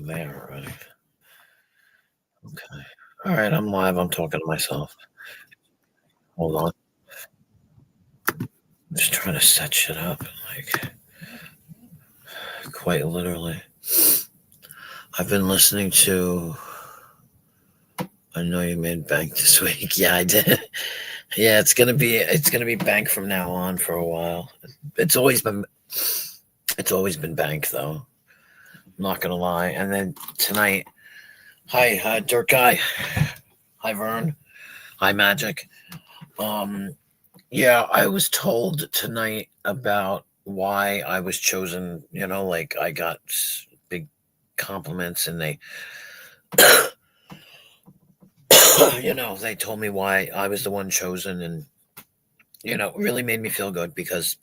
I'm there already. Okay. All right, I'm live. I'm talking to myself. Hold on. I'm just trying to set shit up. Like, quite literally. I've been listening to. I know you made bank this week. Yeah, I did. Yeah, it's gonna be bank from now on for a while. It's always been it's always been bank though. I'm not gonna lie. And then tonight, hi, Dirt Guy. Hi, Vern. Hi, Magic. Um, yeah, I was told tonight about why I was chosen. Like I got big compliments, and they, they told me why I was the one chosen, and it really made me feel good because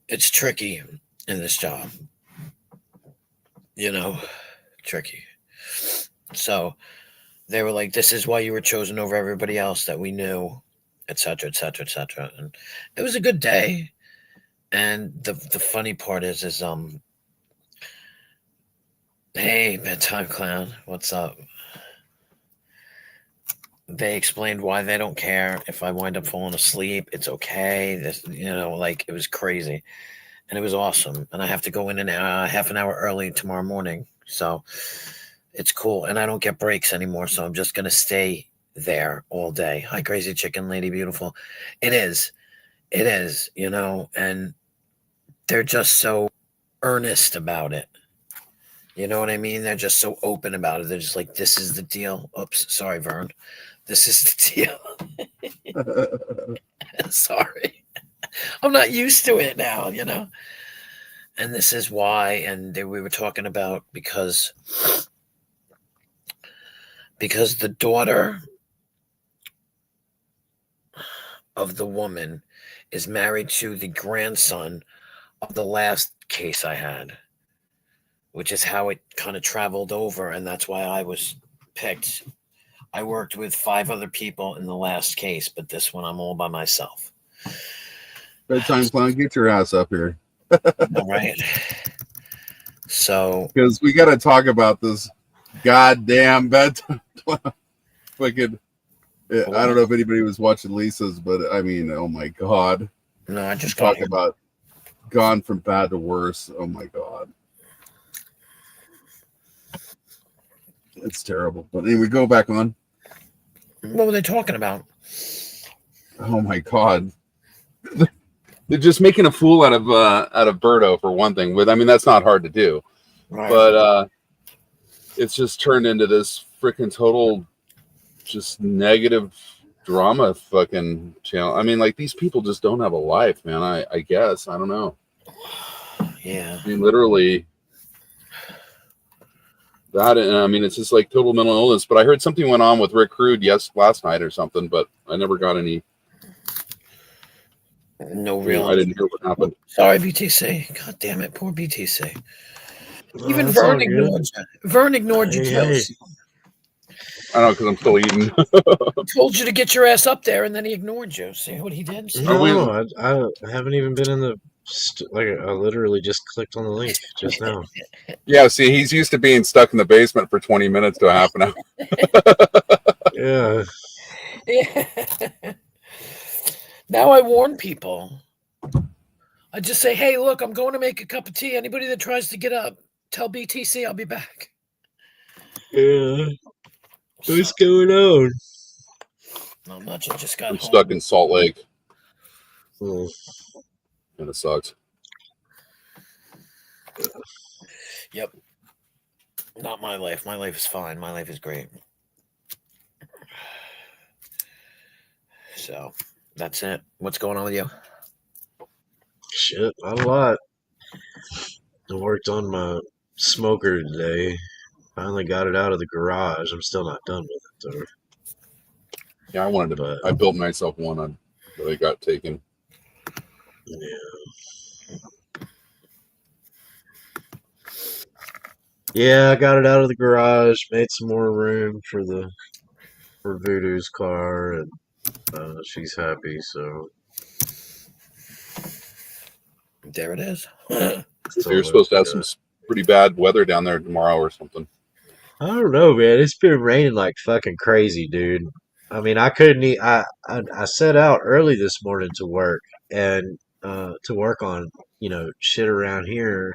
it's tricky in this job. You know, tricky. So they were like, "This is why you were chosen over everybody else that we knew," etc., etc., etc. And it was a good day. And the funny part is hey, bedtime clown, what's up? They explained why they don't care if I wind up falling asleep. It's okay. Like it was crazy, and it was awesome. And I have to go in half an hour early tomorrow morning, so it's cool. And I don't get breaks anymore, so I'm just gonna stay there all day. Hi, crazy chicken lady, beautiful. It is, and they're just so earnest about it. You know what I mean? They're just so open about it. They're just like, this is the deal. Oops, sorry, Vern. This is the deal. Sorry. I'm not used to it now. And this is why. And we were talking about because the daughter of the woman is married to the grandson of the last case I had, which is how it kind of traveled over. And that's why I was picked. I worked with 5 other people in the last case, but this one I'm all by myself. Bedtime clown, get your ass up here. All right. So, because we got to talk about this goddamn bedtime clown. Fucking, I don't know if anybody was watching Lisa's, but I mean, oh my god. No, I just talk about gone from bad to worse. Oh my god. It's terrible. But anyway, go back on. What were they talking about? Oh my god. They're just making a fool out of Birdo for one thing. I mean, that's not hard to do. Right. But it's just turned into this freaking total just negative drama fucking channel. I mean, like, these people just don't have a life, man. I guess. I don't know. Yeah. I mean, literally that, and I mean, it's just like total mental illness. But I heard something went on with Rick Rude last night or something, but I never got any. No real. I didn't hear what happened. Sorry, BTC. God damn it, poor BTC. Even Vern ignored you. Vern ignored you too. I know, because I'm still eating. He told you to get your ass up there, and then he ignored you. See what he did? No, I haven't even been in the. I literally just clicked on the link just now. Yeah, see, he's used to being stuck in the basement for 20 minutes to a half an hour. Yeah. Now I warn people. I just say, hey, look, I'm going to make a cup of tea. Anybody that tries to get up, tell BTC I'll be back. Yeah. What's going on? Not much. I just got I'm stuck in Salt Lake. And it sucks. Yep. Not my life. My life is fine. My life is great. So that's it. What's going on with you? Shit, not a lot. I worked on my smoker today. Finally got it out of the garage. I'm still not done with it though. Yeah, I wanted to. I built myself one, but it got taken. Yeah, I got it out of the garage. Made some more room for Voodoo's car, and she's happy. So there it is. So you're supposed to have some pretty bad weather down there tomorrow or something. I don't know, man. It's been raining like fucking crazy, dude. I mean, I couldn't eat. I set out early this morning to work and to work on shit around here.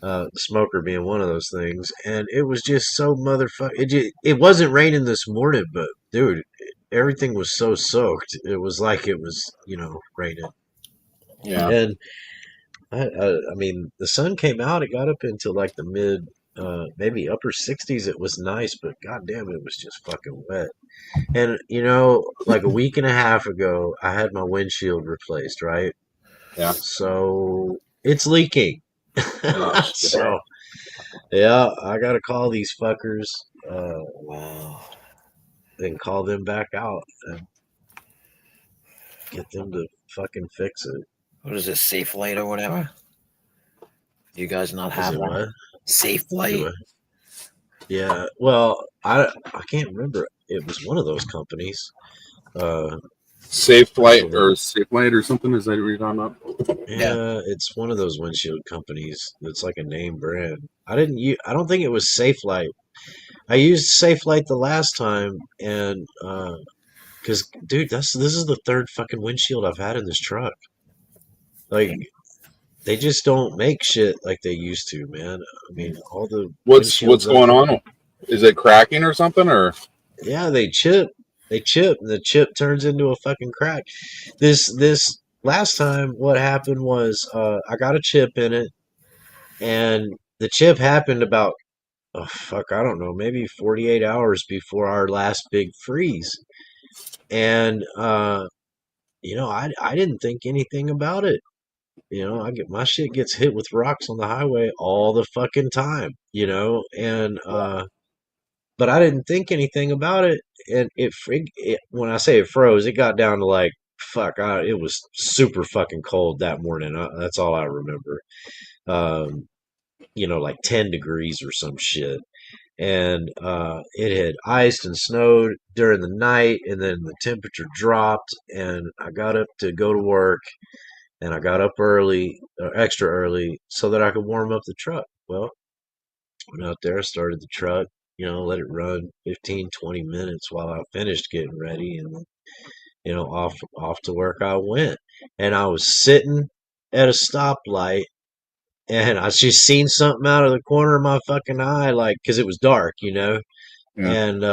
The smoker being one of those things, and it was just so motherfucker. It wasn't raining this morning, but dude, everything was so soaked. It was like it was raining, Yeah. and I mean, the sun came out. It got up into like the mid, maybe upper 60s. It was nice, but goddamn, it was just fucking wet. And like a week and a half ago, I had my windshield replaced, right? Yeah. So it's leaking. Oh, shit. So yeah, I gotta call these fuckers Wow. and call them back out and get them to fucking fix it. What is this, Safe Light or whatever? You guys not Is have it that? what? Safe Light? Do I? Yeah. Well, I can't remember. It was one of those companies. Safe Light or something. Is that what you're talking about? Yeah, it's one of those windshield companies. It's like a name brand. I didn't use. I don't think it was Safelite. I used Safelite the last time, and because dude, this is the third fucking windshield I've had in this truck. Like, they just don't make shit like they used to, man. I mean, all the What's windshields going on? Is it cracking or something, or? Yeah, they chip. They chip, and the chip turns into a fucking crack. This last time, what happened was I got a chip in it, and the chip happened about oh fuck, I don't know, maybe 48 hours before our last big freeze, and I didn't think anything about it. I get my shit gets hit with rocks on the highway all the fucking time, and but I didn't think anything about it, and when I say it froze, it got down to like fuck. It was super fucking cold that morning. That's all I remember. Um, like 10 degrees or some shit, and it had iced and snowed during the night, and then the temperature dropped, and I got up to go to work, and I got up early, extra early, so that I could warm up the truck. Well, went out there, started the truck, let it run 15, 20 minutes while I finished getting ready, and then, off to work I went. And I was sitting at a stoplight, and I just seen something out of the corner of my fucking eye, like, because it was dark, Yeah. and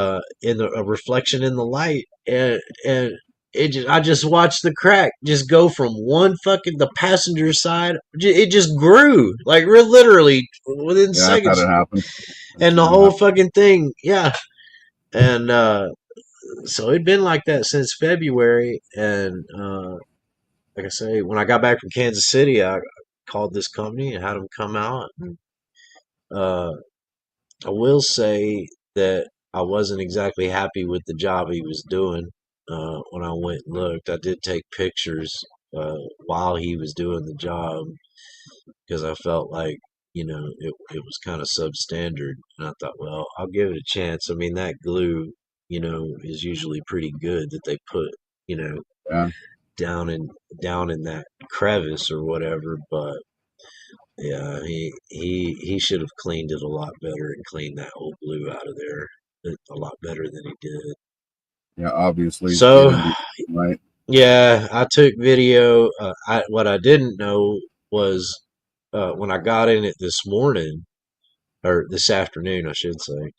in a reflection in the light, and I just watched the crack just go from one fucking the passenger side. It just grew like real literally within Yeah, I've had seconds, it happen. and the whole fucking thing, yeah. And so it'd been like that since February, and like I say, when I got back from Kansas City, I called this company and had them come out. And, uh, I will say that I wasn't exactly happy with the job he was doing. When I went and looked, I did take pictures while he was doing the job because I felt like it was kind of substandard, and I thought, well, I'll give it a chance. I mean, that glue, is usually pretty good that they put, you know, Yeah. down in that crevice or whatever, but yeah, he should have cleaned it a lot better and cleaned that whole glue out of there a lot better than he did. Yeah, obviously. So Right. yeah, I took video. What I didn't know was when I got in it this morning or this afternoon, I should say.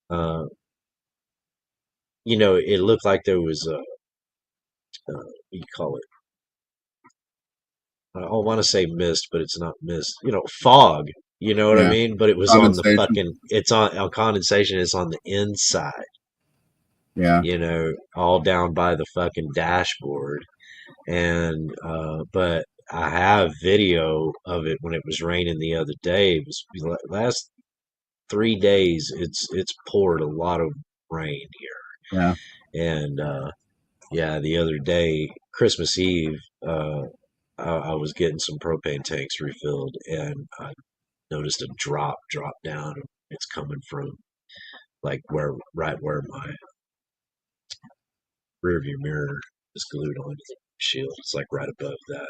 Uh, it looked like there was a what do you call it? I want to say mist, but it's not mist. Fog. You know what I Yeah. mean? But it was on the Condensation. fucking. It's on condensation. It's on the inside. Yeah. All down by the fucking dashboard. And but I have video of it when it was raining the other day. It was last 3 days. It's poured a lot of rain here. Yeah. And yeah, the other day, Christmas Eve, I was getting some propane tanks refilled, and I noticed a drop down. It's coming from like right where my rear view mirror is glued onto the shield. It's like right above that.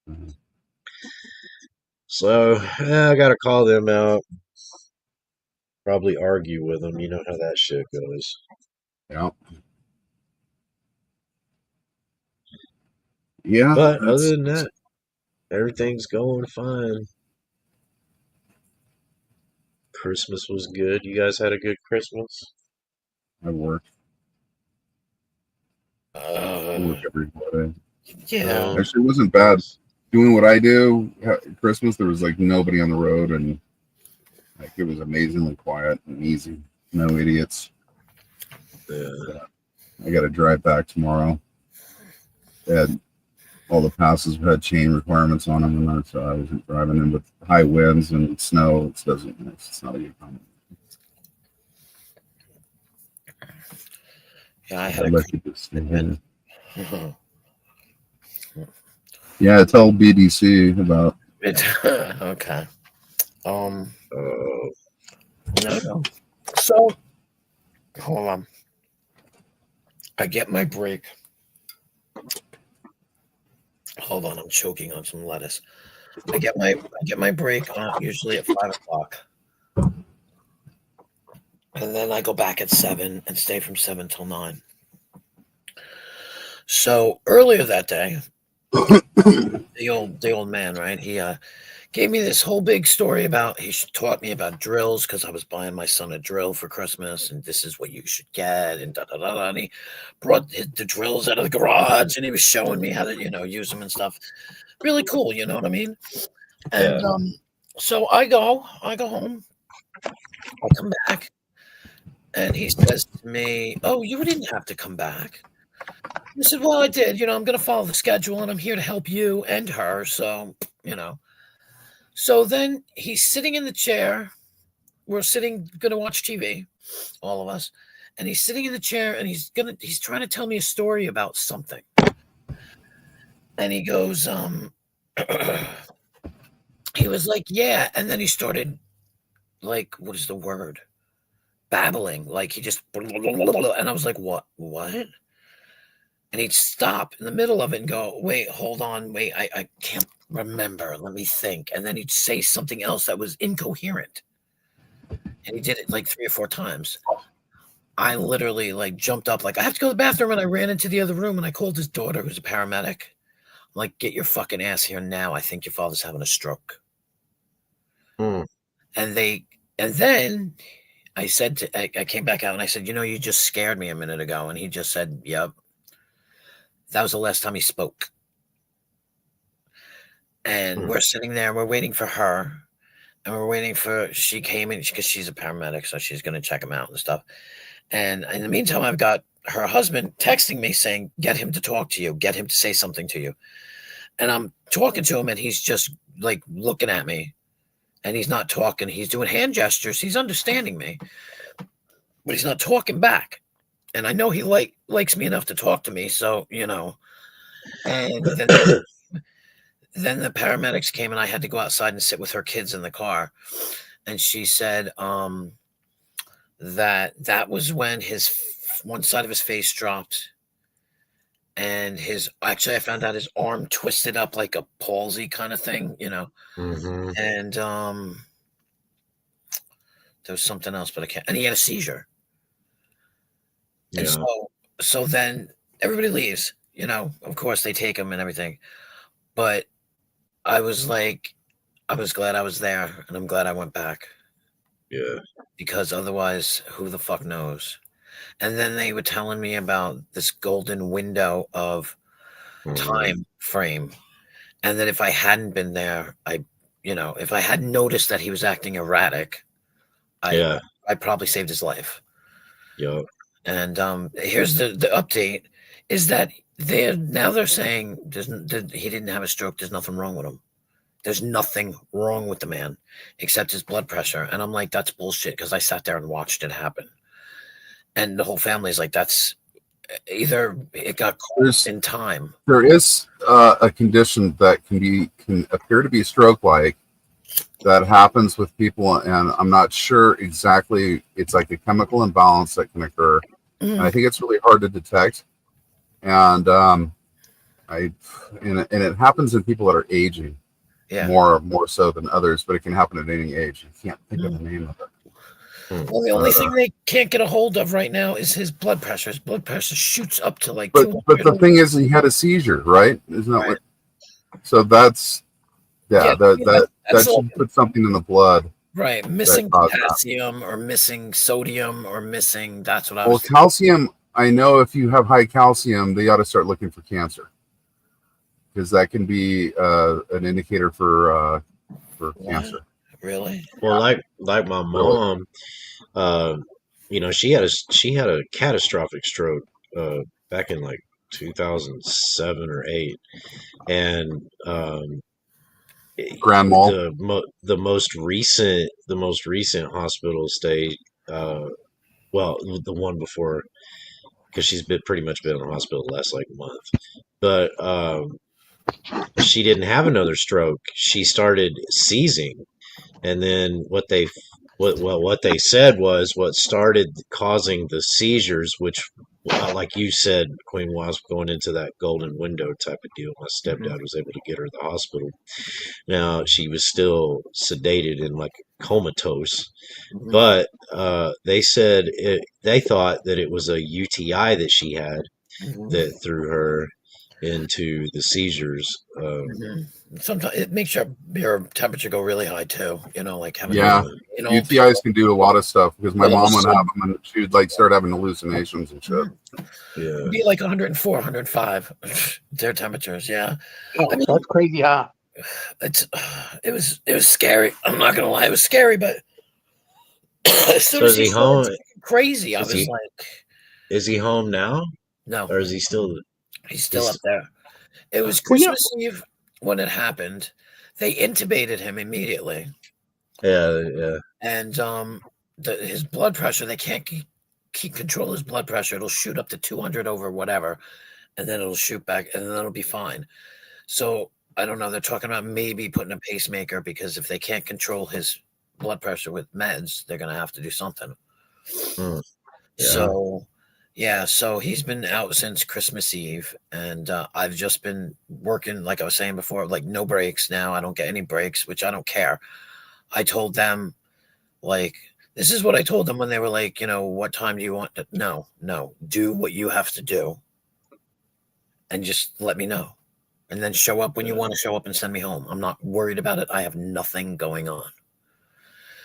Mhm. So I gotta call them out. Probably argue with them. You know how that shit goes. Yeah. Yeah. But That's, other than that, everything's going fine. Christmas was good. You guys had a good Christmas? I work. I work every holiday. Yeah. Actually, it wasn't bad. Doing what I do, Christmas, there was like nobody on the road, and like it was amazingly quiet and easy. No idiots. Yeah. I got to drive back tomorrow. They had all the passes had chain requirements on them, and so I wasn't driving in with high winds and snow. It's not a good time. Yeah, I had Unless you just stay in. a Yeah, tell BDC about. okay. Oh, No. So hold on. I get my break. Hold on, I'm choking on some lettuce. I get my break usually at 5 o'clock. And then I go back at 7 and stay from 7 till 9. So earlier that day, the old man, right? He gave me this whole big story about he taught me about drills because I was buying my son a drill for Christmas, and this is what you should get, and da da da. Da. And he brought the drills out of the garage, and he was showing me how to use them and stuff. Really cool, you know what I mean? And so I go home, I come back, and he says to me, "Oh, you didn't have to come back." I said, "Well, I did. I'm going to follow the schedule, and I'm here to help you and her. So, So then he's sitting in the chair. We're sitting, going to watch TV, all of us. And he's sitting in the chair, and he's trying to tell me a story about something. And he goes, he was like, yeah. And then he started, like, what is the word? Babbling. Like he just, and I was like, what? And he'd stop in the middle of it and go, wait, hold on, wait, I can't remember. Let me think. And then he'd say something else that was incoherent. And he did it like 3 or 4 times. I literally like jumped up, like, I have to go to the bathroom. And I ran into the other room and I called his daughter, who's a paramedic. I'm like, get your fucking ass here now. I think your father's having a stroke. And then I said I came back out and I said, you just scared me a minute ago. And he just said, yep. That was the last time he spoke. And we're sitting there, we're waiting for her. And we're waiting she came in because she's a paramedic, so she's going to check him out and stuff. And in the meantime, I've got her husband texting me saying, get him to talk to you, get him to say something to you. And I'm talking to him and he's just like looking at me and he's not talking. He's doing hand gestures. He's understanding me, but he's not talking back. And I know he likes me enough to talk to me. So, and then the paramedics came and I had to go outside and sit with her kids in the car. And she said that was when one side of his face dropped and I found out his arm twisted up like a palsy kind of thing, and there was something else, but I can't, and he had a seizure. And so then everybody leaves, of course they take him and everything. But I was glad I was there and I'm glad I went back. Yeah. Because otherwise, who the fuck knows? And then they were telling me about this golden window of time frame. And that if I hadn't been there, if I hadn't noticed that he was acting erratic, I probably saved his life. Yep. And here's the update is that they're saying he didn't have a stroke. There's nothing wrong with him. There's nothing wrong with the man except his blood pressure. And I'm like, that's bullshit because I sat there and watched it happen. And the whole family's like, that's either it got caught in time. There is a condition that can appear to be stroke-like that happens with people, and I'm not sure exactly. It's like a chemical imbalance that can occur, and I think it's really hard to detect. And it happens in people that are aging. Yeah. more so than others, but it can happen at any age. I can't think of the name of it. Well, the only thing they can't get a hold of right now is his blood pressure. His blood pressure shoots up to like But 200. the thing is, he had a seizure, right? Isn't that Right. what? So that's that that's should put something in the blood. right. Missing caused that. potassium or missing sodium or missing. That's what I Well, was. calcium. I know if you have high calcium, they ought to start looking for cancer, because that can be an indicator for cancer. Really? Well, like my mom, she had a catastrophic stroke back in like 2007 or 8, and Grand Mal. the most recent hospital stay, well, the one before, because she's pretty much been in the hospital the last like month, but she didn't have another stroke. She started seizing, and then what they said was what started causing the seizures, which, like you said, Queen, was going into that golden window type of deal. My stepdad was able to get her to the hospital. Now she was still sedated and like comatose, but they said they thought that it was a UTI that she had that threw her into the seizures. Sometimes it makes your temperature go really high too. Like having UTIs can do a lot of stuff, because my mom would have them and she would like start having hallucinations and shit. Yeah, it'd be like 104, 105 their temperatures. Yeah, Oh, I mean, that's crazy high. it was scary. I'm not gonna lie, it was scary, but as soon So as is he started home? talking crazy, I Is was he- like, Is he home now, no, or is he still? he's still up there. It was Well, yeah. Christmas Eve when it happened. They intubated him immediately, Yeah. and his blood pressure, they can't keep control of his blood pressure. It'll shoot up to 200 over whatever, and then it'll shoot back, and then it'll be fine. So I don't know. They're talking about maybe putting a pacemaker, because if they can't control his blood pressure with meds, they're gonna have to do something. Yeah. So yeah, so he's been out since Christmas Eve, and I've just been working, like I was saying before, like no breaks now. I don't get any breaks, which I don't care. I told them, like, this is what I told them when they were like, what time do you want to? No, do what you have to do, and just let me know, and then show up when you want to show up and send me home. I'm not worried about it. I have nothing going on.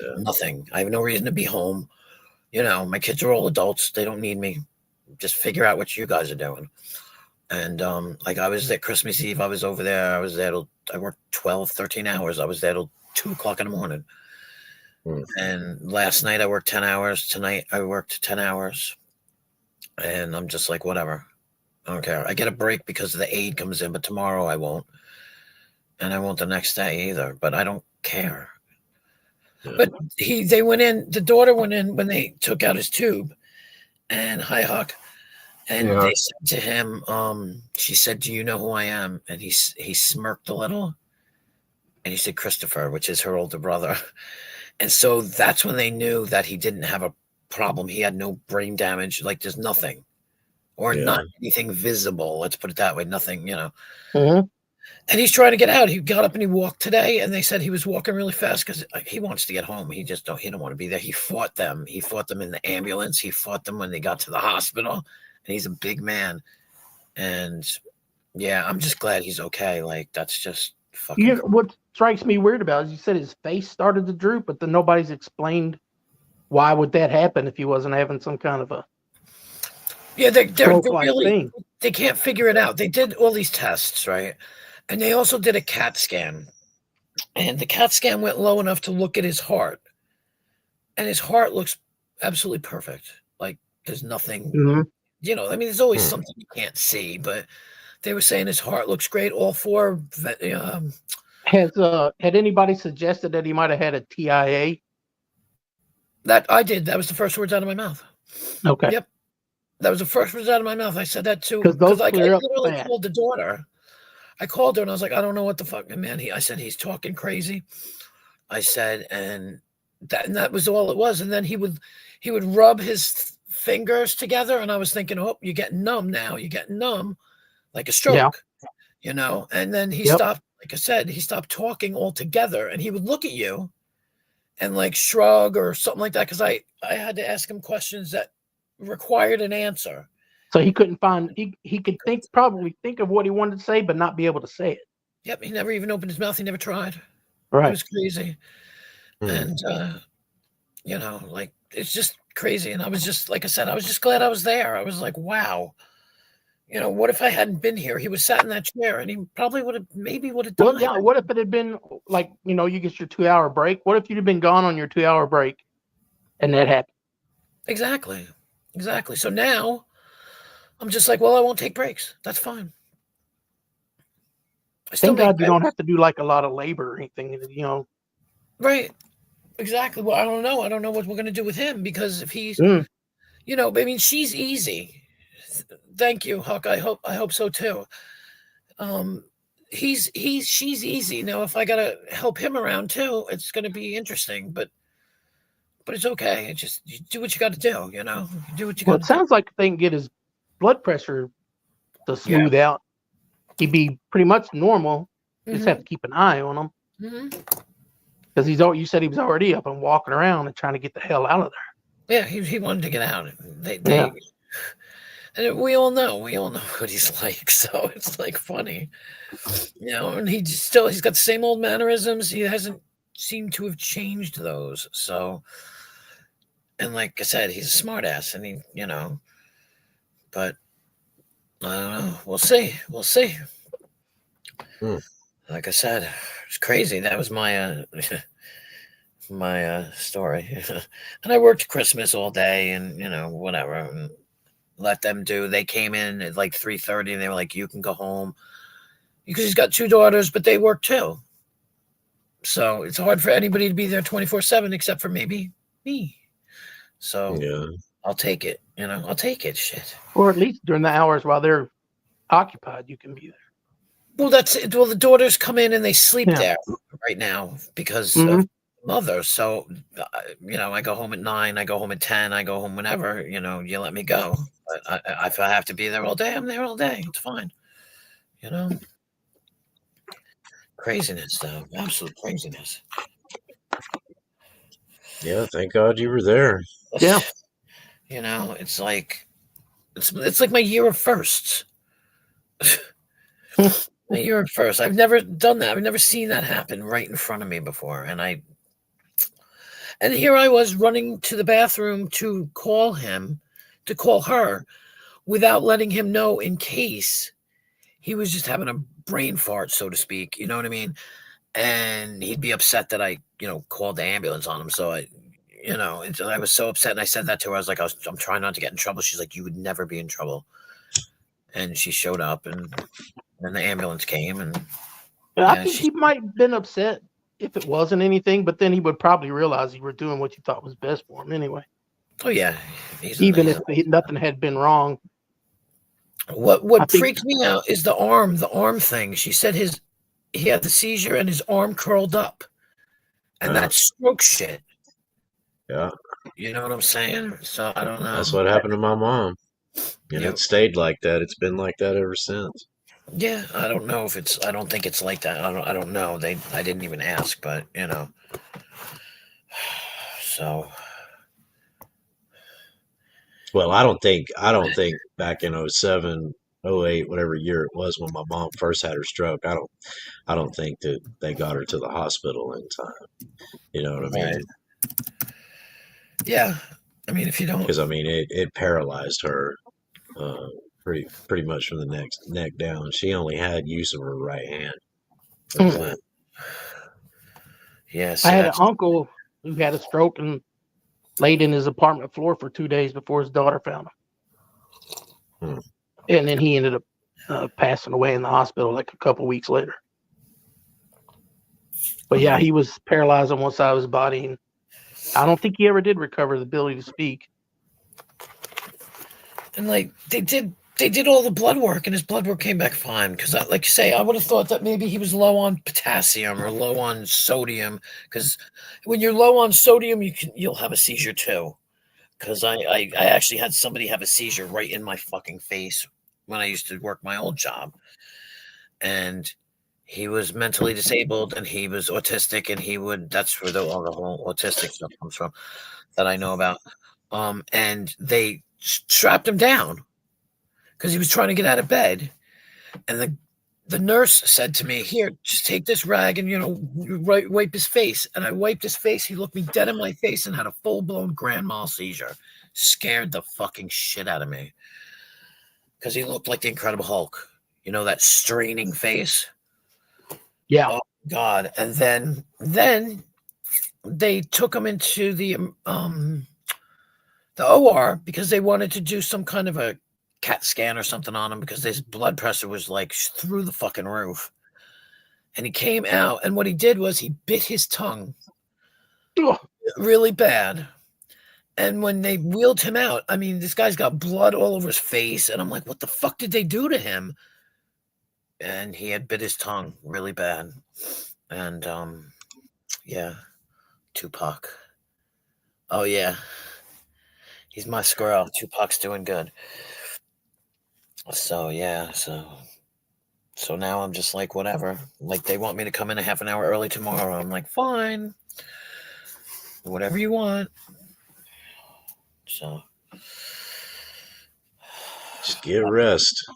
Yeah. Nothing. I have no reason to be home. My kids are all adults. They don't need me. Just figure out what you guys are doing. And like I was there Christmas Eve. I was over there. I was there till I worked 12, 13 hours. I was there till 2:00 in the morning. And last night I worked 10 hours. Tonight I worked 10 hours. And I'm just like, whatever. I don't care. I get a break because the aid comes in, but tomorrow I won't. And I won't the next day either. But I don't care. Yeah. But they went in, the daughter went in when they took out his tube, and hi Huck, and they said to him, she said, "Do you know who I am?" And he smirked a little, and he said, "Christopher," which is her older brother. And so that's when they knew that he didn't have a problem. He had no brain damage. Like there's nothing, or not anything visible. Let's put it that way. Nothing, Mm-hmm. And he's trying to get out. He got up and he walked today, and they said he was walking really fast because he wants to get home. He don't want to be there. He fought them. He fought them in the ambulance. He fought them when they got to the hospital, and he's a big man. And yeah, I'm just glad he's okay. Like that's just fucking. What strikes me weird about it is you said his face started to droop, but then nobody's explained why would that happen if he wasn't having some kind of a they're stroke-like really thing. They can't figure it out. They did all these tests, right? And they also did a CAT scan. And the CAT scan went low enough to look at his heart. And his heart looks absolutely perfect. Like there's nothing, there's always something you can't see, but they were saying his heart looks great. All four. Had anybody suggested that he might have had a TIA? That I did. That was the first words out of my mouth. Okay. Yep. That was the first words out of my mouth. I said that too. Because I clear up literally fast. called the daughter. I called her and I was like, I don't know what the fuck, man. I said, he's talking crazy. I said, and that was all it was. And then he would rub his fingers together. And I was thinking, oh, you're getting numb now. You're getting numb like a stroke, and then he stopped like I said, he stopped talking altogether, and he would look at you and like shrug or something like that because I had to ask him questions that required an answer. So he couldn't find he could probably think of what he wanted to say, but not be able to say it. Yep, he never even opened his mouth. He never tried. It Right. was crazy. Hmm. And like it's just crazy. And I was just, like I said, I was just glad I was there. I was like, wow. What if I hadn't been here? He was sat in that chair, and he probably would have died. Well, yeah. What if it had been like, you get your 2-hour break? What if you'd have been gone on your 2-hour break, and that happened? Exactly. So now I'm just like, well, I won't take breaks. That's fine. I still Thank make God you bread. don't have to do like a lot of labor or anything. Right. Exactly. Well, I don't know. I don't know what we're gonna do with him because if he's, Mm. I mean, she's easy. Thank you, Huck. I hope so too. She's easy. Now, if I gotta help him around too, it's gonna be interesting. But it's okay. You do what you got to do. You do what you Well, got it to do. sounds like if they can get his blood pressure to smooth out, he'd be pretty much normal. Just have to keep an eye on him because you said he was already up and walking around and trying to get the hell out of there. Yeah, he wanted to get out. Yeah. And we all know what he's like. So it's like funny, and he's got the same old mannerisms. He hasn't seemed to have changed those. So, and like I said, he's a smart ass, and but I don't know. We'll see. Like I said, it's crazy. That was my my story. And I worked Christmas all day, and whatever, and let them do. They came in at like 3:30, and they were like, "You can go home," because he's got 2 daughters, but they work too. So it's hard for anybody to be there 24/7 except for maybe me. So Yeah. I'll take it. I'll take it. Shit. Or at least during the hours while they're occupied, you can be there. Well, that's it. Well, the daughters come in and they sleep Yeah. there right now because Mhm. of mother. So, I go home at 9, I go home at 10, I go home whenever, you let me go. But if I have to be there all day, I'm there all day. It's fine. Craziness, though. Absolute craziness. Yeah. Thank God you were there. Yeah. It's like my year of firsts. My year of firsts. I've never done that. I've never seen that happen right in front of me before. And here I was running to the bathroom to call her without letting him know in case he was just having a brain fart, so to speak. You know what I mean? And he'd be upset that I, called the ambulance on him. So I was so upset. And I said that to her. I was like, I'm trying not to get in trouble. She's like, you would never be in trouble. And she showed up, and then the ambulance came. And I think he might have been upset if it wasn't anything, but then he would probably realize you were doing what you thought was best for him anyway. Oh yeah, even if nothing had been wrong. What freaked me out is the arm thing. She said he had the seizure and his arm curled up, and that's stroke shit. Yeah, you know what I'm saying. So I don't know. That's what happened to my mom, and it stayed like that. It's been like that ever since. Yeah, I don't know if it's. I don't think it's like that. I don't know. I didn't even ask, but So. Well, I don't think back in 07, 08, whatever year it was when my mom first had her stroke, I don't think that they got her to the hospital in time. You know what I mean? Right. Yeah. I mean, if you don't, because I mean it paralyzed her pretty much from the neck down. She only had use of her right hand. Mm-hmm. Yes. I had an uncle who had a stroke and laid in his apartment floor for 2 days before his daughter found him. And then he ended up passing away in the hospital like a couple weeks later. But yeah, he was paralyzed on one side of his body, and I don't think he ever did recover the ability to speak. And like they did all the blood work, and his blood work came back fine. Because, like you say, I would have thought that maybe he was low on potassium or low on sodium. Because when you're low on sodium, you'll have a seizure too. Because I actually had somebody have a seizure right in my fucking face when I used to work my old job, and he was mentally disabled and he was autistic, and that's where all the whole autistic stuff comes from that I know about. And they strapped him down because he was trying to get out of bed, and the nurse said to me, "Here, just take this rag and wipe his face." And I wiped his face. He looked me dead in my face and had a full-blown grand mal seizure. Scared the fucking shit out of me because he looked like the Incredible Hulk. You know, that straining face. Yeah. Oh God! And then they took him into the OR because they wanted to do some kind of a CAT scan or something on him because his blood pressure was like through the fucking roof. And he came out, and what he did was he bit his tongue really bad. And when they wheeled him out, I mean, this guy's got blood all over his face, and I'm like, what the fuck did they do to him? And he had bit his tongue really bad. And yeah, Tupac. Oh yeah, he's my squirrel. Tupac's doing good. So yeah, so now I'm just like, whatever. Like, they want me to come in a half an hour early tomorrow. I'm like, fine, whatever you want. So Just get rest.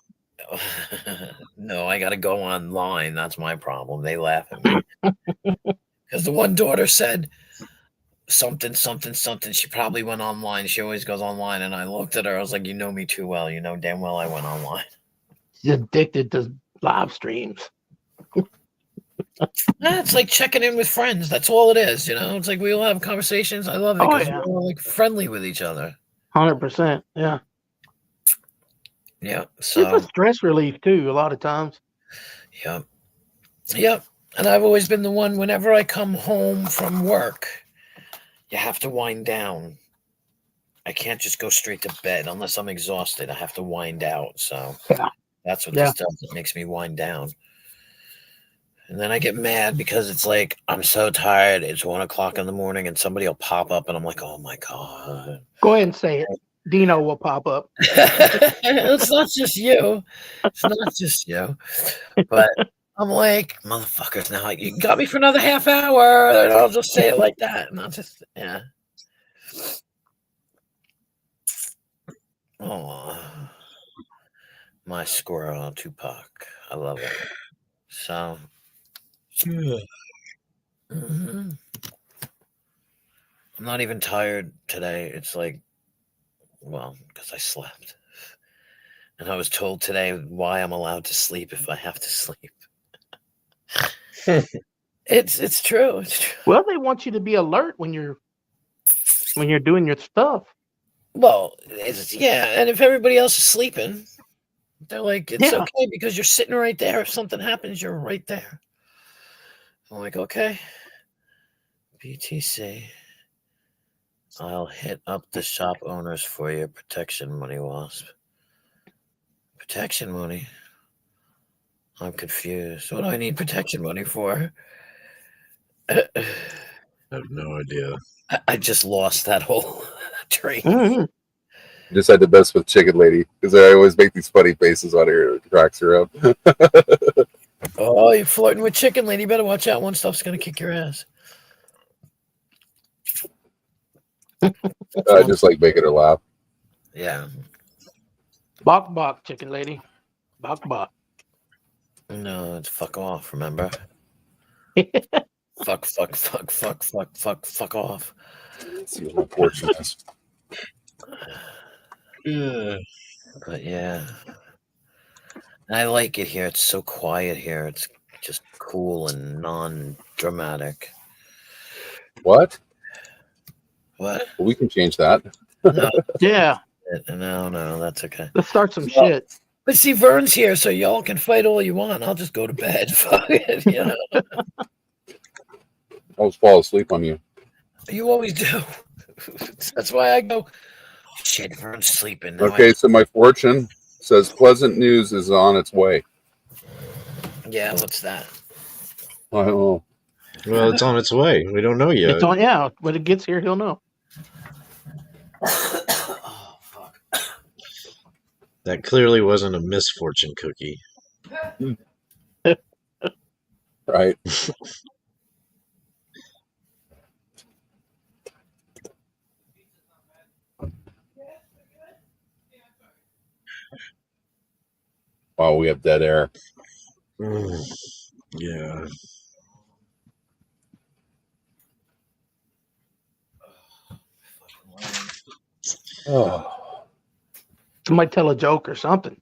no, I got to go online. That's my problem. They laugh at me because the one daughter said something. She probably went online. She always goes online, and I looked at her. I was like, "You know me too well. You know damn well I went online." She's addicted to live streams. It's like checking in with friends. That's all it is. It's like we all have conversations. I love it because we're all like friendly with each other. 100%. Yeah. Yeah. So It's a stress relief too. A lot of times. Yep. And I've always been the one. Whenever I come home from work, you have to wind down. I can't just go straight to bed unless I'm exhausted. I have to wind out. So that's what this does. It makes me wind down. And then I get mad because it's like, I'm so tired. It's 1:00 in the morning and somebody will pop up and I'm like, oh my God. Go ahead and say it. Dino will pop up. It's not just you. But I'm like, motherfuckers, now you got me for another half hour. And I'll just say it like that. And I'll just, yeah. Oh, my squirrel, Tupac. I love it. So, I'm not even tired today. It's like, well, because I slept. And I was told today why I'm allowed to sleep if I have to sleep. It's true. It's true. Well, they want you to be alert when you're doing your stuff. Well, and if everybody else is sleeping, they're like, it's okay because you're sitting right there. If something happens, you're right there. I'm like, okay, BTC. I'll hit up the shop owners for you. Protection money, Wasp. Protection money? I'm confused. What do I need protection money for? I have no idea. I just lost that whole train. Mm-hmm. Just had the best with Chicken Lady because I always make these funny faces on her. It cracks her up. Oh, you're flirting with Chicken Lady. You better watch out. One stuff's going to kick your ass. I just like making her laugh. Yeah. Bok, Chicken Lady. Bok. No, it's fuck off, remember? Fuck off. Let's see what my portion is. But yeah. I like it here. It's so quiet here. It's just cool and non-dramatic. What? What? Well, we can change that. No, Yeah. no, that's okay. Let's start some shit. But see, Vern's here, so y'all can fight all you want. I'll just go to bed. Fuck it, I'll just fall asleep on you. You always do. That's why I go, shit, Vern's sleeping. Now Okay, so my fortune says pleasant news is on its way. Yeah, what's that? I don't know. Well, it's on its way. We don't know yet. It's on. Yeah. When it gets here, he'll know. Oh, fuck. That clearly wasn't a misfortune cookie. Right. Wow, we have dead air. Yeah. Oh, Somebody tell a joke or something.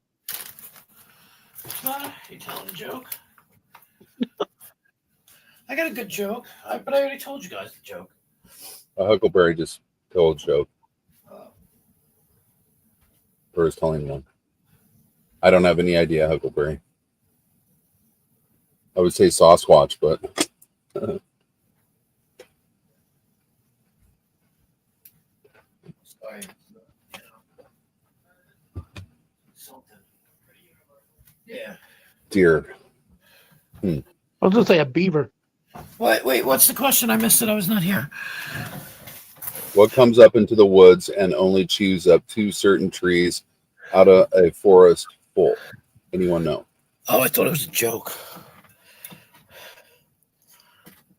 You telling a joke? I got a good joke, but I already told you guys the joke. a Huckleberry just told a joke, or is telling one. I don't have any idea, Huckleberry. I would say Sasquatch, but Sorry. Something. Yeah. deer. I was gonna say a beaver. Wait, what's the question? I missed it. I was not here. What comes up into the woods and only chews up 2 certain trees out of a forest full? Anyone know? Oh, I thought it was a joke.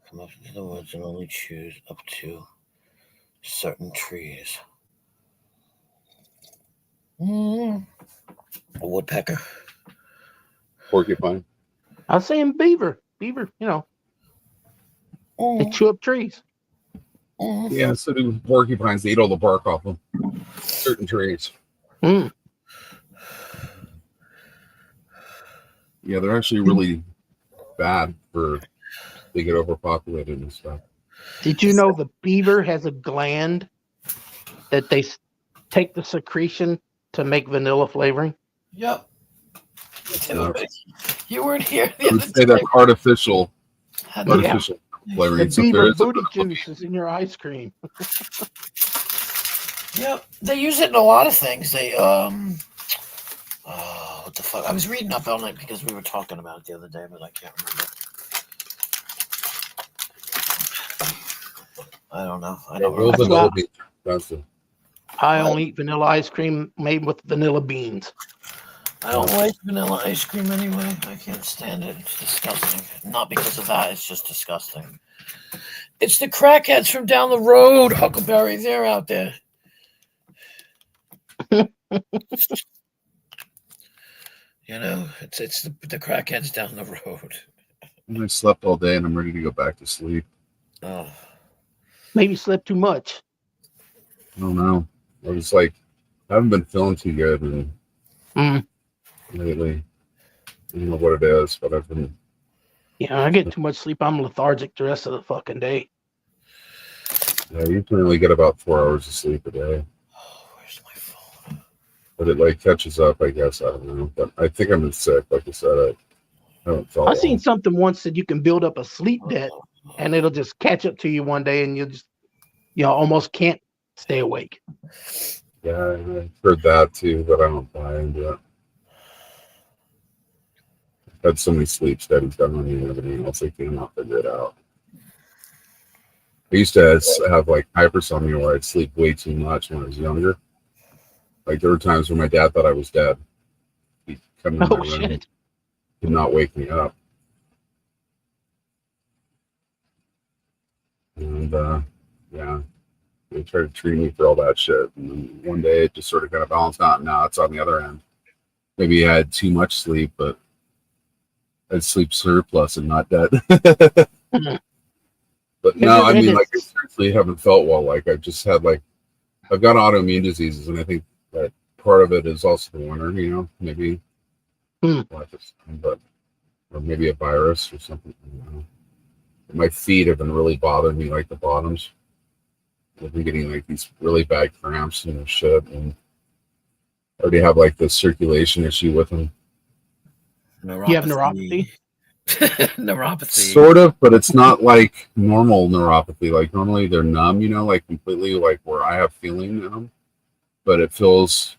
Come up into the woods and only choose up to certain trees. A woodpecker. Porcupine. I was saying beaver. Beaver, you know, they chew up trees. Yeah, so do porcupines. They eat all the bark off them. Certain trees. Mm. Yeah, they're actually really bad for they get overpopulated and stuff. Did you know the beaver has a gland that they take the secretion to make vanilla flavoring? Yep. Yeah. You weren't here I the would other say day. that's artificial Yeah. flavoring. The So there beaver is a booty bit of a- juice is in your ice cream. Yep. They use it in a lot of things. They what the fuck? I was reading up on it because we were talking about it the other day, but I can't remember. I don't know. I don't real remember. vanilla beans are expensive. I only eat vanilla ice cream made with vanilla beans. I don't like vanilla ice cream anyway. I can't stand it. It's disgusting. Not because of that. It's just disgusting. It's the crackheads from down the road, Huckleberry. They're out there. You know, it's the crackheads down the road. I slept all day and I'm ready to go back to sleep. Oh. Maybe slept too much. I don't know. I was like, I haven't been feeling too good lately. I don't know what it is, but I've been. Yeah, I get too much sleep. I'm lethargic the rest of the fucking day. Yeah, you can only get about 4 hours of sleep a day. Oh, where's my phone? But it like catches up, I guess. I don't know. But I think I'm sick. Like I said, I haven't felt I seen well. something once that you can build up a sleep debt and it'll just catch up to you one day and you'll just, almost can't stay awake. Yeah, I heard that too, but I don't buy into it. I've had so many sleep studies done on me and everything else, I cannot figure it out. I used to have like hypersomnia where I'd sleep way too much when I was younger. Like there were times when my dad thought I was dead. He'd come in my room, Shit. he'd not wake me up. And yeah, they tried to treat me for all that shit. And then one day it just sort of kind of balanced out. Now it's on the other end. Maybe I had too much sleep, but I'd sleep surplus and not dead. But no, I mean, like I seriously haven't felt well. Like I've just had I've got autoimmune diseases, and I think that part of it is also the winter. Maybe, but or maybe a virus or something. I don't know. My feet have been really bothering me, like the bottoms. I've been getting like these really bad cramps and shit, and I already have like this circulation issue with them. Neuropathy. You have neuropathy? Neuropathy. Sort of, but it's not like normal neuropathy. Like normally they're numb, like completely, like where I have feeling in them. But it feels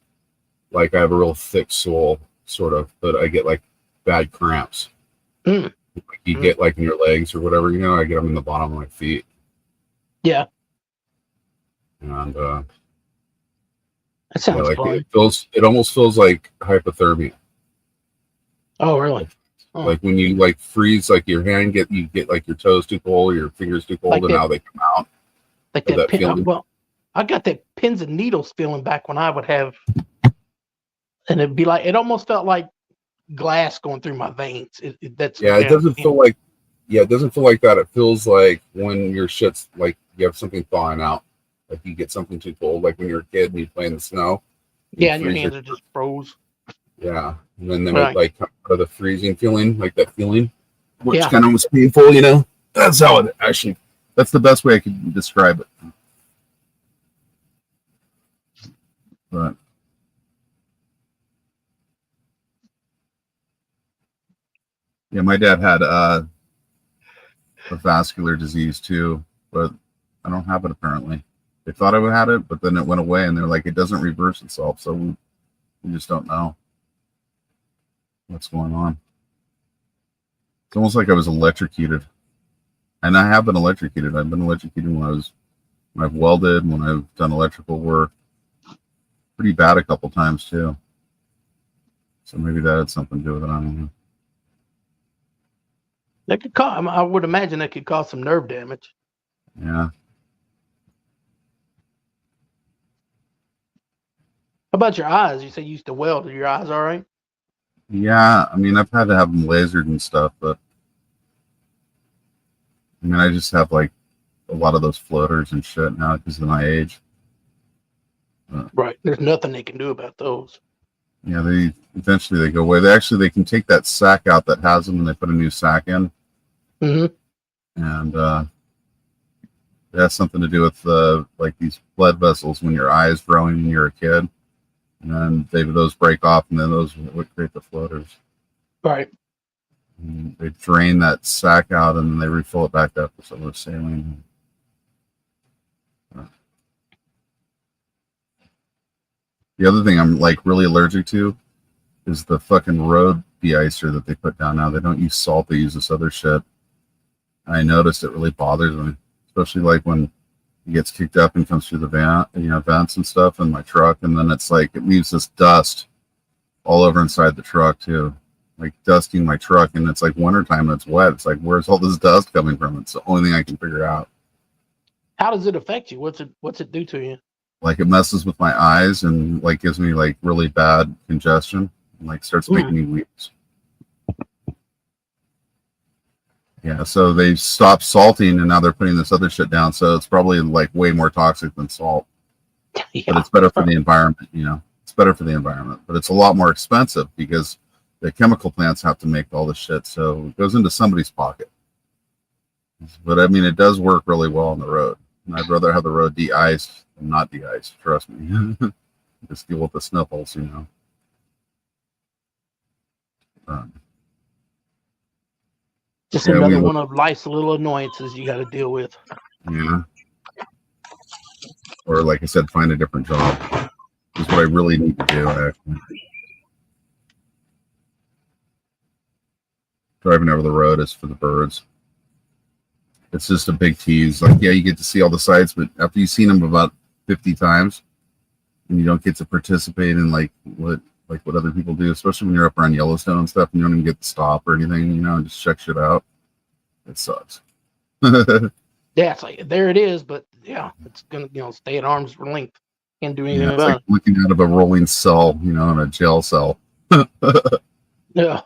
like I have a real thick sole, sort of. But I get like bad cramps. Like you get like in your legs or whatever, I get them in the bottom of my feet. Yeah. And that sounds like fun. it almost feels like hypothermia. Oh, really? Oh. Like when you like freeze, like your hand you get like your toes too cold, your fingers too cold, Like and that- now they come out. Like Or that, that feeling. well, I got that pins and needles feeling back when I would have, and it'd be like, it almost felt like glass going through my veins. Yeah, it doesn't feel like. Yeah, it doesn't feel like that. It feels like when your shit's like you have something thawing out, like you get something too cold, like when you're a kid and you play in the snow. Yeah, and your freeze hands are just froze. Yeah, and then they Right. would like come out of the freezing feeling, like that feeling, which Yeah. kind of was painful. That's how it actually. That's the best way I could describe it. But yeah, my dad had a vascular disease too, but I don't have it apparently. They thought I had it, but then it went away, and they're like, it doesn't reverse itself, so we just don't know what's going on. It's almost like I was electrocuted, and I have been electrocuted. I've been electrocuted when I've welded, when I've done electrical work. Pretty bad a couple times too. So maybe that had something to do with it. I don't know. That could cause. I would imagine that could cause some nerve damage. Yeah. How about your eyes? You say you used to weld. Are your eyes all right? Yeah, I mean, I've had to have them lasered and stuff, but I mean, I just have like a lot of those floaters and shit now because of my age. Right. There's nothing they can do about those. Yeah, they eventually go away. They can take that sac out that has them, and they put a new sac in. Mm-hmm. And it has something to do with like these blood vessels when your eye is growing when you're a kid, and then those break off, and then those would create the floaters. Right. And they drain that sac out, and then they refill it back up with some of the saline. The other thing I'm like really allergic to is the fucking road de-icer that they put down now. They don't use salt; they use this other shit. I noticed it really bothers me, especially like when it gets kicked up and comes through the vents and stuff in my truck, and then it's like it leaves this dust all over inside the truck too, like dusting my truck. And it's like wintertime and it's wet. It's like, where's all this dust coming from? It's the only thing I can figure out. How does it affect you? What's it do to you? Like it messes with my eyes and like gives me like really bad congestion and like starts making me wheeze. Yeah, so they stopped salting and now they're putting this other shit down. So it's probably like way more toxic than salt. Yeah. But it's better for the environment, It's better for the environment. But it's a lot more expensive because the chemical plants have to make all this shit. So it goes into somebody's pocket. But I mean, it does work really well on the road. And I'd rather have the road de-iced than not de-iced, trust me. Just deal with the sniffles, Just Yeah, another one of life's little annoyances you got to deal with. Yeah. Or like I said, find a different job. Is what I really need to do, actually. Driving over the road is for the birds. It's just a big tease. Like, yeah, you get to see all the sights, but after you've seen them about 50 times, and you don't get to participate in like what other people do, especially when you're up around Yellowstone and stuff, and you don't even get to stop or anything, and just check shit out. It sucks. Yeah, it's like there it is, but yeah, it's gonna stay at arm's length. Can't do anything Yeah, it's about like looking out of a rolling cell, in a jail cell. it. Yeah.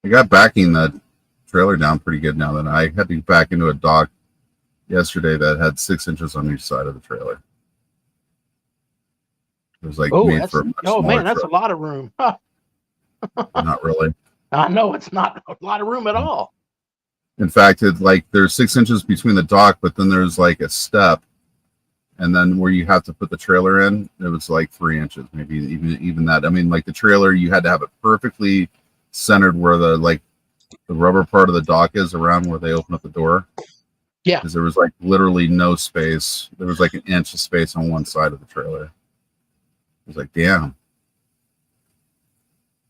I got backing the trailer down pretty good now. That I had to back into a dock yesterday that had 6 inches on each side of the trailer. It was like made for a much smaller that's truck. a lot of room. Not really. I know it's not a lot of room at all. In fact, it's like there's 6 inches between the dock, but then there's like a step, and then where you have to put the trailer in, it was like 3 inches, maybe even that. I mean, like the trailer, you had to have it perfectly centered where the rubber part of the dock is around where they open up the door. Yeah. Because there was like literally no space. There was like an inch of space on one side of the trailer. It was like, damn.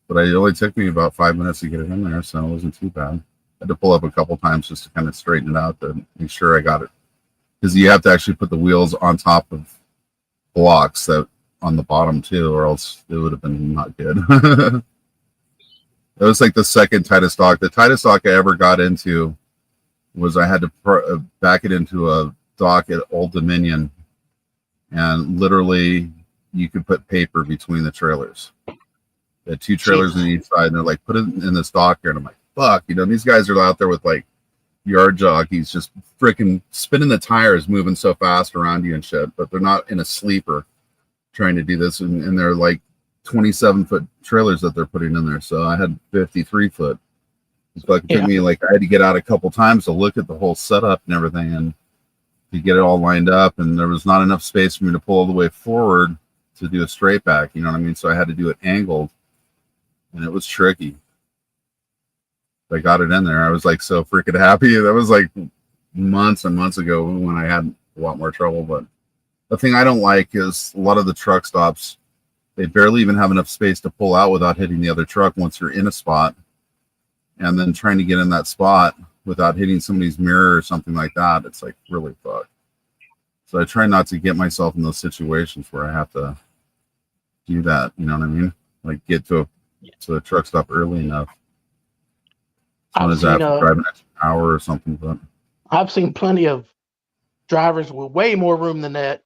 But it only took me about 5 minutes to get it in there, so it wasn't too bad. I had to pull up a couple times just to kind of straighten it out to make sure I got it. Because you have to actually put the wheels on top of blocks that on the bottom too, or else it would have been not good. It was like the second tightest dock. The tightest dock I ever got into was I had to back it into a dock at Old Dominion, and literally you could put paper between the trailers. They had 2 trailers on each side, and they're like, put it in this dock here. And I'm like, fuck, these guys are out there with like yard jockeys just freaking spinning the tires, moving so fast around you and shit, but they're not in a sleeper trying to do this, and they're like 27-foot trailers that they're putting in there. So I had 53-foot. So it took me like I had to get out a couple times to look at the whole setup and everything, and to get it all lined up. And there was not enough space for me to pull all the way forward to do a straight back. You know what I mean? So I had to do it angled, and it was tricky. I got it in there. I was like so freaking happy. That was like months and months ago when I had a lot more trouble. But the thing I don't like is a lot of the truck stops, they barely even have enough space to pull out without hitting the other truck once you're in a spot. And then trying to get in that spot without hitting somebody's mirror or something like that, it's like really fucked. So I try not to get myself in those situations where I have to do that. You know what I mean? Like get to a truck stop early enough. Sometimes I have to drive an extra hour or something. But I've seen plenty of drivers with way more room than that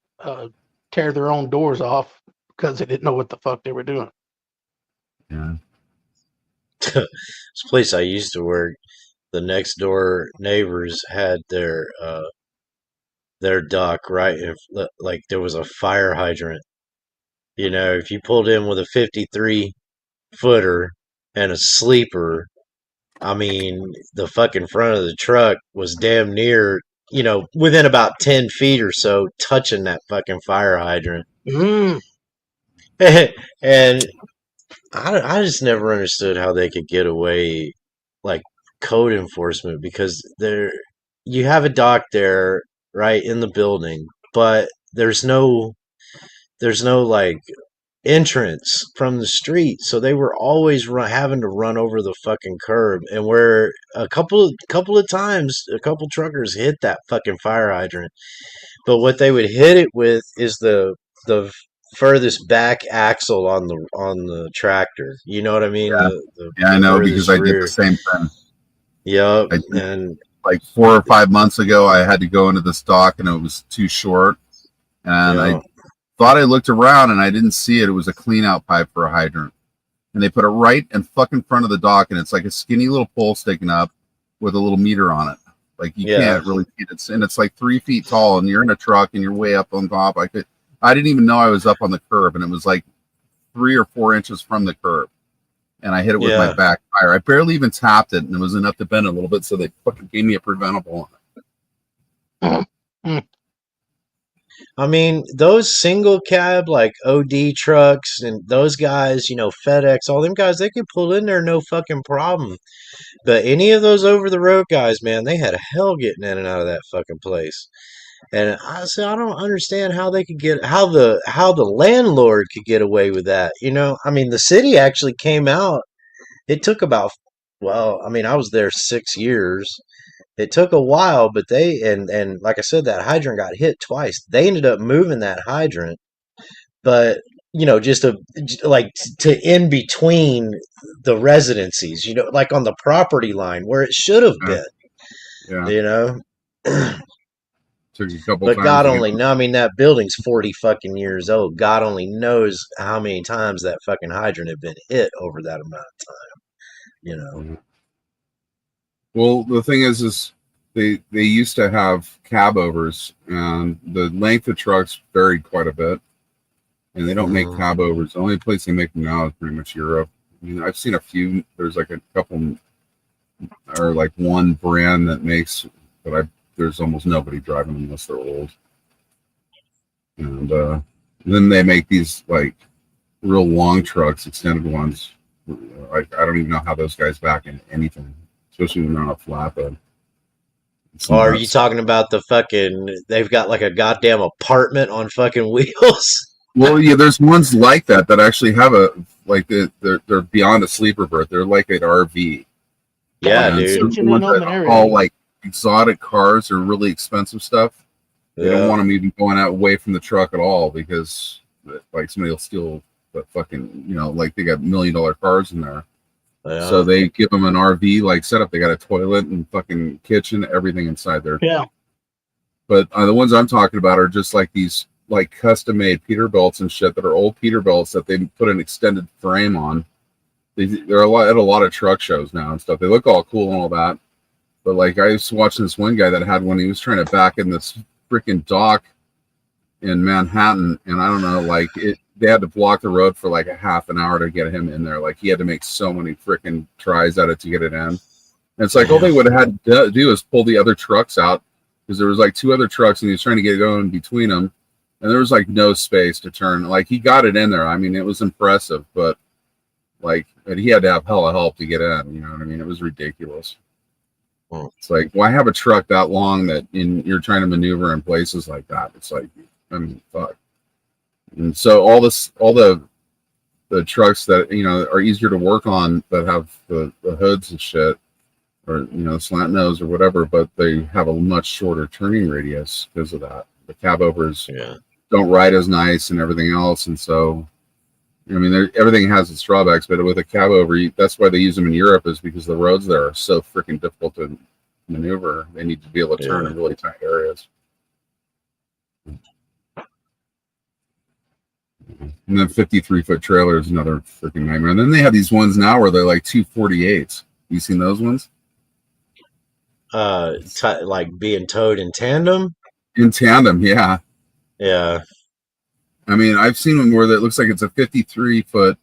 tear their own doors off because they didn't know what the fuck they were doing. Yeah. This place I used to work, the next door neighbors had their dock right in, like there was a fire hydrant. If you pulled in with a 53 footer and a sleeper, I mean, the fucking front of the truck was damn near, within about 10 feet or so, touching that fucking fire hydrant. And I just never understood how they could get away, like code enforcement, because you have a dock there, right, in the building, but there's no like entrance from the street, so they were always having to run over the fucking curb. And where a couple of times, a couple truckers hit that fucking fire hydrant, but what they would hit it with is the furthest back axle on the tractor. You know what I mean? Yeah, I know, because I did the same thing. Yep. And like 4 or 5 months ago, I had to go into this dock and it was too short, and I thought I looked around and I didn't see it. It was a clean out pipe for a hydrant, and they put it right in fucking front of the dock, and it's like a skinny little pole sticking up with a little meter on it. Like you can't really see it. And it's like 3 feet tall, and you're in a truck and you're way up on top. I didn't even know I was up on the curb, and it was like 3 or 4 inches from the curb, and I hit it with my back tire. I barely even tapped it, and it was enough to bend a little bit, so they fucking gave me a preventable on it. I mean, those single cab, like OD trucks and those guys, FedEx, all them guys, they could pull in there no fucking problem. But any of those over the road guys, man, they had hell getting in and out of that fucking place. And I don't understand how they could how the landlord could get away with that. I mean, the city actually came out. It took about, I was there 6 years. It took a while, but and like I said, that hydrant got hit twice. They ended up moving that hydrant, but just to in between the residencies, like on the property line where it should have been. Yeah. Took a couple But times God only knows. I mean, that building's 40 fucking years old. God only knows how many times that fucking hydrant had been hit over that amount of time. Well, the thing is they used to have cab overs, and the length of trucks varied quite a bit, and they don't make cab overs. The only place they make them now is pretty much Europe. I mean, I've seen a few. There's like a couple, or like one brand that makes, but there's almost nobody driving them unless they're old. And then they make these like real long trucks, extended ones. I don't even know how those guys back in anything, especially when they're on a flatbed. Or are you talking about the fucking, they've got like a goddamn apartment on fucking wheels? Well, yeah, there's ones like that actually have they're beyond a sleeper berth. They're like an RV. Yeah, dude. So ones that all like exotic cars or really expensive stuff. They don't want them even going out away from the truck at all, because that like somebody will steal the fucking, like they got $1 million cars in there. Yeah. So they give them an RV like setup. They got a toilet and fucking kitchen, everything inside there. Yeah. But the ones I'm talking about are just like these like custom made Peterbilts and shit that are old Peterbilts that they put an extended frame on. They're at a lot of truck shows now and stuff. They look all cool and all that. But like I was watching this one guy that had one. He was trying to back in this freaking dock in Manhattan, and I don't know, like they had to block the road for like a half an hour to get him in there. Like he had to make so many freaking tries at it to get it in. And it's like all they would have had to do is pull the other trucks out, because there was like 2 other trucks and he was trying to get it going between them, and there was like no space to turn. Like he got it in there. I mean, it was impressive, but like he had to have hella help to get in. You know what I mean? It was ridiculous. It's like, why have a truck that long that you're trying to maneuver in places like that? It's like, I mean, fuck. And so all the trucks that are easier to work on, that have the hoods and shit, or slant nose or whatever, but they have a much shorter turning radius because of that. The cab overs don't ride as nice and everything else, and so I mean, everything has its drawbacks, but with a cab over, that's why they use them in Europe, is because the roads there are so freaking difficult to maneuver. They need to be able to turn in really tight areas. And then 53-foot trailer is another freaking nightmare. And then they have these ones now where they're like 248s. You seen those ones? Like being towed in tandem? In tandem, yeah. Yeah. I mean, I've seen one where it looks like it's a 53-foot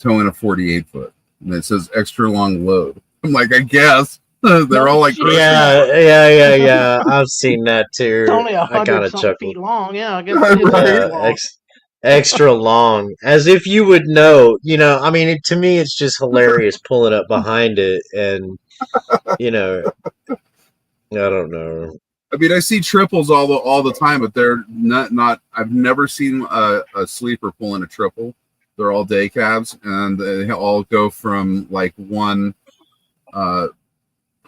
towing a 48-foot, and it says extra long load. I'm like, I guess they're all like, yeah. I've seen that too. It's only I kind 100 of something chuckled. feet long. Yeah, I guess it is very long. Extra long, as if you would know. I mean, to me, it's just hilarious pulling up behind it, and I don't know. I mean, I see triples all the time, but they're not. I've never seen a sleeper pulling a triple. They're all day cabs, and they all go from like one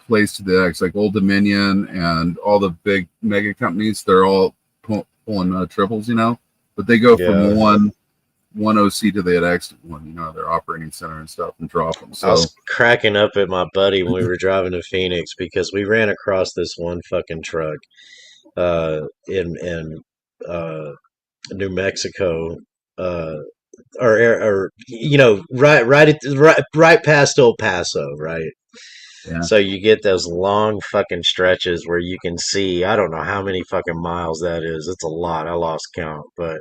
place to the next. Like Old Dominion and all the big mega companies, they're all pulling triples, But they go from one OC to the next one, their operating center and stuff, and drop them. So I was cracking up at my buddy when we were driving to Phoenix, because we ran across this one fucking truck in New Mexico, or right past El Paso, right? Yeah. So you get those long fucking stretches where you can see, I don't know how many fucking miles that is. It's a lot. I lost count, but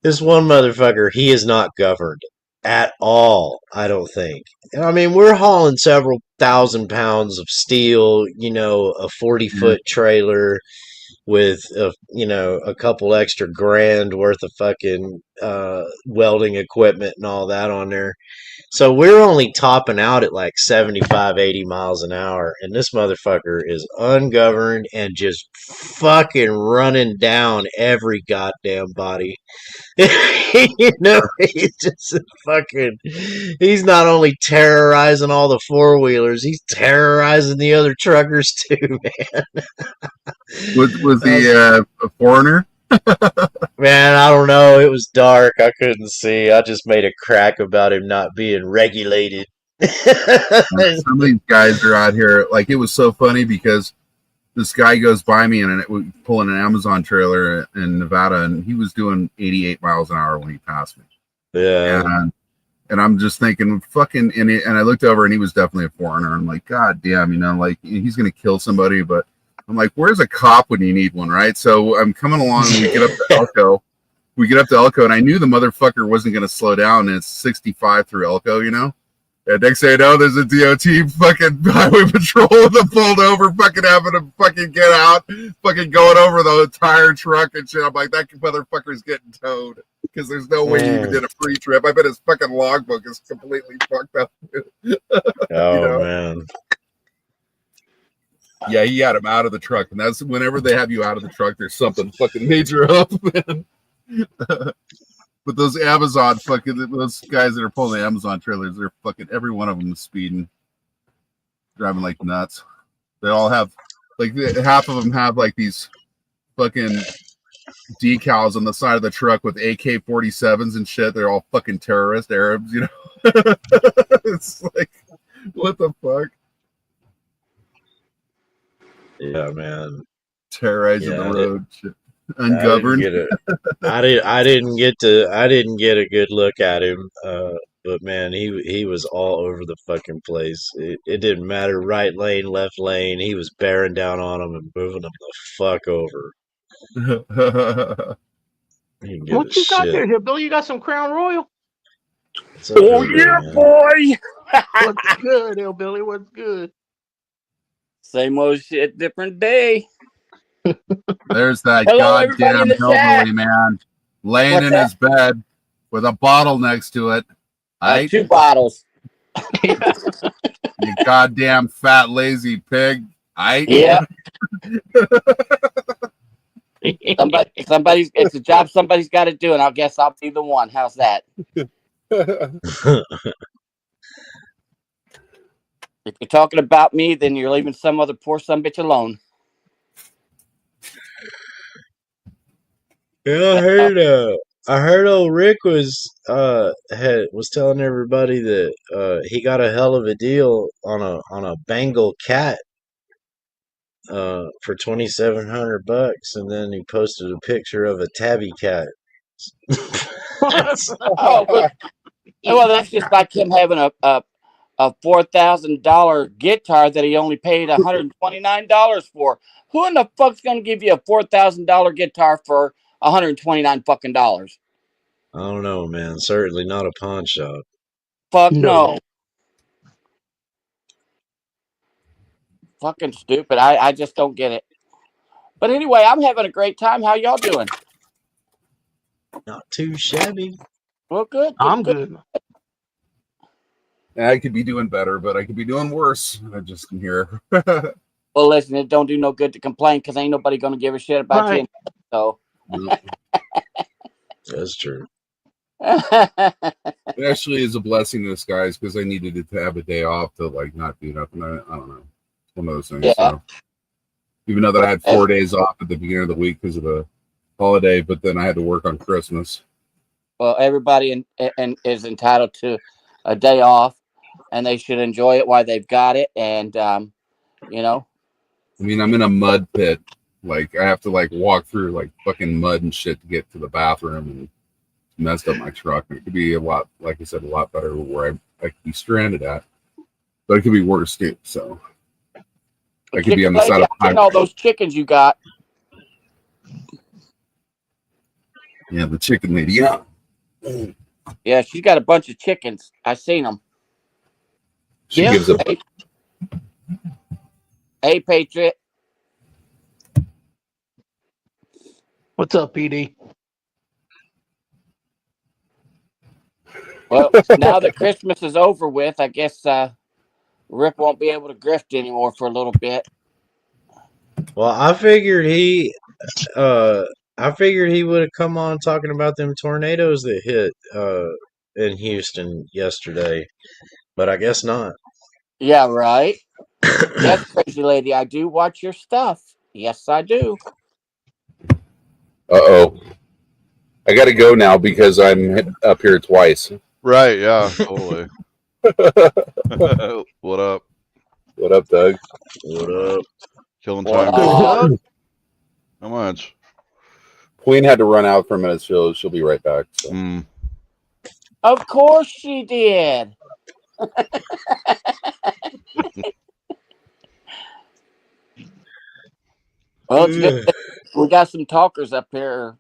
this one motherfucker, he is not governed at all, I don't think. I mean, we're hauling several 1,000 pounds of steel, a 40-foot trailer with a couple extra grand worth of fucking welding equipment and all that on there. So we're only topping out at like 75, 80 miles an hour, and this motherfucker is ungoverned and just fucking running down every goddamn body. He's just fucking, he's not only terrorizing all the four-wheelers, he's terrorizing the other truckers too, man. Was he a foreigner? Man, I don't know. It was dark. I couldn't see. I just made a crack about him not being regulated. Some of these guys are out here. Like, it was so funny because this guy goes by me and it was pulling an Amazon trailer in Nevada, and he was doing 88 miles an hour when he passed me. Yeah. And I'm just thinking, fucking, and I looked over and he was definitely a foreigner. I'm like, God damn, like he's going to kill somebody, but I'm like, where's a cop when you need one, right? So I'm coming along and we get up to Elko. And I knew the motherfucker wasn't going to slow down, and it's 65 through Elko, And next thing I know, there's a DOT fucking highway patrol with a pulled over, fucking having to fucking get out, fucking going over the entire truck and shit. I'm like, that motherfucker's getting towed, because there's no way he even did a pre-trip. I bet his fucking logbook is completely fucked up. Man. Yeah, he had him out of the truck, and that's whenever they have you out of the truck, there's something fucking major up, man. But those guys that are pulling the Amazon trailers, they're fucking, every one of them is speeding, driving like nuts. They all have, like, half of them have like these fucking decals on the side of the truck with AK-47s and shit. They're all fucking terrorist Arabs, you know. It's like, what the fuck? Yeah, man. Terrorizing Yeah, the I road, shit. I didn't Ungoverned. get it. I didn't get a good look at him. But man, he was all over the fucking place. It didn't matter right lane, left lane. He was bearing down on them and moving them the fuck over. He didn't give What a you got shit. there, Hillbilly? You got some Crown Royal? What's up, Oh Hillbilly, yeah, man? boy. What's good, Hillbilly? What's good? Same old shit, different day. There's that Hello, everybody in goddamn the chat. hillbilly man laying What's in that? his bed with a bottle next to it. Aight? 2 bottles. You goddamn fat lazy pig. Aight? Yeah. Somebody's. It's a job somebody's got to do, and I guess I'll be the one. How's that? If you're talking about me, then you're leaving some other poor son bitch alone. Yeah, I heard old Rick was telling everybody that he got a hell of a deal on a Bengal cat for $2,700, and then he posted a picture of a tabby cat. Oh, well, that's just like him having a $4,000 guitar that he only paid $129 for. Who in the fuck's gonna give you a $4,000 guitar for $129 fucking dollars? I don't know, man. Certainly not a pawn shop. Fuck No. no. Fucking stupid. I just don't get it. But anyway, I'm having a great time. How y'all doing? Not too shabby. Well, good. I'm good. I could be doing better, but I could be doing worse. I just can hear. Well, listen, it don't do no good to complain because ain't nobody gonna give a shit about Right. you. So That's true. It actually is a blessing in disguise because I needed to have a day off to like not do nothing. I don't know. It's one of those things. Yeah. So. Even though that I had 4 days off at the beginning of the week because of a holiday, but then I had to work on Christmas. Well, everybody is entitled to a day off, and they should enjoy it while they've got it. And you know, I mean, I'm in a mud pit. Like I have to like walk through like fucking mud and shit to get to the bathroom, and messed up my truck. And it could be a lot, like I said, a lot better where I could be stranded at, but it could be worse too. So I could be on the side of the highway. all those chickens you got. Yeah, the chicken lady. Yeah. Yeah, she's got a bunch of chickens. I seen them. She Yeah. gives a Hey, Patriot. What's up, PD? Well, now that Christmas is over with, I guess Rip won't be able to grift anymore for a little bit. Well, I figured he would have come on talking about them tornadoes that hit in Houston yesterday, but I guess not. Yeah, right. Yes, crazy lady. I do watch your stuff. Yes, I do. Uh-oh. I got to go now because I'm up here twice. Right, yeah, totally. What up? What up, Doug? What up? Killing What time. up? How much? Queen had to run out for a minute. She'll be right back. So. Of course she did. Well, it's good. We got some talkers up here.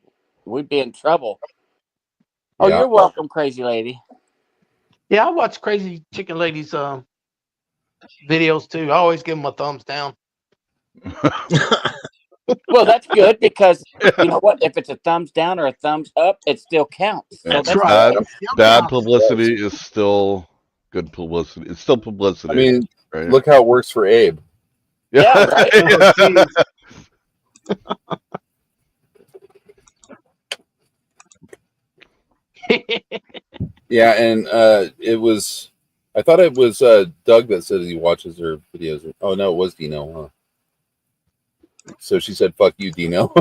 We'd be in trouble. Oh, Yeah. you're welcome, crazy lady. Yeah, I watch Crazy Chicken Lady's videos too. I always give them a thumbs down. Well, that's good because you know what? If it's a thumbs down or a thumbs up, it still counts. So That's that's right. good. Bad publicity is still good publicity. It's still publicity. I mean, right? look how it works for Abe. Yeah, right. Oh, geez. Yeah, and it was. I thought it was Doug that said he watches their videos. Oh no, it was Dino. Huh? So she said, "Fuck you, Dino."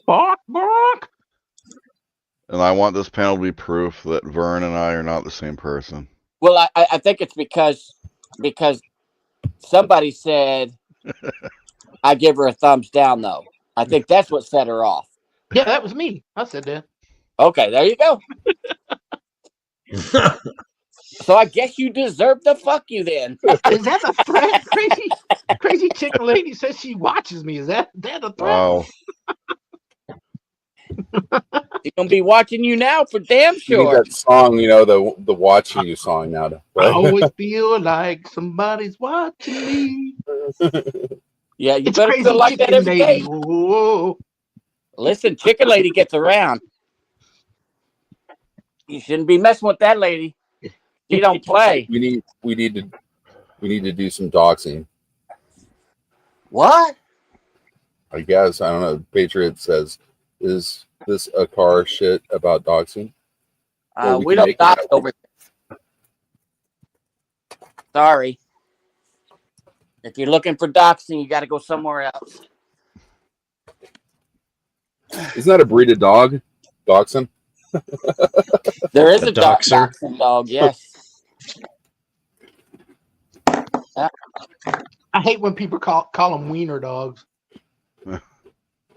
Wow. Bark. And I want this panel to be proof that Vern and I are not the same person. Well, I think it's because somebody said I give her a thumbs down, though. I think that's what set her off. Yeah, that was me. I said that. Okay, there you go. So I guess you deserve the fuck you then. Is that a threat? Crazy chicken lady says she watches me. Is that a threat? Wow. She's gonna be watching you now for damn You need sure. that song, the watching you song now. To I play. always feel like somebody's watching me. Yeah, you It's better crazy feel like that chicken every lady. day. Whoa. Listen, chicken lady gets around. You shouldn't be messing with that lady. She don't play. we need to do some doxing. What? I guess I don't know. Patriot says, "Is this a car shit about doxing?" Well, we We can don't make it dox happen. over. Sorry. If you're looking for doxing, you got to go somewhere else. Isn't that a breed of dog? Dachshund? There is A a doxer. doxing dog, yes. I hate when people call them wiener dogs.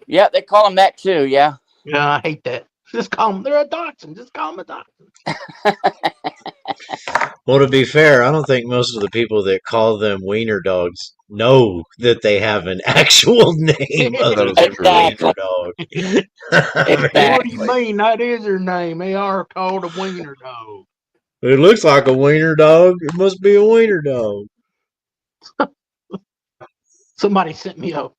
Yeah, they call them that too, yeah. Yeah, I hate that. Just call them. They're a dachshund. Just call them a dachshund. Well, to be fair, I don't think most of the people that call them wiener dogs know that they have an actual name other than Exactly. wiener dog. What do you Exactly. mean? That is their name. They are called a wiener dog. It looks like a wiener dog. It must be a wiener dog. Somebody sent me a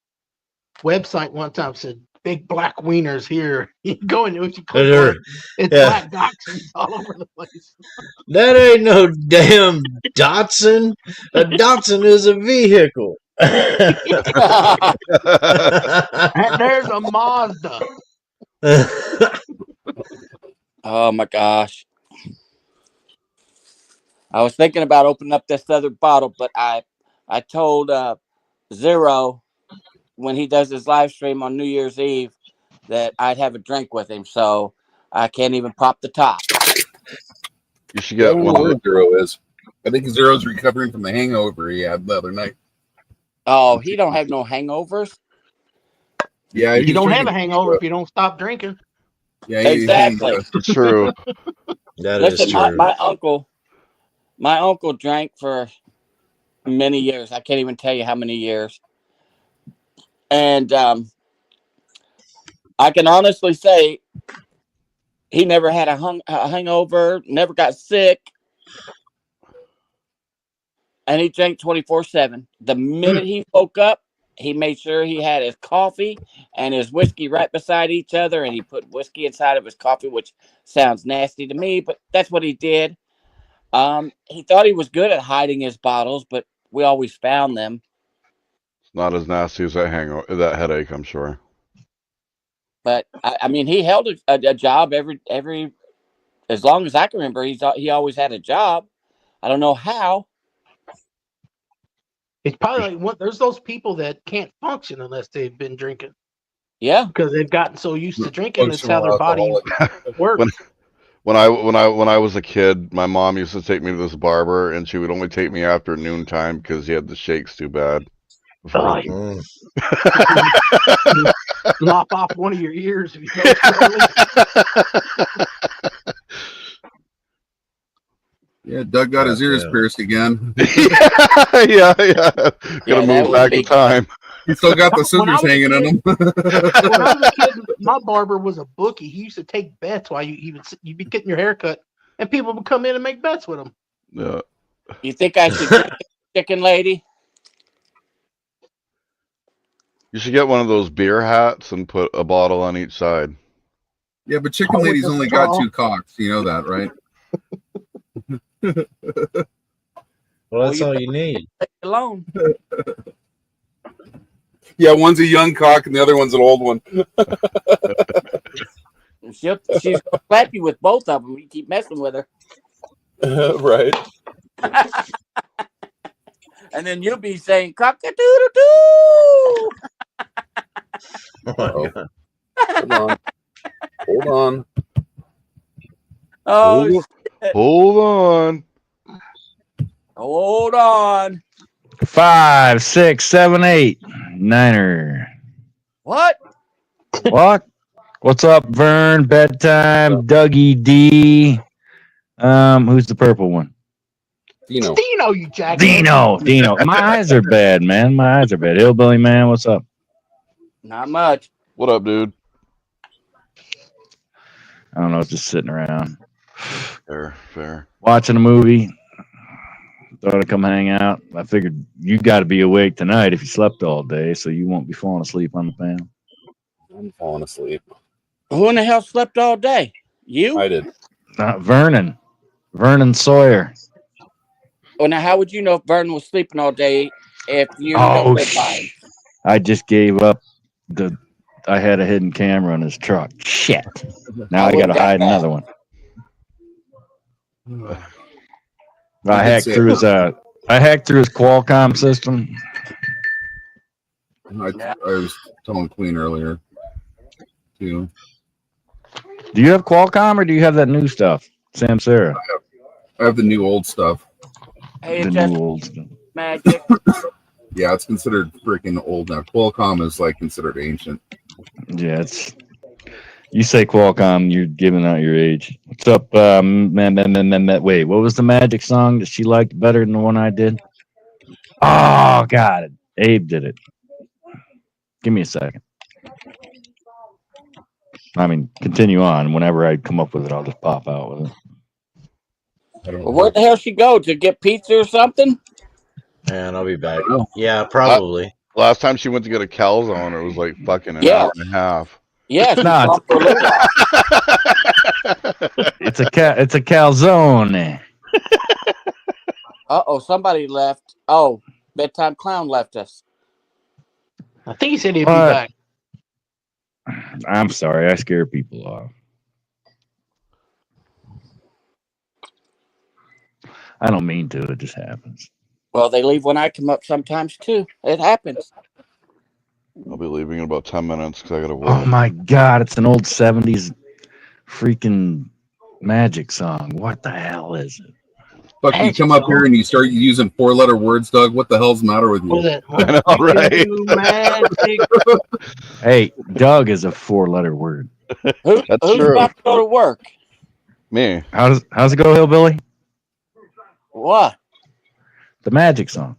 website one time said big black wieners here. You go into it, you click on it, it's Yeah. black dachshunds all over the place. That ain't no damn Datsun. A Datsun is a vehicle. And there's a Mazda. Oh my gosh. I was thinking about opening up this other bottle, but I told Zero when he does his live stream on New Year's Eve that I'd have a drink with him, so I can't even pop the top. You should I get don't know one. where Zero is. I think Zero's recovering from the hangover he had the other night. Oh, he don't have no hangovers. Yeah, You he's don't have drinking a hangover if tequila. you don't stop drinking. Yeah, Exactly. It's true. That is Listen, true. my uncle drank for many years. I can't even tell you how many years. And I can honestly say he never had a hangover, never got sick. And he drank 24/7. The minute he woke up, he made sure he had his coffee and his whiskey right beside each other, and he put whiskey inside of his coffee, which sounds nasty to me, but that's what he did. He thought he was good at hiding his bottles, but we always found them. It's not as nasty as that that headache, I'm sure. But I mean, he held a job every as long as I can remember. He always had a job. I don't know how. It's probably like there's those people that can't function unless they've been drinking Yeah, because they've gotten so used to drinking. It's how Functional their body alcoholic. works. When I was a kid, my mom used to take me to this barber, and she would only take me after noontime because he had the shakes too bad. Oh, you Mm. lop off one of your ears if you go slowly. Yeah, Doug got his ears Yeah. pierced again. yeah. Gotta that move would back be- in time. He still got the When I scissors was a hanging in him. When I was a kid, my barber was a bookie. He used to take bets while you'd be getting your hair cut, and people would come in and make bets with him. Yeah. you think I should drink it, chicken lady? You should get one of those beer hats and put a bottle on each side. Yeah, but Chicken Oh, with Lady's the only got straw. 2 cocks. You know that, right? Well, that's you all you need. Leave it alone. Yeah, one's a young cock and the other one's an old one. She's gonna slap you with both of them. You keep messing with her. Right. and then you'll be saying cock-a-doodle-doo. Oh my Uh-oh. God. Hold on. Hold on. Oh, Hold on. hold on. 5, 6, 7, 8. Niner. What? What? What's up, Vern? Bedtime. Dougie D. Who's the purple one? Dino. Dino, you jackass. Dino. My eyes are bad, man. My eyes are bad. Hillbilly man, what's up? Not much. What up, dude? I don't know, just sitting around Fair. watching a movie. Thought I'd come hang out. I figured you got to be awake tonight if you slept all day, so you won't be falling asleep on the panel. I'm falling asleep. Who in the hell slept all day? You? I did. Vernon Sawyer. Oh, now how would you know if Vernon was sleeping all day if you Oh, don't live by him? I just gave up I had a hidden camera in his truck. Shit. Now I got to wouldn't hide doubt that. another one. I did hacked see through it. his Qualcomm system. I was telling Queen earlier, too. Do you have Qualcomm or do you have that new stuff? Samsara. I have the new old stuff. Hey, The it's just new old stuff. magic. Yeah, it's considered freaking old now. Qualcomm is like considered ancient. Yeah, you say Qualcomm, you're giving out your age. What's up, wait, what was the Magic song that she liked better than the one I did? Oh, got it. Abe did it. Give me a second. I mean, continue on. Whenever I come up with it, I'll just pop out with it. I don't Well, where the hell she go? To get pizza or something? Man, I'll be back. know. Yeah, probably. Last time she went to get a calzone, it was like fucking an Yeah. hour and a half. Yeah, she's No, gone for a little while. It's a calzone. Uh-oh, somebody left. Oh, Bedtime Clown left us. I think he said he'd be What? back. I'm sorry, I scare people off. I don't mean to. It just happens. Well, they leave when I come up sometimes, too. It happens. I'll be leaving in about 10 minutes because I got to work. Oh my God, it's an old 70s freaking Magic song. What the hell is it? Fuck, you come up here and you start using 4-letter words, Doug. What the hell's the matter with What was you? that? I know, right? Magic. Hey, Doug is a 4-letter word. Who's true. about to go to work? Me. How's it go, Hillbilly? What? The Magic song.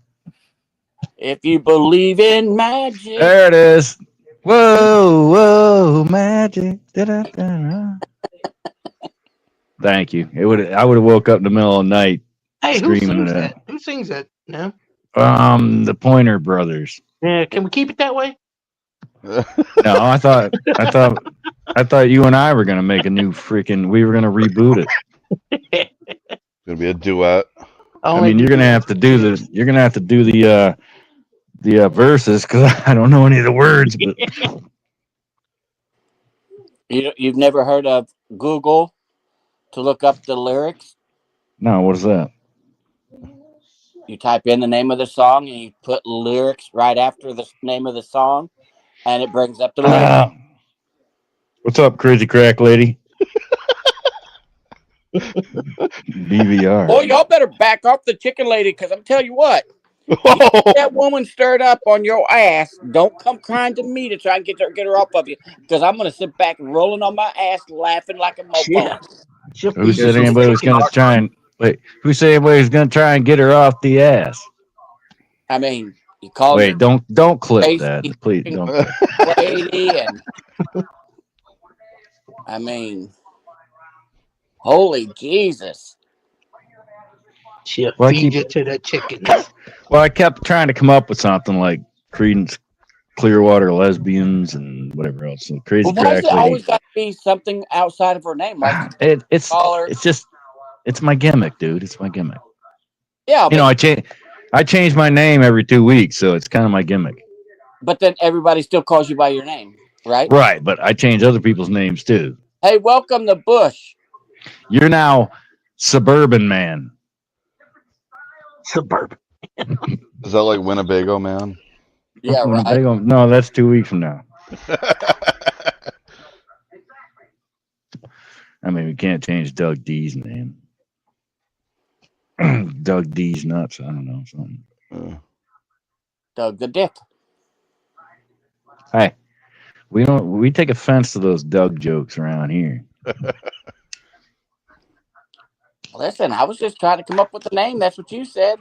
If you believe in magic. There it is. Whoa, magic. Da-da-da-da. Thank you. I would have woke up in the middle of the night Hey, who screaming sings at that? Who sings that now? the Pointer Brothers. Yeah, can we keep it that way? No, I thought you and I were gonna make a new we were gonna reboot it. Gonna be a duet. I mean, you're gonna have to do the verses because I don't know any of the words. But You've never heard of Google to look up the lyrics? no, what is that? You type in the name of the song and you put lyrics right after the name of the song, and it brings up the lyrics. What's up, crazy crack lady? DVR. Boy, y'all better back off the chicken lady, because I'm telling you what, that woman stirred up on your ass. Don't come crying to me to try and get her off of you, because I'm gonna sit back rolling on my ass, laughing like a mofo. Who said anybody was gonna try and Who said anybody was gonna try and get her off the ass? I mean, you call Wait, don't clip that, Stacy please. Don't. lady, and I mean, holy Jesus! She'll Well, feed you to the chickens. Well, I kept trying to come up with something like Creedence Clearwater Lesbians and whatever else. So crazy Well, why crack does it lady. always got to be something outside of her name? Like, It's my gimmick, dude. It's my gimmick. yeah, You know, I change my name every 2 weeks, so it's kind of my gimmick. but then everybody still calls you by your name, right? Right, but I change other people's names too. Hey, welcome to Bush. You're now Suburban Man. Suburban. Is that like Winnebago, man? Yeah, right. No, that's 2 weeks from now. I mean, we can't change Doug D's name. Doug D's nuts. I don't know something. Doug the Dick. Hey, we take offense to those Doug jokes around here. Listen, I was just trying to come up with a name. That's what you said.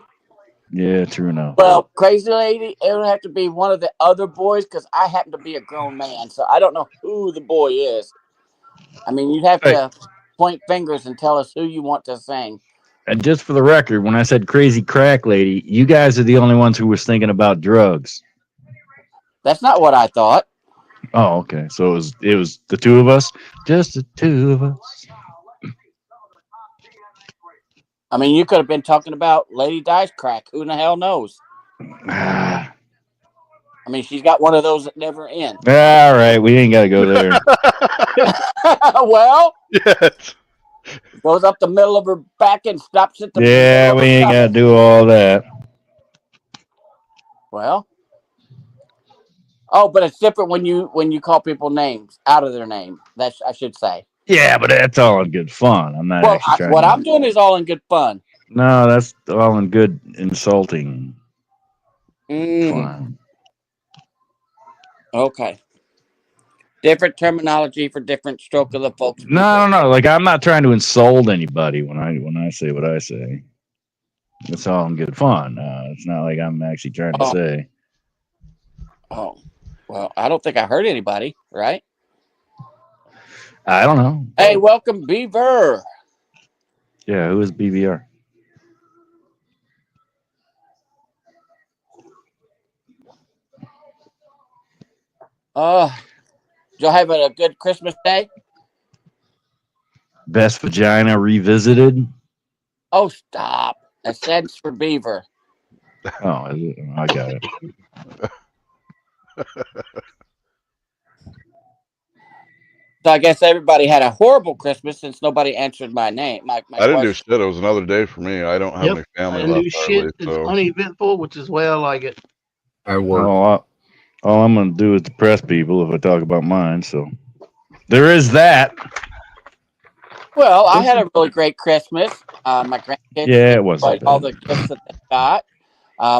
Yeah, true enough. Well, crazy lady, it would have to be one of the other boys because I happen to be a grown man, so I don't know who the boy is. I mean, you'd have to point fingers and tell us who you want to sing. And just for the record, when I said crazy crack lady, you guys are the only ones who was thinking about drugs. That's not what I thought. Oh, okay. So it was the two of us, just the two of us. I mean, you could have been talking about Lady Dice Crack. Who in the hell knows? I mean, she's got one of those that never end. All right, we ain't got to go there. Well, Yes. goes up the middle of her back and stops at the Yeah, middle of we her ain't got to stomach. do all that. Well, oh, but it's different when you call people names out of their name. That's I should say. Yeah, but that's all in good fun. I'm not Well, actually trying what to... I'm doing is all in good fun. No, that's all in good insulting Mm, fun. okay. Different terminology for different stroke of the folks. No. Like, I'm not trying to insult anybody when I say what I say. It's all in good fun. It's not like I'm actually trying to say. Oh, well, I don't think I heard anybody, right? I don't know. Hey, welcome, Beaver. Yeah, who is BVR? Did y'all have a good Christmas day? Best Vagina Revisited? Oh, stop. That stands for Beaver. Oh, is it? I got it. So I guess everybody had a horrible Christmas since nobody answered my name. My I didn't do question. shit. It was another day for me. I don't have any I family didn't do left shit. hardly, It's so uneventful, which is why I like it. I work. All I'm going to do is depress people if I talk about mine. So there is that. Well, I had a really great Christmas. My grandkids Yeah, it wasn't all bad. the gifts that they got.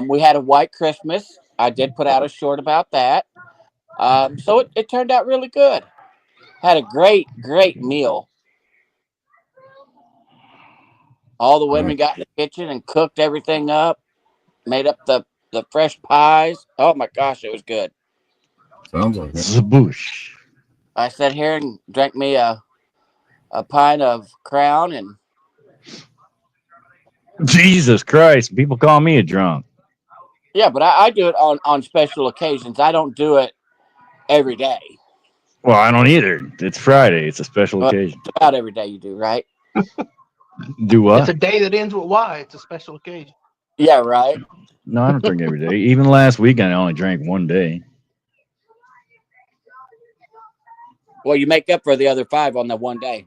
We had a white Christmas. I did put out a short about that. So it turned out really good. Had a great meal. All the women got in the kitchen and cooked everything up, made up the fresh pies. Oh my gosh, it was good. Sounds like it. Zaboosh. I sat here and drank me a pint of Crown, and Jesus Christ. People call me a drunk. yeah, but I do it on special occasions. I don't do it every day. Well, I don't either. It's Friday. It's a special Well, occasion. it's about every day you do, right? Do It's what? a day that ends with Y. It's a special occasion. Yeah, right. No, I don't drink every day. Even last weekend, I only drank one day. Well, you make up for the other 5 on the one day.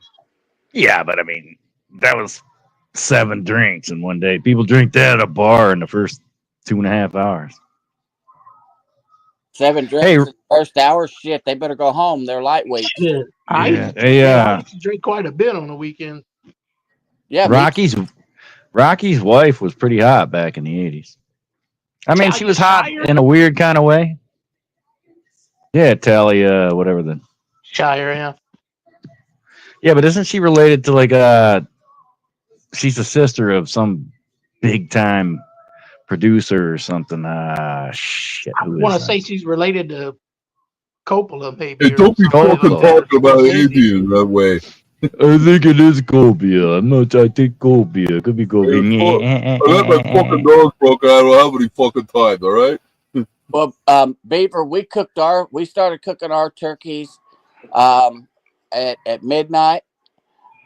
Yeah, but I mean, that was 7 drinks in one day. People drink that at a bar in the first 2.5 hours. 7 drinks Hey. in the first hour. Shit, they better go home. They're lightweight. Shit. I used to drink quite a bit on the weekend. Yeah, Rocky's wife was pretty hot back in the 80s. I mean, she was hot Shire? in a weird kind of way. Yeah, Talia, whatever the... Shire, yeah. Yeah, but isn't she related to like she's a sister of some big time producer or something? Shit. I want to say she's related to Coppola, maybe. Hey, don't be Coppola. fucking talking about Indians that way. I think it is Cobia. I think Cobia. Could be Cobia. I let my fucking nose broke out. I don't have any fucking time, all right? Well, Beaver, we started cooking our turkeys at midnight,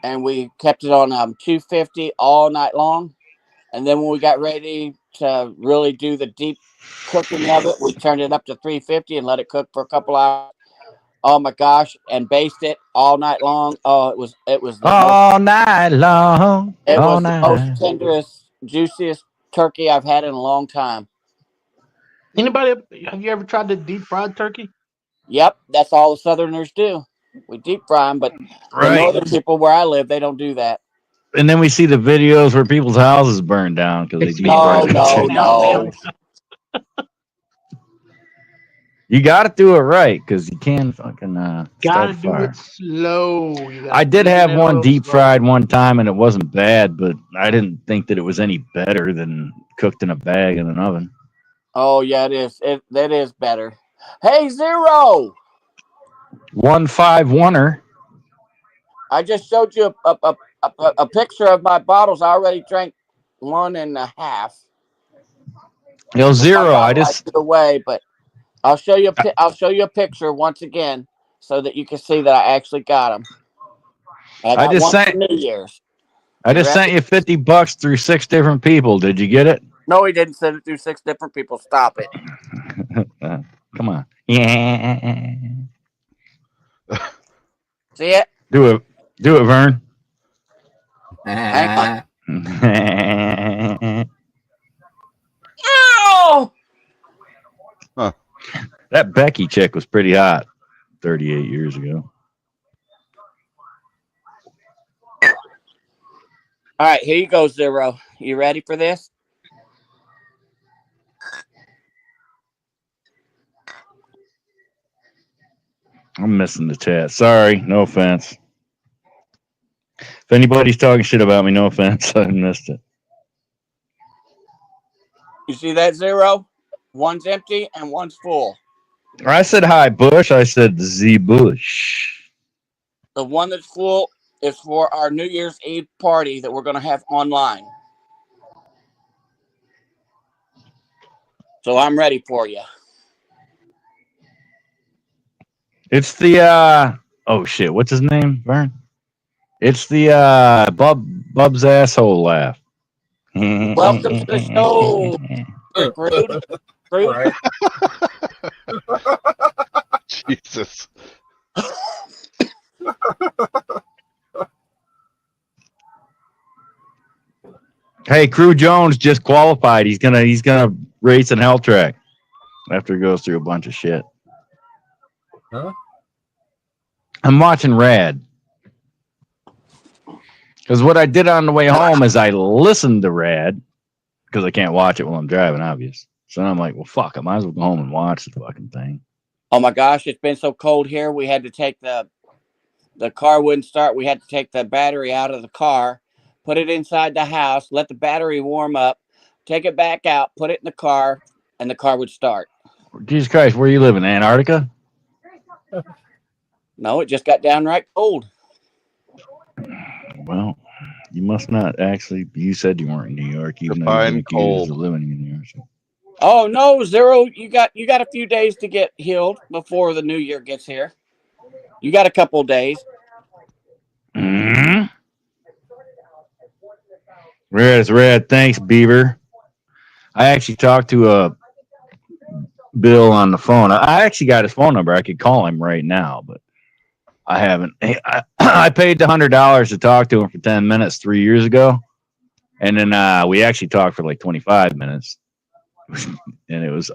and we kept it on 250 all night long. And then when we got ready to really do the deep cooking of it, we turned it up to 350 and let it cook for a couple hours. Oh my gosh! And based it all night long. Oh, it was the all night long. it all was night. the most tenderest, juiciest turkey I've had in a long time. Anybody? Have you ever tried the deep fried turkey? Yep, that's all the Southerners do. We deep fry them, but the northern people where I live, they don't do that. And then we see the videos where people's houses burn down because they deep No, fried no, chicken. no. You got to do it right because you can fucking Gotta start a do fire. it slow. You gotta I did do have that one real deep slow. fried one time and it wasn't bad, but I didn't think that it was any better than cooked in a bag in an oven. Oh yeah, it is. That is better. Hey, Zero! 151er. I just showed you a picture of my bottles. I already drank 1.5. Yo, Zero. My I bottle just threw away, but I'll show you. I'll show you a picture once again so that you can see that I actually got them. I got just one sent- for New Year's. I just ready? sent you $50 through 6 different people. Did you get it? No, he didn't send it through 6 different people. Stop it. Come on. Yeah. See it? Do it, Vern. Hang on. Oh! That Becky chick was pretty hot 38 years ago. All right, here you go, Zero. You ready for this? I'm missing the chat. Sorry, no offense. If anybody's talking shit about me, no offense. I missed it. You see that, Zero? One's empty and one's full. I said hi, Bush. I said Z Bush. The one that's full is for our New Year's Eve party that we're going to have online. So I'm ready for you. It's the oh shit, what's his name, Vern? It's the Bub's asshole laugh. Welcome to the show, Rude. Right. Jesus. Hey, Crew Jones just qualified. He's gonna race in Hell Track after he goes through a bunch of shit. Huh? I'm watching Rad. Because what I did on the way home is I listened to Rad because I can't watch it while I'm driving, obvious. So I'm like, well, fuck, I might as well go home and watch the fucking thing. Oh my gosh, it's been so cold here. We had to take the car wouldn't start. We had to take the battery out of the car, put it inside the house, let the battery warm up, take it back out, put it in the car, and the car would start. Jesus Christ, where you live in Antarctica? No, it just got downright cold. Well, you must not actually. You said you weren't in New York, even though Define you're accused cold. of living in New York. So. Oh no, Zero, you got a few days to get healed before the new year gets here. You got a couple of days. Mm-hmm. Red is red. Thanks, Beaver. I actually talked to Bill on the phone. I actually got his phone number. I could call him right now, but I haven't. I paid the $100 to talk to him for 10 minutes 3 years ago, and then we actually talked for like 25 minutes, and it was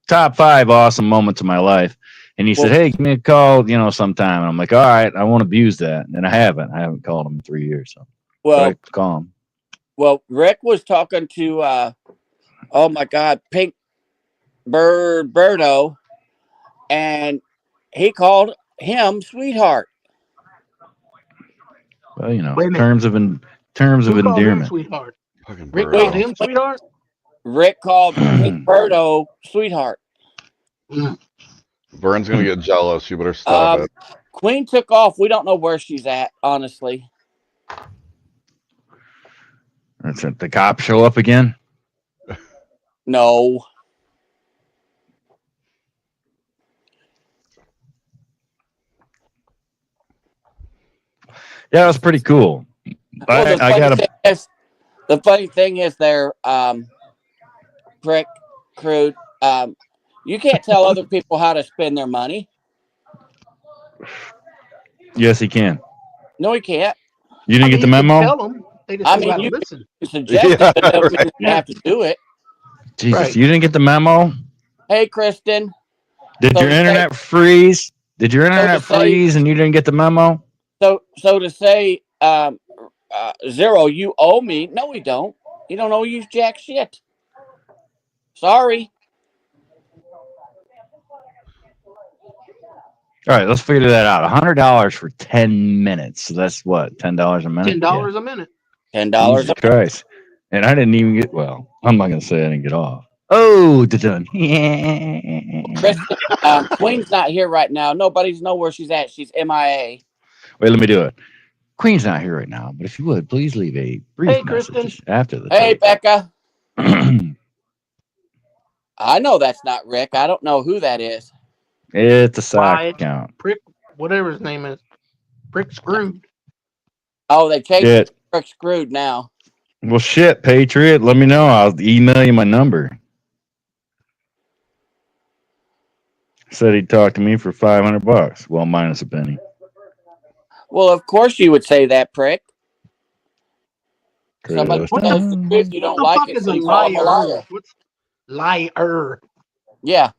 top 5 awesome moments of my life. And he said, "Hey, give me a call, sometime." And I'm like, "All right, I won't abuse that." And I haven't called him in 3 years, so I call him. Well, Rick was talking to, oh my God, Pink Birdo, and he called him sweetheart. Well, Wait a minute. terms of Who called him endearment. sweetheart? Fucking Rick Birdo. called him sweetheart? Rick called Pink Birdo sweetheart. Vern's gonna get jealous. You better stop it. Queen took off. We don't know where she's at, honestly. That's it. The cops show up again. No. Yeah, it was pretty cool. Well, I got a. The funny thing is, there, Prick, Crude, you can't tell other people how to spend their money. Yes, he can. No, he can't. You didn't get the you can memo? Tell them. They just I don't mean, gotta you listen. suggest it, but don't mean you have to do it. Jesus, Right. you didn't get the memo? Hey, Kristen. Did So your to say- internet freeze? Did your internet say- freeze and you didn't get the memo? So to say, Zero, you owe me. No, we don't. You don't owe you jack shit. Sorry. All right, let's figure that out. $100 for 10 minutes. So that's what, $10 a minute? $10 a minute. $10. Jesus Christ. And I didn't even get, well, I'm not going to say I didn't get off. Oh, done. Kristen, Queen's not here right now. Nobody's know where she's at. She's MIA. Wait, let me do it. Queen's not here right now, but if you would, please leave a brief Hey, message Kristen. after the Hey, Becca. tone. I know that's not Rick. I don't know who that is. It's a side Wyatt. account. Prick, whatever his name is. Prick Screwed. Oh, they changed Shit. it. Rick Screwed now. Well, shit, Patriot. Let me know. I'll email you my number. Said he'd talk to me for $500. Well, minus a penny. Well, of course you would say that, prick. Somebody Kristen. tells the truth, you don't What the like fuck it, is so a you call him a liar? liar. What's liar? Yeah,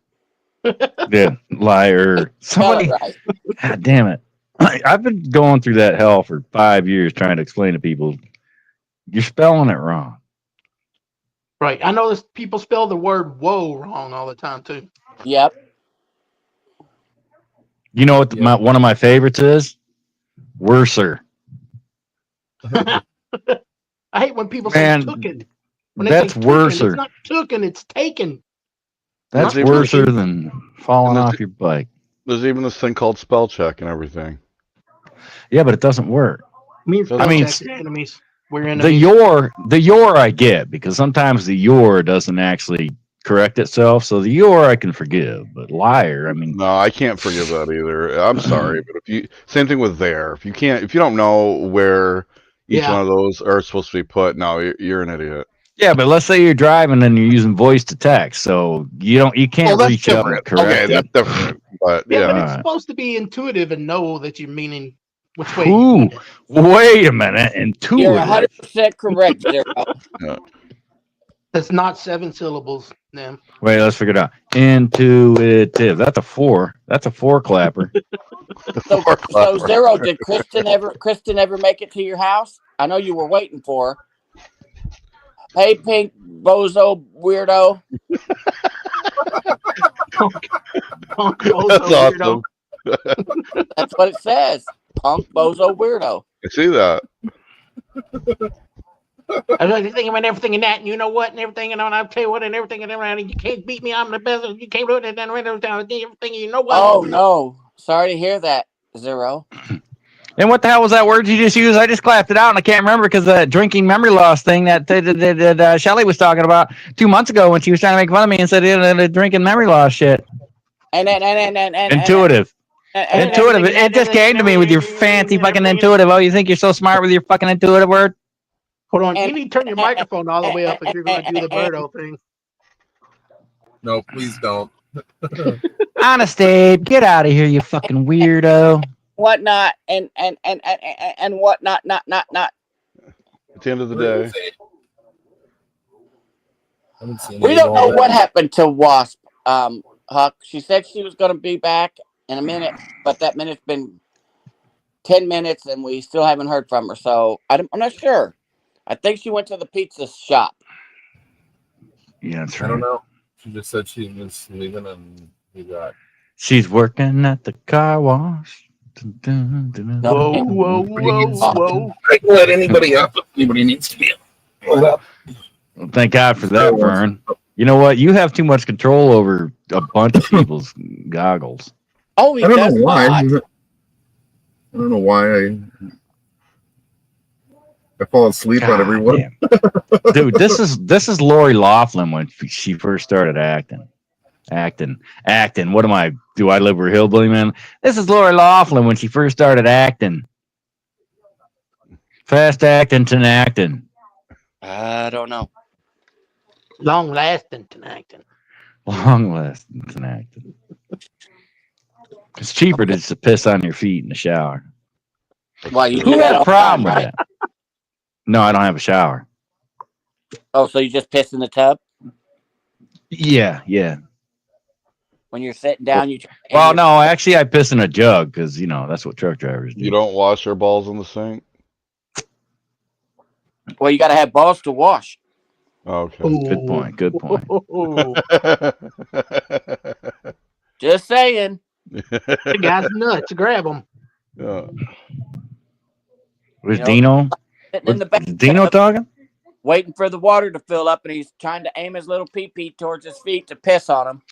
Yeah, liar. spell it Somebody. right. God damn it. I've been going through that hell for 5 years trying to explain to people. You're spelling it wrong. Right. I know this people spell the word whoa wrong all the time too. Yep. You know what one of my favorites is? Worser. I hate when people Man, say tooken. When they that's say tooken, worser. It's not tooken, it's taken. That's Not worser even- than falling And off your bike. There's even this thing called spell check and everything. Yeah, but it doesn't work. Me and I mean, check is enemies. We're The enemies. your I get because sometimes the your doesn't actually correct itself. So the your I can forgive, but liar, I mean, No, I can't forgive that either. I'm sorry, but if you same thing with there. If you don't know where each Yeah. one of those are supposed to be put, no, you're an idiot. yeah. But let's say you're driving and you're using voice to text, so you can't that's reach out and different. correct Okay, it. that's different. But yeah, yeah, but it's Alright. supposed to be intuitive and know that you're meaning which way. Ooh, You mean it. wait a minute, You're intuitive. 100% correct, Zero. That's not 7 syllables, then. Wait, let's figure it out. Intuitive. That's a 4. That's a 4 clapper. So Zero, did Kristen ever make it to your house? I know you were waiting for her. Hey, pink bozo weirdo. Punk that's bozo weirdo. awesome. That's what it says. Punk bozo weirdo. I see that. I was like thinking about everything and that, and you know what, and everything, and I'll tell you what, and everything, and everything. You can't beat me. I'm the best. You can't do it, and everything. You know what? Oh no. Sorry to hear that, Zero. And what the hell was that word you just used? I just clapped it out, and I can't remember because the drinking memory loss thing that Shelly was talking about 2 months ago when she was trying to make fun of me and said the drinking memory loss shit. And Intuitive. Intuitive. It just came to me with your fancy fucking intuitive. Oh, you think you're so smart with your fucking intuitive word? Hold on. You and- need to turn your microphone all the way up if you're going to do the Birdo thing. No, please don't. Honest, Abe, get out of here, you fucking weirdo. whatnot and whatnot not. At the end of the day, We don't know what happened to Wasp, Huck. She said she was going to be back in a minute, but that minute's been 10 minutes and we still haven't heard from her. So I'm not sure. I think she went to the pizza shop. Yeah, that's I don't right. know. She just said she was leaving and we got. She's working at the car wash. Dun, dun, dun, dun, No. dun. Whoa, whoa. I can let anybody up if anybody needs to be let up. Well, thank God for that, Vern. You know what? You have too much control over a bunch of people's goggles. Oh, he I don't does know why. not. I don't know why I fall asleep on God everyone. damn. Dude, this is Lori Laughlin when she first started acting. What am I? Do I live where Hillbilly Man? This is Lori Laughlin when she first started acting. Fast acting to acting. I don't know. Long lasting tonight. Long lasting to acting. It's cheaper to just piss on your feet in the shower. Why you Who do that had all a the problem time, with right? that? No, I don't have a shower. Oh, so you just piss in the tub? Yeah. When you're sitting down, you. Well, no, actually, I piss in a jug because that's what truck drivers do. You don't wash your balls in the sink? Well, you got to have balls to wash. Okay. Good point. Good point. Just saying. The guy's nuts. Grab him. Yeah. Was You know, Dino? Sitting in the back, Was Dino talking? waiting for the water to fill up, and he's trying to aim his little pee-pee towards his feet to piss on him.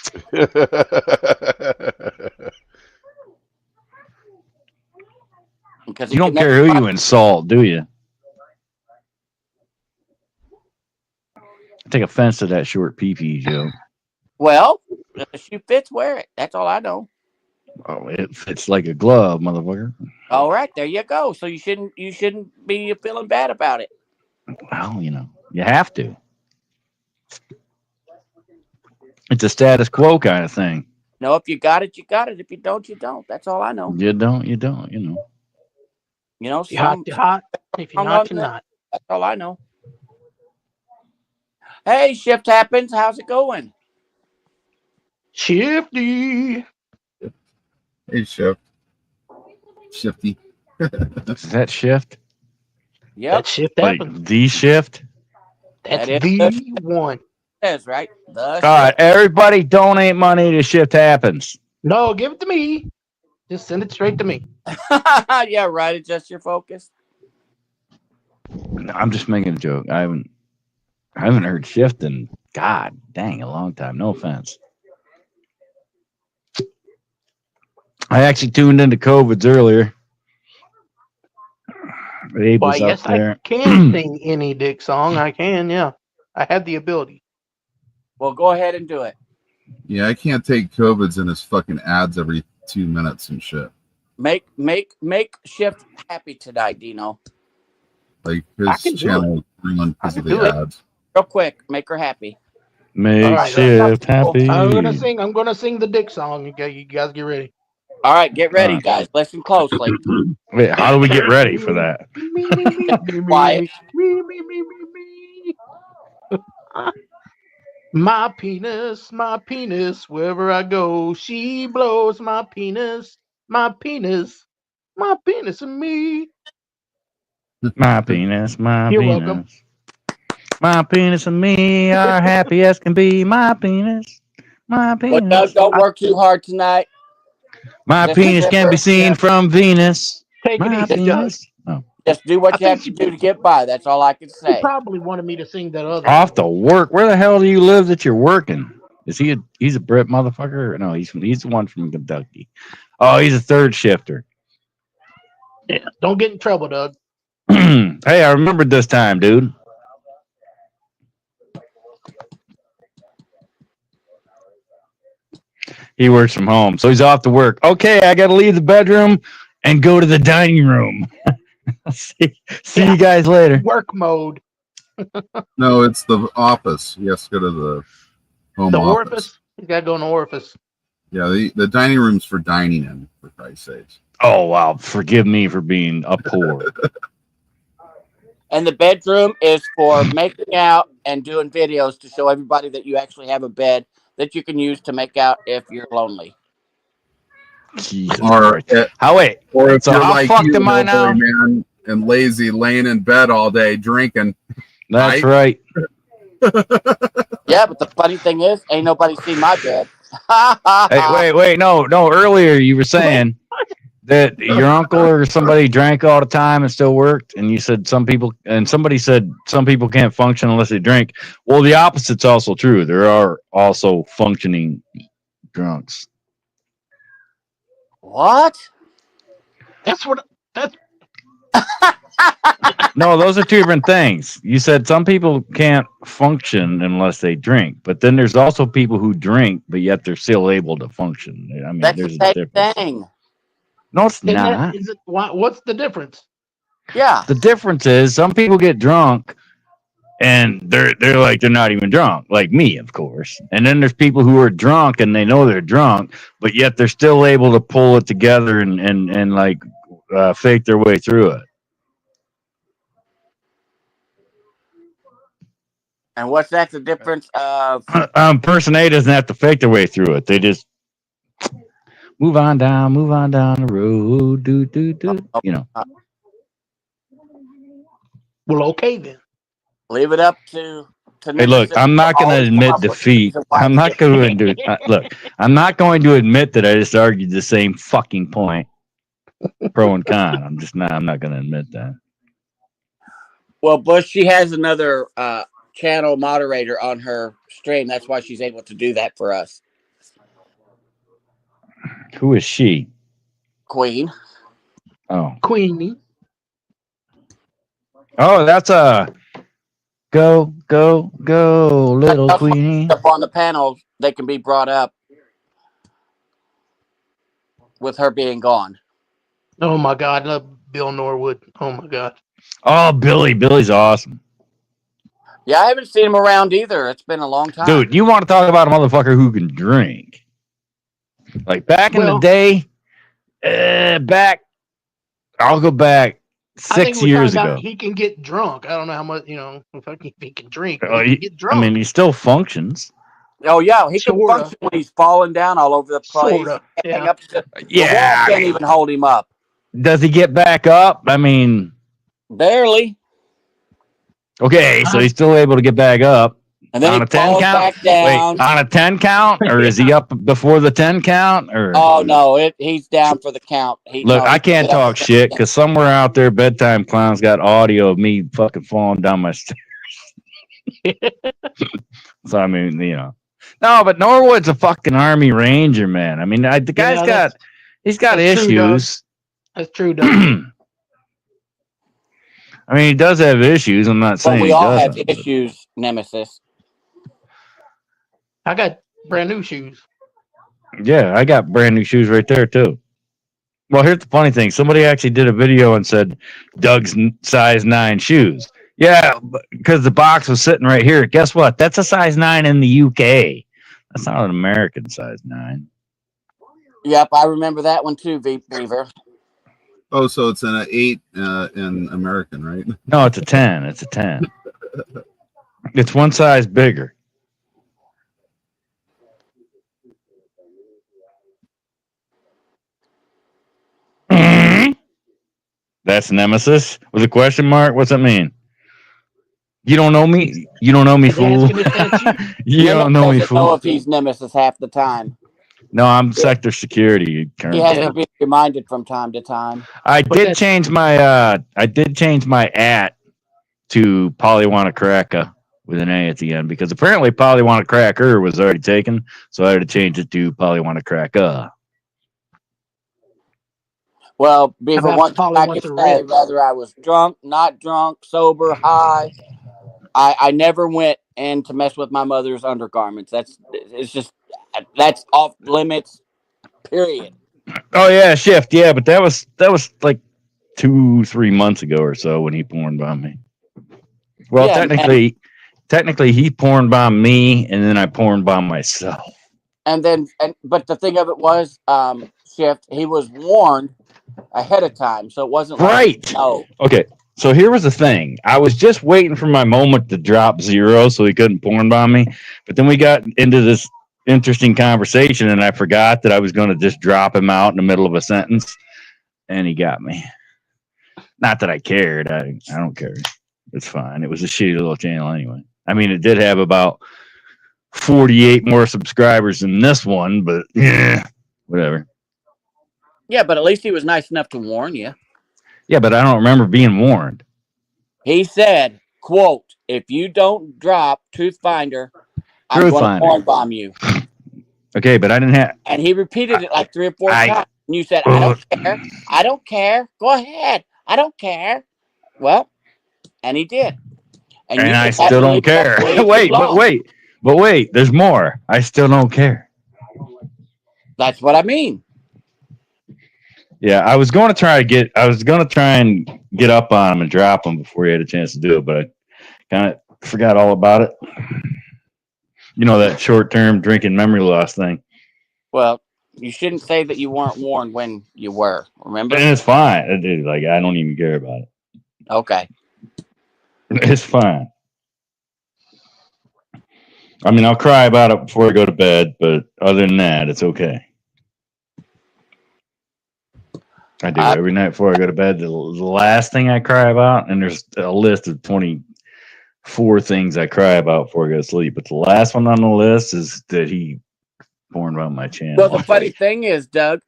Because You don't care who you insult, do you? I take offense to that short pee joke. Well, if the shoe fits, wear it. That's all I know. Oh, it fits like a glove, motherfucker. All right, there you go. So you shouldn't be feeling bad about it. Well, you have to. It's a status quo kind of thing. No, if you got it, you got it. If you don't, you don't. That's all I know. You don't. You know, If you're hot, you're hot. If you're not, you're not. That's all I know. Hey, shift happens. How's it going? Shifty. Hey, Shift. Shifty. Is that shift? Yep, That shift Like happens. the shift? That's that is the one. it is right. The All right, everybody donate money to Shift Happens. No, give it to me. Just send it straight to me. yeah, right. Adjust your focus. No, I'm just making a joke. I haven't heard Shift in God dang a long time. No offense. I actually tuned into COVID's earlier. Abe Why, was yes, up there. I can sing any Dick song. I can, yeah. I have the ability. Well, go ahead and do it. Yeah, I can't take COVID's and his fucking ads every 2 minutes and shit. Make Shift happy tonight, Dino. Like I can his do channel is ruined because I of can do the it. ads. Real quick, make her happy. Make All right, Shift happy. I'm gonna sing the Dick song. You guys get ready. All right, get ready, All right. guys. Listen closely. Wait, how do we get ready for that? Quiet. My penis, wherever I go, she blows my penis, and me. My penis, my You're penis. welcome. My penis and me are happy as can be. My penis, my But penis. don't work too hard tonight. My Just penis can be seen from Venus. Take it My easy, Doug. penis. Oh. Just do what you I have to think do to get by. That's all I can He say. probably wanted me to sing that other. Off to work. Where the hell do you live that you're working? Is he's a Brit motherfucker? No, he's the one from Kentucky. Oh, he's a third shifter. Yeah, don't get in trouble, Doug. Hey, I remembered this time, dude. He works from home, so he's off to work. Okay, I got to leave the bedroom and go to the dining room. see you guys later. Work mode. No, it's the office. He has to go to the home The office. orifice. You gotta go in the orifice. Yeah, the dining room's for dining in, for Christ's sakes. Oh wow, forgive me for being a poor. And the bedroom is for making out and doing videos to show everybody that you actually have a bed that you can use to make out if you're lonely. Jesus Or, Christ. How wait? or if So you're how like fucked you, am I now? hillbilly man, and lazy, laying in bed all day drinking. That's Right? right. Yeah, but the funny thing is, ain't nobody seen my bed. Hey, wait, no. Earlier you were saying that your uncle or somebody drank all the time and still worked, and you said somebody said some people can't function unless they drink. Well, the opposite's also true. There are also functioning drunks. What? That's what. That's No, those are two different things. You said some people can't function unless they drink, but then there's also people who drink, but yet they're still able to function. I mean, That's there's the a same difference. thing. No, it's isn't not. that, is it, what's the difference? Yeah. The difference is some people get drunk and they're like they're not even drunk, like me, of course. And then there's people who are drunk and they know they're drunk, but yet they're still able to pull it together and like fake their way through it. And what's that the difference of? Person A doesn't have to fake their way through it. They just Move on down the road. Do. You know. Well, okay then. Leave it up to Hey, look, Nemesis I'm to not going to always come admit up with defeat. reasons why I'm he not did. going to look. I'm not going to admit that I just argued the same fucking point, pro and con. I'm just not. I'm not going to admit that. Well, Bush, she has another channel moderator on her stream. That's why she's able to do that for us. Who is she? Queen. Oh, Queenie. oh, that's a go, little Up Queenie. on the panel, they can be brought up with her being gone. Oh my God, I love Bill Norwood. Oh my God. Oh, Billy's awesome, Yeah, I haven't seen him around either. It's been a long time. dude. You want to talk about a motherfucker who can drink? Like back in the Well, day, I'll go back I think 6 we're years talking about ago. he can get drunk. I don't know how much, if he can drink, but Oh, he can get I drunk. mean, he still functions. Oh yeah, he can Sorta. function when he's falling down all over the place. Sorta. Hang Yeah. up to, the Yeah, wall can't even hold him up. does he get back up? I mean, Barely. okay, so he's still able to get back up And then on he a 10 falls count. back down. Wait, on a 10 count, or is he up before the 10 count? Or Oh no, he's down for the count. look, I can't talk shit because somewhere out there, bedtime clown's got audio of me fucking falling down my stairs. So I mean, no, but Norwood's a fucking Army Ranger, man. I mean, the guy's he's got that's true, Doug. issues. That's true, Doug. I mean, he does have issues. I'm not But saying we he all have doesn't. but- issues, Nemesis. I got brand new shoes. Yeah, I got brand new shoes right there too. Well, here's the funny thing. Somebody actually did a video and said Doug's size 9 shoes. Yeah, because the box was sitting right here. Guess what? That's a size 9 in the UK. That's not an American size 9. Yep, I remember that one too, Beaver. Oh, so it's an 8 in American, right? No, it's a 10. It's a 10. It's one size bigger. That's Nemesis with a question mark. What's that mean? You don't know me? You don't know me, He's fool. asking if that's you. You don't know me, Doesn't know fool. if he's Nemesis half the time. No, I'm sector security. He currently. has to be reminded from time to time. I But did that's- change my @ to Polywanna with an A at the end because apparently Polywanna was already taken, so I had to change it to Polywanna. Well, Beaver, about one thing Polly I wants can a say, red? whether I was drunk, not drunk, sober, high, I never went in to mess with my mother's undergarments. That's off limits, period. Oh yeah, shift. Yeah, but that was like 2-3 months ago or so when he porn bombed me. Well, Yeah, technically he porn bombed me and then I porn bombed myself. But the thing of it was, Shift, he was warned ahead of time, so it wasn't like, Right. no. Okay. So here was the thing. I was just waiting for my moment to drop 0 so he couldn't porn bomb me. But then we got into this interesting conversation and I forgot that I was going to just drop him out in the middle of a sentence and he got me. Not that I cared. I don't care. It's fine. It was a shitty little channel anyway. I mean, it did have about 48 more subscribers than this one, but yeah, whatever. Yeah, but at least he was nice enough to warn you. Yeah, but I don't remember being warned. He said, quote, if you don't drop Truth Finder, I'm Truth going to Finder. porn bomb you. Okay, but I didn't have. And he repeated it like 3 or 4 I- times. And you said, I don't care. I don't care. Go ahead. I don't care. Well, and he did. And you I just had still to don't leave that care. way too Wait, long. but wait. There's more. I still don't care. That's what I mean. Yeah, I was going to try and get up on him and drop him before he had a chance to do it, but I kind of forgot all about it. You know, that short-term drinking memory loss thing. Well, you shouldn't say that you weren't warned when you were. Remember? And it's fine. Dude, like, I don't even care about it. Okay. It's fine. I mean, I'll cry about it before I go to bed, but other than that, it's okay. I do every night before I go to bed. The last thing I cry about, and there's a list of 24 things I cry about before I go to sleep, but the last one on the list is that he porned on my channel. Well, the funny thing is, Doug,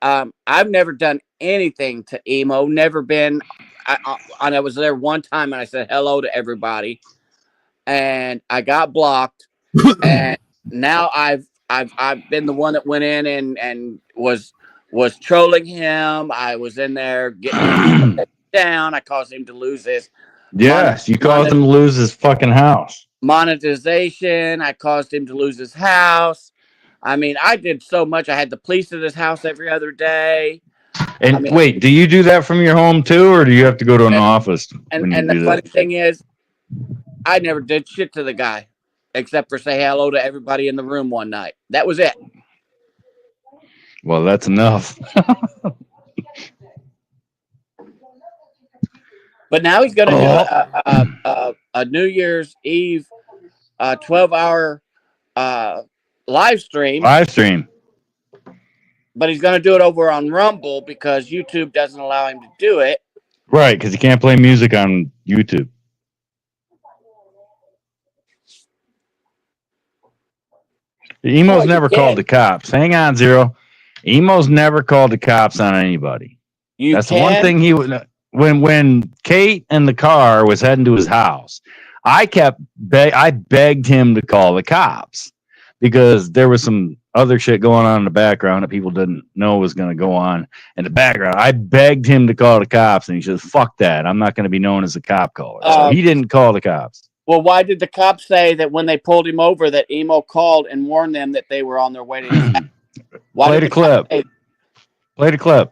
I've never done anything to Emo. Never been. I was there one time and I said hello to everybody, and I got blocked. And now I've been the one that went in and was trolling him. I was in there getting him down. I caused him to lose his. Yes, you caused him to lose his fucking house. Monetization. I caused him to lose his house. I mean, I did so much. I had the police at his house every other day. And wait, do you do that from your home too, or do you have to go to an office? And the funny thing is, I never did shit to the guy, except for say hello to everybody in the room one night. That was it. Well, that's enough. But now he's going to do a New Year's Eve 12-hour live stream. But he's going to do it over on Rumble because YouTube doesn't allow him to do it. Right, because you can't play music on YouTube. Emo's never called the cops. Hang on, Zero. Emo's never called the cops on anybody. That's the one thing he would. When Kate in the car was heading to his house, I begged him to call the cops because there was some other shit going on in the background that people didn't know was going to go on in the background. I begged him to call the cops, and he says, "Fuck that! I'm not going to be known as a cop caller." So he didn't call the cops. Well, why did the cops say that when they pulled him over that Emo called and warned them that they were on their way to his house? Play the clip. Play the clip.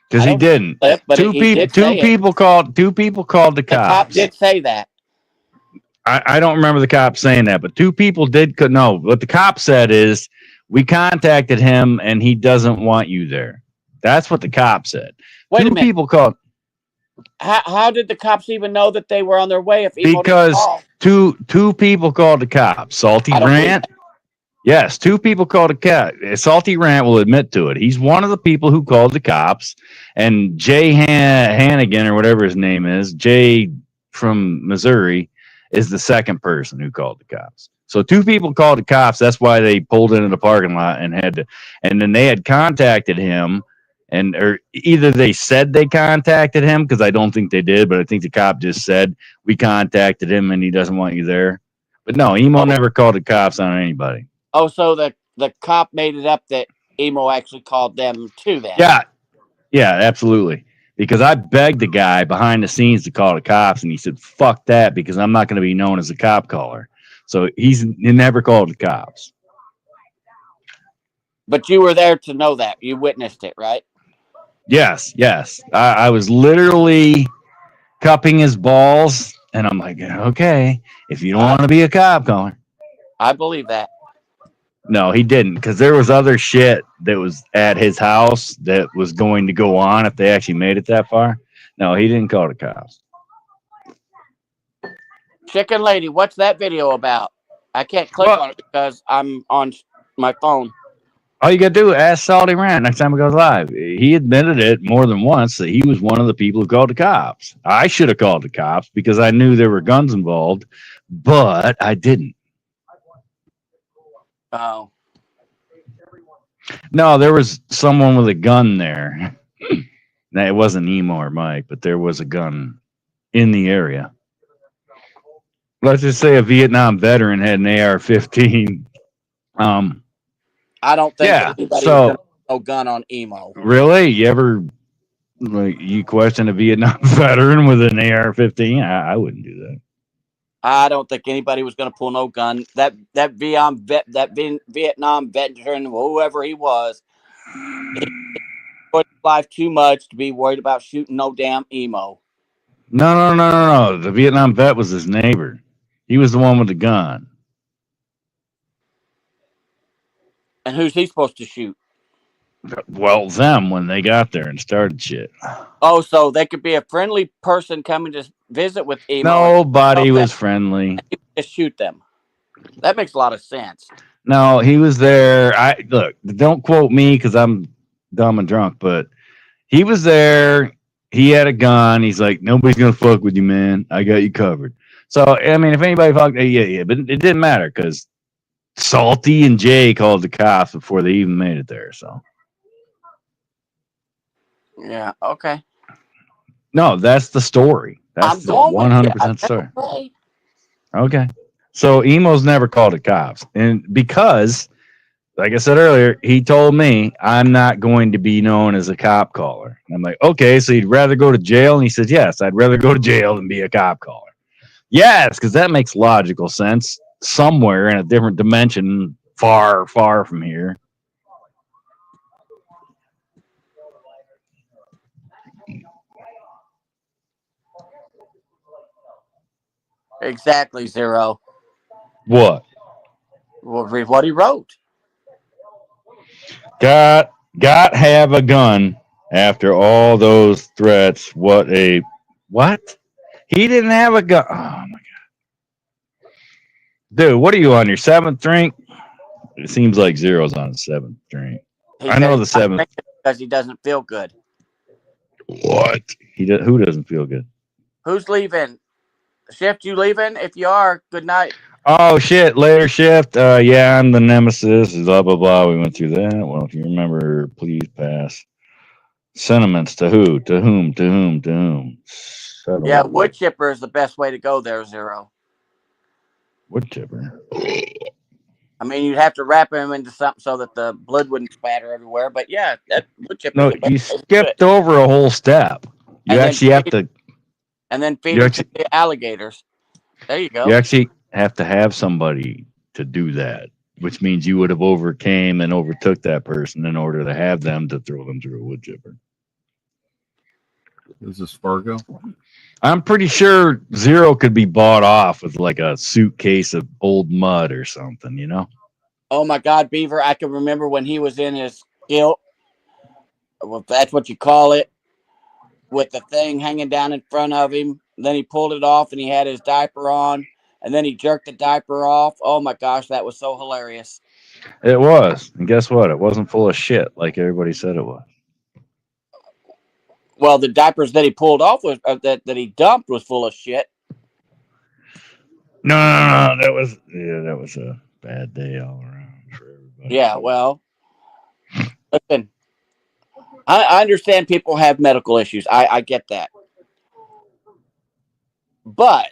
Because he didn't. Two people called the cops. The cop did say that. I don't remember the cops saying that, but two people did. No, what the cop said is, we contacted him and he doesn't want you there. That's what the cop said. Wait a minute. People called. How did the cops even know that they were on their way? Because two people called the cops. Salty Rant. Yes, two people called the cops. Salty Rant will admit to it. He's one of the people who called the cops. And Jay Hannigan, or whatever his name is, Jay from Missouri, is the second person who called the cops. So two people called the cops. That's why they pulled into the parking lot and then they had contacted him, or either they said they contacted him, because I don't think they did, but I think the cop just said, we contacted him and he doesn't want you there. But no, Emo never called the cops on anybody. Oh, so the cop made it up that Emo actually called them to them. Yeah, absolutely. Because I begged the guy behind the scenes to call the cops, and he said, fuck that, because I'm not going to be known as a cop caller. So he never called the cops. But you were there to know that. You witnessed it, right? Yes. I was literally cupping his balls, and I'm like, okay, if you don't want to be a cop caller. I believe that. No, he didn't, because there was other shit that was at his house that was going to go on if they actually made it that far. No, he didn't call the cops. Chicken Lady, what's that video about? I can't click on it because I'm on my phone. All you got to do is ask Salty Rant next time it goes live. He admitted it more than once that he was one of the people who called the cops. I should have called the cops because I knew there were guns involved, but I didn't. Oh. No, there was someone with a gun there. It wasn't Emo or Mike, but there was a gun in the area. Let's just say a Vietnam veteran had an AR-15. I don't think anybody's gonna no gun on Emo. Really? You ever you question a Vietnam veteran with an AR-15? I wouldn't do that. I don't think anybody was going to pull no gun. That Vietnam veteran, whoever he was, he put his life too much to be worried about shooting no damn Emo. No. The Vietnam vet was his neighbor. He was the one with the gun. And who's he supposed to shoot? Well, them when they got there and started shit. Oh, so they could be a friendly person coming to visit with Emo. Nobody was friendly. Just shoot them. That makes a lot of sense. No, he was there. Look, don't quote me because I'm dumb and drunk, but he was there. He had a gun. He's like, nobody's gonna fuck with you, man. I got you covered. So I mean, if anybody fucked, yeah, but it didn't matter because Salty and Jay called the cops before they even made it there. So Yeah. Okay. no, that's the story. That's I'm the going with you. 100% story. Okay. Okay. So Emo's never called the cops. And because, like I said earlier, he told me I'm not going to be known as a cop caller. And I'm like, okay, so you'd rather go to jail? And he says, yes, I'd rather go to jail than be a cop caller. Yes, because that makes logical sense. Somewhere in a different dimension, far, far from here. Exactly, Zero. What? Well, read what he wrote. Got have a gun after all those threats. What? He didn't have a gun. Oh my god. Dude, what are you on your seventh drink? It seems like Zero's on his seventh drink. He I know said the he's not seventh. drinking because he doesn't feel good. What? Who doesn't feel good? Who's leaving? Shift, you leaving? If you are, good night. Oh shit! Later shift. Yeah, I'm the nemesis. Blah blah blah. We went through that. Well, if you remember, please pass. Sentiments to who? To whom? To whom? To whom? Settle. Yeah, wood chipper is the best way to go there, Zero. Wood chipper. I mean, you'd have to wrap him into something so that the blood wouldn't spatter everywhere. But yeah, that wood chipper. No, is the best you way to do skipped it. over a whole step. You And then actually have feed- to. And then feed You it actually- to the alligators. There you go. You actually have to have somebody to do that, which means you would have overcame and overtook that person in order to have them to throw them through a wood chipper. Is this Fargo? I'm pretty sure Zero could be bought off with like a suitcase of old mud or something, you know? Oh my God, Beaver! I can remember when he was in his guilt. Well, if that's what you call it, with the thing hanging down in front of him. Then he pulled it off and he had his diaper on. And then he jerked the diaper off. Oh my gosh, that was so hilarious. It was. And guess what? It wasn't full of shit like everybody said it was. Well, the diapers that he pulled off was that he dumped was full of shit. No. That was a bad day all around for everybody. Yeah, well, listen, I understand people have medical issues. I get that. But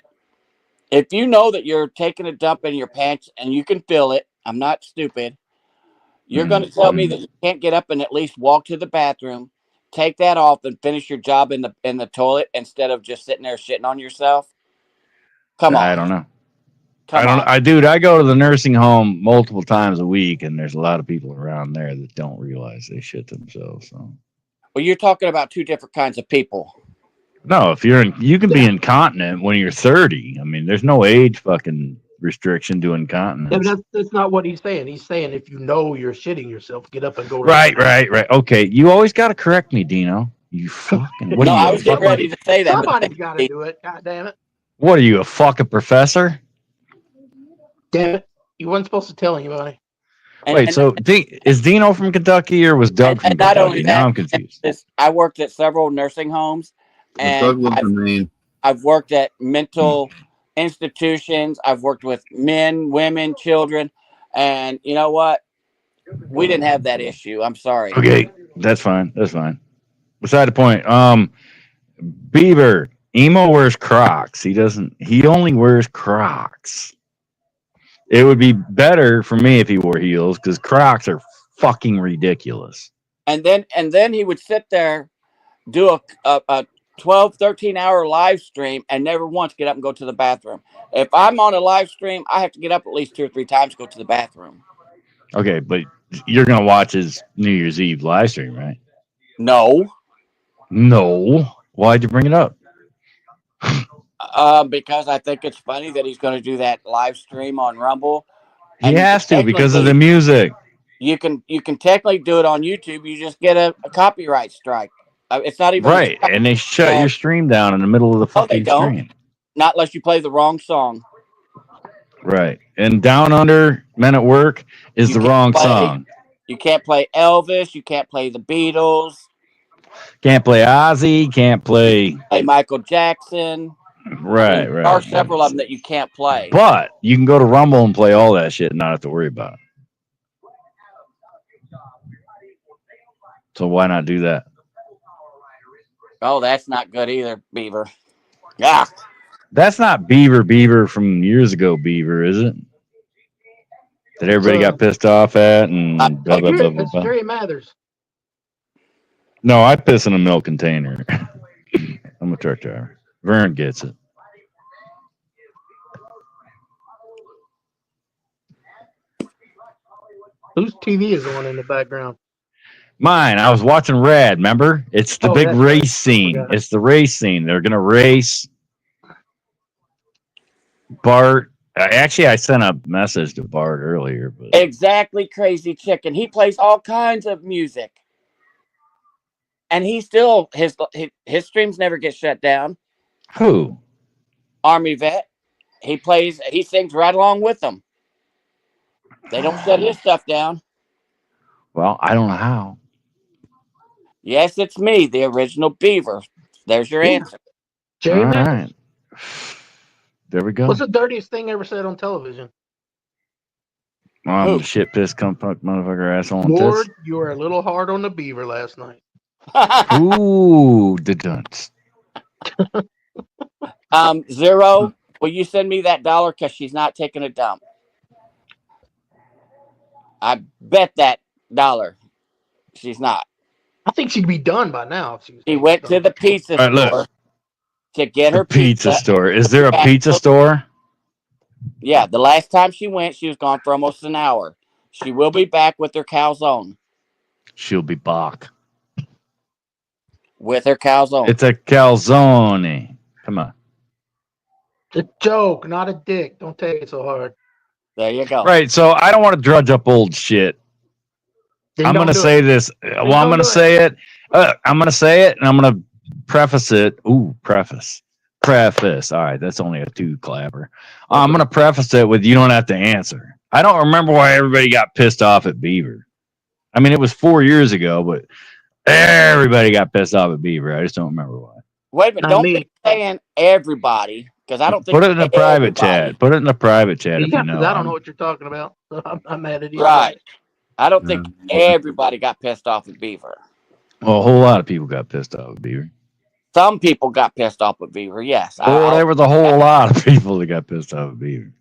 if you know that you're taking a dump in your pants and you can feel it, I'm not stupid. You're going to tell me that you can't get up and at least walk to the bathroom, take that off, and finish your job in the toilet instead of just sitting there shitting on yourself? Come on. I don't know. Come on. I go to the nursing home multiple times a week, and there's a lot of people around there that don't realize they shit themselves. So. Well, you're talking about two different kinds of people. No, if you can be incontinent when you're 30. I mean, there's no age fucking restriction to incontinence. Yeah, but that's not what he's saying. He's saying if you know you're shitting yourself, get up and go. Right. Okay, you always got to correct me, Dino. You fucking. What No, are you? I was getting ready to say that. but Somebody's got to do it. God damn it! What are you, a fucking professor? Damn it! You weren't supposed to tell anybody. Wait, so is Dino from Kentucky or was Doug from and not Kentucky? only Now that, I'm confused. I worked at several nursing homes, Doug and lives in Maine. I've worked at mental institutions. I've worked with men, women, children, and you know what? We didn't have that issue. I'm sorry. Okay, that's fine. That's fine. Beside the point. Bieber, Emo wears Crocs. He only wears Crocs. It would be better for me if he wore heels because Crocs are fucking ridiculous. And then he would sit there, do a 12, 13-hour live stream and never once get up and go to the bathroom. If I'm on a live stream, I have to get up at least 2 or 3 times to go to the bathroom. Okay, but you're going to watch his New Year's Eve live stream, right? No. Why'd you bring it up? Because I think it's funny that he's going to do that live stream on Rumble. He And has to because of the music. You can technically do it on YouTube. You just get a copyright strike. It's not even Right, and they shut your stream down in the middle of the No, they fucking don't. stream. Not unless you play the wrong song. Right, and Down Under Men at Work is You the can't wrong play. song. You can't play Elvis. You can't play the Beatles. Can't play Ozzy. Can't play. Play Michael Jackson. Right, There are right. several of them that you can't play. But you can go to Rumble and play all that shit and not have to worry about it. So why not do that? Oh, that's not good either, Beaver. Yeah. That's not Beaver from years ago, Beaver, is it? That everybody got pissed off at and blah, blah, blah, blah, That's blah. Jerry Mathers. No, I piss in a milk container. I'm a truck driver. Vern gets it. Whose TV is on in the background? Mine. I was watching Rad. Remember? It's the big that's race right. scene. Forgot. It's the race scene. They're gonna race. Bart. Actually, I sent a message to Bart earlier, but Exactly, Crazy Chicken. He plays all kinds of music, and he still his streams never get shut down. who? Army vet. He sings right along with them. They don't shut his stuff down. Well, I don't know how. Yes, it's me, the original Beaver. There's your answer. Jerry All Mathers. right. There we go. What's the dirtiest thing ever said on television? I'm Who? the shit pissed cum fuck motherfucker asshole and Lord, tits. you were a little hard on the Beaver last night. Ooh, the dunce. Zero, will you send me that $1 because she's not taking a dump? I bet that $1 she's not. I think she'd be done by now. If She went to the pizza All right, look. store to get her Pizza pizza. store. Is there a pizza store? Yeah, the last time she went, she was gone for almost an hour. She will be back with her calzone. She'll be back. With her calzone. It's a calzone. Come on. It's a joke, not a dick. Don't take it so hard. There you go. Right. So I don't want to drudge up old shit. Then I'm don't going to do say it. this. Well, I'm don't going to do say it. I'm going to say it and I'm going to preface it. Ooh, preface. Preface. All right. That's only a 2 clapper. I'm going to preface it with you don't have to answer. I don't remember why everybody got pissed off at Beaver. I mean, it was 4 years ago, but everybody got pissed off at Beaver. I just don't remember why. Wait a minute. Not Don't me. be saying everybody, because I don't think Put it in the private everybody. chat. Put it in the private chat if Yeah, you know. 'cause I don't know what you're talking about. So I'm not mad at you. Right. I don't think everybody got pissed off at Beaver. Well, a whole lot of people got pissed off at Beaver. Some people got pissed off with Beaver, yes. Or there was a whole lot of people that got pissed off at Beaver.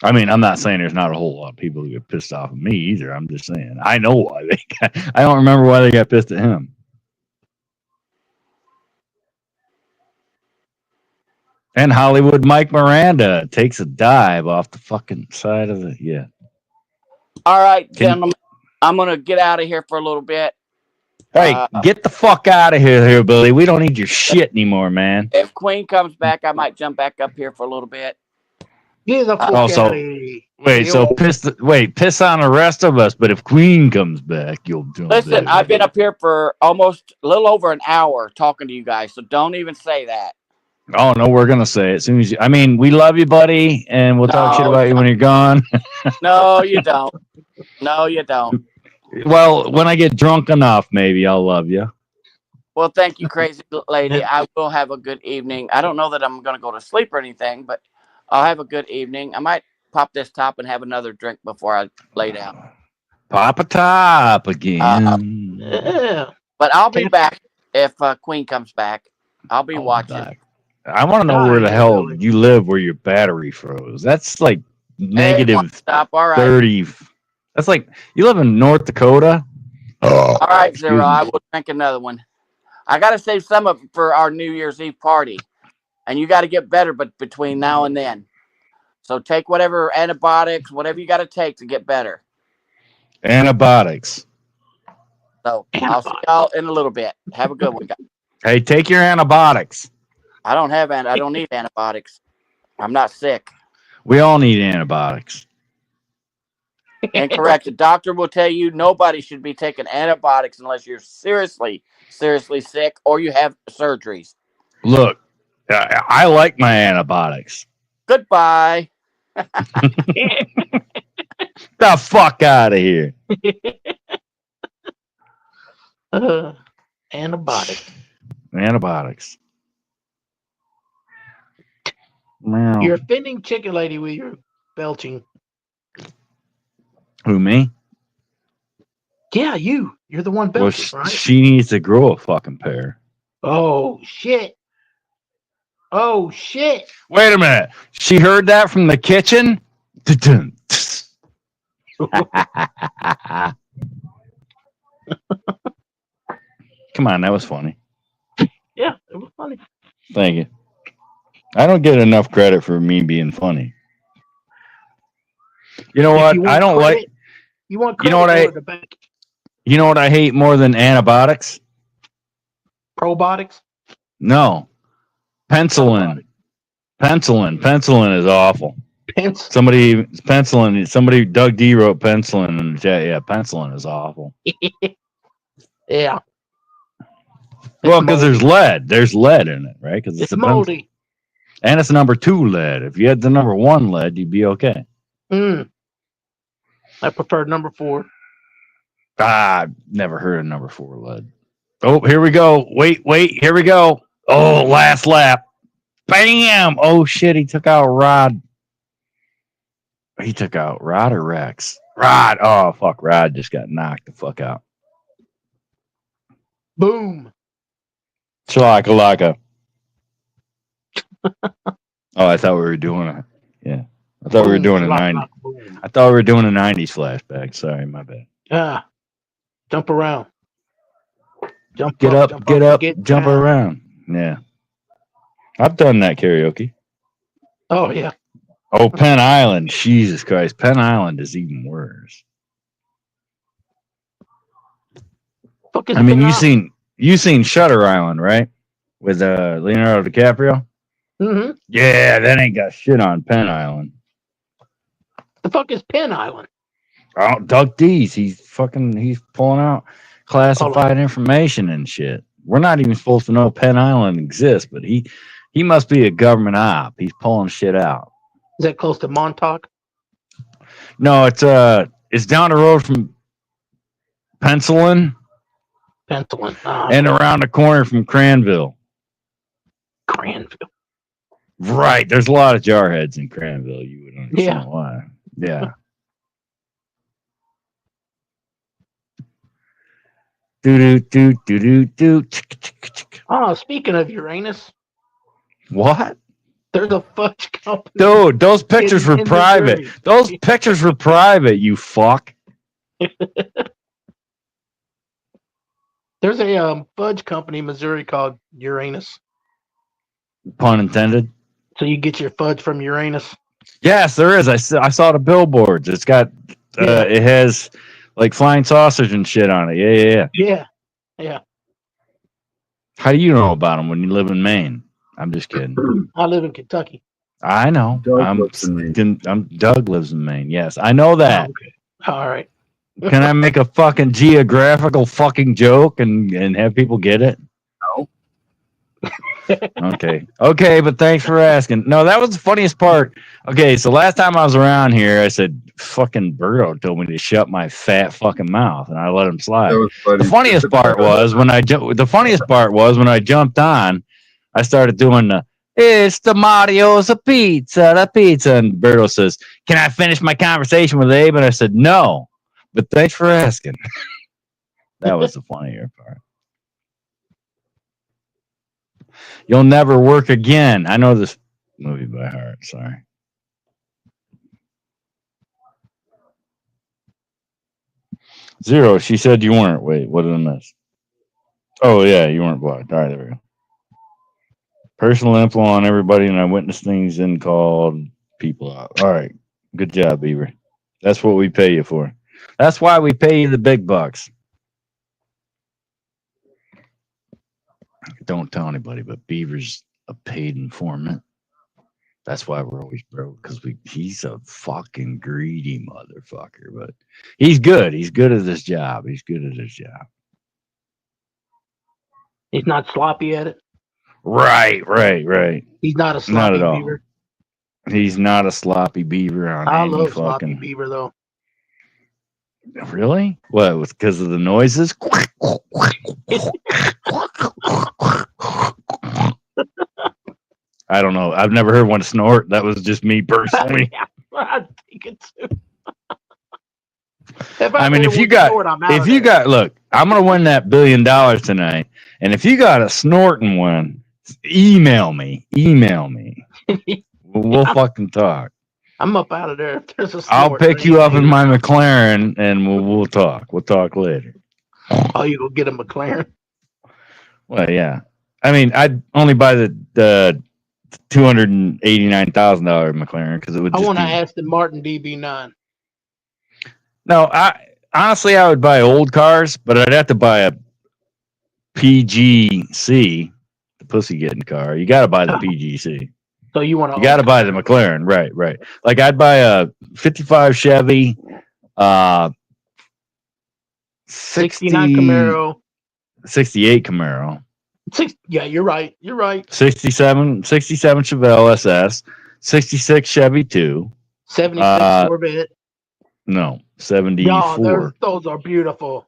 I mean, I'm not saying there's not a whole lot of people who get pissed off at me either. I'm just saying I know why they got. I don't remember why they got pissed at him. And Hollywood Mike Miranda takes a dive off the fucking side of the All right, gentlemen. I'm going to get out of here for a little bit. Hey, get the fuck out of here, Billy. We don't need your shit anymore, man. If Queen comes back, I might jump back up here for a little bit. Get the fuck Also, out of here. Wait, so piss on the rest of us, but if Queen comes back, you'll jump Listen, in. I've been up here for almost a little over an hour talking to you guys, so don't even say that. Oh no, we're gonna say it as soon as you. I mean, we love you, buddy, and we'll talk shit about you when you're gone. No, you don't. No, you don't. Well, when I get drunk enough, maybe I'll love you. Well, thank you, crazy lady. I will have a good evening. I don't know that I'm going to go to sleep or anything, but I'll have a good evening. I might pop this top and have another drink before I lay down. Pop a top again. Yeah. But I'll be back if Queen comes back. I'll be watching. I want to know where the hell you live where your battery froze. That's like negative Stop. All right. 30. That's like you live in North Dakota. All right, Excuse Zero. me. I will drink another one. I got to save some of it for our New Year's Eve party. And you got to get better but between now and then. So take whatever antibiotics, whatever you got to take to get better. Antibiotics. So I'll see y'all in a little bit. Have a good one, guys. Hey, take your antibiotics. I don't need antibiotics. I'm not sick. We all need antibiotics. Incorrect. The doctor will tell you nobody should be taking antibiotics unless you're seriously, seriously sick or you have surgeries. Look, I like my antibiotics. Goodbye. The fuck out of here. Antibiotic. Antibiotics. Meow. You're offending Chicken Lady with your belching. Who, me? Yeah, you. You're the one Well, belching, right? she needs to grow a fucking pair. Oh shit. Oh shit. Wait a minute. She heard that from the kitchen? Dun-dun. Come on, that was funny. Yeah, it was funny. Thank you. I don't get enough credit for me being funny. You know If what? you want I don't credit, like. You want You credit know what or the bank? You know what I hate more than antibiotics? Probiotics? No, penicillin. Penicillin is awful. Somebody Doug D wrote penicillin in the chat. Yeah, penicillin is awful. Yeah. Well, because there's lead. There's lead in it, right? Because It's moldy. And it's number 2 lead. If you had the number 1 lead, you'd be okay. I prefer number 4. I've never heard of number 4 lead. Oh, here we go. Wait, here we go. Oh, last lap. Bam! Oh shit, he took out Rod. He took out Rod or Rex? Rod. Oh fuck, Rod just got knocked the fuck out. Boom. Chalaka. Oh, I thought we were doing it. Yeah. I thought we were doing a 90s. I thought we were doing a 90s flashback. Sorry, my bad. Jump around. Get up, jump around. Yeah. I've done that karaoke. Oh, yeah. Oh, Penn Island. Jesus Christ. Penn Island is even worse. I mean, you seen Shutter Island, right? With Leonardo DiCaprio? Mm-hmm. Yeah, that ain't got shit on Penn Island. The fuck is Penn Island? Oh, Doug D's. He's pulling out classified information and shit. We're not even supposed to know Penn Island exists, but he must be a government op. He's pulling shit out. Is that close to Montauk? No, it's down the road from Penicillin. And around the corner from Cranville. Cranville. Right. There's a lot of jarheads in Cranville. You would understand why. Yeah. Do. Oh, speaking of Uranus. What? There's a fudge company. Dude, those pictures were private. Missouri. Those pictures were private, you fuck. There's a fudge company in Missouri called Uranus. Pun intended. So you get your fudge from Uranus. Yes, there is. I saw the billboards. It's got it has like flying sausage and shit on it. Yeah. How do you know about them when you live in Maine? I'm just kidding. I live in Kentucky. I know. Doug lives in Maine. Yes, I know that. Okay. All right. Can I make a fucking geographical fucking joke and have people get it? No. Okay, but thanks for asking. No, that was the funniest part. Okay, so last time I was around here, I said, fucking Berto told me to shut my fat fucking mouth, and I let him slide. The funniest part was when I jumped on, I started doing it's the Mario's the pizza, and Berto says, can I finish my conversation with Abe? And I said, no, but thanks for asking. That was the funnier part. You'll never work again. I know this movie by heart. Sorry. Zero. She said you weren't. Wait, what did I miss? Oh, yeah, you weren't blocked. All right, there we go. Personal info on everybody, and I witnessed things and called people out. All right. Good job, Beaver. That's what we pay you for. That's why we pay you the big bucks. Don't tell anybody, but Beaver's a paid informant. That's why we're always broke, because he's a fucking greedy motherfucker. But he's good. He's good at his job. He's not sloppy at it. Right. He's not a Not sloppy at all. beaver. He's not a sloppy beaver on I any love sloppy fucking. beaver though. Really? What? Because of the noises? I don't know. I've never heard one snort. That was just me personally. Yeah, I think it too. I mean, if you got, look, I'm gonna win that $1 billion tonight, and if you got a snorting one, email me. We'll fucking talk. I'm up out of there. If there's a snort, I'll pick you up in my McLaren, and we'll talk. We'll talk later. Oh, you go get a McLaren? Well, yeah. I mean, I'd only buy the $289,000 McLaren because it would. I Just want to be... Aston Martin DB9. No, I would buy old cars, but I'd have to buy a PGC, the pussy getting car. You got to buy the PGC. So you want to? You got to buy the McLaren, right? Like I'd buy a '55 Chevy, 69 Camaro, 68 Camaro, yeah, you're right. 67 Chevelle SS, 66 Chevy 2, 76 Corvette. No, 74. No, those are beautiful.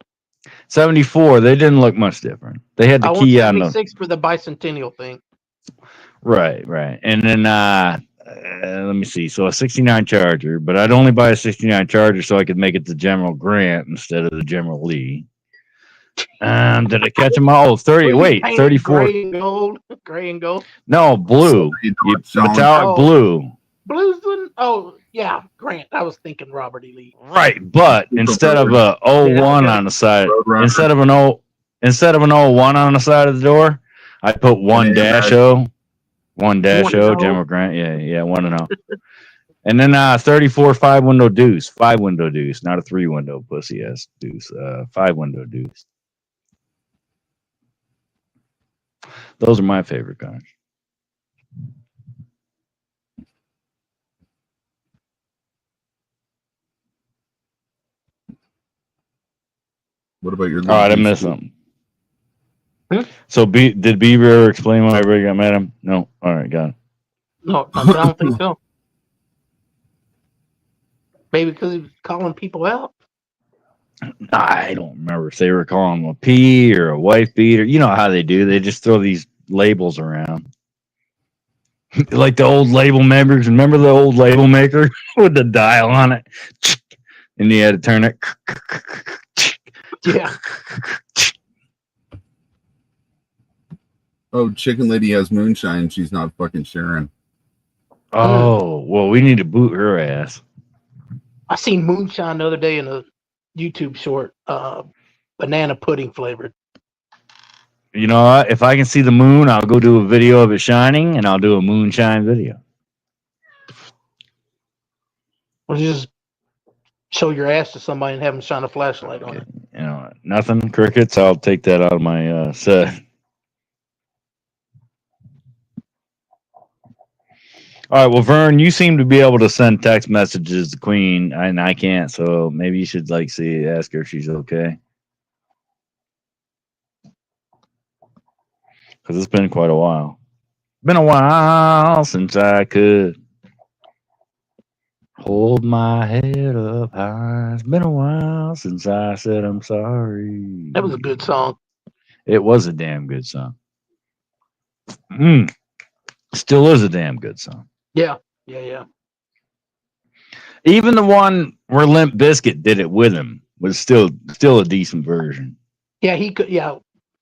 74. They didn't look much different. They had the key on them. 76 for the bicentennial thing. Right. And then let me see. So a 69 Charger, but I'd only buy a 69 Charger so I could make it the General Grant instead of the General Lee. Did I catch them all? 34. Gray and gold. No, blue. Metallic blue. Blue's one? Oh, yeah, Grant. I was thinking Robert E. Lee. Right, but instead of a 01 on the side, instead of an 01 on the side of the door, I put 1-0. 1-0 General Grant. Yeah, 1-0. And then 34 5-window deuce. 5-window deuce, not a 3-window pussy ass deuce. 5-window deuce. Those are my favorite cars. What about your? All right, I missed something. So, did Beaver ever explain why everybody got mad at him? No. All right, got it. No, I don't think so. Maybe because he was calling people out. I don't remember if they were calling him a P or a wife beater. You know how they do. They just throw these labels around. Like the old label members. Remember the old label maker with the dial on it? And you had to turn it. Yeah. Oh, Chicken Lady has moonshine. She's not fucking sharing. Oh, well, we need to boot her ass. I seen moonshine the other day in a YouTube short, banana pudding flavored. You know what? If I can see the moon, I'll go do a video of it shining, and I'll do a moonshine video. Or just show your ass to somebody and have them shine a flashlight on it. You know, nothing. Crickets. I'll take that out of my set. All right. Well, Vern, you seem to be able to send text messages to Queen, and I can't. So maybe you should ask her if she's okay. Because it's been quite a while. Been a while since I could hold my head up high. It's been a while since I said I'm sorry. That was a good song. It was a damn good song. Still is a damn good song. Yeah. Even the one where Limp Bizkit did it with him was still a decent version. Yeah, he could. Yeah,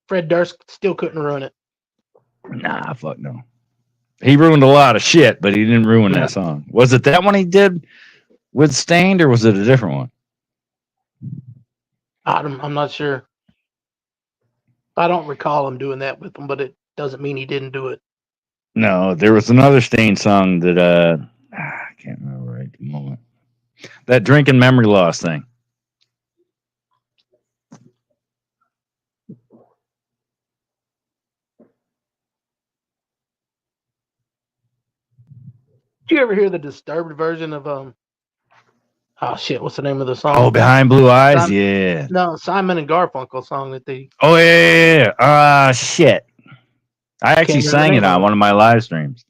Fred Durst still couldn't ruin it. Nah, fuck no. He ruined a lot of shit, but he didn't ruin that song. Was it that one he did with Stained, or was it a different one? I'm not sure. I don't recall him doing that with him, but it doesn't mean he didn't do it. No, there was another Stained song that I can't remember right at the moment. That Drinking Memory Loss thing. Did you ever hear the Disturbed version of oh shit, what's the name of the song? Oh, Behind Blue Eyes, yeah. No, Simon and Garfunkel song that they. Oh yeah. Shit. I actually Can't sang it remember. on one of my live streams.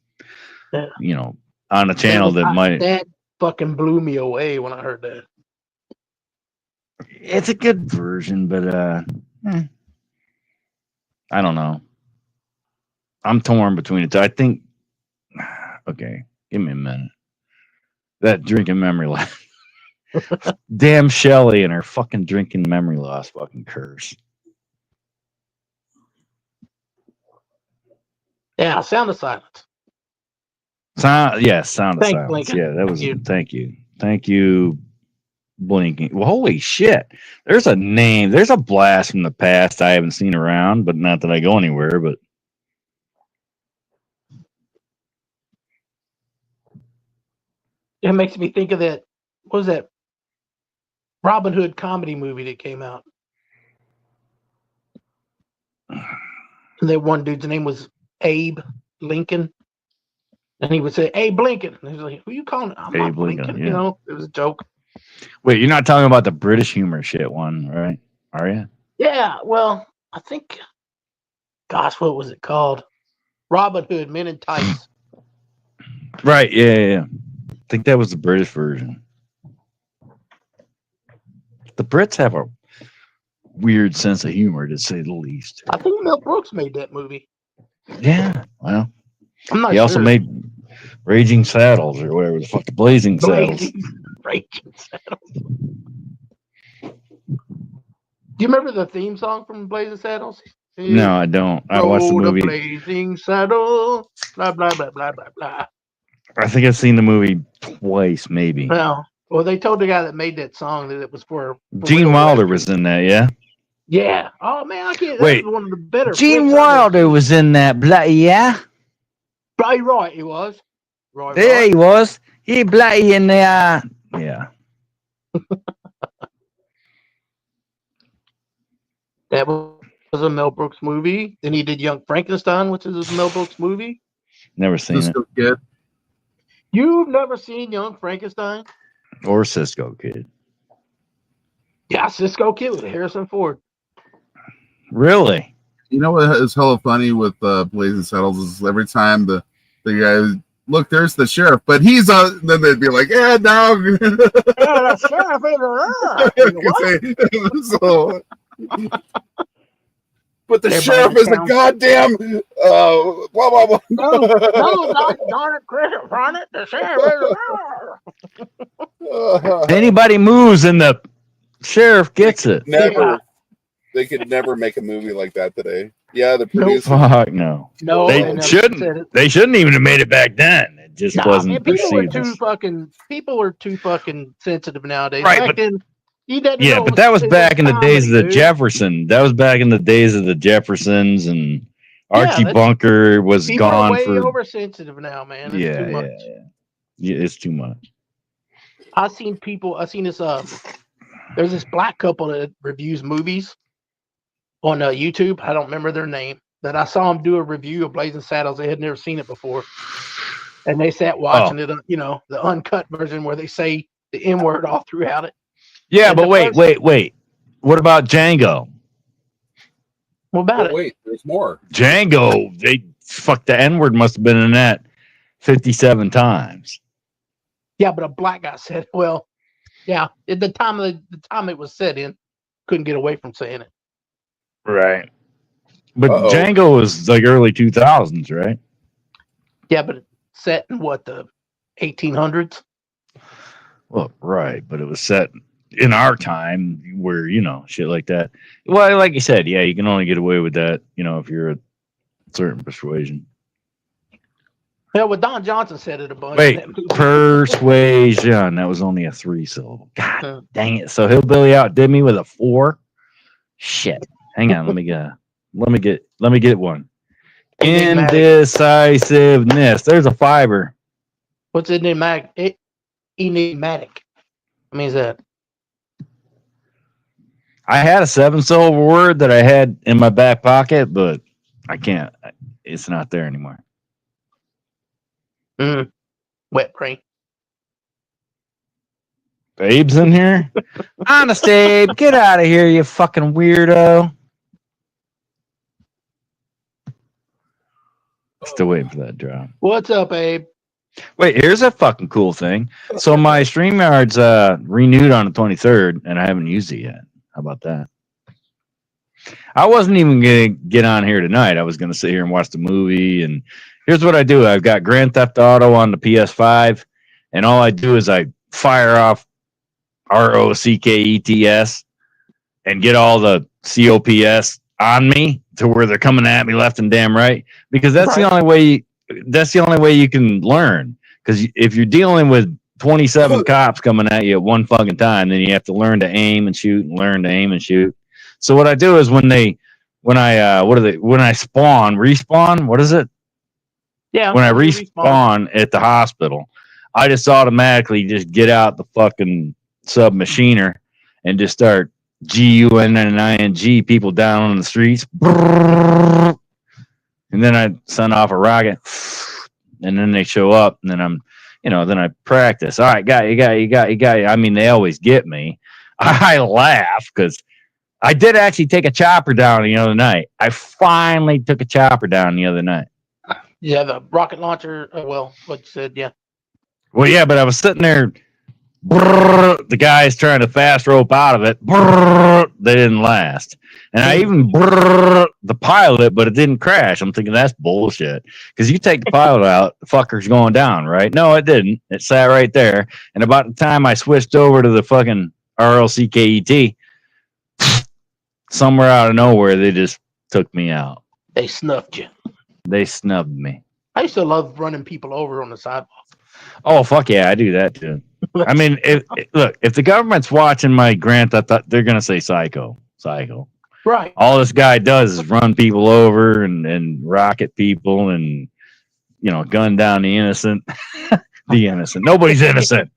Yeah. You know, on a channel that might. That fucking blew me away when I heard that. It's a good version, but I don't know. I'm torn between it. I think. Okay, give me a minute. That drinking memory loss. Damn Shelly and her fucking drinking memory loss fucking curse. Yeah, Sound of Silence. Sound of Thanks, silence. Lincoln. Yeah, that was. Thank you. Thank you, Blinking. Well, holy shit! There's a name. There's a blast from the past I haven't seen around, but not that I go anywhere. But It makes me think of that. What was that Robin Hood comedy movie that came out? And that one dude's name was Abe Lincoln. And he would say, Abe Lincoln. And he was like, who you calling? I'm Abe not Lincoln, Lincoln. yeah. You know, it was a joke. wait, you're not talking about the British humor shit one, right? Are you? Yeah, well, I think, gosh, what was it called? Robin Hood, Men in Tights. Right. Yeah. I think that was the British version. The Brits have a weird sense of humor, to say the least. I think Mel Brooks made that movie. Yeah. Well, I'm not he sure. also made Raging Saddles or whatever the fuck, the Blazing Saddles. Raging Saddles. Do you remember the theme song from Blazing Saddles? No, I don't. I watched the Rode a movie. blazing saddle, blah blah blah blah blah blah. I think I've seen the movie twice, maybe. Well, they told the guy that made that song that it was for Gene real Wilder Western. was in that, yeah? Yeah. Oh man, I can't. Wait. That was one of the better. Gene flicks I've ever Wilder seen. was in that, yeah? Right, he was. Right. There he was. He bloody in there. Yeah. That was a Mel Brooks movie. Then he did Young Frankenstein, which is a Mel Brooks movie. Never seen it. Cisco Kid. You've never seen Young Frankenstein? Or Cisco Kid. Yeah, Cisco Kid with Harrison Ford. Really? You know what is hella funny with Blazing Saddles is every time the guy, look, there's the sheriff, but he's then they'd be like, yeah, no. The sheriff is So, but the Everybody sheriff is a sounds- goddamn blah blah blah. No, darn it, Chris, run it. The sheriff is Anybody moves and the sheriff gets it. Never. They could never make a movie like that today. Yeah, the Nope. producer. Fuck no. No, They never shouldn't. said it. They shouldn't even have made it back then. It just Nah, wasn't man, people are perceived. people are too fucking sensitive nowadays. Right, Back but- then, you didn't Yeah, know but that was it back in the days of the comedy, dude. Jefferson. That was back in the days of the Jeffersons, and Archie that's- Bunker was People are gone way for. oversensitive now, man. It's Yeah, too much. yeah, it's too much. I seen this there's this black couple that reviews movies on YouTube. I don't remember their name. That I saw them do a review of Blazing Saddles. They had never seen it before, and they sat watching it. The uncut version where they say the N word all throughout it. Yeah, And but the wait. What about Django? What about But it? wait, there's more. Django, they fuck the N word must have been in that 57 times. Yeah, but a black guy said, "Well, yeah." At the time it was said in, couldn't get away from saying it. Right. But Uh-oh. Django was like early 2000s, right? Yeah, but it's set in what, the 1800s? Well, right, but it was set in our time where, shit like that. Well, like you said, yeah, you can only get away with that, if you're a certain persuasion. Yeah, well, Don Johnson said it a bunch. Wait, in that movie. persuasion. That was only a 3-syllable. God Huh. dang it. So Hillbilly outdid me with a 4. Shit. Hang on, let me get one. Indecisiveness. There's a fiber. What's enigmatic? Enigmatic. What means that? I had a 7-syllable word that I had in my back pocket, but I can't. It's not there anymore. Wet brain. Abe's in here? Honest, Abe, get out of here, you fucking weirdo. Still waiting for that drop. What's up, Abe? Wait, here's a fucking cool thing. So my StreamYard's renewed on the 23rd, and I haven't used it yet. How about that? I wasn't even gonna get on here tonight. I was gonna sit here and watch the movie. And here's what I do: I've got Grand Theft Auto on the PS5, and all I do is I fire off ROCKETS and get all the COPS on me to where they're coming at me left and damn right, because that's the only way. That's the only way you can learn. Because if you're dealing with 27 cops coming at you at one fucking time, then you have to learn to aim and shoot and learn to aim and shoot. So what I do is when I respawn, what is it? Yeah. When I respawn at the hospital, I just automatically just get out the fucking submachiner and just start GUNNING people down on the streets. And then I send off a rocket, and then they show up, and then then I practice. All right, got you. I mean, they always get me. I laugh because I did actually take a chopper down the other night. I finally took a chopper down the other night. Yeah, the rocket launcher. Well, what you said, yeah. Well, yeah, but I was sitting there. The guy's trying to fast rope out of it. They didn't last. And I even the pilot, but it didn't crash. I'm thinking that's bullshit. Because you take the pilot out, the fucker's going down, right? No, it didn't. It sat right there. And about the time I switched over to the fucking RLCKET, somewhere out of nowhere, they just took me out. They snuffed you. They snubbed me. I used to love running people over on the sidewalk. Oh, fuck yeah, I do that too. I mean, if the government's watching my grant, they're going to say psycho. Right. All this guy does is run people over and rocket people and, gun down the innocent. The innocent. Nobody's innocent.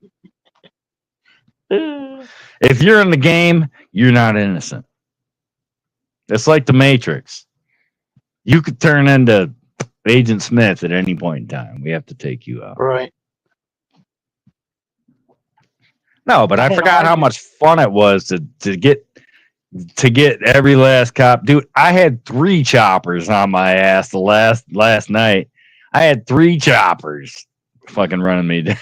If you're in the game, you're not innocent. It's like the Matrix. You could turn into Agent Smith at any point in time. We have to take you out. Right. No, but I forgot how much fun it was to get every last cop. Dude, I had 3 choppers on my ass the last night. I had 3 choppers fucking running me down.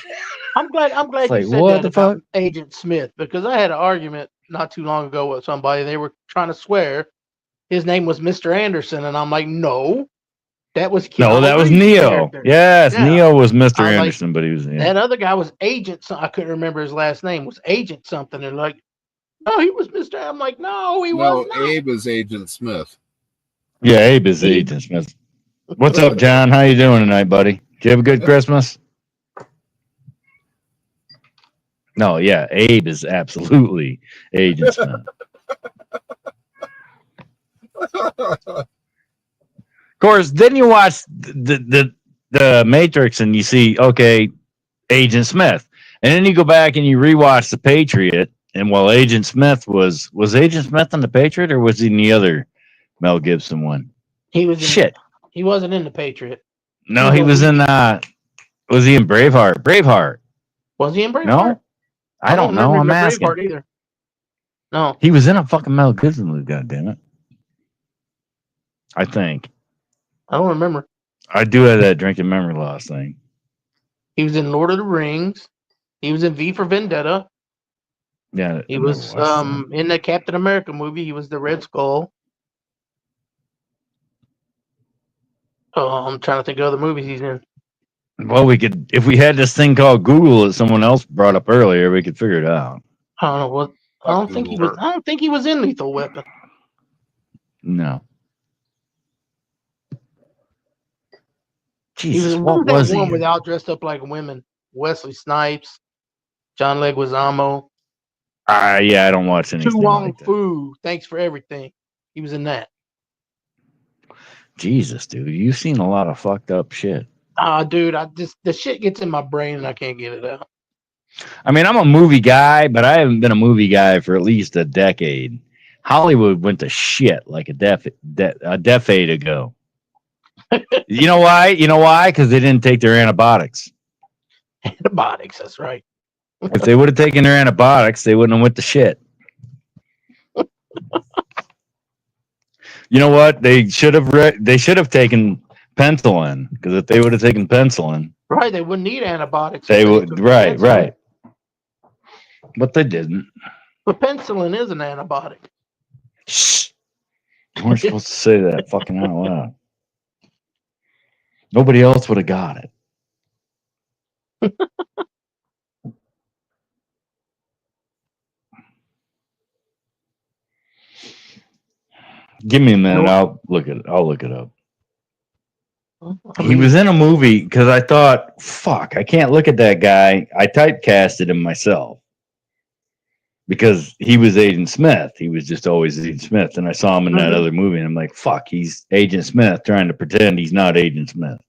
I'm glad like, you said what that the about fuck? Agent Smith, because I had an argument not too long ago with somebody. They were trying to swear his name was Mr. Anderson, and I'm like, no, that was No, that was Reeves' Neo. character. Yes, Yeah. Neo was Mr. I was like, Anderson, but he was That other guy was Agent. I couldn't remember his last name. Was Agent something? And like, no, he was Mr. I'm like, no, he was not. Abe is Agent Smith. Yeah, Abe is Agent Smith. What's up, John? How you doing tonight, buddy? Did you have a good Christmas? No, yeah, Abe is absolutely Agent Smith. Of course, then you watch the Matrix and you see, okay, Agent Smith, and then you go back and you rewatch The Patriot, and while Agent Smith was Agent Smith on The Patriot, or was he in the other Mel Gibson one? He was Shit. He wasn't in The Patriot. No, he was in. Was he in Braveheart? Braveheart. Was he in Braveheart? No, I don't know. I'm asking. Braveheart either. No, He was in a fucking Mel Gibson movie. God damn it! I think I don't remember. I do have that drinking memory loss thing. He was in Lord of the Rings. He was in V for Vendetta. Yeah, He was in the Captain America movie. He was the Red Skull. Oh, I'm trying to think of other movies he's in. Well, we could, if we had this thing called Google that someone else brought up earlier, we could figure it out. I don't know what. I don't think he was. I don't think he was in Lethal Weapon. No. He Jesus, was what that was he? one without dressed up like women. Wesley Snipes, John Leguizamo, Yeah, I don't watch anything Tu Wong like that. Fu. Thanks for everything. He was in that. Jesus, dude, you've seen a lot of fucked up shit. Dude, the shit gets in my brain and I can't get it out. I mean, I'm a movie guy, but I haven't been a movie guy for at least a decade. Hollywood went to shit like a decade ago. You know why? You know why? Because they didn't take their antibiotics. Antibiotics, that's right. If they would have taken their antibiotics, they wouldn't have went to shit. You know what? They should have taken penicillin, because if they would have taken penicillin, Right, they wouldn't need antibiotics. they if would. took Right, penicillin. right. But they didn't. But penicillin is an antibiotic. Shh. We're supposed to say that fucking out loud. Nobody else would have got it. Give me a minute. I'll look it up. He was in a movie because I thought, fuck, I can't look at that guy. I typecasted him myself because he was Agent Smith. He was just always Agent Smith. And I saw him in that other movie, and I'm like, fuck, he's Agent Smith trying to pretend he's not Agent Smith.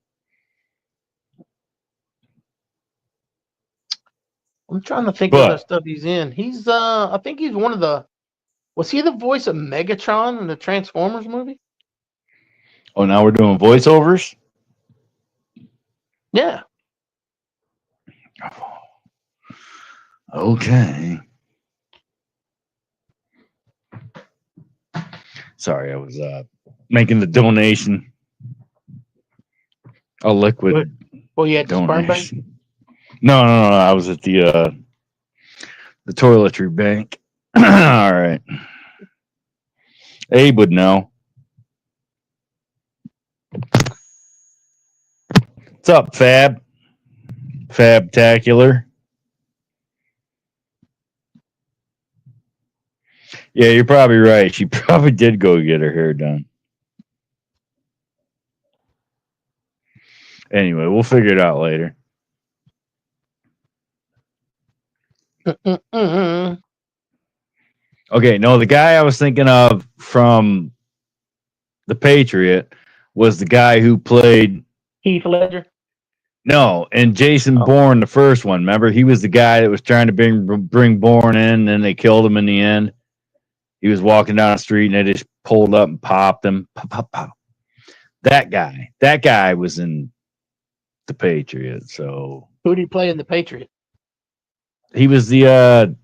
I'm trying to think of the stuff he's in. He's I think he's one of the. Was he the voice of Megatron in the Transformers movie? Oh, now we're doing voiceovers? Yeah. Okay. Sorry, I was making the donation. A liquid Well, you had the sperm bank? donation. No. I was at the toiletry bank. All right. Abe would know. What's up, Fab? Fabtacular. Yeah, you're probably right. She probably did go get her hair done. Anyway, we'll figure it out later. Okay, no, the guy I was thinking of from The Patriot was the guy who played Heath Ledger. No, and Jason Bourne, the first one. Remember, he was the guy that was trying to bring Bourne in, and they killed him in the end. He was walking down the street, and they just pulled up and popped him. Pop, pop, pop. That guy was in The Patriot. So who did he play in The Patriot? He was the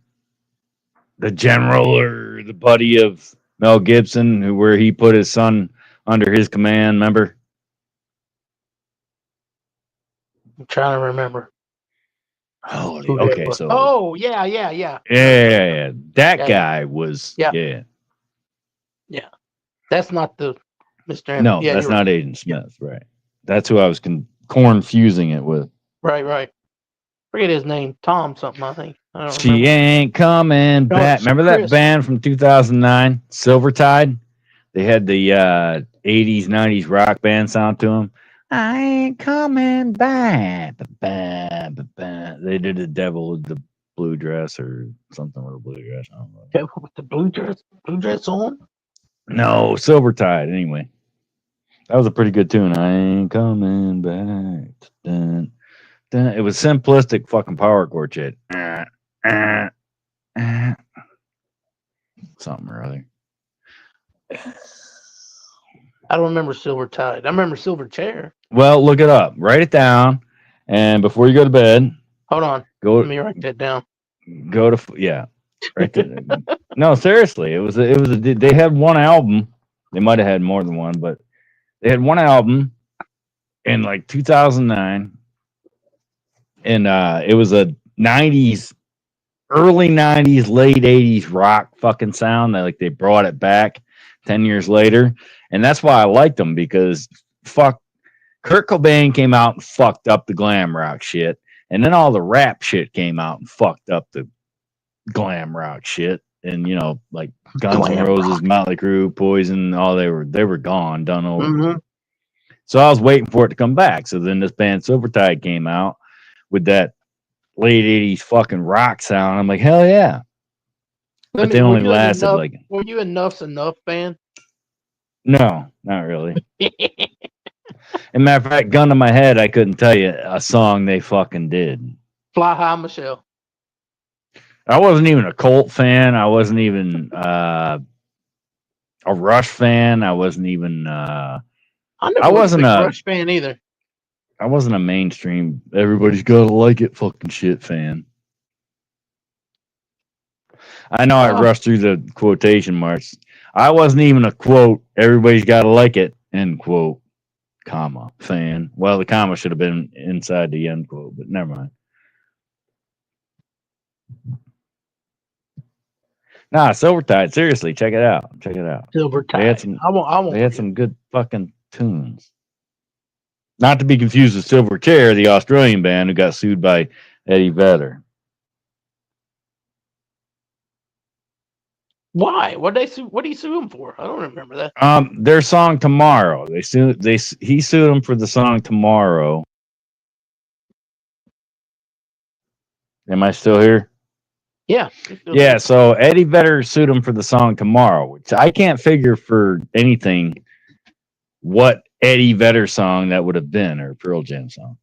general or the buddy of Mel Gibson, where he put his son under his command. Remember? I'm trying to remember. Oh, okay. So. Oh, yeah. Yeah. That guy was. Yeah. That's not the Mr. No, that's not Agent Smith, right? That's who I was confusing it with. Right. Forget his name. Tom something, I think. I don't She remember. ain't coming back. Remember that band from 2009, Silvertide? They had the 80s, 90s rock band sound to them. I ain't coming back. They did the devil with the blue dress or something with a blue dress. I don't know. Devil with the blue dress on? No, Silvertide. Anyway, that was a pretty good tune. I ain't coming back. Dun, dun. It was simplistic fucking power chord shit. Something or other. I don't remember Silver Tide. I remember Silver Chair. Well, look it up. Write it down, and before you go to bed, Hold on. Let me write that down. Go to right there. No, seriously, it was they had one album. They might have had more than one, but they had one album in like 2009, and it was a 90s, early 90s, late 80s rock fucking sound. They brought it back 10 years later, and that's why I liked them, because Kurt Cobain came out and fucked up the glam rock shit, and then all the rap shit came out and fucked up the glam rock shit, and like Guns N' Roses, Motley Crue, Poison, all they were gone, done over. Mm-hmm. So I was waiting for it to come back. So then this band Silvertide came out with that late 80s fucking rock sound. I'm like, hell yeah. But they only lasted like. Were you a Nuff's Enough fan? No, not really. As a matter of fact, gun to my head, I couldn't tell you a song they fucking did. Fly High Michelle. I wasn't even a Colt fan. I wasn't even a Rush fan. I wasn't even. I wasn't a Rush fan either. I wasn't a mainstream. Everybody's gotta like it. Fucking shit fan. I know I rushed through the quotation marks. I wasn't even a quote. Everybody's gotta like it. End quote. comma, fan. Well, the comma should have been inside the end quote, but never mind. Nah, Silver Tide. Seriously, check it out. Check it out. Silver They had Tide. some. I won't. They had some good fucking tunes. Not to be confused with Silverchair, the Australian band who got sued by Eddie Vedder. Why? What they sue? What did he sue him for? I don't remember that. Their song Tomorrow. He sued him for the song Tomorrow. Am I still here? Yeah. Yeah, so Eddie Vedder sued him for the song Tomorrow, which I can't figure for anything what Eddie Vedder song that would have been, or Pearl Jam song.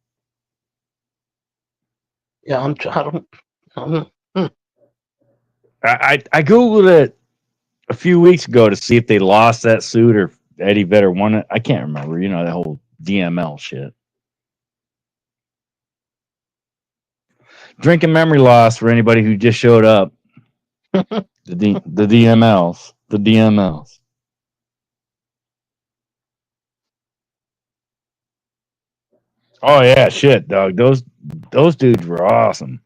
Yeah, I don't. I Googled it a few weeks ago to see if they lost that suit or if Eddie Vedder won it. I can't remember, you know, that whole DML shit. Drinking memory loss for anybody who just showed up. the DMLs. The DMLs. Oh yeah, shit, dog. Those dudes were awesome.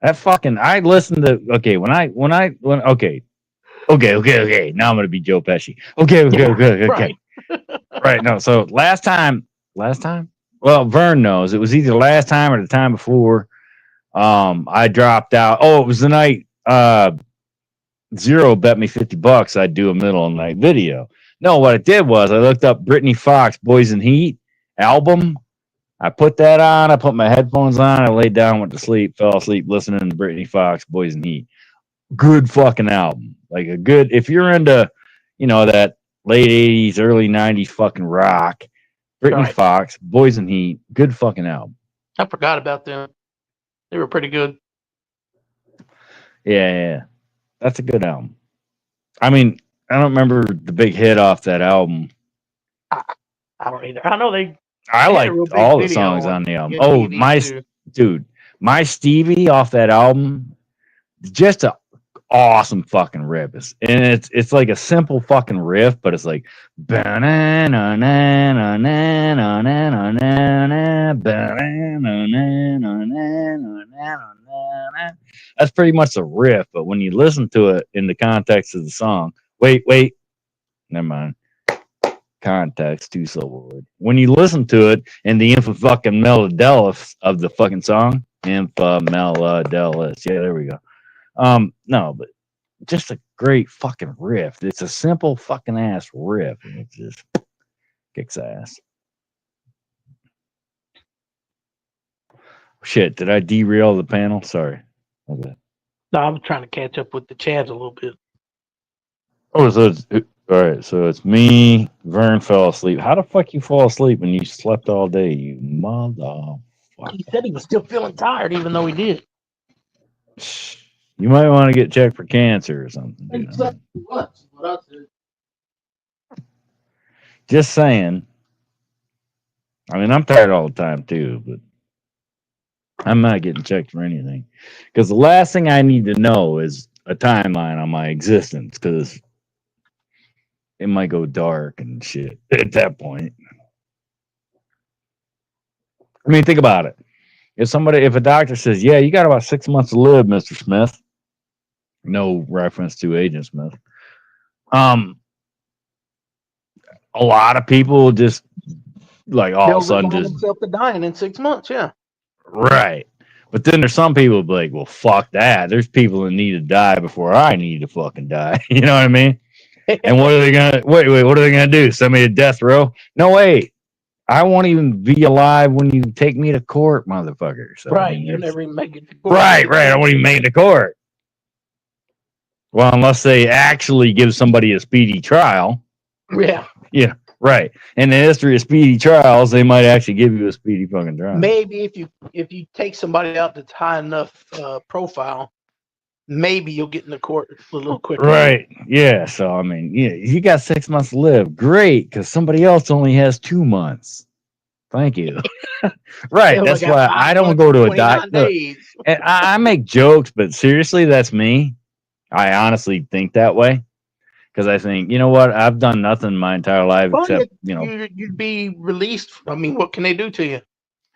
That fucking I listened to okay. Okay. Now I'm gonna be Joe Pesci. Okay. Right. Right. No. So last time. Well, Vern knows it was either last time or the time before. I dropped out. Oh, it was the night. Zero bet me $50 I'd do a middle of the night video. No, what I did was I looked up Brittany Fox Boys in Heat album. I put that on. I put my headphones on. I laid down, went to sleep, fell asleep listening to Brittany Fox Boys in Heat. Good fucking album. Like a good, if you're into, you know, that late 80s, early 90s fucking rock, Brittany Right. Fox, Boys in Heat, good fucking album. I forgot about them. They were pretty good. Yeah. That's a good album. I mean, I don't remember the big hit off that album. I don't either. I know they. I They had a liked real big all the video songs on on the album. Yeah, Oh, DVD too. my Stevie off that album, just a awesome fucking riff. And it's like a simple fucking riff, but it's like that's pretty much the riff. But when you listen to it in the context of the song, wait, never mind. Context, two syllable word. When you listen to it in the fucking melodies of the fucking song, melodies. Yeah, there we go. No, but just a great fucking riff. It's a simple fucking ass riff, and it just kicks ass. Shit, did I derail the panel? Sorry. Okay. No, I'm trying to catch up with the Chads a little bit. Oh, so it's all right. So it's me. Vern fell asleep. How the fuck you fall asleep when you slept all day, you motherfucker? He said he was still feeling tired, even though he did. You might want to get checked for cancer or something. You know? Just saying. I mean, I'm tired all the time too, but I'm not getting checked for anything. Because the last thing I need to know is a timeline on my existence, because it might go dark and shit at that point. I mean, think about it. If a doctor says, yeah, you got about 6 months to live, Mr. Smith, no reference to Agent Smith. A lot of people just like all of a sudden just themselves to dying in 6 months. Yeah. right. But then there's some people be like, well, fuck that. There's people that need to die before I need to fucking die. You know what I mean? And what are they gonna wait? What are they gonna do? Send me to death row? No way. I won't even be alive when you take me to court, motherfucker. So, Right. I mean, You'll never even make it to court. Right. I won't even make it to court. Well, unless they actually give somebody a speedy trial. Yeah. Yeah, right. In the history of speedy trials, they might actually give you a speedy fucking trial. Maybe if you take somebody out that's high enough profile, maybe you'll get in the court a little quicker. Right. Yeah. So I mean, yeah, you got 6 months to live. Great, because somebody else only has 2 months. Thank you. Right. Yeah, That's like why I don't go to a doctor. And I make jokes, but seriously, that's me. I honestly think that way. because I think, you know what, I've done nothing my entire life Well, except, you know. you'd be released. I mean, what can they do to you?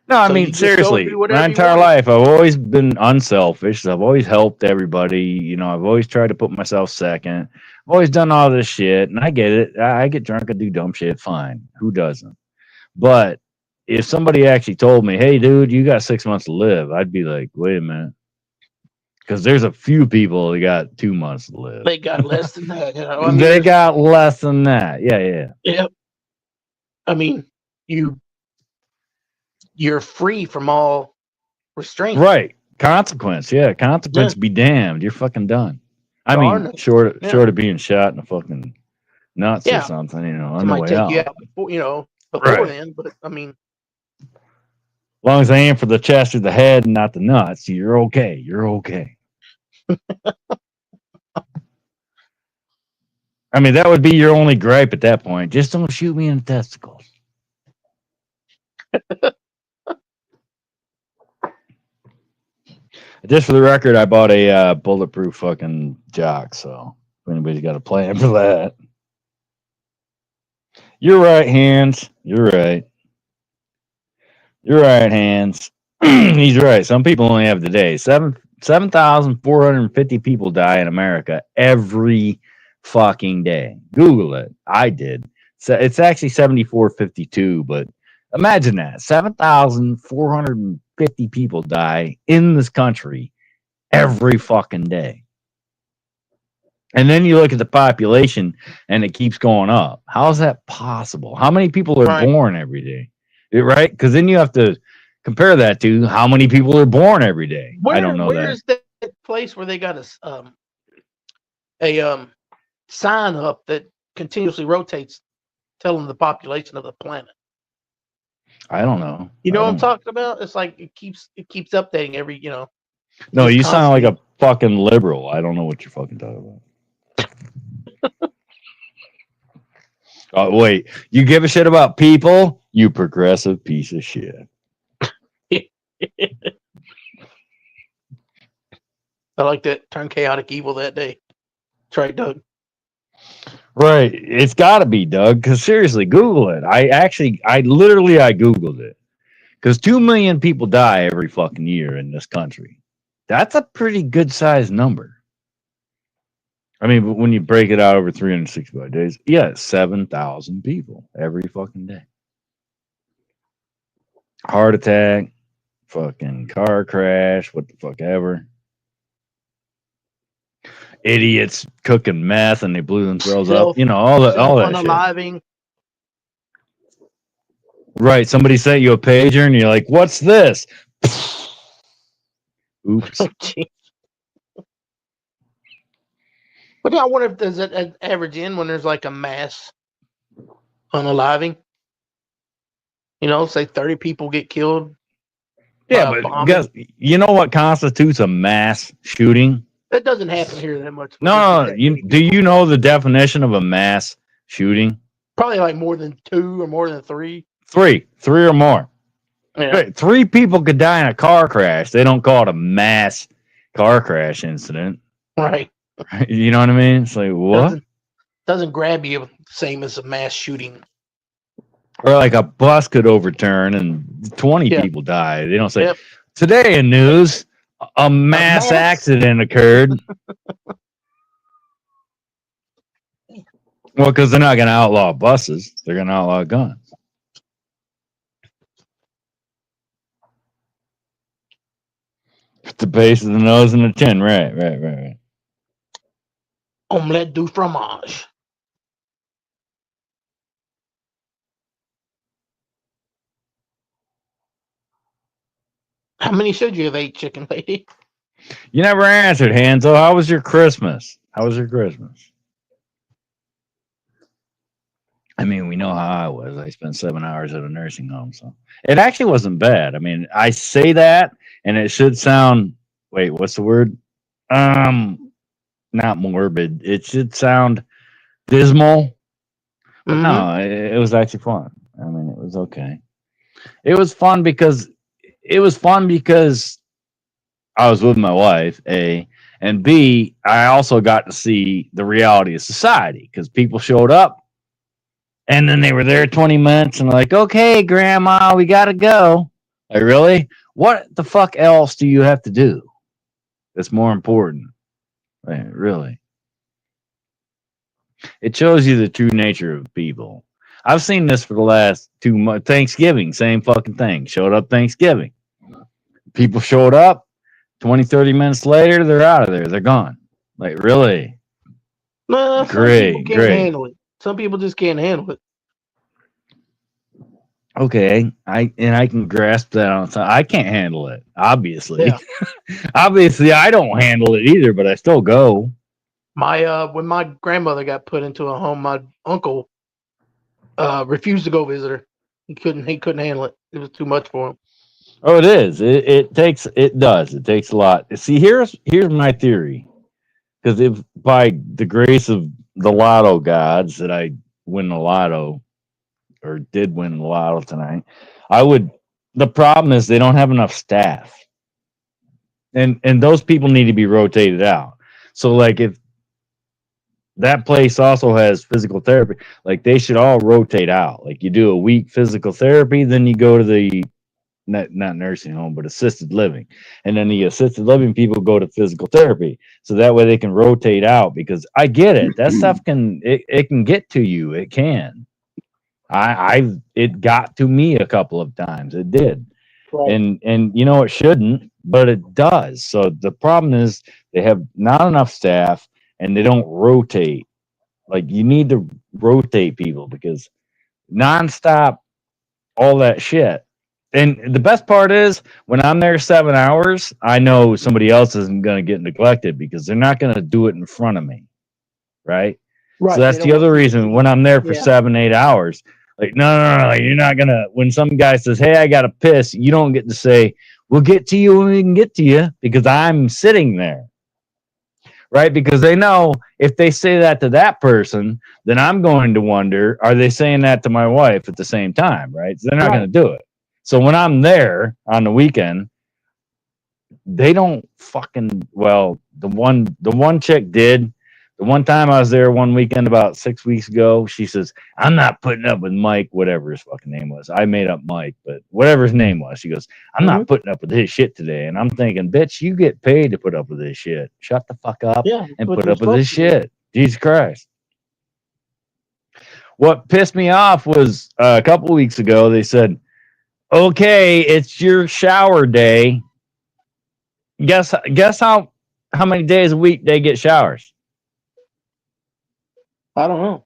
No, I So mean, you just go seriously, do my whatever you entire want. life, I've always been unselfish. I've always helped everybody. You know, I've always tried to put myself second. I've always done all this shit, and I get it. I get drunk, I do dumb shit. Fine. Who doesn't? But if somebody actually told me, hey, dude, you got 6 months to live, I'd be like, wait a minute. Because there's a few people that got 2 months to live. They got less than that. You know? I mean, They got less than that. Yeah. Yep. I mean, you're free from all restraint. Right. Consequence. Yeah. Consequence be damned. You're fucking done. I There are mean, none. short Yeah. of being shot in the fucking nuts Yeah. or something, you know, on the Somebody way take you out. out before Right. then. But I mean, As long as they aim for the chest or the head and not the nuts, you're okay. You're okay. I mean, that would be your only gripe at that point. Just don't shoot me in the testicles. Just for the record, I bought a bulletproof fucking jock, so if anybody's got a plan for that. You're right, Hands. You're right. You're right, Hands. He's right. Some people only have the day. 7,450 people die in America every fucking day. Google it. I did. So it's actually 7,452, but imagine that. 7,450 people die in this country every fucking day. And then you look at the population and it keeps going up. How is that possible? How many people are born every day? Right? Because then you have to compare that to how many people are born every day. I don't know where that. is that place where they got a sign up that continuously rotates, telling the population of the planet? I don't know. You know I what I'm don't- talking about? It's like it keeps updating every. No, just you sound like constantly. a fucking liberal. I don't know what you're fucking talking about. Oh, wait. You give a shit about people? You progressive piece of shit. I like that. Turn chaotic evil that day. That's right, Doug. Right. It's got to be, Doug, because seriously, Google it. I Googled it. Because 2 million people die every fucking year in this country. That's a pretty good sized number. I mean, but when you break it out over 365 days, yeah, 7,000 people every fucking day. Heart attack, fucking car crash, what the fuck ever. Idiots cooking meth and they blew themselves up. You know, all that shit. Unaliving. Right. Somebody sent you a pager and you're like, what's this? Oops. But yeah, I wonder if there's an average in when there's like a mass unaliving. You know, say 30 people get killed. Yeah, by a but bombing. guess, you know what constitutes a mass shooting? That doesn't happen here that much. No. Do you know the definition of a mass shooting? Probably like more than 2 or more than 3. Three or more. Yeah. Right, 3 people could die in a car crash. They don't call it a mass car crash incident. Right. You know what I mean? It's like, what? Doesn't grab you same as a mass shooting. Or like a bus could overturn and 20 Yeah. people die. They don't say, Yep. today in news, a mass accident occurred. Well, because they're not going to outlaw buses. They're going to outlaw guns. The base of the nose and the chin. Right. Omelette du fromage. How many should you have ate, chicken lady? You never answered, Hanzo. How was your Christmas? I mean, we know how I was. I spent 7 hours at a nursing home, so it actually wasn't bad. I mean, I say that, and it should sound. Wait, what's the word? Not morbid. It should sound dismal. But no, it was actually fun. I mean, it was okay. It was fun because I was with my wife, A, And B, I also got to see the reality of society because people showed up and then they were there 20 minutes and like, okay, grandma, we got to go. Like, really? What the fuck else do you have to do that's more important? Like, really? It shows you the true nature of people. I've seen this for the last 2 months. Thanksgiving, same fucking thing. Showed up Thanksgiving. People showed up. 20, 30 minutes later, they're out of there. They're gone. Like, really? No, Great, can't great. handle it. Some people just can't handle it. Okay, I can grasp that on time. I can't handle it, obviously. Yeah. Obviously, I don't handle it either, but I still go. My when my grandmother got put into a home, my uncle refused to go visit her. He couldn't handle it. It was too much for him. Oh, it is. It takes a lot. See, here's my theory. Because if by the grace of the lotto gods that I win the lotto or did win the lotto tonight, the problem is they don't have enough staff. And those people need to be rotated out. So like if that place also has physical therapy, like they should all rotate out. Like you do a week physical therapy, then you go to the not nursing home, but assisted living. And then the assisted living people go to physical therapy. So that way they can rotate out because I get it. That stuff it can get to you. It can. It got to me a couple of times. It did. Right. And you know, it shouldn't, but it does. So the problem is they have not enough staff and they don't rotate. Like you need to rotate people because nonstop, all that shit. And the best part is when I'm there 7 hours, I know somebody else isn't going to get neglected because they're not going to do it in front of me. Right. So that's the other reason when I'm there for 7, 8 hours, like, no, like, you're not going to, when some guy says, hey, I got to piss, you don't get to say, we'll get to you when we can get to you because I'm sitting there. Right. Because they know if they say that to that person, then I'm going to wonder, are they saying that to my wife at the same time? Right. So they're not going to do it. So when I'm there on the weekend, they don't fucking, well, the one chick did. The one time I was there one weekend about 6 weeks ago, she says, I'm not putting up with Mike, whatever his fucking name was. I made up Mike, but whatever his name was, she goes, I'm not putting up with his shit today. And I'm thinking, bitch, you get paid to put up with this shit. Shut the fuck up and put up with this shit. Jesus Christ. What pissed me off was a couple of weeks ago, they said, okay, it's your shower day. Guess how many days a week they get showers? I don't know.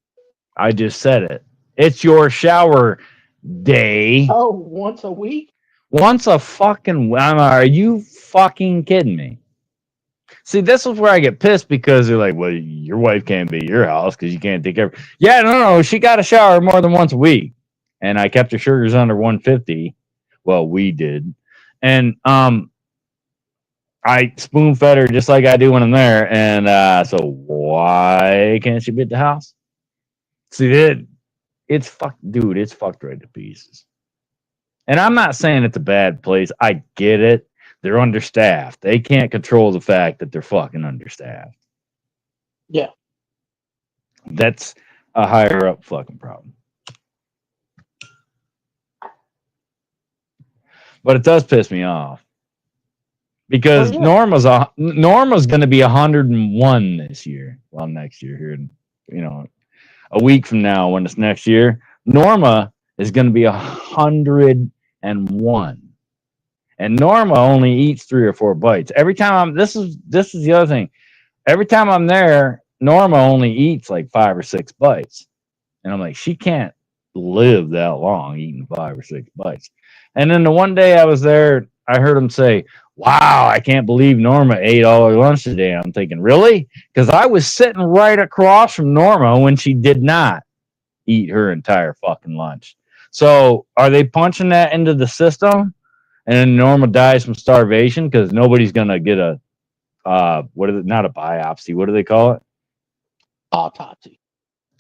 I just said it. It's your shower day. Oh, once a week? Once a fucking... Are you fucking kidding me? See, this is where I get pissed because they're like, well, your wife can't be at your house because you can't take care of... Yeah, no, she got a shower more than once a week. And I kept her sugars under 150. Well, we did. And I spoon fed her just like I do when I'm there. And so why can't she be at the house? See, it's fucked, dude. It's fucked right to pieces. And I'm not saying it's a bad place. I get it. They're understaffed. They can't control the fact that they're fucking understaffed. Yeah. That's a higher up fucking problem. But it does piss me off because Norma's going to be 101 this year. Well, next year here, a week from now when it's next year, Norma is going to be 101, and Norma only eats 3 or 4 bites every time. This is the other thing. Every time I'm there, Norma only eats like 5 or 6 bites, and I'm like, she can't live that long eating 5 or 6 bites. And then the one day I was there, I heard him say, wow, I can't believe Norma ate all her lunch today. I'm thinking, really? Because I was sitting right across from Norma when she did not eat her entire fucking lunch. So are they punching that into the system? And then Norma dies from starvation because nobody's going to get a, what is it? Not a biopsy. What do they call it? Autopsy.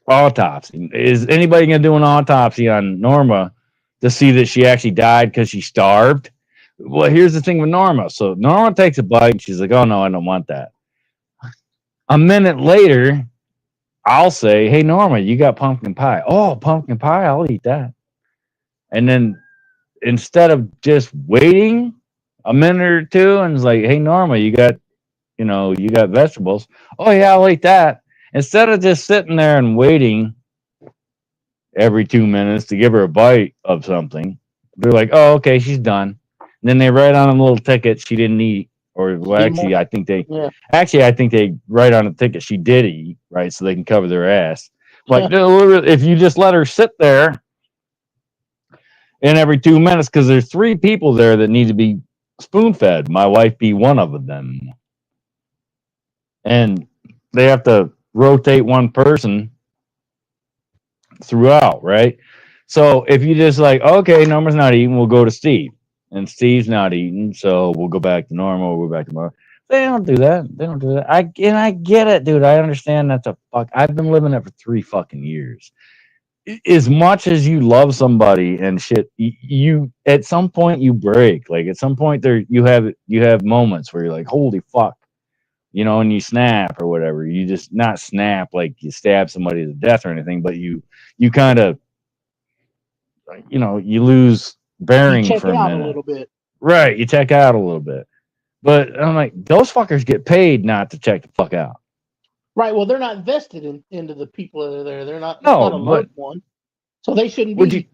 Autopsy. Is anybody going to do an autopsy on Norma to see that she actually died because she starved? Well, here's the thing with Norma. So Norma takes a bite and she's like, oh no, I don't want that. A minute later, I'll say, "Hey, Norma, you got pumpkin pie?" "Oh, pumpkin pie, I'll eat that." And then instead of just waiting a minute or two and it's like, "Hey, Norma, you got vegetables?" "Oh yeah, I'll eat that." Instead of just sitting there and waiting every 2 minutes to give her a bite of something, they're like, "Oh, okay, she's done." And then they write on a little ticket she didn't eat, or well, Eat more. Yeah. I think they write on a ticket she did eat, right, so they can cover their ass. Like if you just let her sit there, and every 2 minutes, because there's 3 people there that need to be spoon fed, my wife be one of them, and they have to rotate one person throughout, right? So if you just like, okay, Norma's not eating, we'll go to Steve, and Steve's not eating, so we'll go back to normal. We'll go back to normal. They don't do that. They don't do that. I get it, dude. I understand that's a fuck. I've been living it for 3 fucking years. As much as you love somebody and shit, you at some point you break. Like at some point there, you have moments where you're like, holy fuck, and you snap or whatever. You just not snap like you stab somebody to death or anything, but you kind of, you lose You bearing check for a out a minute. little bit. Right, you check out a little bit. But I'm like, those fuckers get paid not to check the fuck out. Right. Well, they're not invested into the people that are there. They're not. It's No, not a but loved one, so they shouldn't would be.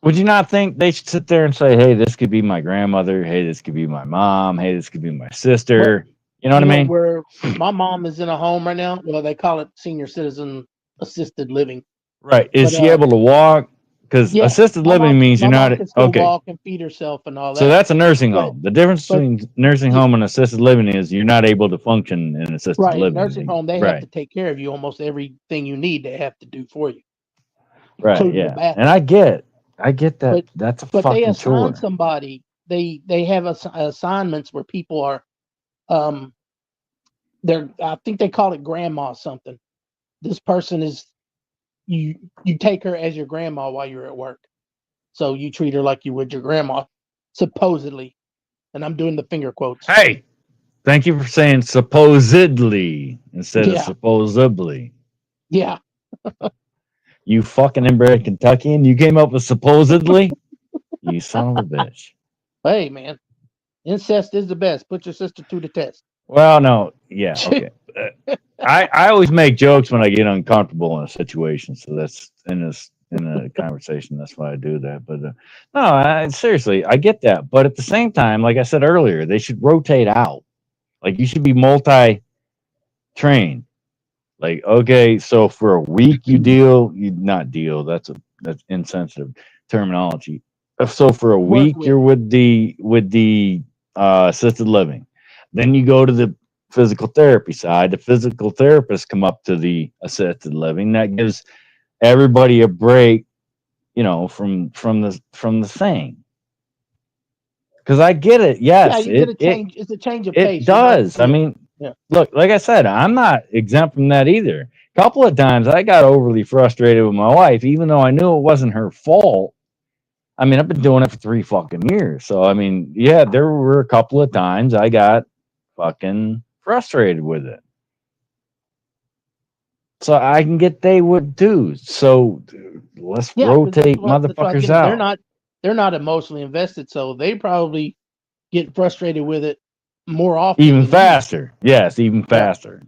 would you not think they should sit there and say, hey, this could be my grandmother, hey, this could be my mom, hey, this could be my sister? You know what I mean? Where my mom is in a home right now. Well, they call it senior citizen assisted living. Right. Is she able to walk? Because Yeah, assisted my living mom- means my you're mom not can still okay. walk and feed herself and all that. So that's a nursing But- home. The difference but- between nursing home and assisted living is you're not able to function in assisted right. living. Nursing home, they right. have to take care of you. Almost everything you need, they have to do for you. Right. including the Yeah. bathroom. And I get that. But- That's a But they fucking assign chore. somebody. They have assignments where people are, I think they call it grandma something. This person is, you take her as your grandma while you're at work. So you treat her like you would your grandma, supposedly. And I'm doing the finger quotes. Hey, thank you for saying supposedly instead of Yeah. supposedly. Yeah. You fucking inbred Kentuckian. You came up with supposedly? You son of a bitch. Hey, man. Incest is the best. Put your sister to the test. Well, no. Yeah. Okay. I always make jokes when I get uncomfortable in a situation. So that's in a conversation. That's why I do that. But no, seriously, I get that. But at the same time, like I said earlier, they should rotate out. Like you should be multi-trained. Like, okay, so for a week you not deal. That's insensitive terminology. So for a week with. you're with the assisted living. Then you go to the physical therapy side. The physical therapists come up to the assisted living. That gives everybody a break, from the thing. Because I get it. Yes, Yeah, you get a change. It's a change of it pace. does. I mean, Yeah. look, like I said, I'm not exempt from that either. A couple of times I got overly frustrated with my wife, even though I knew it wasn't her fault. I mean, I've been doing it for 3 fucking years. So, I mean, yeah, there were a couple of times I got fucking frustrated with it. So I can get they would too. So let's rotate motherfuckers out. They're not emotionally invested, so they probably get frustrated with it more often. Even than you. faster. Yes, even faster.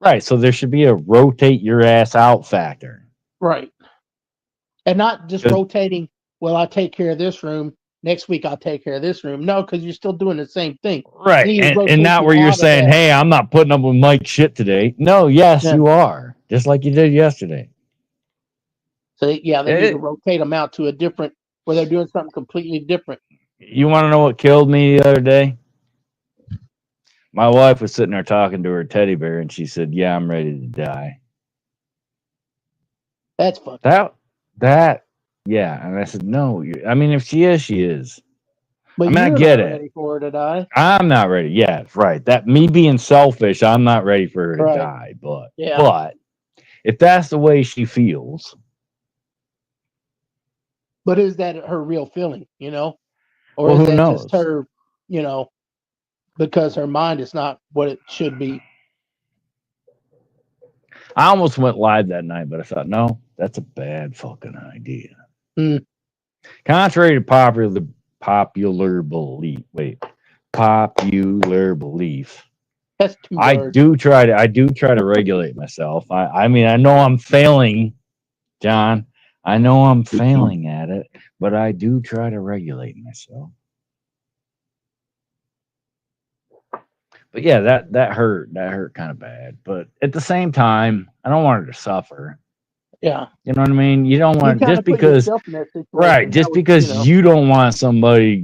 Right. So there should be a rotate your ass out factor. Right. And not just rotating, well, I'll take care of this room. Next week I'll take care of this room. No, because you're still doing the same thing. Right. And not where you're saying, hey, I'm not putting up with Mike's shit today. No, yes, you are. Just like you did yesterday. So yeah, they need to rotate them out to a different, where they're doing something completely different. You want to know what killed me the other day? My wife was sitting there talking to her teddy bear, and she said, "Yeah, I'm ready to die." That's fucked. Yeah. And I said, "No, I mean, if she is, she is." But I get it. Ready for her to die. I'm not ready. Yeah, right. That me being selfish, I'm not ready for her to die. But if that's the way she feels. But is that her real feeling, Or Well, is who that knows? just her, because her mind is not what it should be? I almost went live that night, but I thought, no, that's a bad fucking idea. Mm. Contrary to popular belief. Wait, popular belief. That's 2 I words. do try to regulate myself. I mean, I know I'm failing, John. I know I'm failing at it, but I do try to regulate myself. But yeah, that hurt. That hurt kind of bad. But at the same time, I don't want her to suffer. Yeah. You know what I mean? You don't You want kind just of put because yourself in that situation. right, just That was, because you don't want somebody,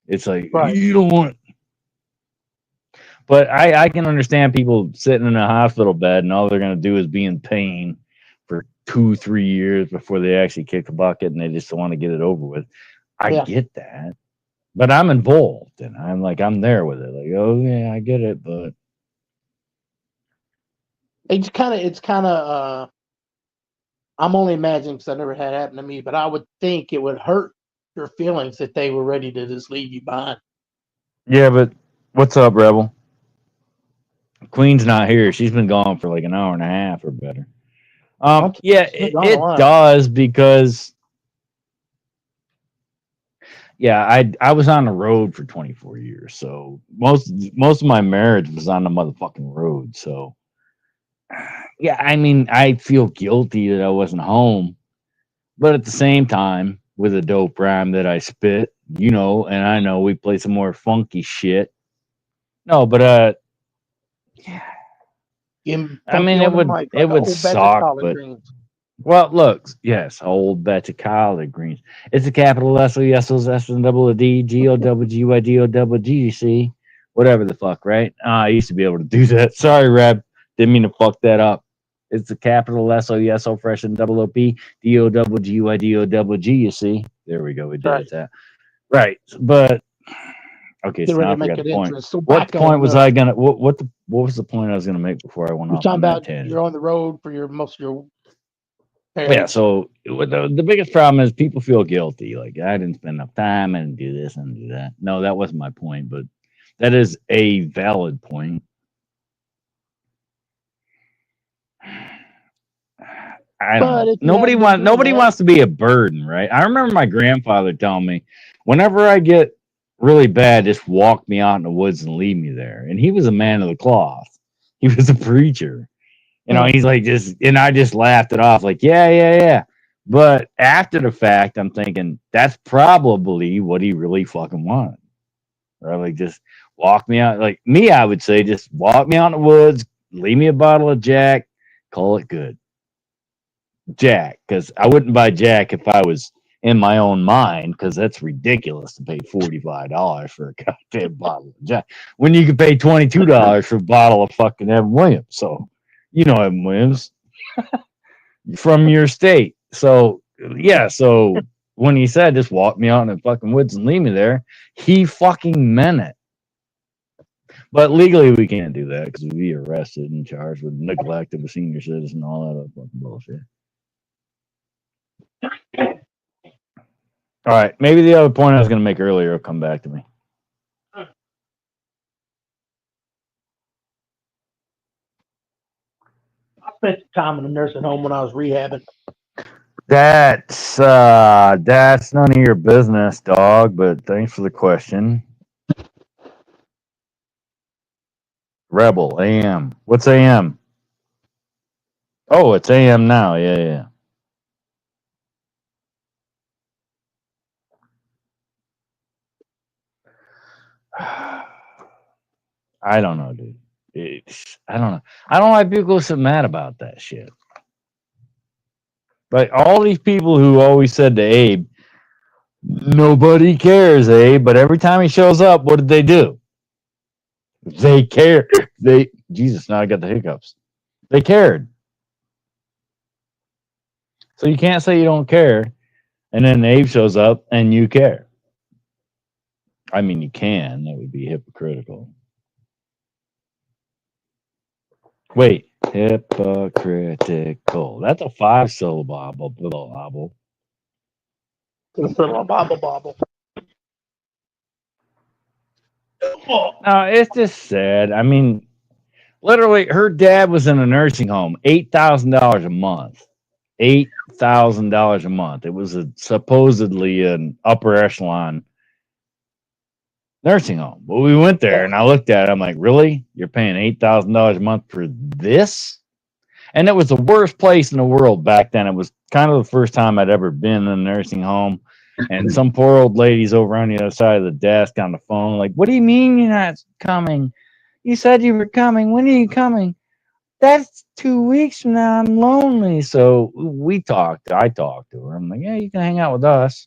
it's like Right. you don't want. But I can understand people sitting in a hospital bed and all they're gonna do is be in pain for 2-3 years before they actually kick the bucket and they just want to get it over with. I Yeah. get that. But I'm involved and I'm there with it. Like, oh yeah, I get it, but it's kind of I'm only imagining because I never had it happen to me, but I would think it would hurt your feelings that they were ready to just leave you behind. yeah, but what's up, Rebel? Queen's not here. She's been gone for like an hour and a half or better. Yeah, She's gone a it while. does because yeah, I was on the road for 24 years, so most of my marriage was on the motherfucking road. So yeah, I mean, I feel guilty that I wasn't home, but at the same time, with a dope rhyme that I spit, and I know we play some more funky shit. No, but I mean, it would suck, but well, look, yes, old batch of collard greens. It's a capital S O S O S and double D G O double G Y D O double G C, whatever the fuck, right? I used to be able to do that. Sorry, Reb, didn't mean to fuck that up. It's a capital S O S O fresh and double O P D O double G Y D O double G. You see, there we go. We did it. That right, but okay. So now I forgot the point. So what point was I gonna? What was the point I was gonna make before I went off? Talking on about that tangent? you're on the road for most of your. Yeah, so the biggest problem is people feel guilty. Like, I didn't spend enough time, I didn't do this and do that. No, that wasn't my point, but that is a valid point. Nobody wants to be a burden, right? I remember my grandfather telling me, whenever I get really bad, just walk me out in the woods and leave me there. And he was a man of the cloth. He was a preacher. He's like and I just laughed it off, like, yeah. But after the fact, I'm thinking that's probably what he really fucking wanted. Or like, just walk me out. Like me, I would say just walk me out in the woods, leave me a bottle of Jack, call it good. Jack, because I wouldn't buy Jack if I was in my own mind, because that's ridiculous to pay $45 for a goddamn bottle of Jack when you can pay $22 for a bottle of fucking Evan Williams. So Evan Williams from your state. So yeah, so when he said just walk me out in the fucking woods and leave me there, he fucking meant it. But legally we can't do that because we'd be arrested and charged with neglect of a senior citizen, all that other fucking bullshit. All right, maybe the other point I was going to make earlier will come back to me. I spent time in a nursing home when I was rehabbing. That's none of your business, dog, but thanks for the question. Rebel AM. What's AM? Oh, it's AM now. Yeah. I don't know, dude. I don't know. I don't like people who get mad about that shit. Like all these people who always said to Abe, nobody cares, Abe. But every time he shows up, what did they do? They care. Jesus, now I got the hiccups. They cared. So you can't say you don't care, and then Abe shows up and you care. I mean, you can. That would be hypocritical. Wait, hypocritical. That's a 5-syllable. Bobble. No, it's just sad. I mean, Literally, her dad was in a nursing home, $8,000 a month. $8,000 a month. It was supposedly an upper echelon nursing home. But we went there and I looked at it. I'm like, really? You're paying $8,000 a month for this? And it was the worst place in the world back then. It was kind of the first time I'd ever been in a nursing home. And some poor old lady's over on the other side of the desk on the phone, like, what do you mean you're not coming? You said you were coming. When are you coming? That's 2 weeks from now. I'm lonely. So we talked. I talked to her. I'm like, yeah, you can hang out with us.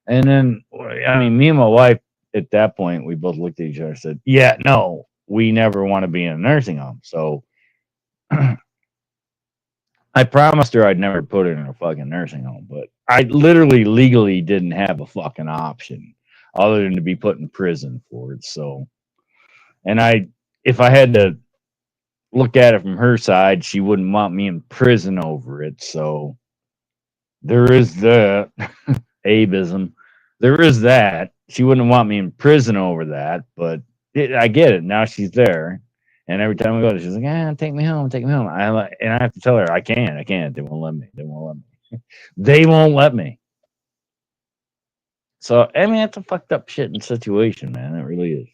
And then, I mean, me and my wife at that point, we both looked at each other and said, yeah, no, we never want to be in a nursing home. So I promised her I'd never put her in a fucking nursing home, but I literally legally didn't have a fucking option other than to be put in prison for it. So, and if I had to look at it from her side, she wouldn't want me in prison over it. So there is the abism. There is that. She wouldn't want me in prison over that, but I get it. Now she's there. And every time we go, she's like, take me home, take me home. And I have to tell her, I can't. They won't let me. They won't let me. They won't let me. So, I mean, it's a fucked up shit situation, man. It really is.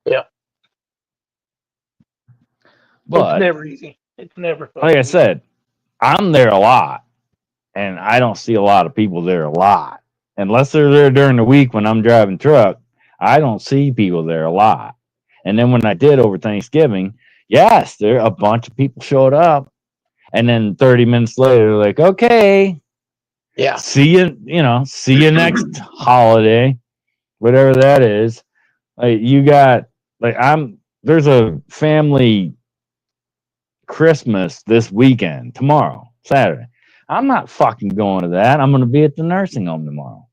Yeah. But it's never easy. It's never like I said, I'm there a lot. And I don't see a lot of people there a lot. Unless they're there during the week when I'm driving truck, I don't see people there a lot. And then when I did over Thanksgiving, yes, there a bunch of people showed up. And then 30 minutes later, like, okay, yeah, see you next holiday, whatever that is. Like there's a family Christmas this weekend, tomorrow, Saturday. I'm not fucking going to that. I'm going to be at the nursing home tomorrow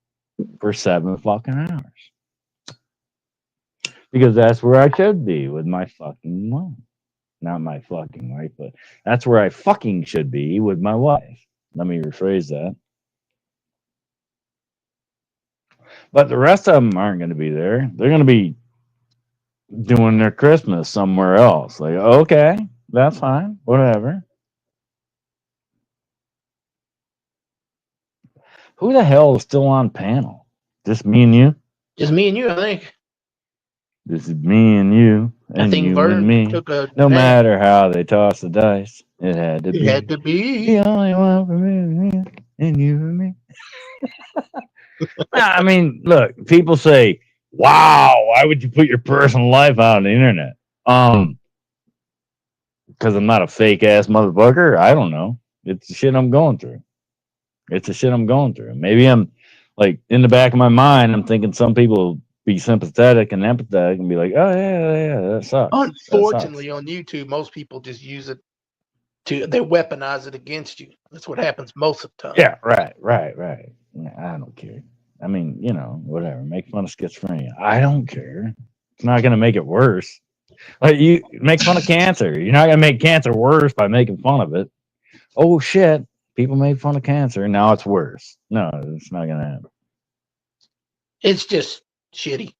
for 7 fucking hours. Because that's where I should be with my fucking mom. Not my fucking wife, but that's where I fucking should be with my wife. Let me rephrase that. But the rest of them aren't going to be there. They're going to be doing their Christmas somewhere else. Like, okay, that's fine. Whatever. Who the hell is still on panel? Just me and you? Just me and you, I think. This is me and you, and I think you Vern and me. took a No nap. matter how they toss the dice, it had to It be. had to be. The only one for me, and you and me. I mean, look, people say, wow, why would you put your personal life out on the internet? Because I'm not a fake ass motherfucker. I don't know. It's the shit I'm going through. Maybe I'm like in the back of my mind, I'm thinking some people be sympathetic and empathetic and be like, oh yeah, that sucks. Unfortunately, on YouTube, most people just use it they weaponize it against you. That's what happens most of the time. Yeah, right. Yeah, I don't care. I mean, whatever. Make fun of schizophrenia. I don't care. It's not gonna make it worse. Like you make fun of cancer. You're not gonna make cancer worse by making fun of it. Oh shit. People made fun of cancer and now it's worse. No, it's not gonna happen. It's just shitty.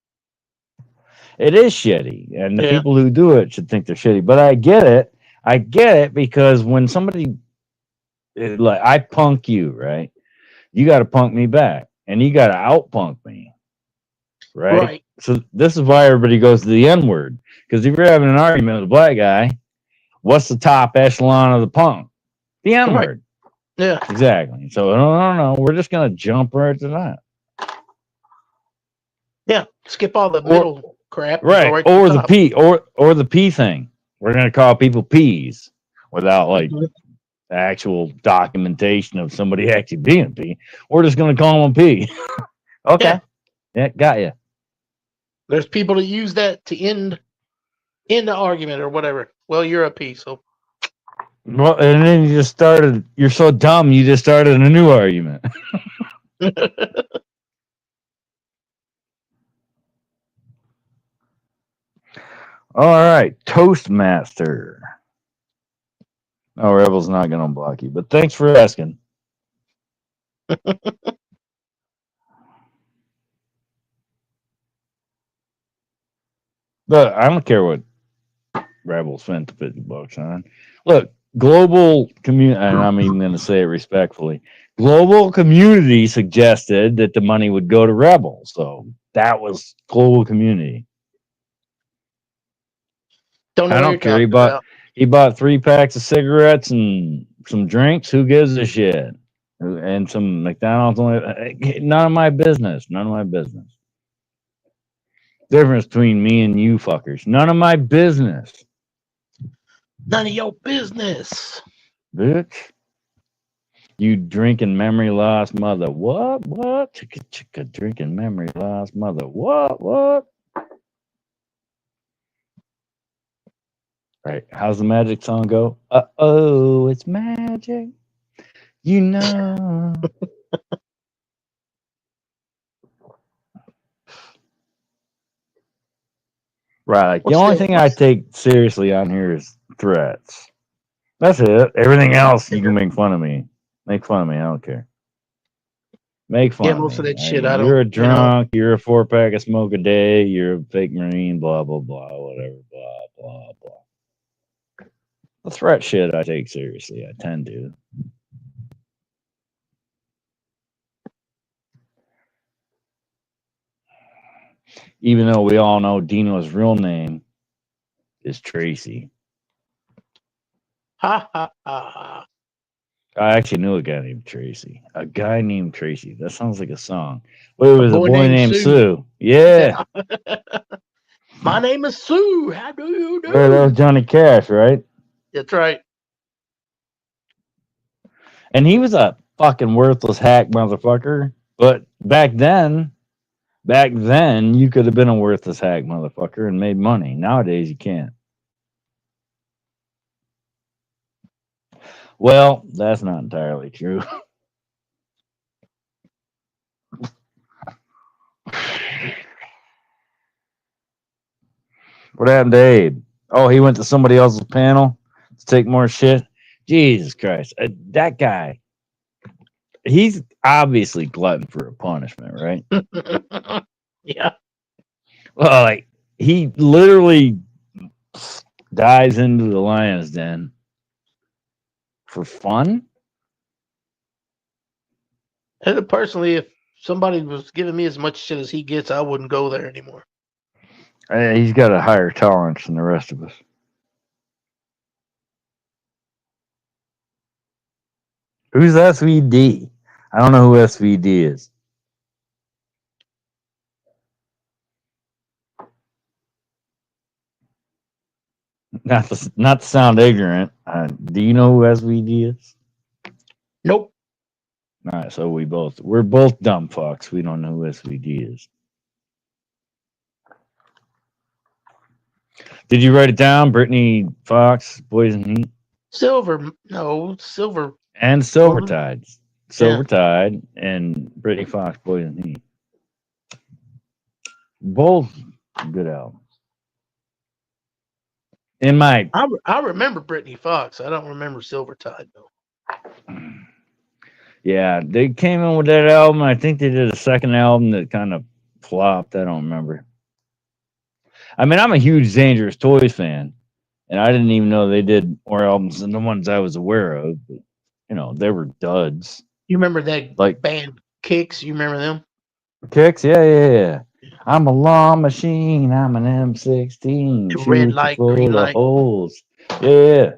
It is shitty. And the people who do it should think they're shitty. But I get it because when somebody like I punk you, right? You gotta punk me back. And you gotta out punk me. Right? So this is why everybody goes to the N-word. Because if you're having an argument with a black guy, what's the top echelon of the punk? The N-word. Right. Yeah. Exactly. So no. We're just gonna jump right to that. Yeah. Skip all the middle crap. Right. Or the P or the P thing. We're gonna call people P's without like actual documentation of somebody actually being a P. We're just gonna call them a P. Okay. Yeah, got you. There's people that use that to end the argument or whatever. Well, you're a P, so. Well, and then you're so dumb, you just started a new argument. All right, Toastmaster. Oh, Rebel's not going to block you, but thanks for asking. But I don't care what Rebel spent the $50 on. Look, global community, and I'm even going to say it respectfully. Global community suggested that the money would go to Rebel, so that was global community. Don't know I what don't you're care. talking He bought 3 packs of cigarettes and some drinks. Who gives a shit? And some McDonald's. None of my business. None of my business. Difference between me and you fuckers. None of my business. None of your business. Bitch. You drinking memory loss mother. What? Chicka chicka drinking memory loss mother. What? Right. How's the magic song go? Oh, it's magic. You know. Right. Like, the only thing I take seriously on here is threats. That's it. Everything else, you can make fun of me. Make fun of me. I don't care. Make fun of me. Most of that shit, I You're a don't. drunk. You're a 4-pack of smoke a day. You're a fake Marine. Blah, blah, blah. Whatever. Blah, blah, blah. The threat shit I take seriously. I tend to. Even though we all know Dino's real name is Tracy. Ha ha ha. I actually knew a guy named Tracy. A guy named Tracy. That sounds like a song. Wait, it was a boy named Sue. Yeah. My name is Sue. How do you do? That was Johnny Cash, right? That's right. And he was a fucking worthless hack motherfucker. But back then, you could have been a worthless hack motherfucker and made money. Nowadays, you can't. Well, that's not entirely true. What happened to Abe? Oh, he went to somebody else's panel to take more shit? Jesus Christ. That guy, he's obviously glutton for a punishment, right? Yeah. Well, like, he literally dives into the lion's den for fun. And personally, if somebody was giving me as much shit as he gets, I wouldn't go there anymore. He's got a higher tolerance than the rest of us. Who's SVD? I don't know who SVD is. Not to sound ignorant. Do you know who SVD is? Nope. All right, so we're both dumb fucks. We don't know who SVD is. Did you write it down? Brittany Fox, Boys in Heat? Silver. And Silvertide. Silvertide and Brittany Fox, Boys in Heat. Both good albums. I remember Brittany Fox. I don't remember Silvertide though. Yeah, they came in with that album. I think they did a second album that kind of flopped. I don't remember. I mean, I'm a huge Dangerous Toys fan, and I didn't even know they did more albums than the ones I was aware of. But, they were duds. You remember that band Kicks? You remember them? Kicks? Yeah. I'm a law machine. I'm an M16. Red light, green light. Holes. Yeah.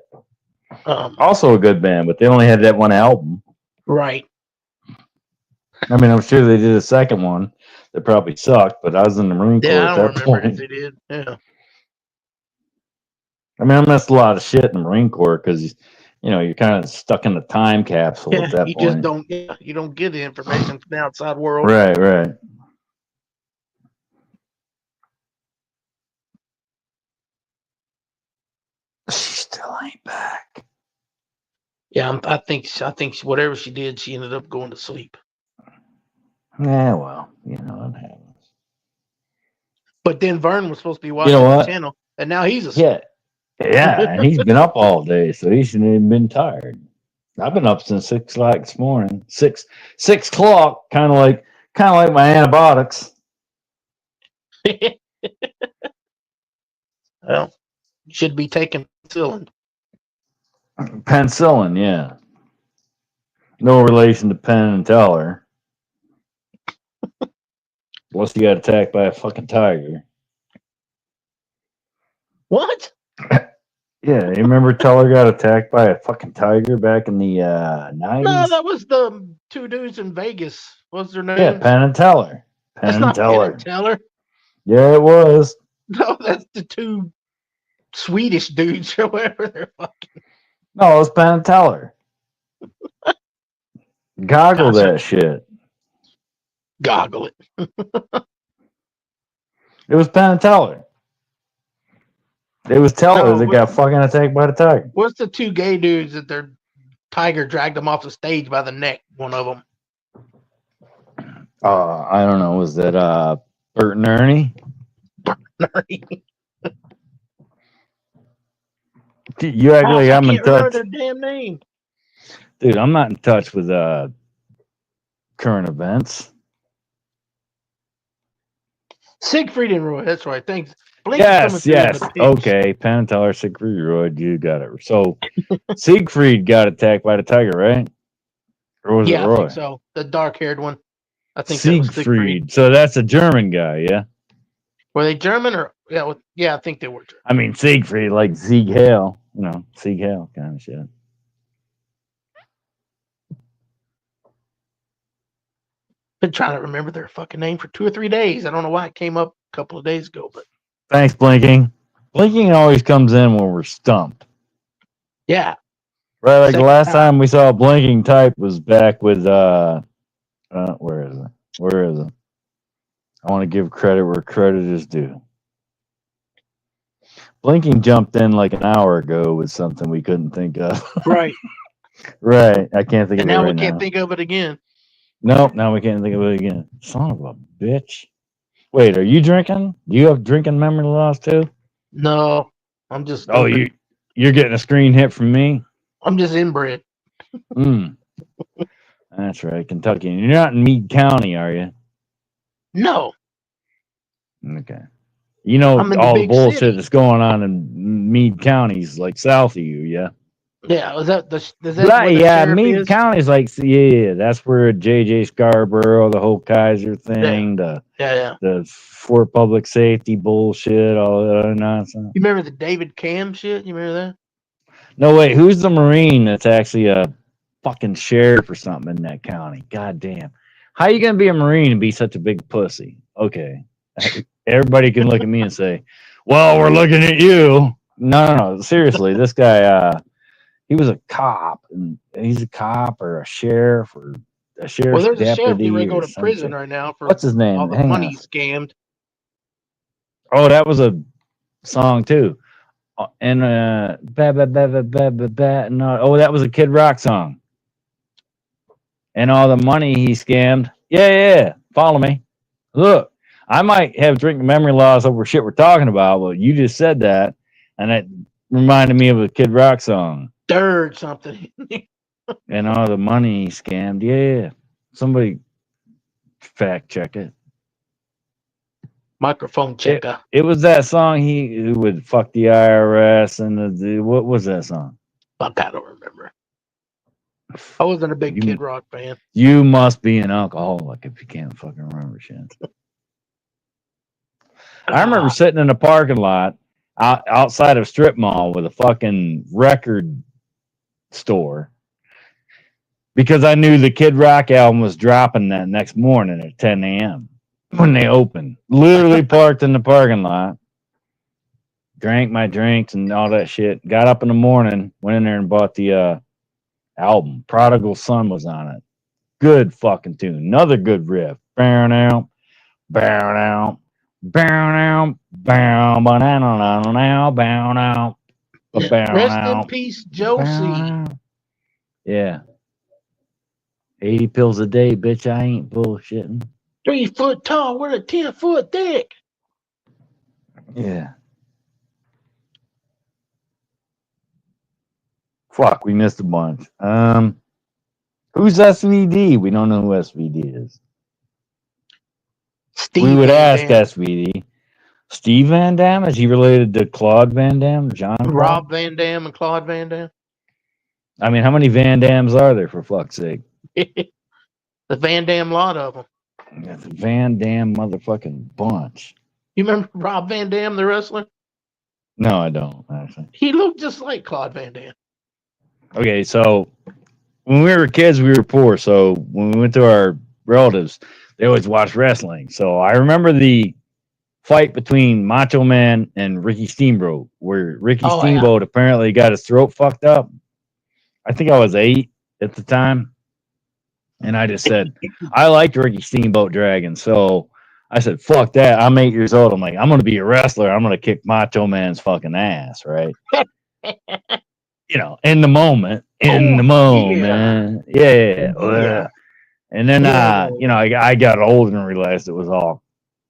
Also a good band, but they only had that one album. Right. I mean, I'm sure they did a second one that probably sucked, but I was in the Marine Corps at that point. If they did. Yeah. I mean, I missed a lot of shit in the Marine Corps because, you're kind of stuck in a time capsule at that point. You don't get the information from the outside world. Right. She still ain't back. Yeah, I think whatever she did, she ended up going to sleep. Yeah, well, it happens. But then Vern was supposed to be watching the channel, and now he's asleep. Yeah, and he's been up all day, so he shouldn't have been tired. I've been up since 6 o'clock this morning. 6 o'clock, kind of like my antibiotics. Well, should be taking penicillin. Penicillin, yeah. No relation to Penn and Teller. Plus, he got attacked by a fucking tiger. What? Yeah, you remember Teller got attacked by a fucking tiger back in the 90s? No, that was the two dudes in Vegas. What's their names? Yeah, Penn and Teller. That's Penn not and Teller. Penn and Teller. Yeah, it was. No, that's the two Swedish dudes or whatever they're fucking. No, it was Penn and Teller. Goggle Gotcha. that shit. Goggle it. It was Penn and Teller. It was Teller No, that got fucking attacked by the tiger. What's the two gay dudes that their tiger dragged them off the stage by the neck? One of them. I don't know. Was that Bert and Ernie? You act like I'm in can't remember touch. their damn name. Dude, I'm not in touch with current events. Siegfried and Roy. That's right. Thanks. Blink is coming Yes, through yes. with a pitch. Okay, Penn and Teller, Siegfried Roy, you got it. So Siegfried got attacked by the tiger, right? Or was Yeah, it Roy? I think so. The dark-haired one. I think that was Siegfried. Siegfried. So that's a German guy, yeah? Were they German or yeah? I think they were German. I mean, Siegfried, like Sieg Heil, Sieg Heil kind of shit. Been trying to remember their fucking name for 2 or 3 days. I don't know why it came up a couple of days ago, but Thanks, Blinking. Blinking always comes in when we're stumped. yeah. Right, like the Second last time. time we saw Blinking type was back with where is it? Where is it? I want to give credit where credit is due. Blinking jumped in like an hour ago with something we couldn't think of. Right. Right. I can't think And of it now right we can't now. think of it again. Nope, now we can't think of it again. Son of a bitch. Wait, are you drinking? Do you have drinking memory loss too? No, I'm just. Oh, you're getting a screen hit from me? I'm just inbred. That's right, Kentucky. You're not in Meade County, are you? No. Okay. You know I'm in the all the big bullshit city. that's going on in Meade County's like south of you, yeah? Yeah. Is that where the Yeah, sheriff Meade is? County's like, yeah, that's where J.J. Scarborough, the whole Kaiser thing, Yeah. the Fort Public Safety bullshit, all that other nonsense. You remember the David Cam shit? You remember that? No, wait, who's the Marine that's actually a fucking sheriff or something in that county? God damn. How you gonna be a Marine and be such a big pussy? Okay. Everybody can look at me and say, well, we're looking at you. No. Seriously, this guy, he was a cop, and he's a cop or a sheriff or a sheriff's Well, there's a sheriff deputy. getting ready to go or to prison something. right now for What's his name? all the Hang money on. he scammed. Oh, that was a song too. And no, oh, that was a Kid Rock song. And all the money he scammed. Yeah. Follow me. Look, I might have drinking memory loss over shit we're talking about, but you just said that, and it reminded me of a Kid Rock song. Third something. And all the money he scammed. Yeah. Somebody fact check it. Microphone checker. It was that song he would fuck the IRS and what was that song? Fuck, I don't remember. I wasn't a big Kid Rock fan. You must be an alcoholic if you can't fucking remember shit. I remember sitting in a parking lot outside of strip mall with a fucking record store because I knew the Kid Rock album was dropping that next morning at 10 a.m. when they opened. Literally parked in the parking lot, drank my drinks and all that shit. Got up in the morning, went in there and bought the album. Prodigal Son was on it. Good fucking tune. Another good riff. Bow now, bow now, bow now, bow, banana now, bow now, bow Rest now. in peace, Josie. Yeah. 80 pills a day, bitch. I ain't bullshitting. 3 foot tall, we're 10 foot thick. Yeah. Fuck, we missed a bunch. Who's SVD? We don't know who SVD is. Steve we would Van ask Damme. SVD. Steve Van Damme? Is he related to Claude Van Damme? John Claude? Rob Van Dam and Claude Van Dam. I mean, how many Van Dams are there, for fuck's sake? The Van Dam lot of them. That's a Van Dam motherfucking bunch. You remember Rob Van Dam, the wrestler? No, I don't, actually. He looked just like Claude Van Dam. Okay, so when we were kids, we were poor. So when we went to our relatives, they always watched wrestling. So I remember the fight between Macho Man and Ricky Steamboat, where Ricky Oh, yeah. Steamboat apparently got his throat fucked up. I think I was 8 at the time. And I just said, I liked Ricky Steamboat Dragon. So I said, fuck that. I'm 8 years old. I'm like, I'm going to be a wrestler. I'm going to kick Macho Man's fucking ass, right? You know, in the moment. In the moment. Yeah. Yeah. And then, Yeah. you know, I got old and realized it was all.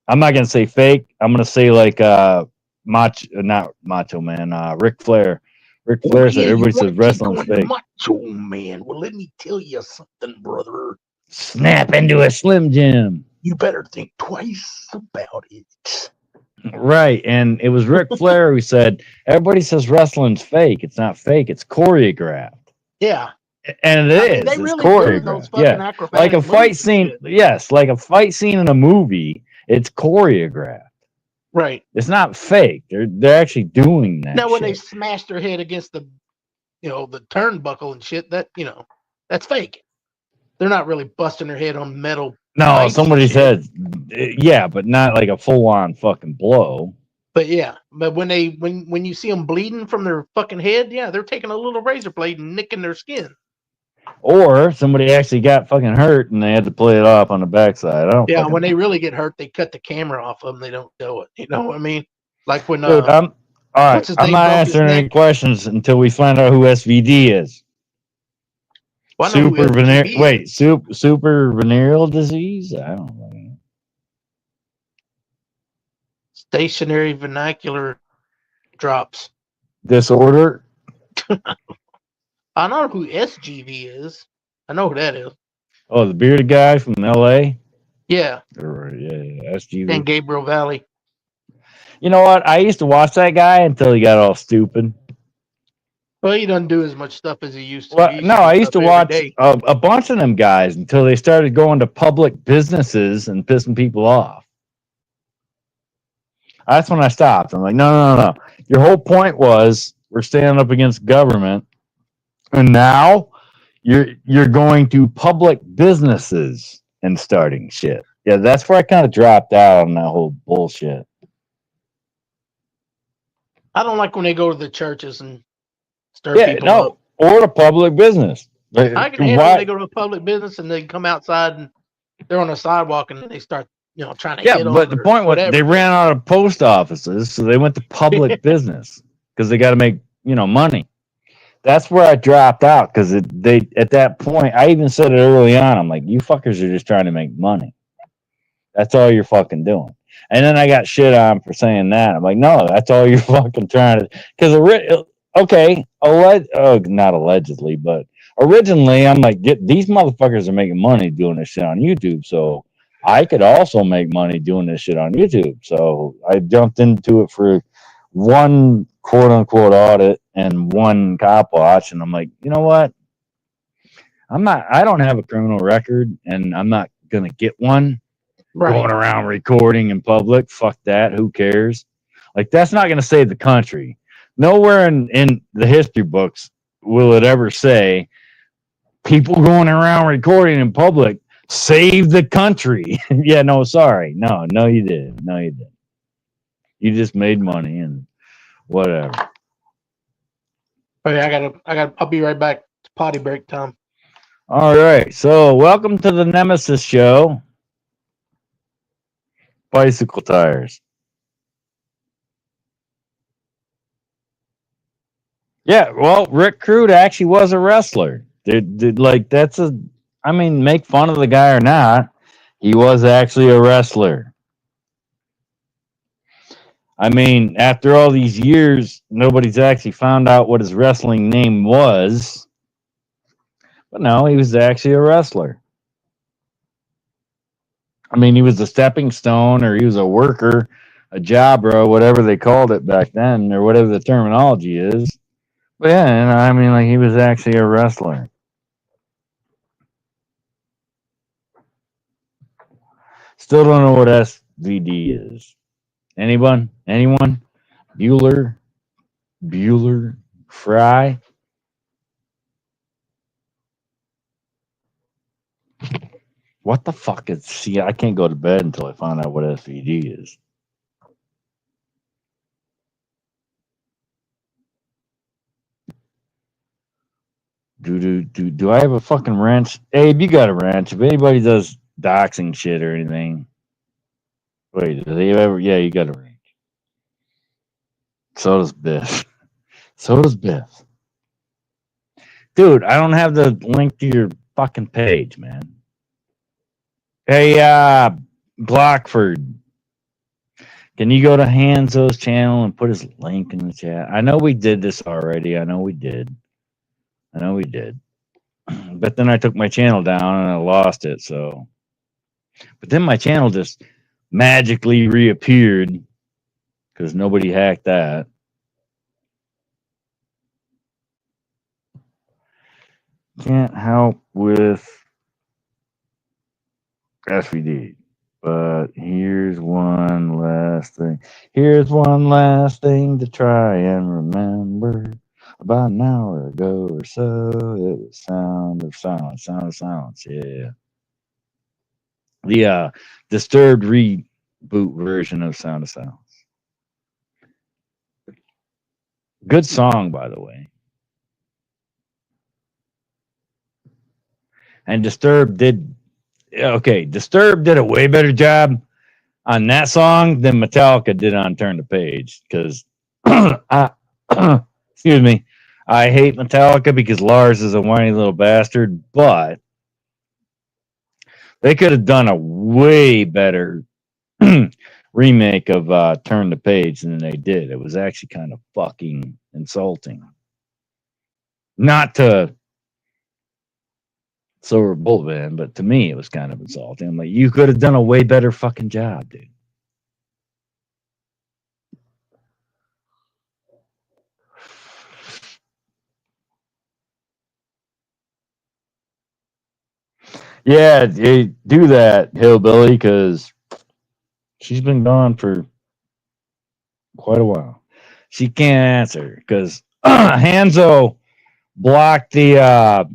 I'm not going to say fake. I'm going to say like not Macho Man, Ric Flair. Ric Flair said everybody says wrestling's fake. Macho Man. Well, let me tell you something, brother. Snap into a Slim Jim. You better think twice about it. Right. And it was Ric Flair who said, everybody says wrestling's fake. It's not fake. It's choreographed. Yeah. And it is. They It's really do those choreographed. fucking Yeah. acrobatic Like a fight moves and scene. shit. Yes. Like a fight scene in a movie. It's choreographed. Right. It's not fake. They're actually doing that. Now, when they shit. smash their head against the, you know, the turnbuckle and shit, that, you know, that's fake. They're not really busting their head on metal. No, pipes somebody and shit. said, yeah, but not like a full-on fucking blow. But yeah, but when you see them bleeding from their fucking head, yeah, they're taking a little razor blade and nicking their skin. Or somebody actually got fucking hurt and they had to play it off on the backside. I don't. Yeah, fucking when they know. really get hurt, they cut the camera off of them. They don't do it. You know what I mean? Like when Dude, I'm all right. what's his I'm name not broke his answering any neck? questions until we find out who SVD is. Well, I know who Super venereal. SVD Wait, is. super venereal disease? I don't know. Stationary vernacular drops. Disorder. I know who SGV is. I know who that is. Oh, the bearded guy from L.A. Yeah, Yeah, SGV. and Gabriel Valley. You know what? I used to watch that guy until he got all stupid. Well, he doesn't do as much stuff as he used to. Well, He no, do I used to stuff every watch day. a bunch of them guys until they started going to public businesses and pissing people off. That's when I stopped. I'm like, no. Your whole point was we're standing up against government, and now you're going to public businesses and starting shit. Yeah, that's where I kind of dropped out on that whole bullshit. I don't like when they go to the churches and stir Yeah, people no, up. or a public business. Like, I can handle why- when they go to a public business and they come outside and they're on the sidewalk and they start, you know, trying to Yeah, hit but them the or point was whatever. they ran out of post offices, so they went to public business because they got to make money. That's where I dropped out because they at that point I even said it early on. I'm like, you fuckers are just trying to make money. That's all you're fucking doing. And then I got shit on for saying that. I'm like, no, that's all you're fucking trying to. Because not allegedly, but originally I'm like, these motherfuckers are making money doing this shit on YouTube, so I could also make money doing this shit on YouTube. So I jumped into it for one quote unquote audit and one cop watch, and I'm like, you know what? I don't have a criminal record, and I'm not gonna get one going around recording in public. Fuck that. Who cares? Like, that's not gonna save the country. Nowhere in the history books will it ever say people going around recording in public save the country. Yeah, no, sorry. No, you didn't. No, you didn't. You just made money and whatever. Okay, I'll be right back. It's potty break time. All right. So welcome to the Nemesis Show. Bicycle tires. Yeah, well, Rick Crude actually was a wrestler. Make fun of the guy or not, he was actually a wrestler. I mean, after all these years, nobody's actually found out what his wrestling name was. But no, he was actually a wrestler. I mean, he was a stepping stone or he was a worker a jobber or whatever they called it back then, or whatever the terminology is. But yeah, and I mean, like, he was actually a wrestler. Still don't know what SVD is. Anyone? Anyone? Bueller? Fry? What the fuck is? See, I can't go to bed until I find out what SVD is. Do I have a fucking ranch? Abe, you got a ranch. If anybody does doxing shit or anything, wait, do they ever? Yeah, you got a ranch. So does Biff. So does Biff. Dude, I don't have the link to your fucking page, man. Hey, Blockford, can you go to Hanzo's channel and put his link in the chat? I know we did this already. I know we did. But then I took my channel down and I lost it. So, but then my channel just magically reappeared because nobody hacked that. Can't help with SVD. But here's one last thing. Here's one last thing to try and remember. About an hour ago or so, it was Sound of Silence. Sound of Silence, yeah. The Disturbed reboot version of Sound of Silence. Good song, by the way. And Disturbed did a way better job on that song than Metallica did on Turn the Page. Because, excuse me, I hate Metallica because Lars is a whiny little bastard, but they could have done a way better remake of Turn the Page than they did. It was actually kind of fucking insulting. Not to Silver Bullet Band, but to me, it was kind of insulting. I'm like, you could have done a way better fucking job, dude. Yeah, do that, Hillbilly, because she's been gone for quite a while. She can't answer because Hanzo blocked the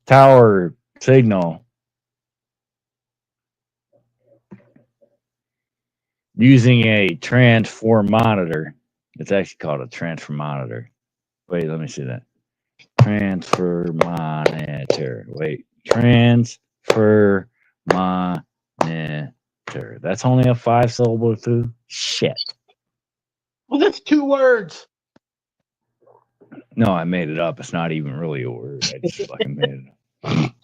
tower signal using a transfer monitor. It's actually called a transfer monitor. Wait, let me see that. Transfer monitor. Wait, transfer monitor. That's only a 5-syllable too? Shit. Well, that's 2 words. No, I made it up. It's not even really a word. I just fucking made it up.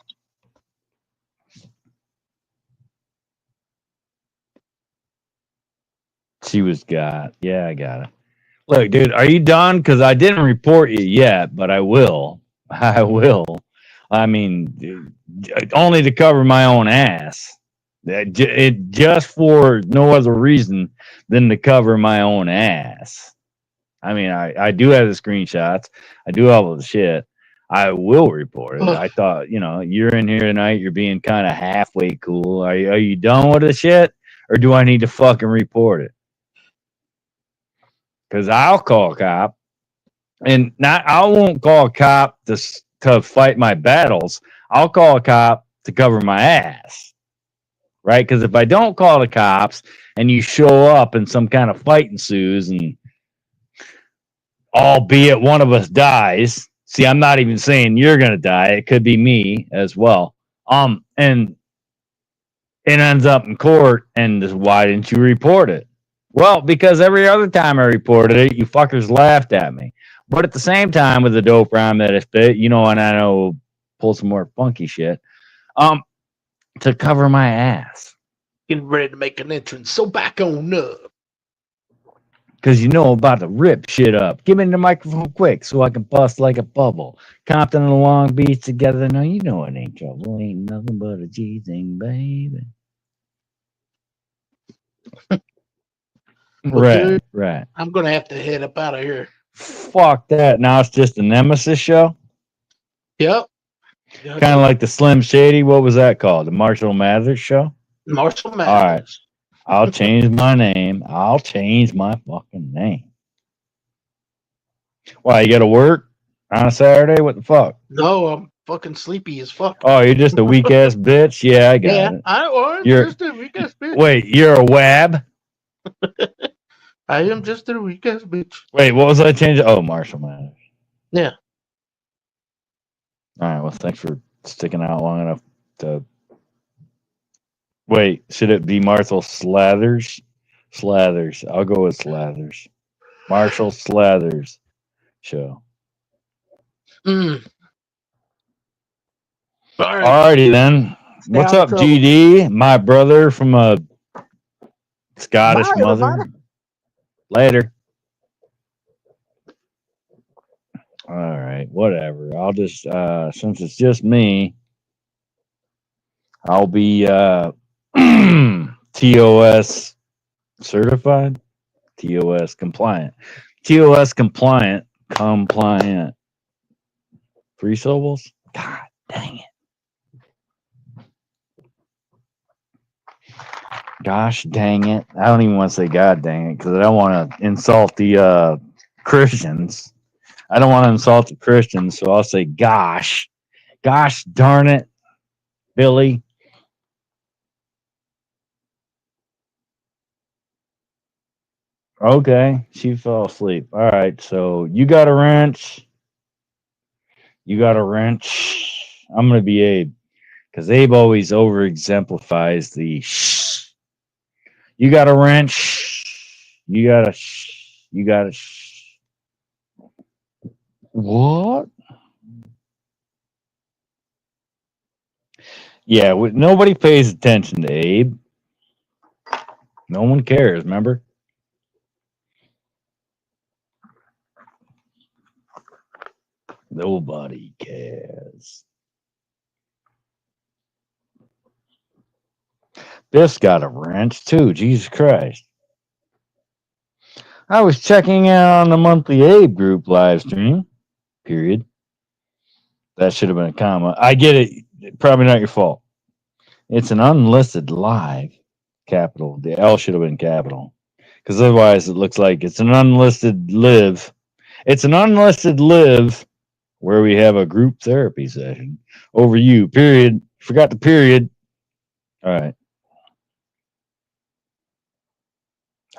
She was got. Yeah, I got it. Look, dude, are you done? Because I didn't report you yet, but I will. I will. I mean, dude, only to cover my own ass. It just for no other reason than to cover my own ass. I mean, I do have the screenshots. I do all of the shit. I will report it. I thought, you're in here tonight. You're being kind of halfway cool. Are you done with the shit? Or do I need to fucking report it? Because I'll call a cop. And I won't call a cop to fight my battles. I'll call a cop to cover my ass. Right? Because if I don't call the cops and you show up and some kind of fight ensues and albeit one of us dies. See, I'm not even saying you're going to die. It could be me as well. And it ends up in court. And why didn't you report it? Well, because every other time I reported it, you fuckers laughed at me. But at the same time, with the dope rhyme that it fit, and I know pull some more funky shit, to cover my ass. Getting ready to make an entrance. So back on up. Because about to rip shit up. Give me the microphone quick so I can bust like a bubble. Compton and Long Beach together. No, you know it ain't trouble. Ain't nothing but a G thing, baby. Right, right. I'm gonna have to head up out of here. Fuck that. Now it's just a Nemesis show? Yep. Kind of like the Slim Shady. What was that called? The Marshall Mathers show? Marshall All right. Mathers. I'll change my name. I'll change my fucking name. Why, you got to work on a Saturday? What the fuck? No, I'm fucking sleepy as fuck. Oh, you're just a weak ass bitch? Yeah, I got Yeah, it. I'm You're- just a weak ass bitch. Wait, you're a wab? I am just a weak ass bitch. Wait, what was I changing? Oh, Marshall Mathers. Yeah. All right, well, thanks for sticking out long enough to. Wait, should it be Marshall Slathers? Slathers. I'll go with Slathers. Marshall Slathers show. Mm. All right. Alrighty then. Stay What's out up, of trouble. GD? My brother from a Scottish Bye, mother. everybody. Later. All right, whatever. I'll just since it's just me, I'll be TOS certified, TOS compliant, TOS compliant, compliant. 3 syllables? God dang it. Gosh dang it. I don't even want to say God dang it because I don't want to insult the Christians. I don't want to insult the Christians, so I'll say gosh. Gosh darn it, Billy. Okay, she fell asleep. All right, so you got a wrench. You got a wrench. I'm going to be Abe because Abe always over exemplifies the shh. You got a wrench. You got a shh. You got a shh. What? Yeah, nobody pays attention to Abe. No one cares, remember? Nobody cares. This got a wrench too. Jesus Christ. I was checking out on the monthly Abe group live stream. Period. That should have been a comma. I get it. Probably not your fault. It's an unlisted live. Capital. The L should have been capital. Because otherwise it looks like it's an unlisted live. It's an unlisted live where we have a group therapy session over you. Period. Forgot the period. All right.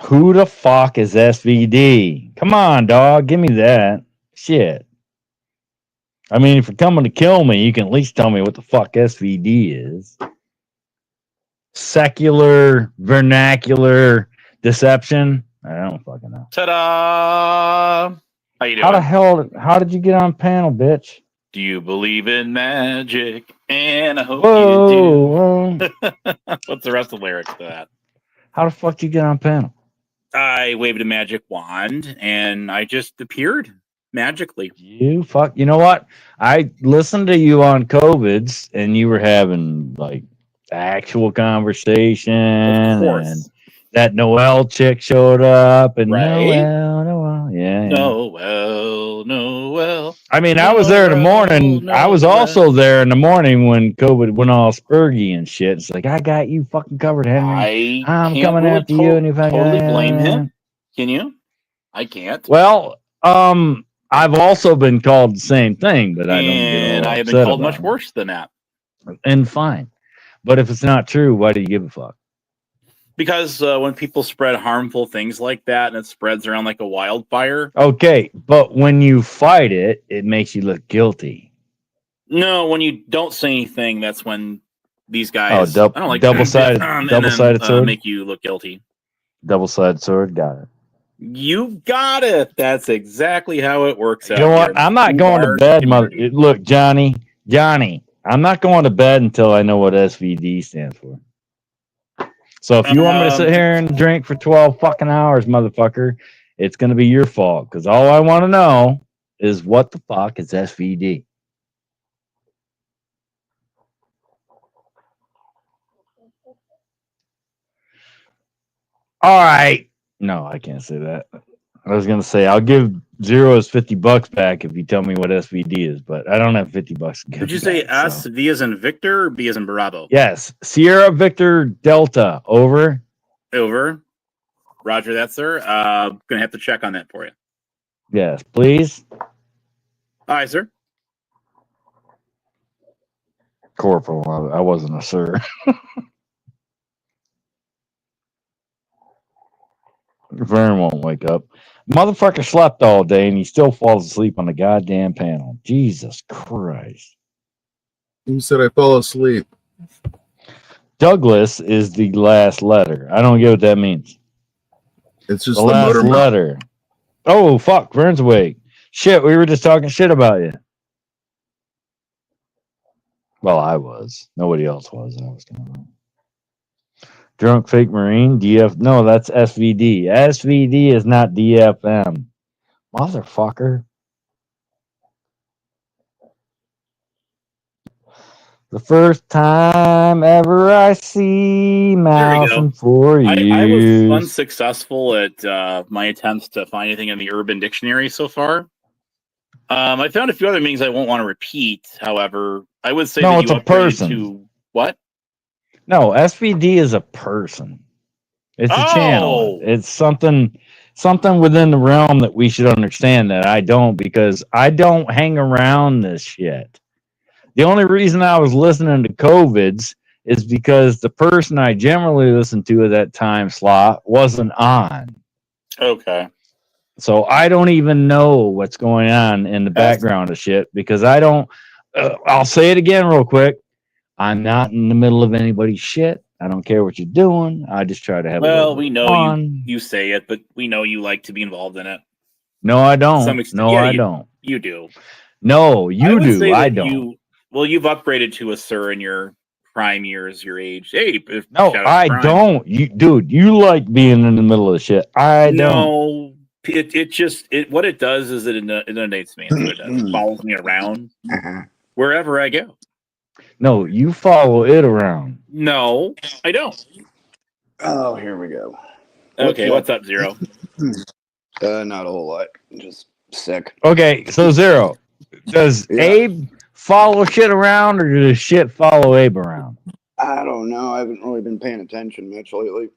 Who the fuck is SVD? Come on, dog. Give me that. Shit. I mean, if you're coming to kill me, you can at least tell me what the fuck SVD is. Secular, vernacular deception? I don't fucking know. Ta-da! How you How the doing? hell? How did you get on panel, bitch? Do you believe in magic? And I hope Whoa, you whoa. do. What's the rest of the lyrics to that? How the fuck did you get on panel? I waved a magic wand and I just appeared magically. You fuck. You know what? I listened to you on COVID's, and you were having like actual conversation, Of course. and that Noel chick showed up, and Right? Noel, yeah. Noel. I mean, I was there in the morning. I was also there in the morning when COVID went all spurgy and shit. It's like, I got you fucking covered, Henry. I'm can't coming really after you, and you fucking totally blame him. Can you? I can't. Well, I've also been called the same thing, but I don't get And all I have been upset called about much it. worse than that. And fine. But if it's not true, why do you give a fuck? Because when people spread harmful things like that and it spreads around like a wildfire. Okay, but when you fight it, it makes you look guilty. No, when you don't say anything, that's when these guys I don't like double-sided sword. Make you look guilty. Double-sided sword, got it. You got it. That's exactly how it works out. You know what? here. I'm not going to bed, Look, Johnny, I'm not going to bed until I know what SVD stands for. So if you want me to sit here and drink for 12 fucking hours, motherfucker, it's going to be your fault. Because all I want to know is what the fuck is SVD? All right. No, I can't say that. I was gonna say I'll give Zero's $50 back if you tell me what SVD is, but I don't have $50 to give. Did you say back, S, so. V as in Victor, or B as in Bravo? Yes, Sierra Victor Delta. Over. Over. Roger that, sir. Gonna have to check on that for you. Yes, please. Aye, sir. Corporal. I wasn't a sir. Vern won't wake up. Motherfucker slept all day and he still falls asleep on the goddamn panel. Jesus Christ. Who said I fell asleep? Douglas is the last letter. I don't get what that means. It's just The the last motor mouth. letter. Oh, fuck. Vern's awake. Shit, we were just talking shit about you. Well, I was. Nobody else was. I was going. Drunk fake Marine, DF. No, that's SVD. SVD is not DFM. Motherfucker. The first time ever I see mousing for I was you. unsuccessful at my attempts to find anything in the Urban Dictionary so far. I found a few other meanings I won't want to repeat. However, I would say No, that it's you a upgraded person. to what? No, SVD is a person. It's a channel. It's something within the realm that we should understand that I don't, because I don't hang around this shit. The only reason I was listening to COVIDs is because the person I generally listened to at that time slot wasn't on. Okay. So I don't even know what's going on in the background of shit, because I don't. I'll say it again real quick. I'm not in the middle of anybody's shit. I don't care what you're doing. I just try to have a Well, little we bit know of fun. you say it, but we know you like to be involved in it. No, I To don't. some extent. No, Yeah, I you- don't. You do. No, you would do. say I that don't. You've upgraded to a sir in your prime years, your age. Hey, No, shout out I Prime. don't. You, dude, you like being in the middle of shit. I don't. No, it what it does is it inundates me. That's what it does. It follows me around wherever I go. No, you follow it around. No, I don't. Oh, here we go. Okay, what's up, Zero? Not a whole lot. Just sick. Okay, so Zero, does Yeah. Abe follow shit around, or does shit follow Abe around? I don't know. I haven't really been paying attention much lately.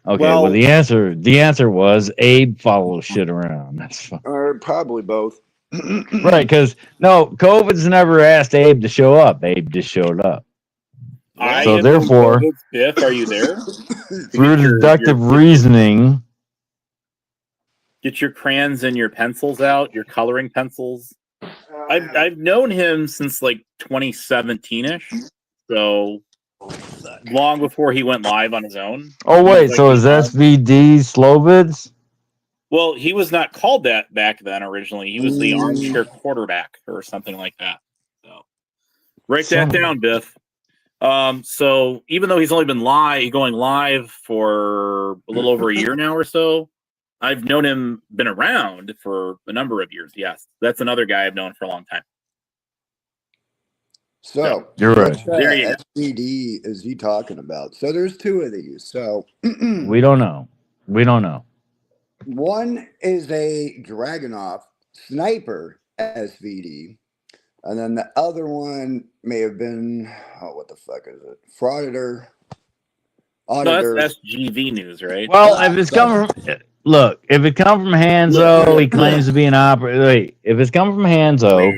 Okay, well, the answer was Abe follows shit around. That's fine. Or probably both. Right, because no, COVID's never asked Abe to show up. Abe just showed up. So therefore, Biff, are you there? through deductive reasoning, Get your crayons and your pencils out, your coloring pencils. I've known him since like 2017ish, so long before he went live on his own. oh wait, Like, so is SVD Slovids? Well, he was not called that back then originally. He was the armchair quarterback or something like that. So write that down, Biff. So even though he's only been going live for a little over a year now or so, I've known him, been around for a number of years. Yes, that's another guy I've known for a long time. So you're right. There you go. SVD is he talking about? So there's two of these. So We don't know. We don't know. one is a Dragunov sniper SVD, and then the other one may have been what the fuck is it? Frauditor. Auditor. No, that's SGV news, right? Well, if it's coming from if it comes from Hanzo, he claims to be an operator. Wait, if it's coming from Hanzo,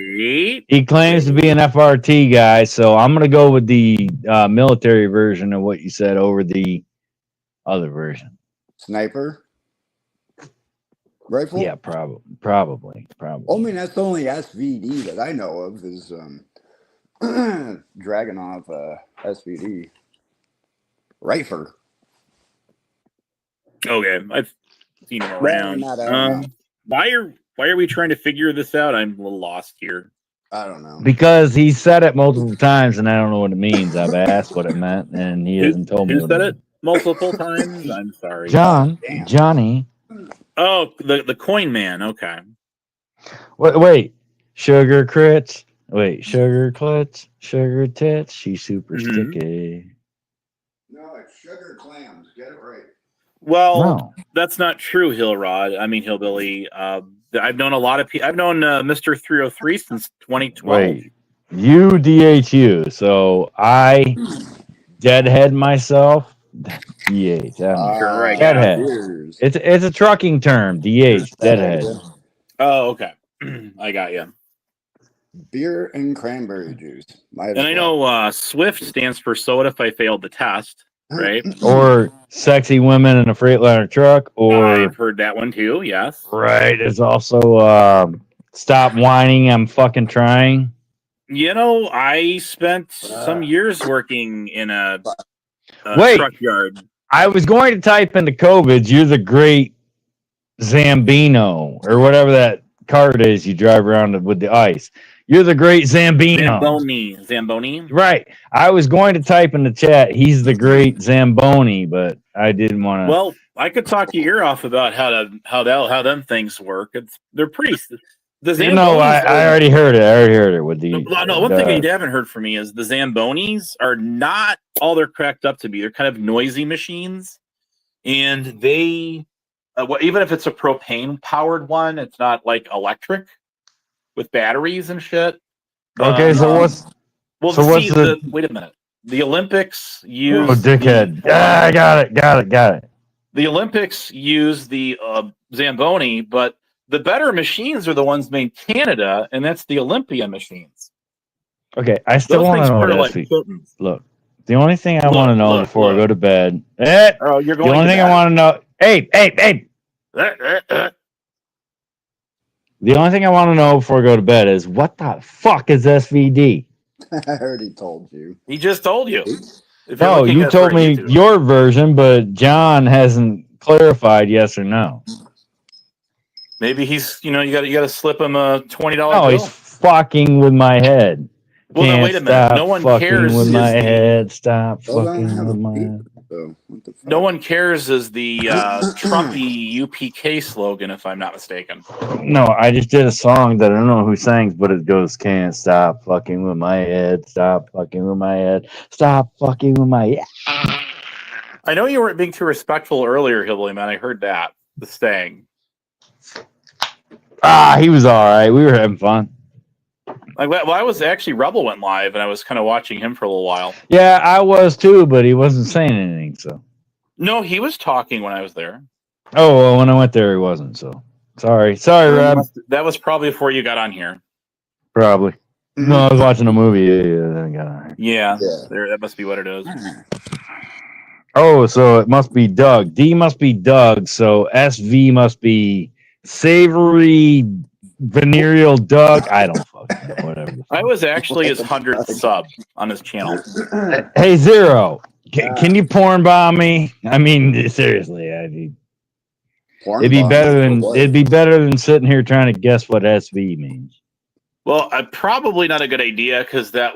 he claims to be an FRT guy. So I'm gonna go with the military version of what you said over the other version. Sniper. Rifle? Yeah, probably. I mean, that's the only SVD that I know of is Dragunov SVD. Rifer. Okay, I've seen him around. Why are we trying to figure this out? I'm a little lost here. I don't know. Because he said it multiple times, and I don't know what it means. I've asked what it meant, and he hasn't told me. Who what said it it multiple times? I'm sorry. Johnny. Oh, the coin man. Okay. Wait, sugar crits. Wait, sugar clits, sugar tits. She's super sticky. No, it's sugar clams. Get it right. Well, No. that's not true, Hillbilly. I've known a lot of people. I've known Mr. 303 since 2012. Wait, you DHU. So I deadhead myself. DH. Sure, I got Deadhead. Beers. It's a trucking term. DH. Deadhead. Oh, okay. I got you. Beer and cranberry juice. Might And as I well. know SWIFT stands for soda if I failed the test, right? Or sexy women in a Freightliner truck. Or I've heard that one too. Yes. right. It's also stop whining. I'm fucking trying. You know, I spent some years working in a Wait. truck yard. I was going to type into COVID's. You're the great Zambino or whatever that cart is you drive around with the ice. You're the great Zambino. Zamboni. Right. I was going to type in the chat, he's the great Zamboni, but I didn't want to. Well, I could talk your ear off about how them things work. They're pretty. The Zambonis. You know, I already heard it. I already heard it with the. No, one thing you haven't heard from me is the Zambonis are not all they're cracked up to be. They're kind of noisy machines, and they, even if it's a propane powered one, it's not like electric with batteries and shit. Okay, so what's well? so what's the? Wait a minute. The Olympics use. Oh, dickhead! I got it. The Olympics use the Zamboni, but the better machines are the ones made in Canada, and that's the Olympia machines. Okay, I still Those want to things know purr what like SV. kittens. Look, the only thing I want to know look, before I look. go to bed. Oh, you're The going. only thing I want to know. Hey. The only thing I want to know before I go to bed is what the fuck is SVD? I already told you. He just told you. If you're No, looking you at told for me YouTube. your version, but John hasn't clarified yes or no. Maybe he's. You got to slip him a $20 No, bill. he's fucking with my head. Well, then Can't wait a minute. stop No one fucking cares with is my the- head. Stop Those don't fucking have with a my beat, head. so what the fuck? No one cares is the Trumpy UPK slogan, if I'm not mistaken. No, I just did a song that I don't know who sings, but it goes, "Can't stop fucking with my head. Stop fucking with my head. Stop fucking with my head." I know you weren't being too respectful earlier, Hillbilly Man. I heard that. The staying. He was all right. We were having fun. Well, I was actually Rebel went live, and I was kind of watching him for a little while. Yeah, I was too, but he wasn't saying anything. So, No, he was talking when I was there. oh well, when I went there, he wasn't. So, sorry, Rob. That was probably before you got on here. Probably. No, I was watching a movie. Yeah, then I got on. Yeah, Yeah. that must be what it is. Oh, so it must be Doug. D must be Doug. So SV must be savory venereal Doug. I don't fucking know. Whatever. I was actually his 100th sub on his channel. Hey, Zero. Can you porn bomb me? I mean, seriously, Porn it'd be bomb better for than what? sitting here trying to guess what SV means. Well, probably not a good idea because that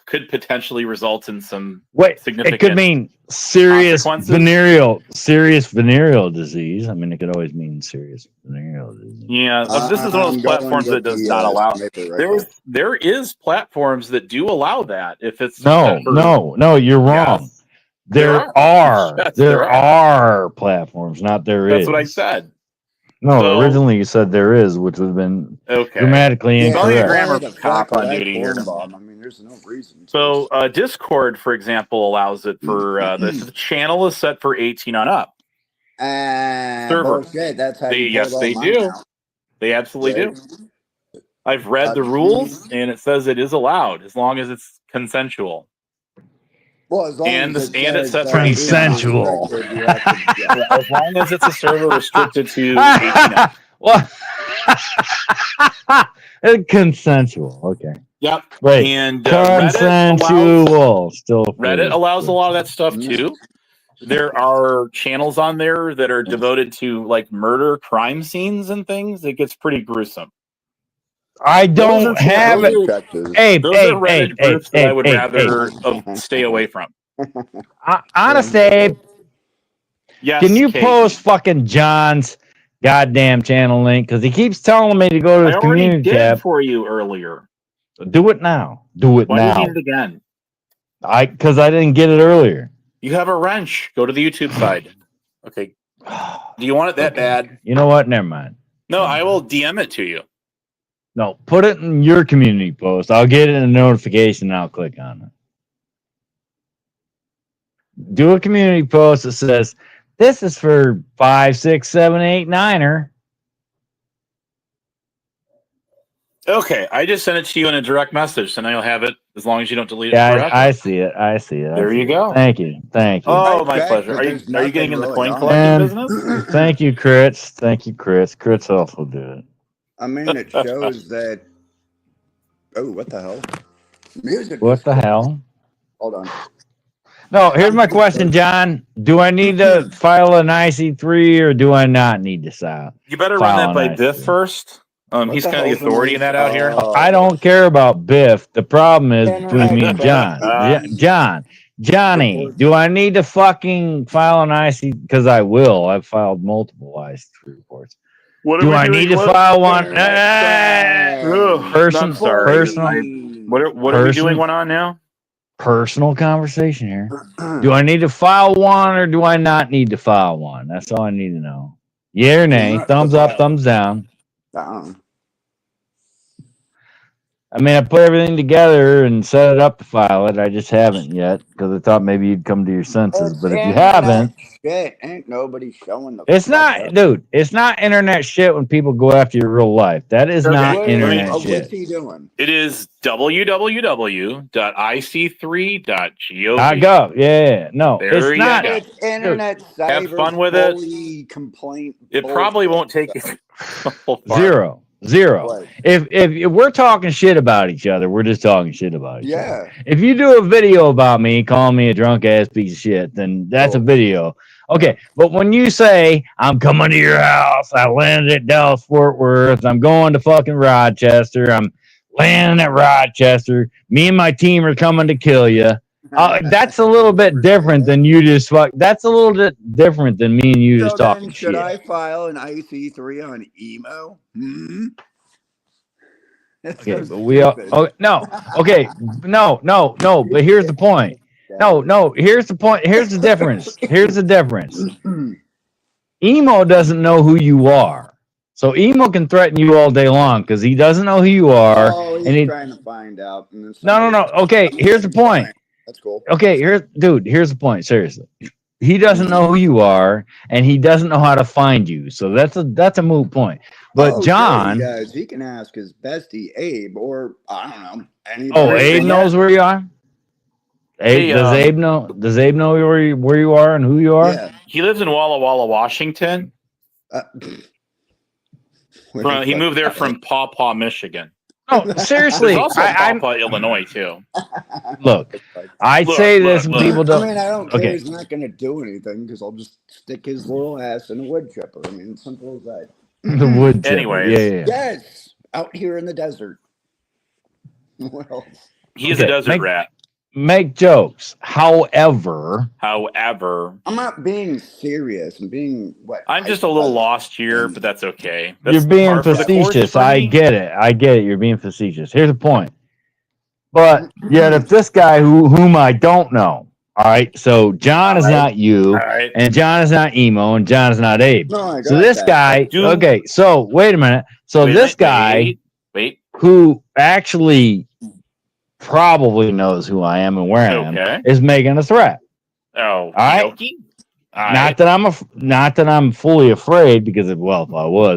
could potentially result in some Wait, significant. it could mean serious consequences. venereal disease. I mean, it could always mean serious venereal disease. Yeah, this is one of those platforms that does not allow. There is platforms that do allow that if it's No, you're wrong. Yes. There There are platforms, not there is. That's what I said. No, So- originally you said there is, which would have been Okay. grammatically Spelling incorrect. grammar the cop fuck on would I duty here. porn bomb? I mean, there's no reason. So Discord, for example, allows it for the channel is set for 18 on up. Server. Bullshit, that's how you Yes, pulled they all mine do. out. They absolutely do. I've read the rules, and it says it is allowed as long as it's consensual. Well, as long And as and it says, sets for 18 Consensual. you have to- yeah. As long as it's a server restricted to 18 up. What? Consensual. Okay. Yep. Wait. And Reddit Consensual. Still. allows a lot of that stuff too. There are channels on there that are devoted to like murder crime scenes and things. It gets pretty gruesome. I don't have it. Hey, Those hey, are Reddit hey, groups hey, that I would hey, rather stay away from. Honest, Abe, Yes. can you Kate. post fucking John's goddamn channel link? Because he keeps telling me to go to I his already community did tab. for you earlier. Do it now. Do it Why now. do you need it again? Because I didn't get it earlier. You have a wrench. Go to the YouTube side. Okay. Do you want it that bad? You know what? Never mind. No, I will DM it to you. No, put it in your community post. I'll get it in a notification and I'll click on it. Do a community post that says, this is for 5, 6, 7, 8, 9er. Okay, I just sent it to you in a direct message, so now you'll have it as long as you don't delete it. Yeah, I see it. I see it. There you go. Thank you. Thank you. Oh, my checked, pleasure. but Are you there's getting in the nothing coin really on collecting And business? thank you, Crits. Thank you, Crits. Crits also do it. I mean, it shows that. Oh, what the hell? Music. What just the quit. hell? Hold on. No, here's my question, John. Do I need to file an IC3 or do I not need to file? You better run that by an Biff IC3? first. What He's the kind of the hell's authority in that out here. I don't care about Biff. The problem is between me and John. Internet Johnny, report. do I need to fucking file an IC? Because I will. I've filed multiple IC3 reports. What Do I need to file one? I'm sorry. Personal. What are we Person- doing one on now? Personal conversation here. Do I need to file one or do I not need to file one? That's all I need to know. Yeah or nay? Not Thumbs to up, file. thumbs down. Down. I mean, I put everything together and set it up to file it. I just haven't yet because I thought maybe you'd come to your senses. It's But if you internet haven't, shit. Ain't nobody showing the. it's fuck not, up. dude. It's not internet shit when people go after your real life. That is Okay, not What- internet What's shit. he doing? It is www.ic3.gov. .gov. Yeah, no, There it's you not. go. It's internet Have cyber fun with it. bully complaint. It probably won't take you far. Zero. What? If we're talking shit about each other, we're just talking shit about each other. Yeah. If you do a video about me calling me a drunk ass piece of shit, then that's a Oh. video. Okay, but when you say I'm coming to your house, I landed at Dallas Fort Worth, I'm going to fucking Rochester, I'm landing at Rochester, me and my team are coming to kill you. That's a little bit different than you just fuck. That's a little bit different than me and you So just then, talking should shit. I file an IC3 on emo? Hmm? That's Okay, so but we all. stupid. Oh no. Okay, no. But here's the point. No. Here's the point. Here's the difference. Here's the difference. Emo doesn't know who you are, so Emo can threaten you all day long because he doesn't know who you are. Oh, he's and he, trying to find out. And then no. somebody- Okay, here's the point. That's cool. Okay, here's the point. Seriously, he doesn't know who you are, and he doesn't know how to find you. So that's a moot point. But Oh, John, sure, he does. He can ask his bestie Abe, or I don't know. Anybody. oh, Abe knows where you are. Hey, Does Abe know? Does Abe know where you are and who you are? Yeah. He lives in Walla Walla, Washington. Where He the moved there fuck- from Paw Paw, Michigan. No, seriously. There's also I'm Paw Paw, Illinois, too. look. I Look, say look, this when look. people I don't. mean, I don't care. Okay. He's not going to do anything because I'll just stick his little ass in a wood chipper. I mean, simple as that. The wood chipper. Anyways. Yeah. Yes, out here in the desert. Well, He is Okay, a desert make- rat. Make jokes. However, However, I'm not being serious. I'm being what? I'm just a little lost here, but that's okay. That's you're being par for the course facetious. for I me. get it. You're being facetious. Here's the point. But yet, if this guy whom I don't know, all right. So John is not you, All right. and John is not Emo, and John is not Abe. No, I So got this that. guy. Do- Okay. So wait a minute. So Wait, this guy. Wait. who actually probably knows who I am and where I am Okay. is making a threat. Oh, right. joking? All Not that I'm fully afraid because if I was,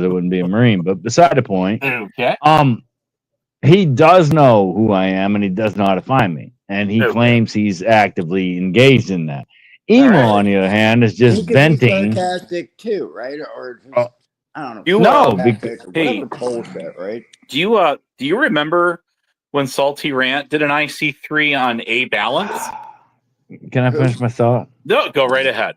I wouldn't be a Marine. But beside the point, Okay. he does know who I am and he does know how to find me, and he Okay. claims he's actively engaged in that. Emo, All right. on the other hand, is He just could be venting. sarcastic too, right? Or just, Oh. I don't know. You, No, sarcastic or hey. whatever bullshit, right? Do you remember when Salty Rant did an IC3 on A Balance? Can I finish my thought? No, go right ahead.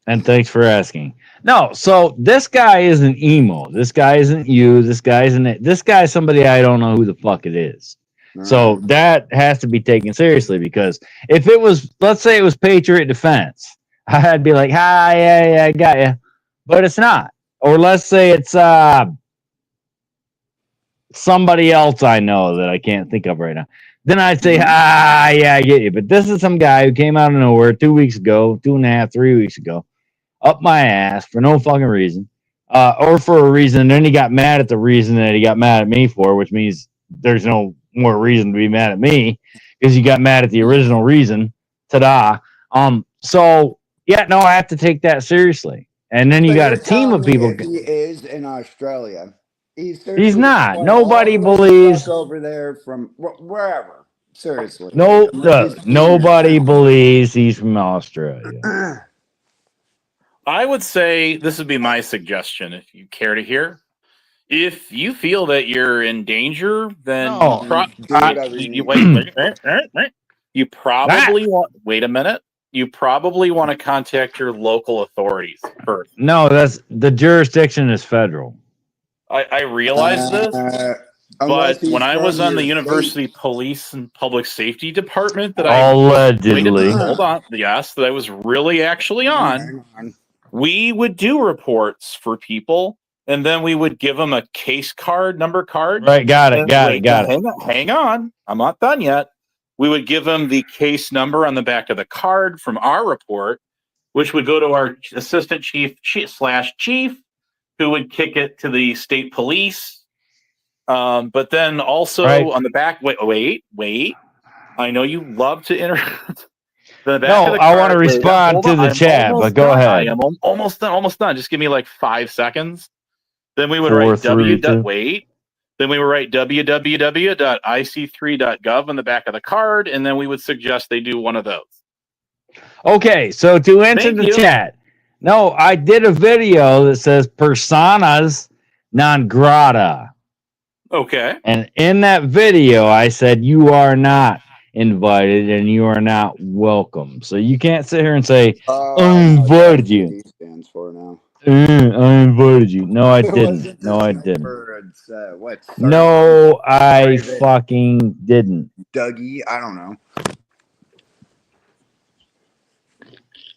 And thanks for asking. No, so this guy isn't Emo. This guy isn't you. This guy isn't. This guy's somebody I don't know who the fuck it is. So that has to be taken seriously because if it was, let's say it was Patriot Defense, I'd be like, "Hi, yeah, I got you," but it's not. Or let's say it's somebody else I know that I can't think of right now. then I'd say, Mhm. yeah, I get you. But this is some guy who came out of nowhere 2 weeks ago, 2.5, 3 weeks ago, up my ass for no fucking reason, or for a reason. And then he got mad at the reason that he got mad at me for, which means there's no more reason to be mad at me because you got mad at the original reason. Ta-da. So yeah, no, I have to take that seriously. And then you So got a you're team telling of me people. if he is in Australia, he's He's seriously not. going Nobody all the way the believes. fuck over there from wherever. Seriously. No, Unless he's nobody believes he's from Australia. I would say this would be my suggestion if you care to hear. If you feel that you're in danger, then No, do whatever you need. wait. You probably want. Wait a minute. You probably want to contact your local authorities first. No, that's the jurisdiction is federal. I realize this, Unless but when he's I was from on the your university state. police and public safety department that Allegedly. hold on, yes, that I was really actually on. Hang on. We would do reports for people, and then we would give them a case card, number card. Right, got it. Hang on. I'm not done yet. We would give them the case number on the back of the card from our report, which would go to our assistant chief / chief, who would kick it to the state police. But then also on the back, wait. I know you love to interrupt. The back of the I card, want to respond to the chat, but go ahead. I am almost done. Just give me like 5 seconds. Then we would 4, write 3, 2. Then we would write www.ic3.gov on the back of the card, and then we would suggest they do one of those. Okay, so to answer Thank the you. chat, no, I did a video that says personas non grata. Okay. And in that video, I said, you are not invited and you are not welcome. So you can't sit here and say, I invited you. He stands for now. I invited you. No, I It didn't. wasn't No, the I didn't. sniper, it's, what? No, I Private fucking didn't. Dougie, I don't know.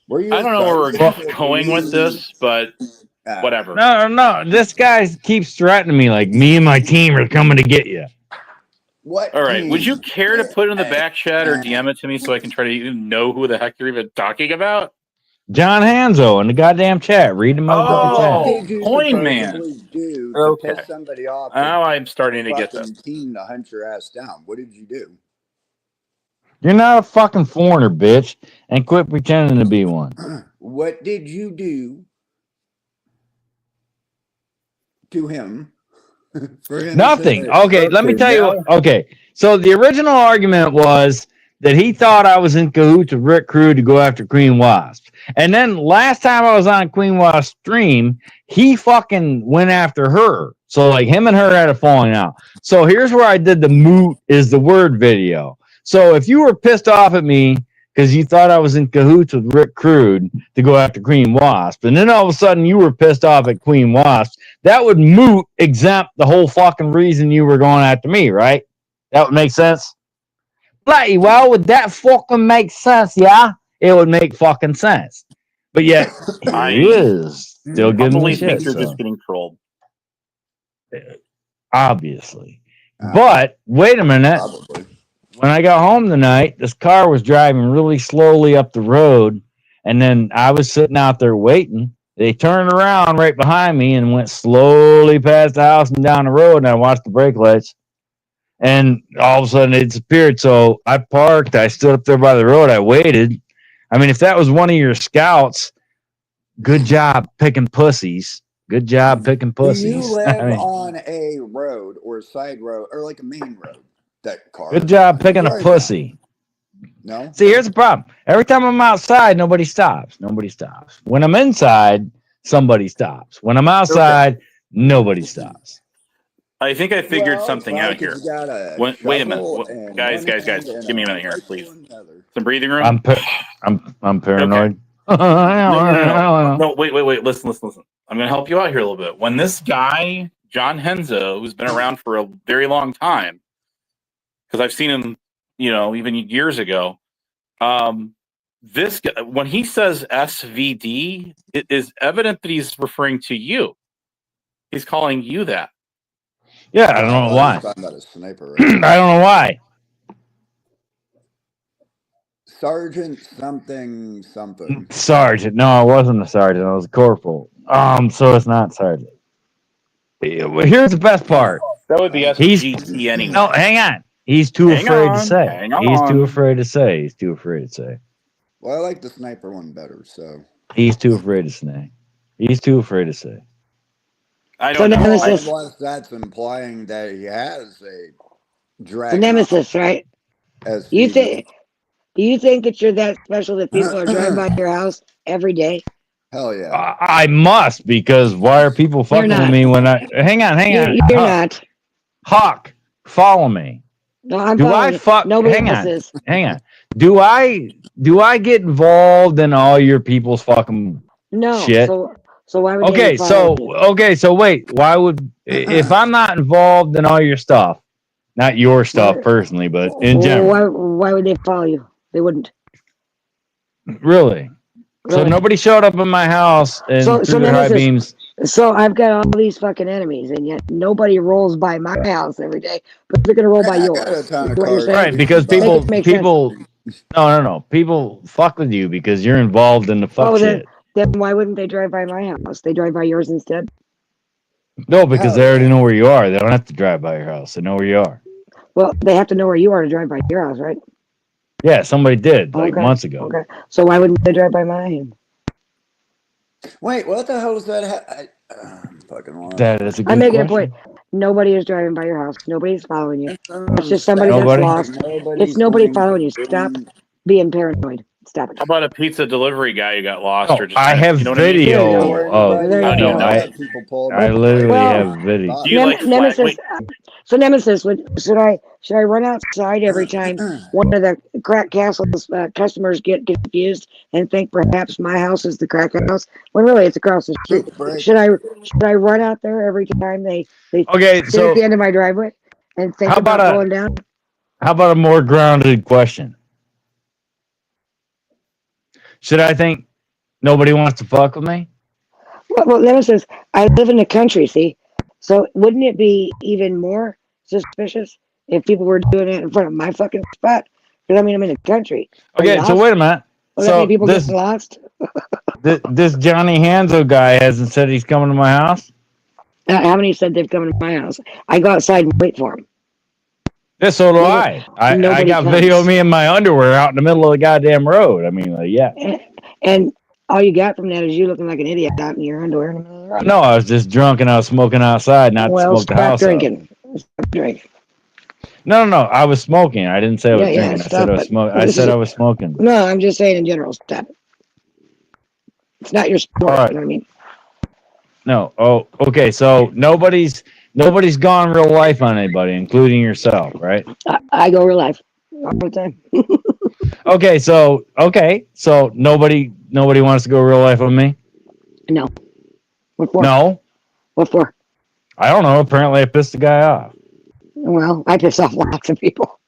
Were you I don't know where we're Sergeant going with this, but whatever. No. This guy keeps threatening me like me and my team are coming to get you. What? All right. Would you care to put it in the back chat or DM it to me so I can try to even know who the heck you're even talking about? John Hanzo in the goddamn chat. Read him out Oh, the chat. What did you Coin Man. supposedly do to Okay. piss somebody off? Now I'm starting to get fucking this. team to hunt your ass down. What did you do? You're not a fucking foreigner, bitch, and quit pretending to be one. What did you do to him? For him to Nothing. say, Okay, let me tell you. now- Okay, so the original argument was that he thought I was in cahoots with Rick Crew to go after Queen Wasp. And then last time I was on Queen Wasp stream, he fucking went after her. So like him and her had a falling out. So here's where I did the moot is the word video. So if you were pissed off at me because you thought I was in cahoots with Rick Crude to go after Queen Wasp, and then all of a sudden you were pissed off at Queen Wasp, that would moot exempt the whole fucking reason you were going after me, right? That would make sense? Bloody well, would that fucking make sense, yeah? It would make fucking sense. But yet, he is still giving me Probably shit. think you're So. just getting trolled. Obviously. But wait a minute. Probably. When I got home tonight, this car was driving really slowly up the road, and then I was sitting out there waiting. They turned around right behind me and went slowly past the house and down the road, and I watched the brake lights. And all of a sudden it disappeared. So I parked. I stood up there by the road. I waited. I mean, if that was one of your scouts, good job picking pussies. Good job picking pussies. Do you live I mean, on a road or a side road or like a main road? That car. good job picking a Drive pussy. No. See, here's the problem. Every time I'm outside, nobody stops. Nobody stops. When I'm inside, somebody stops. When I'm outside, nobody stops. I think I figured Well, something it's out like here. you got a Wait a minute. shovel and Guys, one hand and give me a minute here, rifle please. in the other. Some breathing room. I'm paranoid. No, wait. Listen. I'm going to help you out here a little bit. When this guy, John Henzo, who's been around for a very long time, because I've seen him, even years ago, this guy, when he says SVD, it is evident that he's referring to you. He's calling you that. Yeah, I don't know why. Talking about a sniper. Right? I don't know why. Sergeant something something. Sergeant. No, I wasn't a sergeant. I was a corporal. So it's not sergeant. Well, here's the best part. That would be He's SGT anyway. no, hang on. He's too Hang afraid to on, say. hang He's too on. afraid to say. He's too afraid to say. Well, I like the sniper one better. So He's too afraid to say. He's too afraid to say. I So don't know. Nemesis, unless that's implying that he has a the dragon Nemesis, right? as You think? Do you think that you're that special that people are driving by your house every day? Hell yeah. I must, because why are people fucking with not. me when I hang on? You're Huck, not. Huck, follow me. No, I'm Do I following you. fuck? Nobody Hang else on, is. hang on. Do I get involved in all your people's fucking No. shit? So why would they Okay, follow you? so wait. Why would if I'm not involved in all your stuff, not your stuff Why- personally, but in general, Why would they follow you? They wouldn't. really? So Really. nobody showed up in my house and So threw their high Nemesis, beams. So I've got all these fucking enemies, and yet nobody rolls by my house every day, but they're gonna roll by I yours. got a ton of Is what you're cars. saying? Right, because Make people, it make sense. no, people fuck with you because you're involved in the fuck Oh, then, shit. then why wouldn't they drive by my house? They drive by yours instead. No, because Hell they already yeah. know where you are. They don't have to drive by your house. They know where you are. Well, they have to know where you are to drive by your house, right? Yeah, somebody did like Okay. months ago. Okay. So why wouldn't they drive by mine? Wait, what the hell is that? I'm fucking lost. That is a good I'm making question. a point. Nobody is driving by your house. Nobody's following you. I It's just somebody that's Nobody? lost. Nobody's It's nobody going following you. to Stop do- being paranoid. Stop it. How about a pizza delivery guy who got lost? No, or just I kinda- have you know what I mean? video There you go. of. There you No, go. I literally Well, have video. Do you like flat? Nemesis. Wait, So Nemesis, should I run outside every time one of the Crack Castle's customers get confused and think perhaps my house is the Crack House when really it's across the street? Roof break. Should I run out there every time they Okay, sit so at the end of my driveway and think how about about a- going down? how about a more grounded question? Should I think nobody wants to fuck with me? Well, Nemesis, I live in the country, see, so wouldn't it be even more suspicious if people were doing it in front of my fucking spot? Because I mean, I'm in the country. Are you Okay, so lost? wait a minute. Well, that So mean people this get lost. this Johnny Hanzo guy hasn't said he's coming to my house. How many said they've come to my house? I go outside and wait for them. Yeah, so do Nobody- I nobody got comes. video of me in my underwear out in the middle of the goddamn road. I mean, like, yeah. And all you got from that is you looking like an idiot out in your underwear in the middle of the road. No, I was just drunk and I was smoking outside, not to Well, smoke the stop house up. drinking. Stop drinking. No, I was smoking. I didn't say I was Yeah, drinking. I stop said I was it. smoking. I said I was smoking. No, I'm just saying in general, stop it. It's not your sport, All right. you know what I mean? No. Oh, okay. So nobody's gone real life on anybody, including yourself, right? I go real life all the time. Okay. So nobody wants to go real life with me. No. What for? No, What for? I don't know. Apparently, I pissed the guy off. Well, I piss off lots of people.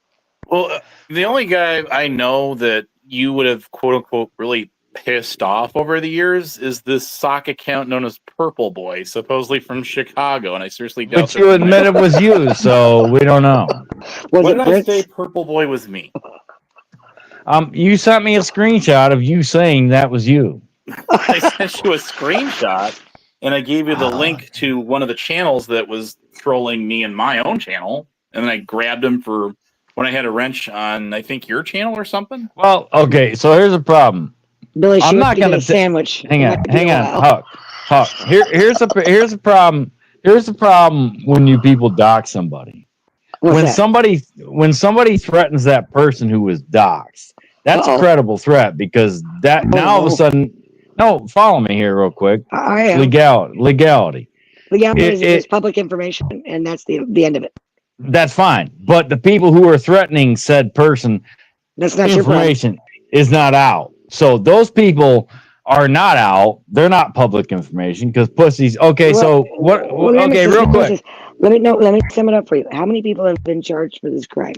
well, the only guy I know that you would have quote unquote really pissed off over the years is this sock account known as Purple Boy, supposedly from Chicago, and I seriously doubt. But you admit it was you, so we don't know. Was What it did I Prince? say? Purple Boy was me. You sent me a screenshot of you saying that was you. I sent you a screenshot, and I gave you the link to one of the channels that was trolling me in my own channel, and then I grabbed him for when I had a wrench on, I think, your channel or something. Well, okay. So here's the problem. Billy, I'm she not went to get gonna a sandwich. Hang It on, might be a while. Huck. Here's the problem. Here's the problem when you people dox somebody. What's that? When somebody threatens that person who was doxxed, that's Uh-oh. a credible threat because that now all of a no. sudden. No, follow me here real quick. I am. Legality. Legality It- is it- just public information, and that's the end of it. That's fine. But the people who are threatening said person That's not your problem. information is not out. So those people are not out. They're not public information because pussies. Okay, so what? Well, let me Okay, say- real quick. Let me sum it up for you. How many people have been charged for this crime?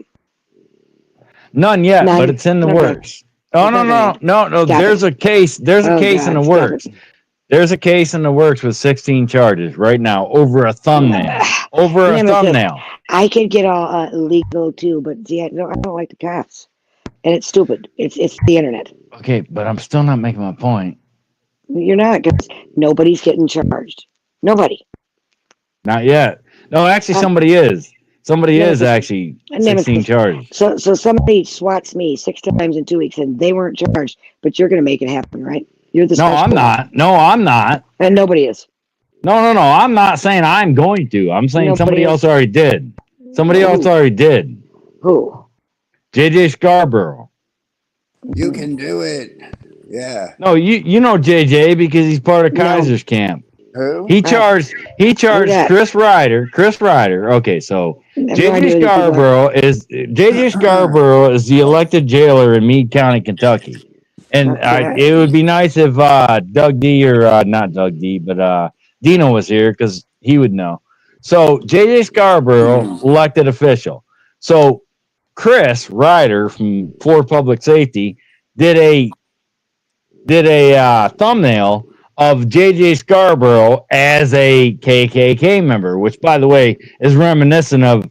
None yet, None. but it's in the Okay. works. Oh no. Stop There's it. a case. There's a Oh, case in God, the stop works. it. There's a case in the works with 16 charges right now over a thumbnail. Over a Nemesis. thumbnail. I could get all legal too, but see, I don't like the cops. and it's stupid. It's the internet. Okay, but I'm still not making my point. You're not, because nobody's getting charged. Nobody. Not yet. No, actually, somebody is. Somebody is actually 16 charges. So somebody swats me 6 times in 2 weeks, and they weren't charged, but you're going to make it happen, right? You're the No, I'm not. No, I'm not. And nobody is. No. I'm not saying I'm going to. I'm saying Nobody somebody is. else already did. Somebody else already did. Who? JJ Scarborough. You can do it. Yeah. No, you know JJ because he's part of Kaiser's camp. Who? He charged that? Chris Ryder. Okay, so No JJ idea who Scarborough is the elected jailer in Meade County, Kentucky. And Okay. it would be nice if Doug D or not Doug D, but Dino was here because he would know. So JJ Scarborough, elected official. So Chris Ryder from Ford Public Safety did a thumbnail of JJ Scarborough as a KKK member, which, by the way, is reminiscent of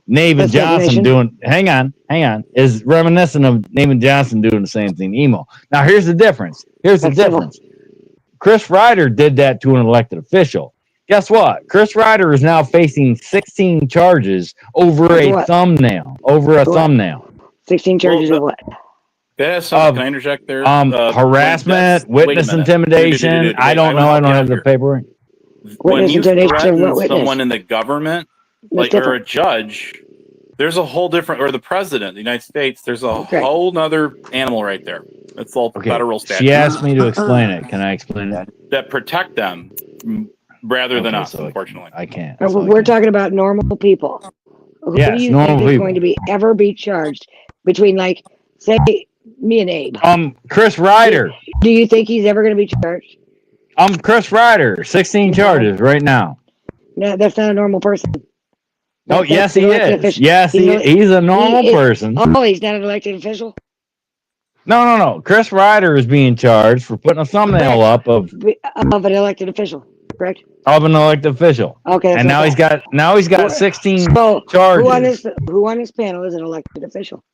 Navin Johnson doing. Hang on, is reminiscent of Navin Johnson doing the same thing. Emo. Now, here's the difference. Chris Ryder did that to an elected official. Guess what? Chris Ryder is now facing 16 charges over a thumbnail. 16 charges of what? That has something. Can I interject there? Harassment, witness intimidation. I don't know. I don't have the paperwork. When you intimidation, threaten what witness? someone in the government, like or a judge, there's a whole different, or the president of the United States, there's a whole nother animal right there. It's all federal statutes. She asked me to explain it. Can I explain it? That protect them rather than us, unfortunately. I can't. We're talking about normal people. Who Yes, do you normal think is people. going to ever be charged between, like, say, me and Abe? Chris Ryder. Do you think he's ever going to be charged? Chris Ryder. 16 charges right now. No, that's not a normal person. Oh, yes, he elected is. official. Yes, he's a normal person. Oh, he's not an elected official? No. Chris Ryder is being charged for putting a thumbnail up of Of an elected official, correct? an elected official. Okay. And now he's got 16 charges. Who on this panel is an elected official?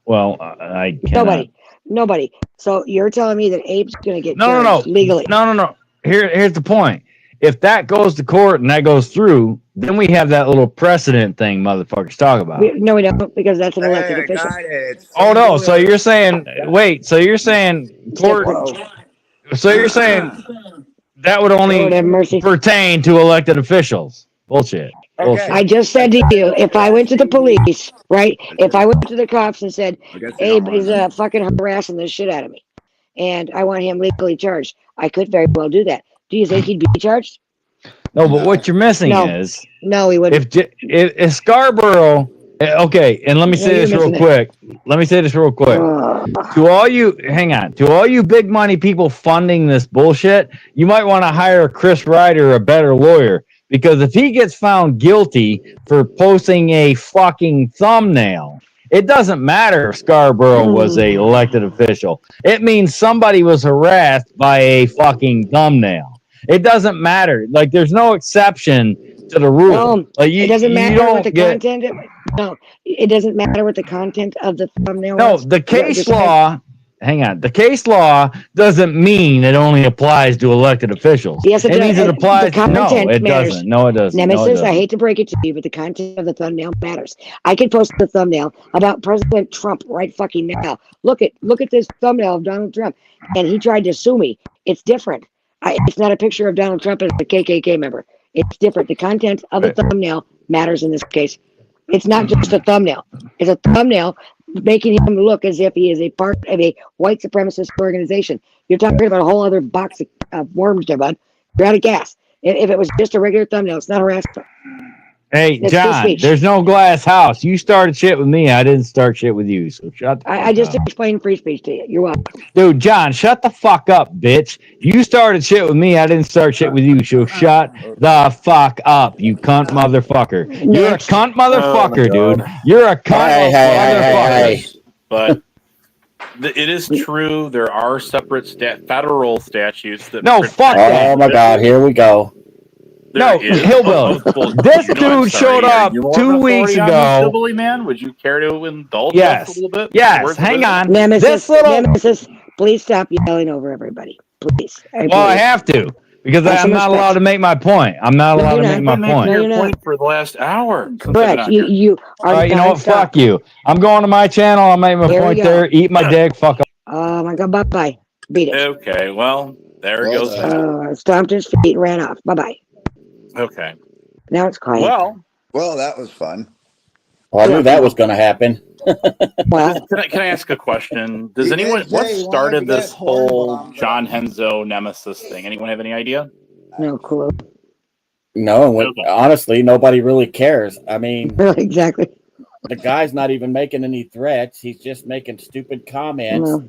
Well, I cannot. Nobody. So you're telling me that Abe's going to get No. charged legally? No. Here's the point. If that goes to court and that goes through, then we have that little precedent thing motherfuckers talk about. No, we don't, because that's an elected official. Oh no! So you're saying court? So you're saying that would only pertain to elected officials? Bullshit. I just said to you, if I went to the police, right? If I went to the cops and said, Abe is fucking harassing the shit out of me, and I want him legally charged, I could very well do that. Do you think he'd be charged? No, but what you're missing is no, he wouldn't. If Scarborough, okay, and let me say this real quick. To all you big money people funding this bullshit, you might want to hire Chris Ryder, a better lawyer, because if he gets found guilty for posting a fucking thumbnail, it doesn't matter if Scarborough was a elected official. It means somebody was harassed by a fucking thumbnail. It doesn't matter. Like, there's no exception to the rule. No, like, it doesn't matter what the content. No, it doesn't matter what the content of the thumbnail. No, was. the case law. Hang on. The case law doesn't mean it only applies to elected officials. Yes, it does. means it applies. The No, content it matters. doesn't. No, it doesn't. Nemesis, I hate to break it to you, but the content of the thumbnail matters. I can post the thumbnail about President Trump right fucking now. Look at this thumbnail of Donald Trump, and he tried to sue me. It's different. It's not a picture of Donald Trump as a KKK member. It's different. The content of the thumbnail matters in this case. It's not just a thumbnail. It's a thumbnail making him look as if he is a part of a white supremacist organization. You're talking about a whole other box of worms there, bud. You're out of gas. If it was just a regular thumbnail, it's not harassment. Hey, It's free John, speech. there's no glass house. You started shit with me. I didn't start shit with you. So shut the I fuck just up. explained free speech to you. You're welcome. Dude, John, shut the fuck up, bitch. You started shit with me. I didn't start shit with you. So shut the fuck up, you cunt motherfucker. You're a cunt motherfucker, dude. You're a cunt motherfucker. But it is true. There are separate federal statutes that. No, fuck that. Oh my God! Here we go. No, There is hillbilly. well, This you know, I'm dude sorry, showed are up you more 2 of an weeks authority on this ago. hillbilly man? Would you care to indulge us a Yes. little bit? Yes. Words of Hang wisdom? on. Nemesis, This little. Nemesis, please stop yelling over everybody. Please. Well, I have to because Have I'm some not allowed respect. to make my point. I'm not No, allowed you're to not. make my You've been point. making No, your you're not. point for the last hour since I've been Brett, on you here. you All are right, you know what? nonstop. Fuck you. I'm going to my channel. I'll make my Here we point go. there. Eat my dick. Fuck up. Oh my God! Bye bye. Beat it. Okay, well, there Well goes done. that. Stomped his feet and ran off. Bye bye. Okay. Now it's quiet. Well, that was fun. Well, I knew that was going to happen. Well, can I ask a question? Does You anyone did what say you wanted to started get this porn whole bomb, but John Henzo Nemesis thing? Anyone have any idea? no clue. No, Okay. honestly, nobody really cares. I mean, Exactly. the guy's not even making any threats. He's just making stupid comments. No.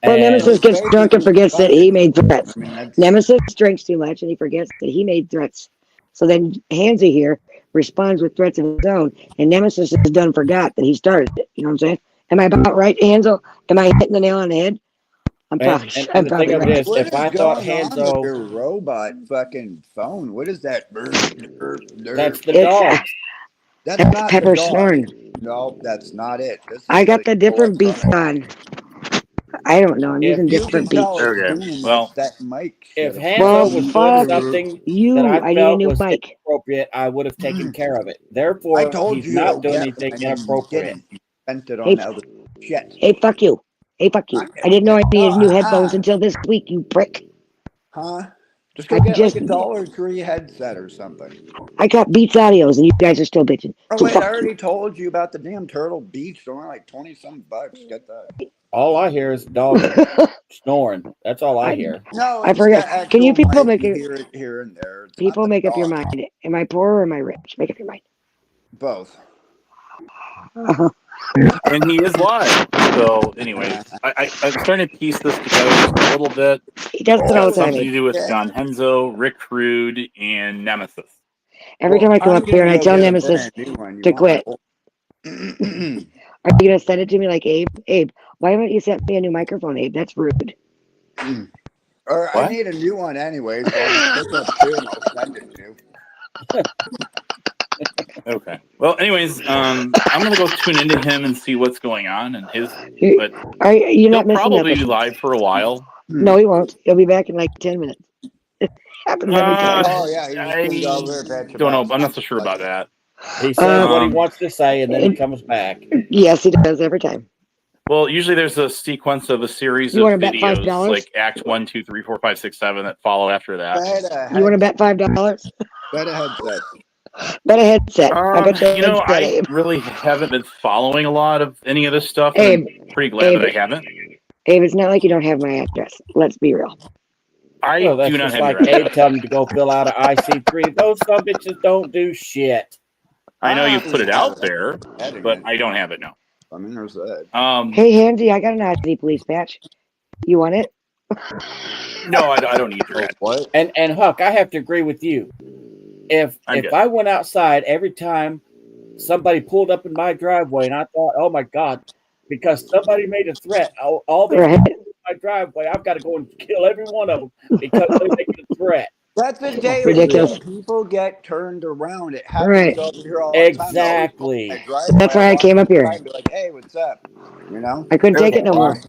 Well, And Nemesis gets drunk and forgets that he made threats. I mean, that's Nemesis drinks too much and he forgets that he made threats. So then Hansy here responds with threats of his own, and Nemesis has done forgot that he started it. You know what I'm saying? Am I about right, Hansel? Am I hitting the nail on the head? I'm probably, and I'm the probably thing of right. it is, what if is I thought going on with Hanzo, your robot fucking phone? What is that? that's the It's dog. That's not Pepper the dog. snoring. No, that's not it. This is I got like the different beats electronic. on. I don't know. I'm If using You can different tell beats. it's Okay. doing Well, that mic If shit. Well, Hanzo was doing fuck something you. that I I need a felt new was mic. inappropriate, I would have taken care of it. I Therefore, told he's you to not doing get anything one and you inappropriate. didn't. You spent it Hey, on other shit. hey, fuck you. Hey, fuck you. I didn't know I No, needed new headphones until this week, you prick. Huh? Just go I get just, like a $1 headset or something. I got Beats Audios and you guys are still bitching. Oh So wait, I fuck you. already told you about the damn Turtle Beach. They're only like 20-some bucks. Get that. All I hear is dog snoring. That's all I hear. No, I it's forget. got Can you actual people mic. make You it? hear it here and there. It's People not the make up your dog. mind. Am I poor or am I rich? Make up your mind. Both. And he is live. So, anyways, I'm starting to piece this together just a little bit. He does it all the Has time. something to do with Yeah. John Henzo, Rick Rude, and Nemesis. Every time I come up here and I tell get a Nemesis brand new one. You to want quit, an are you gonna send it to me like Abe? Abe, why haven't you sent me a new microphone, Abe? That's rude. Or I What? need a new one anyway, so I'll just pick up two and I'll send it to you. Okay. Well, anyways, I'm gonna go tune into him and see what's going on and his. You- But You're he'll not missing probably be nothing. live for a while. No, he won't. He'll be back in like 10 minutes. It happens every time. Oh yeah, he just moved over I and patched don't know. about I'm not so sure about that. He says what he Um, wants to say, and then he comes back. Yes, he does every time. Well, usually there's a sequence of a series You of wanna bet videos, $5? like Act 1, 2, 3, 4, 5, 6, 7, that follow after that. You want to bet $5? Bet a headset. Bet a headset. I bet you a You know, headset, I Abe. really haven't been following a lot of any of this stuff. Abe, I'm pretty glad that I Abe. haven't. Abe, it's not like you don't have my address. Let's be real. I Well, that's do not just have like your Abe address. telling him to go fill out an IC3. Those some bitches don't do shit. I know you put it out there, Adding but it. I don't have it now. I mean, there's that. Hey, Handy, I got an ID police patch. You want it? No, I don't need your address. What? And Huck, I have to agree with you. If I'm good. I went outside every time somebody pulled up in my driveway and I thought, oh my God, because somebody made a threat, all these Right. people in my driveway, I've got to go and kill every one of them because they make a threat. That's a daily Ridiculous. thing. People get turned around. It happens Right. over here all the time. Exactly. I drive That's by, why I walk came up here. by and be like, hey, what's up? You know? I couldn't take it no more.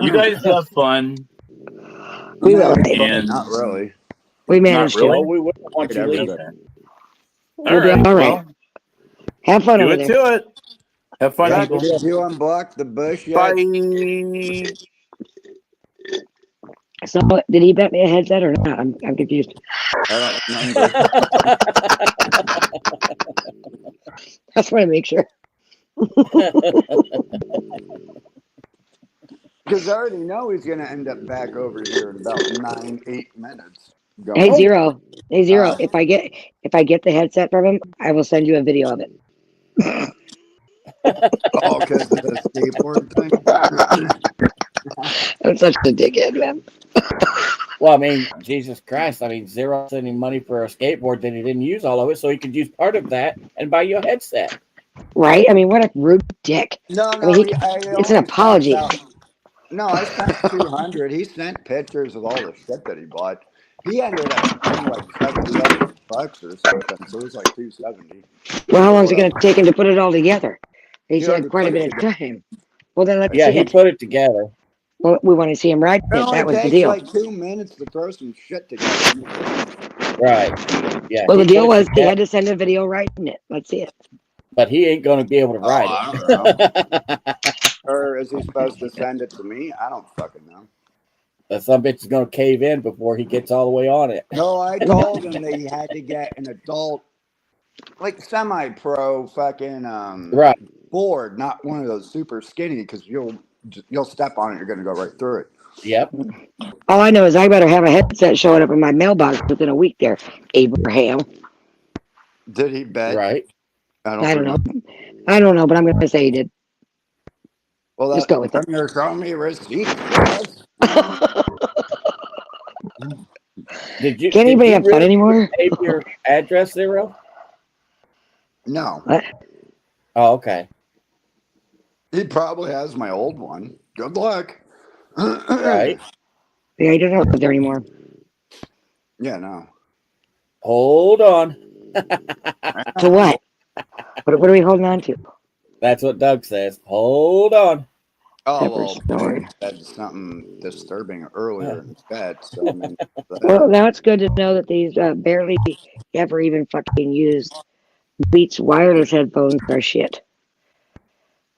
You guys have fun. We will. And Not really. We managed really? Oh, to. we wouldn't want you Everything. leaving. We'll be all right. Have fun Do over it there. to it. Have fun, Yeah, people. did you unblock the bush yet? Bye. So, did he bet me a headset or not? I'm confused. I don't remember. I just want to make sure. Because I already know he's going to end up back over here in about 9-8 minutes. Going, Hey, Zero. Hey, Zero. Uh. If I get the headset from him, I will send you a video of it. oh, because of the skateboard thing? I'm such a dickhead, man. Well, I mean, Jesus Christ. I mean, Zero sending money for a skateboard that he didn't use all of it, so he could use part of that and buy you a headset. Right? I mean, what a rude dick. No, I mean, it's an apology. No, I sent 200. He sent pictures of all the shit that he bought. he ended up paying like $70 or something, so it was like $270. Well, how long is it going to take him to put it all together? He He said already quite a put it bit of time. Well, then let's Yeah, see he it. put it together. Well, we want to see him ride It it. only That was the takes deal. like 2 minutes to throw some shit together. Right. Yeah. Well, he the deal put it was he together, had to send a video riding it. Let's see it. but he ain't going to be able to Oh, ride I don't know. it. Or is he supposed to send it to me? I don't fucking know. But some bitch is going to cave in before he gets all the way on it. No, I told him that he had to get an adult, like semi-pro fucking Right. board, not one of those super skinny, because you'll step on it, you're gonna go right through it. Yep. All I know is I better have a headset showing up in my mailbox within a week there, Abraham. Did he bet? Right. I don't know. I don't know, but I'm going to say he did. Well, Just go with it. You're showing me receipts for this? Did Can anybody have fun really anymore? save your address, Zero? No. What? Oh, okay. He probably has my old one. Good luck. Right. Yeah, he doesn't live there anymore. Yeah, no. Hold on. To what? What are we holding on to? That's what Doug says. Hold on. Oh, Pepper's well, story. he said something disturbing earlier in his bed, so I mean, Well, now it's good to know that these barely ever even fucking used Beats wireless headphones are shit.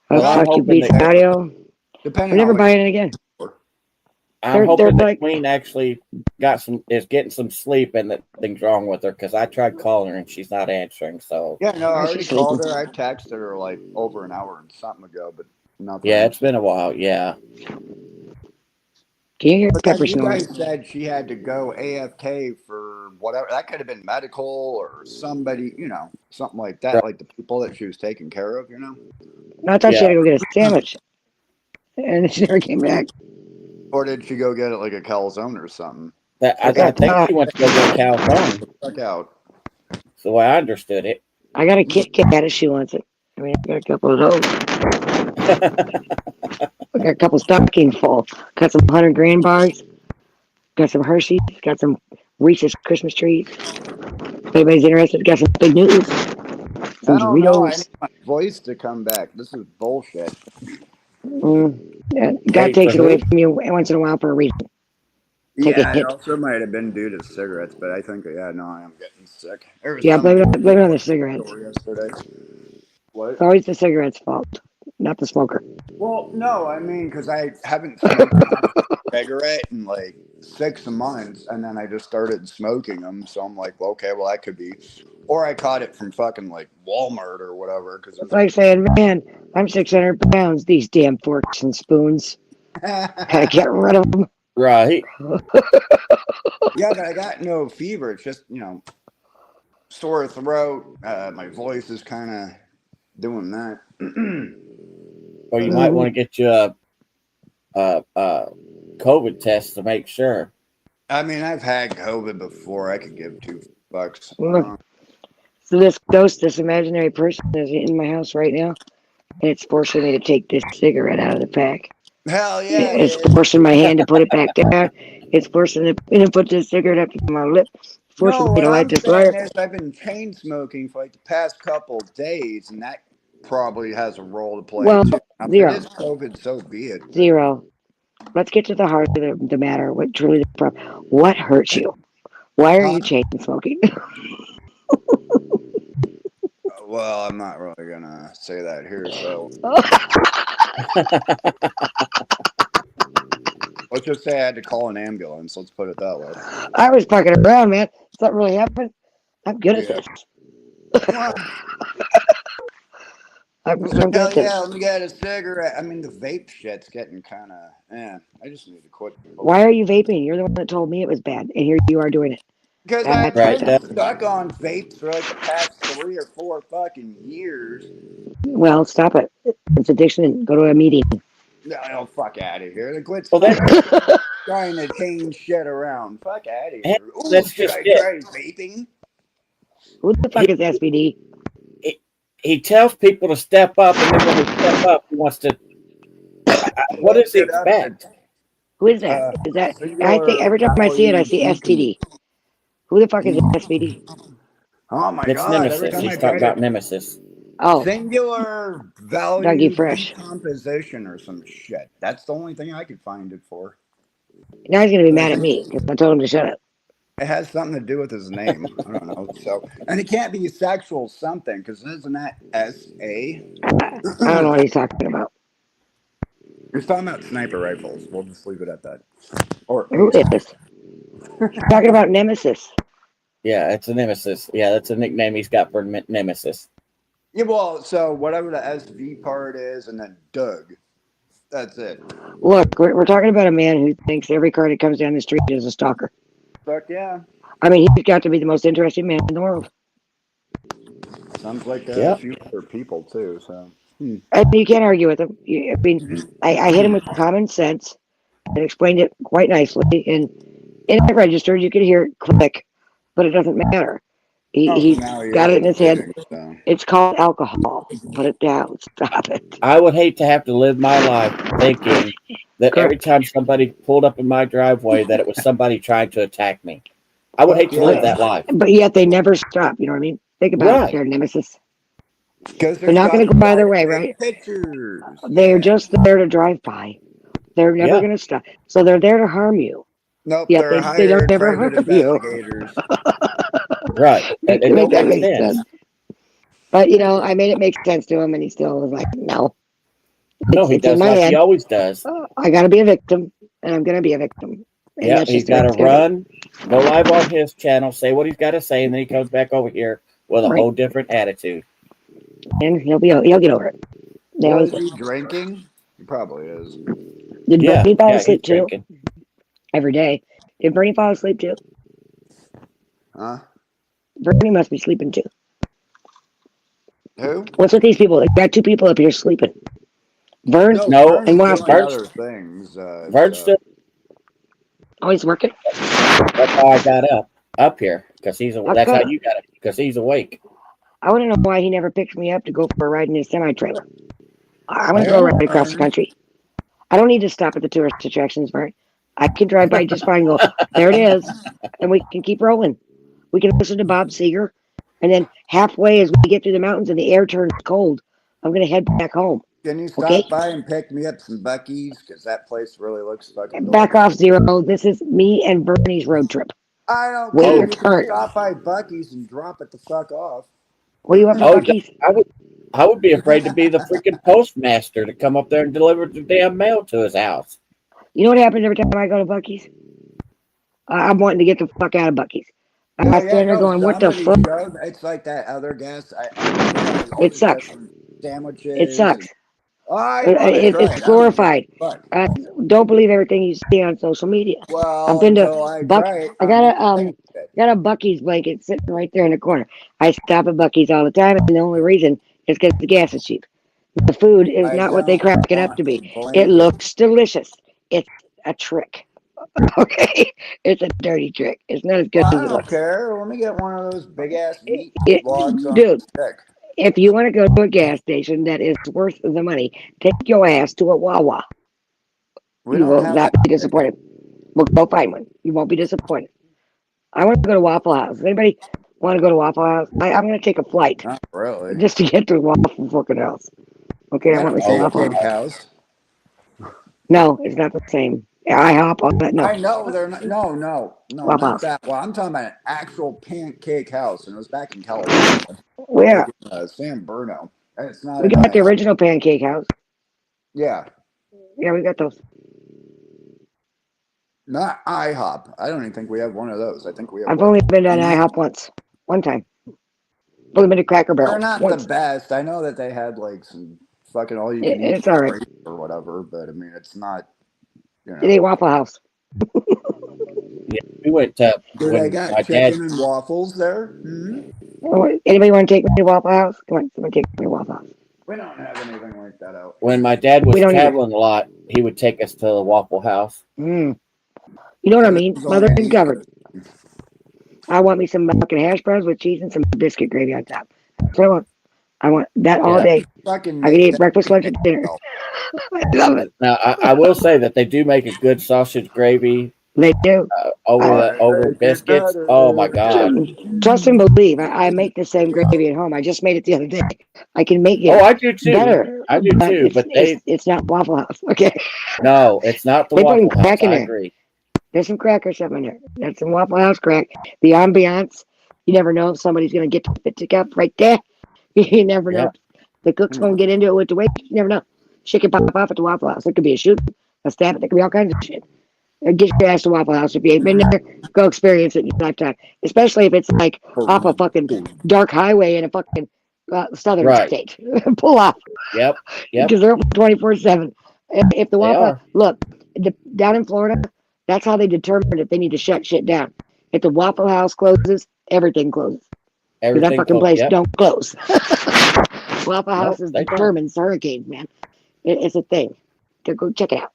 Well, I'm Fuck you, hoping Beats that- audio. I'm depending never on buying it again. I'm They're hoping that like- Queen actually is getting some sleep and that thing's wrong with her because I tried calling her and she's not answering. So Yeah, no, I She's already called sleeping. her. I texted her like over an hour and something ago, but nothing. yeah, it's been a while. Yeah. Can you hear But Pepper you snoring? guys said she had to go AFK for whatever. That could have been medical or somebody, something like that, Right. like the people that she was taking care of, No, I thought she Yeah. had to go get a sandwich. And then she never came back. Or did she go get it like a calzone or something? I think she went to go get California. Fuck out. That's the way I understood it. I got a Kit Kat if she wants it. I mean, I got a couple of those. I got a couple stockings full. Got some 100 grand bars. Got some Hershey's. Got some Reese's Christmas trees. If anybody's interested, got some Big News. Some I don't know. I Doritos. need my voice to come back. This is bullshit. Yeah, God Wait, takes for it away who? from you once in a while for a reason. Take a Yeah, hit. it also might have been due to cigarettes, but I think, I am getting sick. There was Yeah, some blame it on the cigarettes. story yesterday. What? It's always the cigarette's fault, not the smoker. Well, no, I mean, because I haven't smoked a cigarette in like 6 months, and then I just started smoking them. So I'm like, well, okay, well, that could be. Or I caught it from fucking like Walmart or whatever. Because It's like saying, man, I'm 600 pounds, these damn forks and spoons. Gotta get rid of them. Right. Yeah, but I got no fever. It's just, sore throat. My voice is kind of doing that. Or you might want to get you a COVID test to make sure. I mean, I've had COVID before. I could give $2. Look. So this imaginary person is in my house right now, and it's forcing me to take this cigarette out of the pack. Hell yeah. It's forcing my hand to put it back down. It's forcing me to put this cigarette up to my lip. It's forcing me what to light I'm this saying lighter. is I've been chain smoking for like the past couple days, and that probably has a role to play Well, too. If zero. it is COVID, so be it. Zero. Let's get to the heart of the matter. What truly the problem? What hurts you? Why are you chain smoking? Well, I'm not really gonna say that here, so let's just say I had to call an ambulance. Let's put it that way. I was fucking around, man. Something really happened. I'm good at this. I'm good Hell at this. yeah, let me get a cigarette. I mean, the vape shit's getting kind of. I just need to quit. Why are you vaping? You're the one that told me it was bad, and here you are doing it. Because That's I've right. been stuck on vapes for like the past 3 or 4 fucking years. Well, stop it. It's addiction. Go to a meeting. No, fuck out of here. The quit Well, trying to change shit around. Fuck out of here. Ooh, that's should just I it. try vaping? Who the fuck is SPD? He tells people to step up, and then when they step up, he wants to. What does he expect? Who is that? Is that? I think every time I see it, I see STD. Who the fuck is SVD? Oh my It's god! Every Nemesis. time I He's talking try about to Nemesis. Oh, singular Dougie value Fresh. decomposition or some shit. That's the only thing I could find it for. Now he's gonna be I mad at think me because I told him to shut up. it has something to do with his name. I don't know. So, and it can't be sexual something because isn't that S.A.? I don't know what he's talking about. He's talking about sniper rifles. We'll just leave it at that. Or Who is this? He's talking about Nemesis. Yeah, it's a Nemesis. Yeah, that's a nickname he's got for Nemesis. Yeah, well, so whatever the SV part is, and then Doug. That's it. Look, we're talking about a man who thinks every car that comes down the street is a stalker. Fuck yeah. I mean, he's got to be the most interesting man in the world. Sounds like Yep. a few other people too. So. And you can't argue with him. I mean, I hit him with common sense and explained it quite nicely. And in the register, you could hear it click, but it doesn't matter. He now he got it in his head. is, so. It's called alcohol. Put it down. Stop it. I would hate to have to live my life thinking that every time somebody pulled up in my driveway that it was somebody trying to attack me. I would hate to live that life. But yet they never stop. You know what I mean? Think about it, there, Nemesis. Because They're not going to go by their way, right? Pictures. They're just there to drive by. They're never going to stop. So they're there to harm you. Nope, Yet they're they don't hired never private harm you. investigators. Right. It Make don't that make make sense. sense. But, you know, I made it make sense to him, and he still was like, no. No, he It's in does my like head. he always does. I got to be a victim, and I'm going to be a victim. And Yeah, that's he's just the way got it's to gonna be. run, go live on his channel, say what he's got to say, and then he comes back over here with a Right. whole different attitude. And he'll get over it. They always Was will. he drinking? He probably is. Did Yeah, Bernie fall yeah, asleep he's too? drinking. Every day. Did Bernie fall asleep too? Huh? Bernie must be sleeping too. Who? What's with these people? They got two people up here sleeping. Vern No, Vern's and doing Wasker. other things. Vern's so. still. Oh, he's working? That's how I got up here because he's. How That's how come? you got it because he's awake. I want to know why he never picked me up to go for a ride in his semi-trailer. I want to Yeah, go ride across the Vern. country. I don't need to stop at the tourist attractions, Vern. I can drive by just fine and go, there it is, and we can keep rolling. We can listen to Bob Seger, and then halfway as we get through the mountains and the air turns cold, I'm going to head back home. Can you stop Okay? by and pick me up some Buc-ee's? Because that place really looks fucking Back delicious. off, Zero. This is me and Bernie's road trip. I don't Wait care. your You can turn. stop by Buc-ee's and drop it the fuck off. What do you want for Oh, Buc-ee's? I would be afraid to be the freaking postmaster to come up there and deliver the damn mail to his house. You know what happens every time I go to Buc-ee's? I'm wanting to get the fuck out of Buc-ee's. I'm Yeah, standing there no, going, what the somebody fuck? showed- It's like that other gas. All It these sucks. different sandwiches. It sucks. Oh, I know, that's It's right. glorified. But, Don't believe everything you see on social media. well, I'm into until I Buc. try it, I got I'm got a Buc-ee's blanket sitting right there in the corner. I stop at Buc-ee's all the time, and the only reason is because the gas is cheap. The food is I not what they don't crack it up want to be. to blame It it. looks delicious. It's a trick. Okay, it's a dirty trick. It's not as good I as it don't looks. care. Let me get one of those big ass meat It- logs on dude, the stick. if you want to go to a gas station that is worth the money, take your ass to a Wawa. We You don't will have not that. be disappointed. We'll go find one. You won't be disappointed. I want to go to Waffle House. Does anybody want to go to Waffle House? I'm going to take a flight Not really. just to get to Waffle fucking House. Okay, I want me some Waffle Pancake House. house. No, it's not the same. IHOP on that. No. I know they're not. No, Waffle not House. that. Well, I'm talking about an actual pancake house, and it was back in California, Where? San Bruno. And it's not. We an got the IHOP. original pancake house. Yeah, Yeah, we got those. not IHOP. I don't even think we have one of those. I think we have. I've one. only been to an IHOP once. One time. Only been to Cracker Barrel. They're not once. the best. I know that they had like some fucking all you can eat It's all right. or whatever, but I mean, it's not. You know. It ain't Waffle House. Yeah, we went to Do they when got my chicken dad. and waffles there? Hmm? Anybody want to take me to Waffle House? Come on, somebody take me to Waffle House. We don't have anything like that out. When my dad was We don't either. traveling a lot, he would take us to the Waffle House. Mm. You know what I mean? It's Mother only- and governed. I want me some fucking hash browns with cheese and some biscuit gravy on top. That's what I want. I want that all Yeah. day. Fucking I can make eat that breakfast, lunch, and dinner. I love it. Now, I will say that they do make a good sausage gravy They do. Over biscuits. Oh my god. Trust and believe. I make the same gravy at home. I just made it the other day. I can make it. Oh, I do too. Better. I do too. It's, But it's not Waffle House. Okay. no, it's not the They put Waffle House. crack in I there. agree. There's some cracker stuff in there. That's some Waffle House crack. The ambiance. You never know if somebody's gonna get the fit up right there. You never know. The cook's gonna get into it with the weight. You never know. Shit can pop off at the Waffle House. It could be a shoot, a stab. It could be all kinds of shit. Get your ass to Waffle House. If you ain't been there, go experience it in your lifetime. Especially if it's like off a fucking dark highway in a fucking southern state. Pull off. Yep. Because they're open 24/7. If the Waffle look down in Florida, that's how they determine if they need to shut shit down. If the Waffle House closes, everything closes. Because that fucking place don't close. Waffle House is determines hurricanes, man. It's a thing. Go check it out.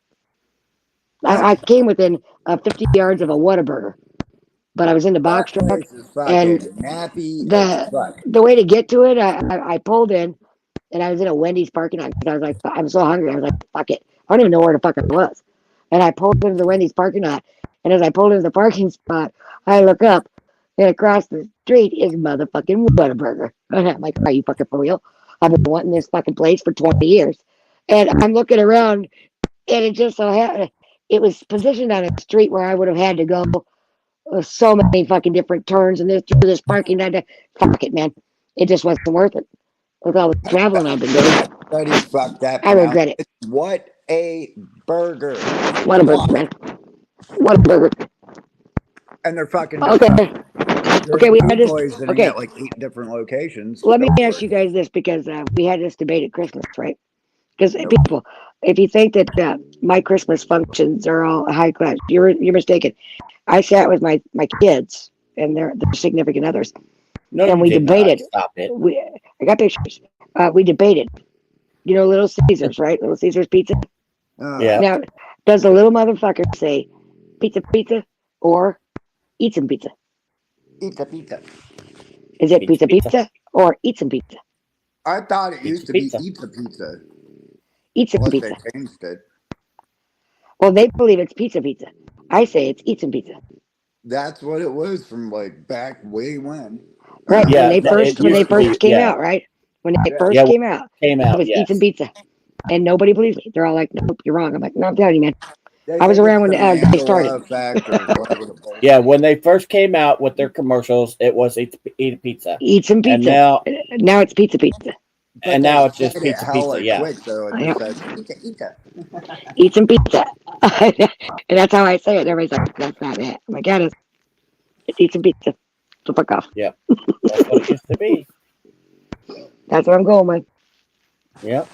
I came within 50 yards of a Whataburger, but I was in the box truck, and the way to get to it, I pulled in, and I was in a Wendy's parking lot because I was like, I'm so hungry. I was like, fuck it. I don't even know where the fuck it was. And I pulled into the Wendy's parking lot, and as I pulled into the parking spot, I look up, and across the street is motherfucking Whataburger. And I'm like, are you fucking for real? I've been wanting this fucking place for 20 years. And I'm looking around, and it just so happened, it was positioned on a street where I would have had to go so many fucking different turns and through this parking lot. Fuck it, man. It just wasn't worth it with all the traveling I've been doing. I regret it. What a burger. What a burger, man. What a burger. And they're fucking. Okay, we had this. Okay, at like 8 different locations. Let me ask you guys this because we had this debate at Christmas, right? Because people, if you think that my Christmas functions are all high class, you're mistaken. I sat with my kids and their significant others, and we debated. Stop it. I got pictures. We debated. You know, Little Caesars, right? Little Caesars pizza. Yeah. Now, does the little motherfucker say pizza or eat some pizza? Eat the pizza. Is it pizza or eat some pizza? I thought it used to be eat the pizza. Eat some Unless pizza. they changed it. Well, they believe it's pizza. I say it's eat some pizza. That's what it was from like back way when. Right. Yeah, when they first came out, right? When they first came out, it was eat some pizza. And nobody believes me. They're all like, nope, you're wrong. I'm like, no, I'm telling you, man. I was around when they started. Yeah, when they first came out with their commercials, it was eat a pizza. Eat some pizza. And now it's pizza. And now it's just pizza. Yeah. Quick, so it says, eat some pizza. And that's how I say it. Everybody's like, that's not it. I'm like, yeah, it is. It's eat some pizza. So fuck off. Yeah. That's what it used to be. That's what I'm going with. Yep.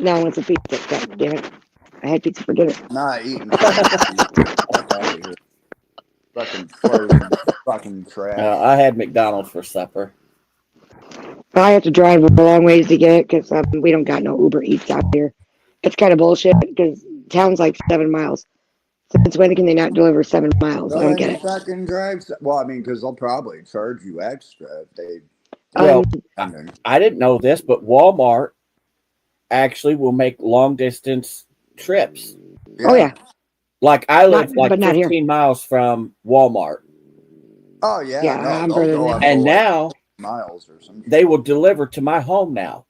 Now I want some pizza. God damn it. I had pizza for dinner. Not eating. Fucking frozen, fucking trash. I had McDonald's for supper. I have to drive a long ways to get it because we don't got no Uber Eats out here. It's kind of bullshit because town's like 7 miles. Since when can they not deliver 7 miles? I don't get it. Fucking drives. Well, I mean, because they'll probably charge you extra if they. Well, I didn't know this, but Walmart actually will make long distance trips. Oh yeah. Like I live like 15 miles from Walmart. Oh yeah. Yeah, I'm further than that. And now miles or something. They will deliver to my home now.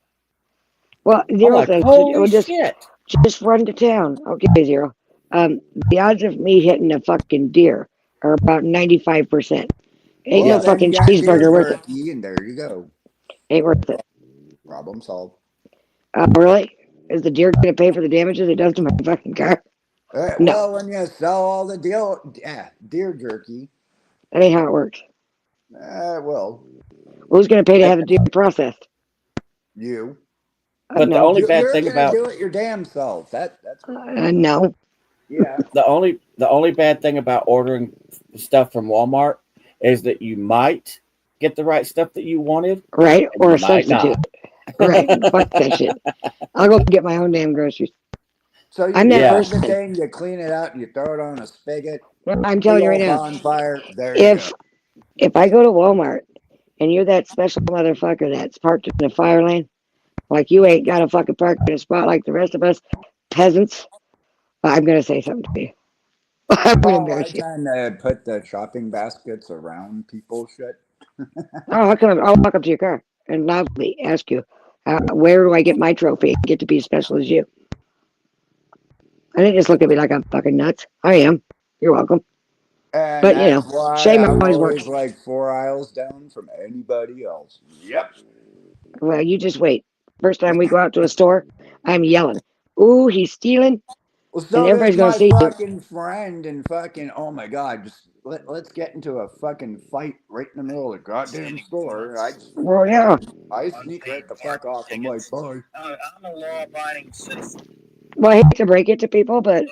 Well, Zero says shit. Just run to town. Okay, Zero. The odds of me hitting a fucking deer are about 95%. Ain't no fucking cheeseburger worth it. And there you go. Ain't worth it. Problem solved. Really? Is the deer gonna pay for the damages it does to my fucking car? No. Well, when you sell all the deer jerky. That ain't how it works. Well. Who's gonna pay to have the deer processed? You. But the only bad thing about do it your damn self. That's no. Yeah. The only bad thing about ordering stuff from Walmart is that you might get the right stuff that you wanted. Right, or a substitute. Right. Fuck that shit. I'll go get my own damn groceries. So you first thing, you clean it out and you throw it on a spigot. Well, I'm telling you right now. Bonfire. There if I go to Walmart and you're that special motherfucker that's parked in the fire lane, like you ain't got a fucking park in a spot like the rest of us peasants, I'm gonna say something to you. I'm gonna Oh, embarrass I you. kind of put the shopping baskets around people shit. I'll walk up to your car and loudly ask you, where do I get my trophy and get to be as special as you? And they just look at me like I'm fucking nuts. I am. You're welcome. And But, you that's know, why shame I'm always always works. like 4 aisles down from anybody else. Yep. Well, you just wait. First time we go out to a store, I'm yelling, ooh, he's stealing. Well, And so everybody's does going to my see you. fucking friend and fucking, oh my God, just let's get into a fucking fight right in the middle of the goddamn store. Well, yeah. I sneak right the fuck off. I'm like, bye. I'm a law-abiding citizen. Well, I hate to break it to people, but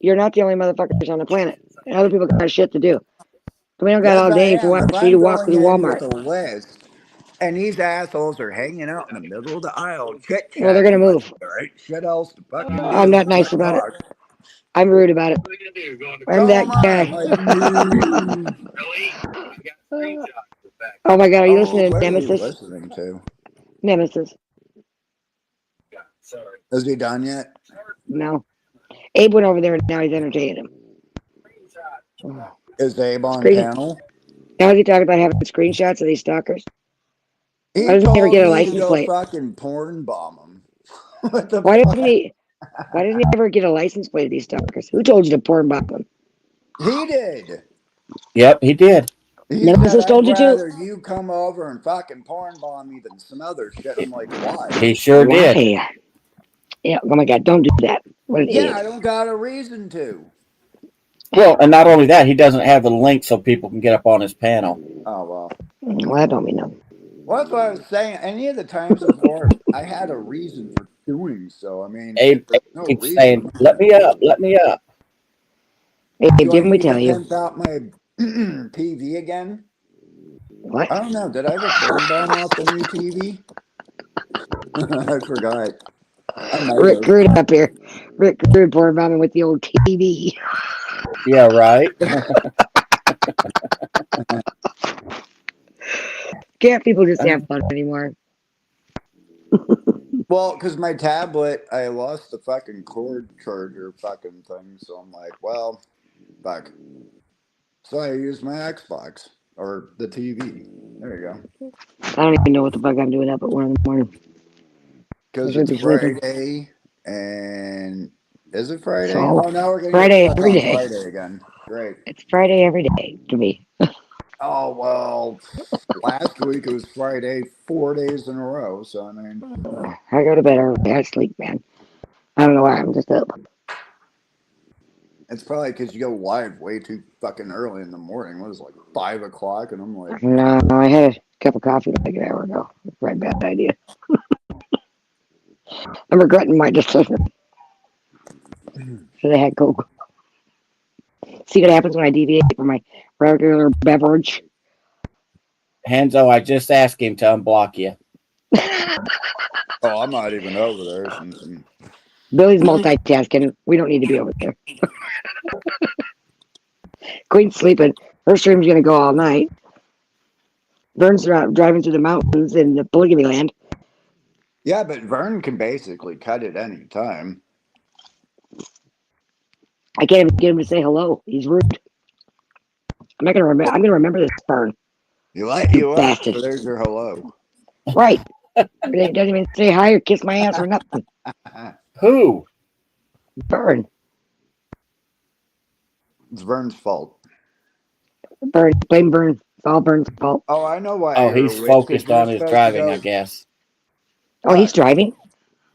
you're not the only motherfuckers on the planet. Other people got shit to do. We don't got Yes, all I day for am. If me to I'm walk going through in with Walmart. a list and these assholes are hanging out in the middle of the aisle, chit Well, they're going chatting to like move. there ain't shit else to fucking do. I'm not nice about it. I'm rude about it. I'm So that am I. guy. I'm like, no. Oh my God, are you Oh, listening to what are you Nemesis? listening to? Nemesis. Is he done yet? No. Abe went over there and now he's entertaining him. Is Abe on Screen. panel? Now is he talking about having screenshots of these stalkers? He Why doesn't he ever told get a me to license go plate? fucking porn bomb him. What the Why fuck? doesn't he ever get a license plate of these stalkers? Who told you to porn bomb them? He did. Yep, he did. He Nemesis said, told I'd you to? rather you come over and fucking porn bomb me than some other shit. I'm like, why? He sure did. Why? Yeah, oh my God, don't do that. What an Yeah, idiot. I don't got a reason to. Well, and not only that, he doesn't have the link so people can get up on his panel. Oh, well. Well, that don't mean nothing. Well, that's what I was saying. Any of the times before, I had a reason for doing so. I mean, Abe if there's no keeps reason. saying, let me up, let me up. Hey, Do I didn't we need tell to you? pimp out my TV again? What? I don't know. Did I ever porn bomb off the new TV? I forgot. I might Rick have. Crude up here. Rick Crude porn bombing with the old TV. Yeah, right. Can't people just have fun anymore? Well, because my tablet, I lost the fucking cord charger fucking thing. So I'm like, well, fuck. So I used my Xbox or the TV. There you go. I don't even know what the fuck I'm doing up at 1 in the morning. Because should it's be sleeping. Friday, and is it Friday? So, Oh, now we're gonna Friday get stuck every on day. Friday again. Great. It's Friday every day to me. Oh well, last week it was Friday 4 days in a row. So I mean, I go to bed early. I sleep, man. I don't know why. I'm just up. it's probably because you go live way too fucking early in the morning. What is it, like 5 o'clock? And I'm like, No, I had a cup of coffee like an hour ago. Right, bad idea. I'm regretting my decision. Should have had Coke. See what happens when I deviate from my regular beverage. Hanzo, I just asked him to unblock you. oh, I'm not even over there. Since Billy's multitasking. We don't need to be over there. Queen's sleeping. Her stream's gonna go all night. Vern's driving through the mountains in the polygamy land. yeah, but Vern can basically cut it any time. I can't even get him to say hello. He's rude. I'm not gonna remember. I'm gonna remember this Vern. You light you up, bastard. so there's your hello. Right. He doesn't even say hi or kiss my ass or nothing. Who? Vern. It's Vern's fault. Vern. Blame Vern. It's all Vern's fault. Oh, I know why. Oh, you're he's late, 'cause focused you're on his supposed to driving, go- I guess. Oh, he's driving?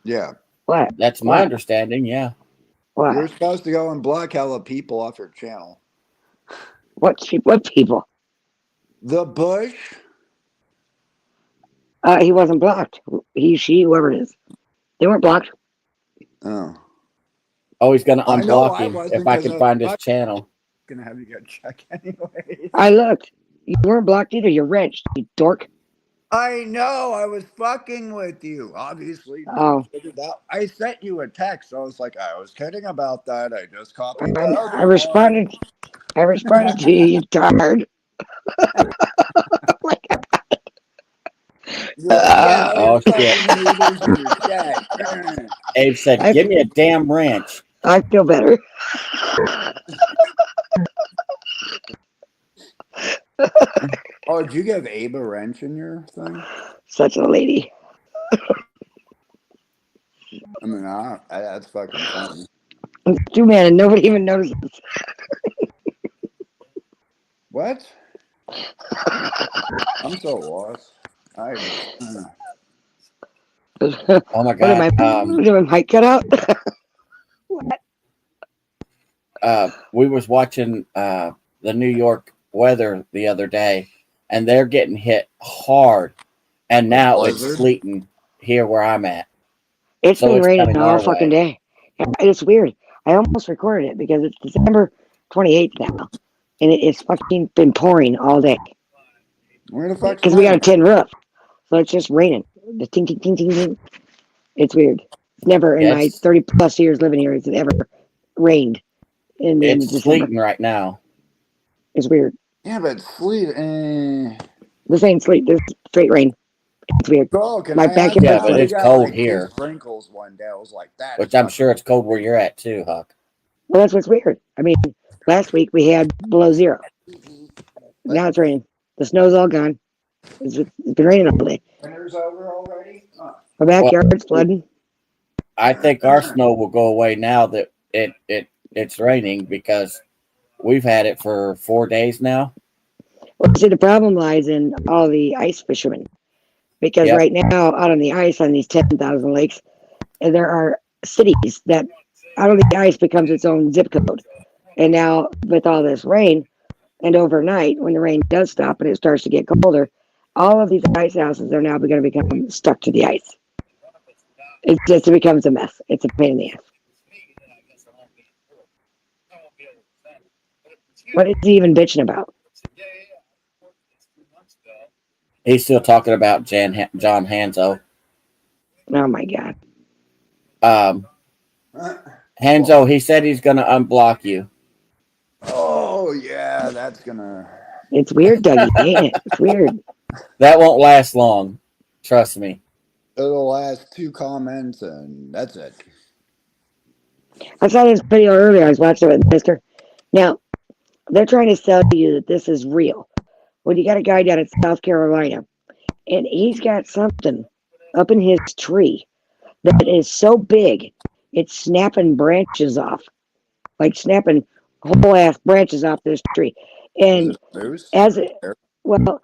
Yeah. What? That's my What? understanding, yeah. What? You're supposed to go and block hella people off your channel. What people? The Bush? He wasn't blocked. He, she, whoever it is. They weren't blocked. Oh. Oh, he's going to I know unblock I him wasn't, if I 'cause can I was find his fucking channel. gonna have you go check anyway. I looked. You weren't blocked either. You're wrenched, you dork. I know. I was fucking with you. Obviously. Oh. Figured out. I sent you a text. I was like, I was kidding about that. I just copied the I other responded. I responded to you. You tired. Oh, shit. Abe said, give me a damn wrench. I feel better. Oh, did you give Abe a wrench in your thing? Such a lady. I mean, that's fucking funny. It's 2-man and nobody even notices. What? I'm so lost. Oh my What am I? God. What am I mic cut out? What? We was watching the New York weather the other day, and they're getting hit hard. And now it's Blizzard? sleeting here where I'm at. It's So been it's raining coming all our fucking way. day. It's weird. I almost recorded it because it's December 28th now, and it's fucking been pouring all day. Where the fuck's Because we got a Mike? tin roof, so it's just raining. The ting ting ting ting ting. It's weird. It's never in Yeah, my 30 plus years living here has it ever rained in the end of it's December. sleeting right now. It's weird. Yeah, but sleet. This ain't sleet. This is straight rain. It's weird. Bro, can My I ask backyard- Yeah, you? but We it's got cold like 2 here, sprinkles one day. I was like, that. which is I'm fucking- sure it's cold where you're at too, Huck. Well, that's what's weird. I mean, last week we had below 0. Now it's raining. The snow's all gone. It's been raining all day. Winter's over already? Huh. My backyard's flooding. I think our snow will go away now that it's raining because we've had it for 4 days now. Well, see, the problem lies in all the ice fishermen. Because Yep. right now, out on the ice on these 10,000 lakes, and there are cities that out of the ice becomes its own zip code. And now, with all this rain, and overnight, when the rain does stop and it starts to get colder, all of these ice houses are now going to become stuck to the ice. It becomes a mess. It's a pain in the ass. What is he even bitching about? He's still talking about John Hanzo. Oh my god. Hanzo, he said he's going to unblock you. Oh, yeah, that's gonna. It's weird, Dougie, ain't it? It's weird. That won't last long. Trust me. It'll last 2 comments and that's it. I saw this video earlier. I was watching it with Mister. Now, they're trying to sell you that this is real. Well, you got a guy down in South Carolina, and he's got something up in his tree that is so big, it's snapping branches off, like snapping whole ass branches off this tree. And as it, well,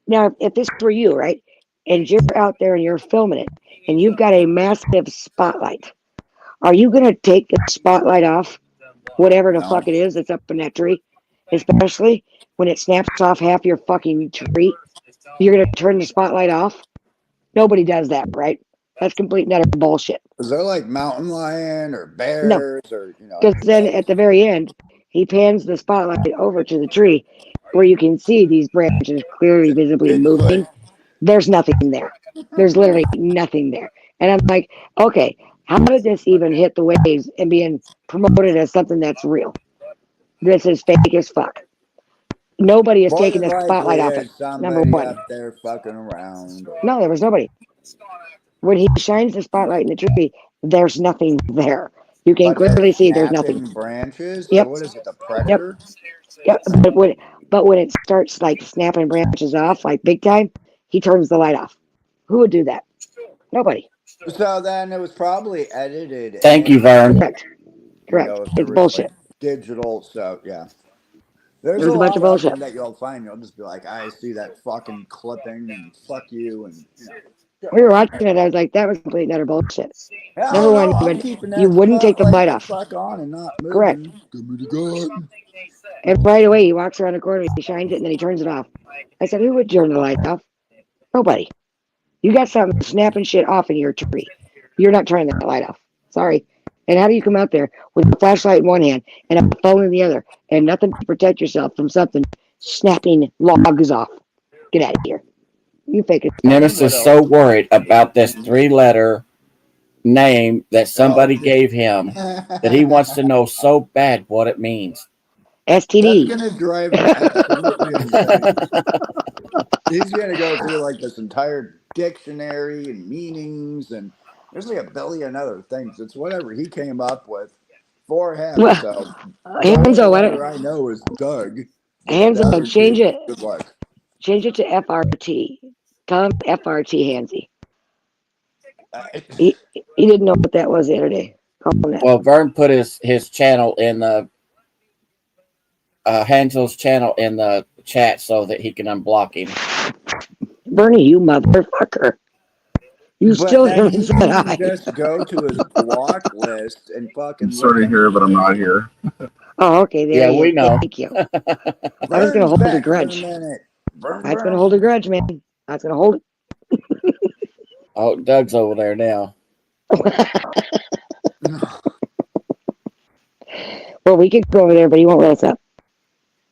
now if this were you, right, and you're out there and you're filming it, and you've got a massive spotlight, are you gonna take the spotlight off, whatever the fuck it is that's up in that tree, especially when it snaps off half your fucking tree? You're gonna turn the spotlight off? Nobody does that, right? That's complete and utter bullshit. Is there like mountain lion or bears or Because then at the very end, he pans the spotlight over to the tree where you can see these branches clearly visibly moving. There's nothing there. There's literally nothing there. And I'm like, okay, how did this even hit the waves and being promoted as something that's real? This is fake as fuck. Nobody is taking the spotlight off it. Number one. Up there fucking around. No, there was nobody. When he shines the spotlight in the tree, there's nothing there. You can clearly see there's nothing. Branches? Yep. What is it, the predator? Yep. But when it starts like snapping branches off, like big time, he turns the light off. Who would do that? Nobody. So then it was probably edited. Thank you, Vern. Correct. It's bullshit. Like digital, so yeah. There's There's a bunch of bullshit that you'll find. You'll just be like, I see that fucking clipping and fuck you. And we were watching it. I was like, that was complete and utter bullshit. Hell Number one, you wouldn't take the light off. Fuck on and not moving. Correct. Give me the gun. And right away, he walks around the corner, he shines it, and then he turns it off. I said, who would turn the light off? Nobody. You got something snapping shit off in your tree. You're not turning that light off. Sorry. And how do you come out there with a flashlight in one hand and a phone in the other and nothing to protect yourself from something snapping logs off? Get out of here. You fake it. Nemesis is so worried about this 3-letter name that somebody gave him that he wants to know so bad what it means. STD. That's gonna drive him absolutely insane. He's gonna go through like this entire dictionary and meanings, and there's like a billion other things. It's whatever he came up with for him. Well, so Hanzo, whatever I know is Doug. Handsy, The other change two, it. good luck. Change it to FRT. Tell him FRT, Handsy. I- He didn't know what that was the other day. Call him that. Well, Vern put his channel in the Hansel's channel in the chat so that he can unblock him. Bernie, you motherfucker. You But still then haven't he said can hi. just go to his block list and fucking. I'm sort look of here, but I'm not here. Oh, okay. There Yeah, he we is. know. Thank you. I was going to Vern's hold a back for a grudge. minute. Vern, I was going to hold a grudge, man. I was going to hold it. Oh, Doug's over there now. Well, we could go over there, but he won't let us up.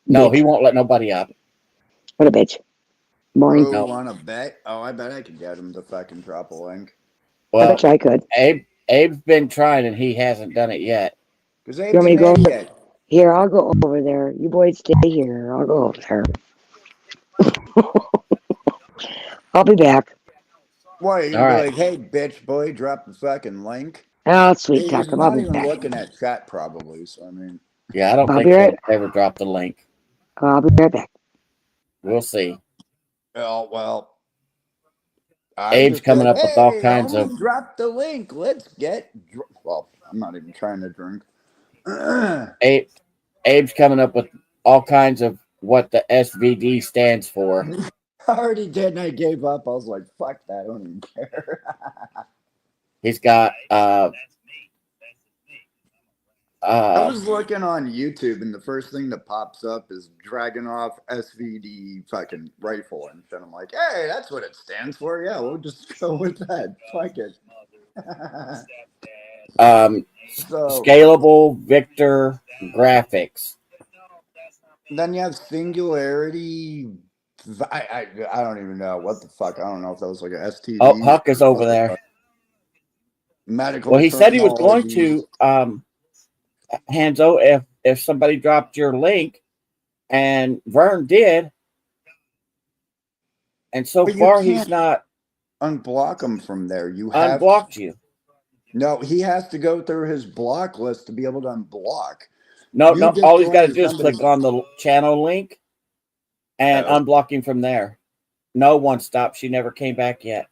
No, Bitch. he won't let nobody up. What a bitch. Boring. Oh, No. want to bet? Oh, I bet I could get him to fucking drop a link. I Well, bet you I could. Abe's been trying and he hasn't done it yet. Because You Abe's want me an to go over? idiot. Here, I'll go over there. You boys stay here. I'll go over there. I'll be back. Why, you're All gonna be right. like, hey, bitch boy, drop the fucking link? Oh, sweet He's talk him. I'll not be even back. looking at chat, probably. So, I mean, Yeah, I don't I'll think be right. he'll ever drop the link. I'll be right back. We'll see. oh, well. I Abe's just coming said, up with all hey, kinds homie, of drop the link. Let's get. Well, I'm not even trying to drink. Abe's coming up with all kinds of what the SVD stands for. I already did, and I gave up. I was like, fuck that. I don't even care. He's got I was looking on YouTube, and the first thing that pops up is Dragunov SVD fucking rifle. And then I'm like, hey, that's what it stands for. Yeah, we'll just go with that. Fuck it. So scalable Victor graphics. then you have Singularity. I don't even know what the fuck. I don't know if that was like a STD. Oh, Huck is over there. Medical. Well, he said he was going terminology. to Hanzo if somebody dropped your link, and Vern did, and so But you far he's can't not unblock him from there. You have unblocked you. No, he has to go through his block list to be able to unblock. No, You no. just All he's go got to into do is somebody's- click on the channel link and Oh. unblock him from there. No one stopped. She never came back yet.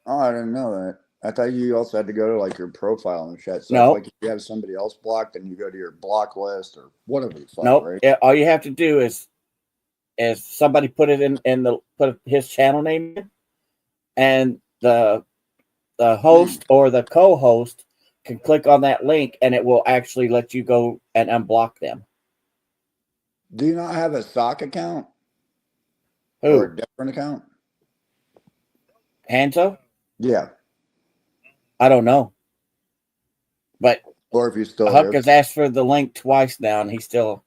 Oh, I didn't know that. I thought you also had to go to like your profile and shit. So No. like if you have somebody else blocked, then you go to your block list or whatever the fuck, Nope. right? Yeah, all you have to do is somebody put it put his channel name in, and the host or the co-host can click on that link, and it will actually let you go and unblock them. Do you not have a sock account? Who? Or a different account? Hanzo? Yeah. I don't know. But Or if you still Huck has asked for the link twice now, and he's still,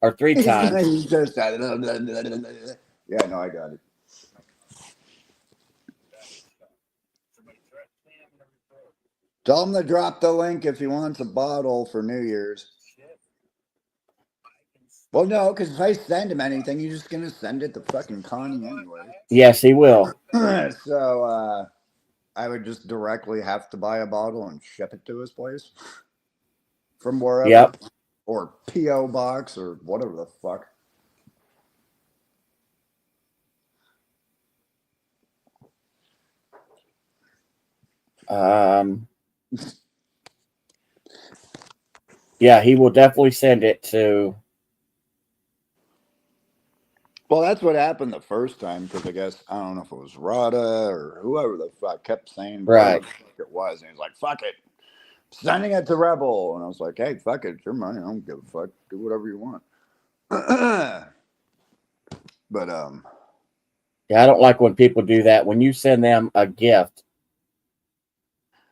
or 3 times. He just yeah, no, I got it. Tell him to drop the link if he wants a bottle for New Year's. Well, no, because if I send him anything, he's just gonna send it to fucking Connie anyway. Yes, he will. So I would just directly have to buy a bottle and ship it to his place from wherever. Yep. Or P.O. box or whatever the fuck. Yeah, he will definitely send it to. Well, that's what happened the first time because I guess I don't know if it was Rada or whoever the fuck kept saying Right. whatever the fuck it was, and he's like, "Fuck it, sending it to Rebel," and I was like, "Hey, fuck it, it's your money. I don't give a fuck. Do whatever you want." But Yeah, I don't like when people do that. When you send them a gift,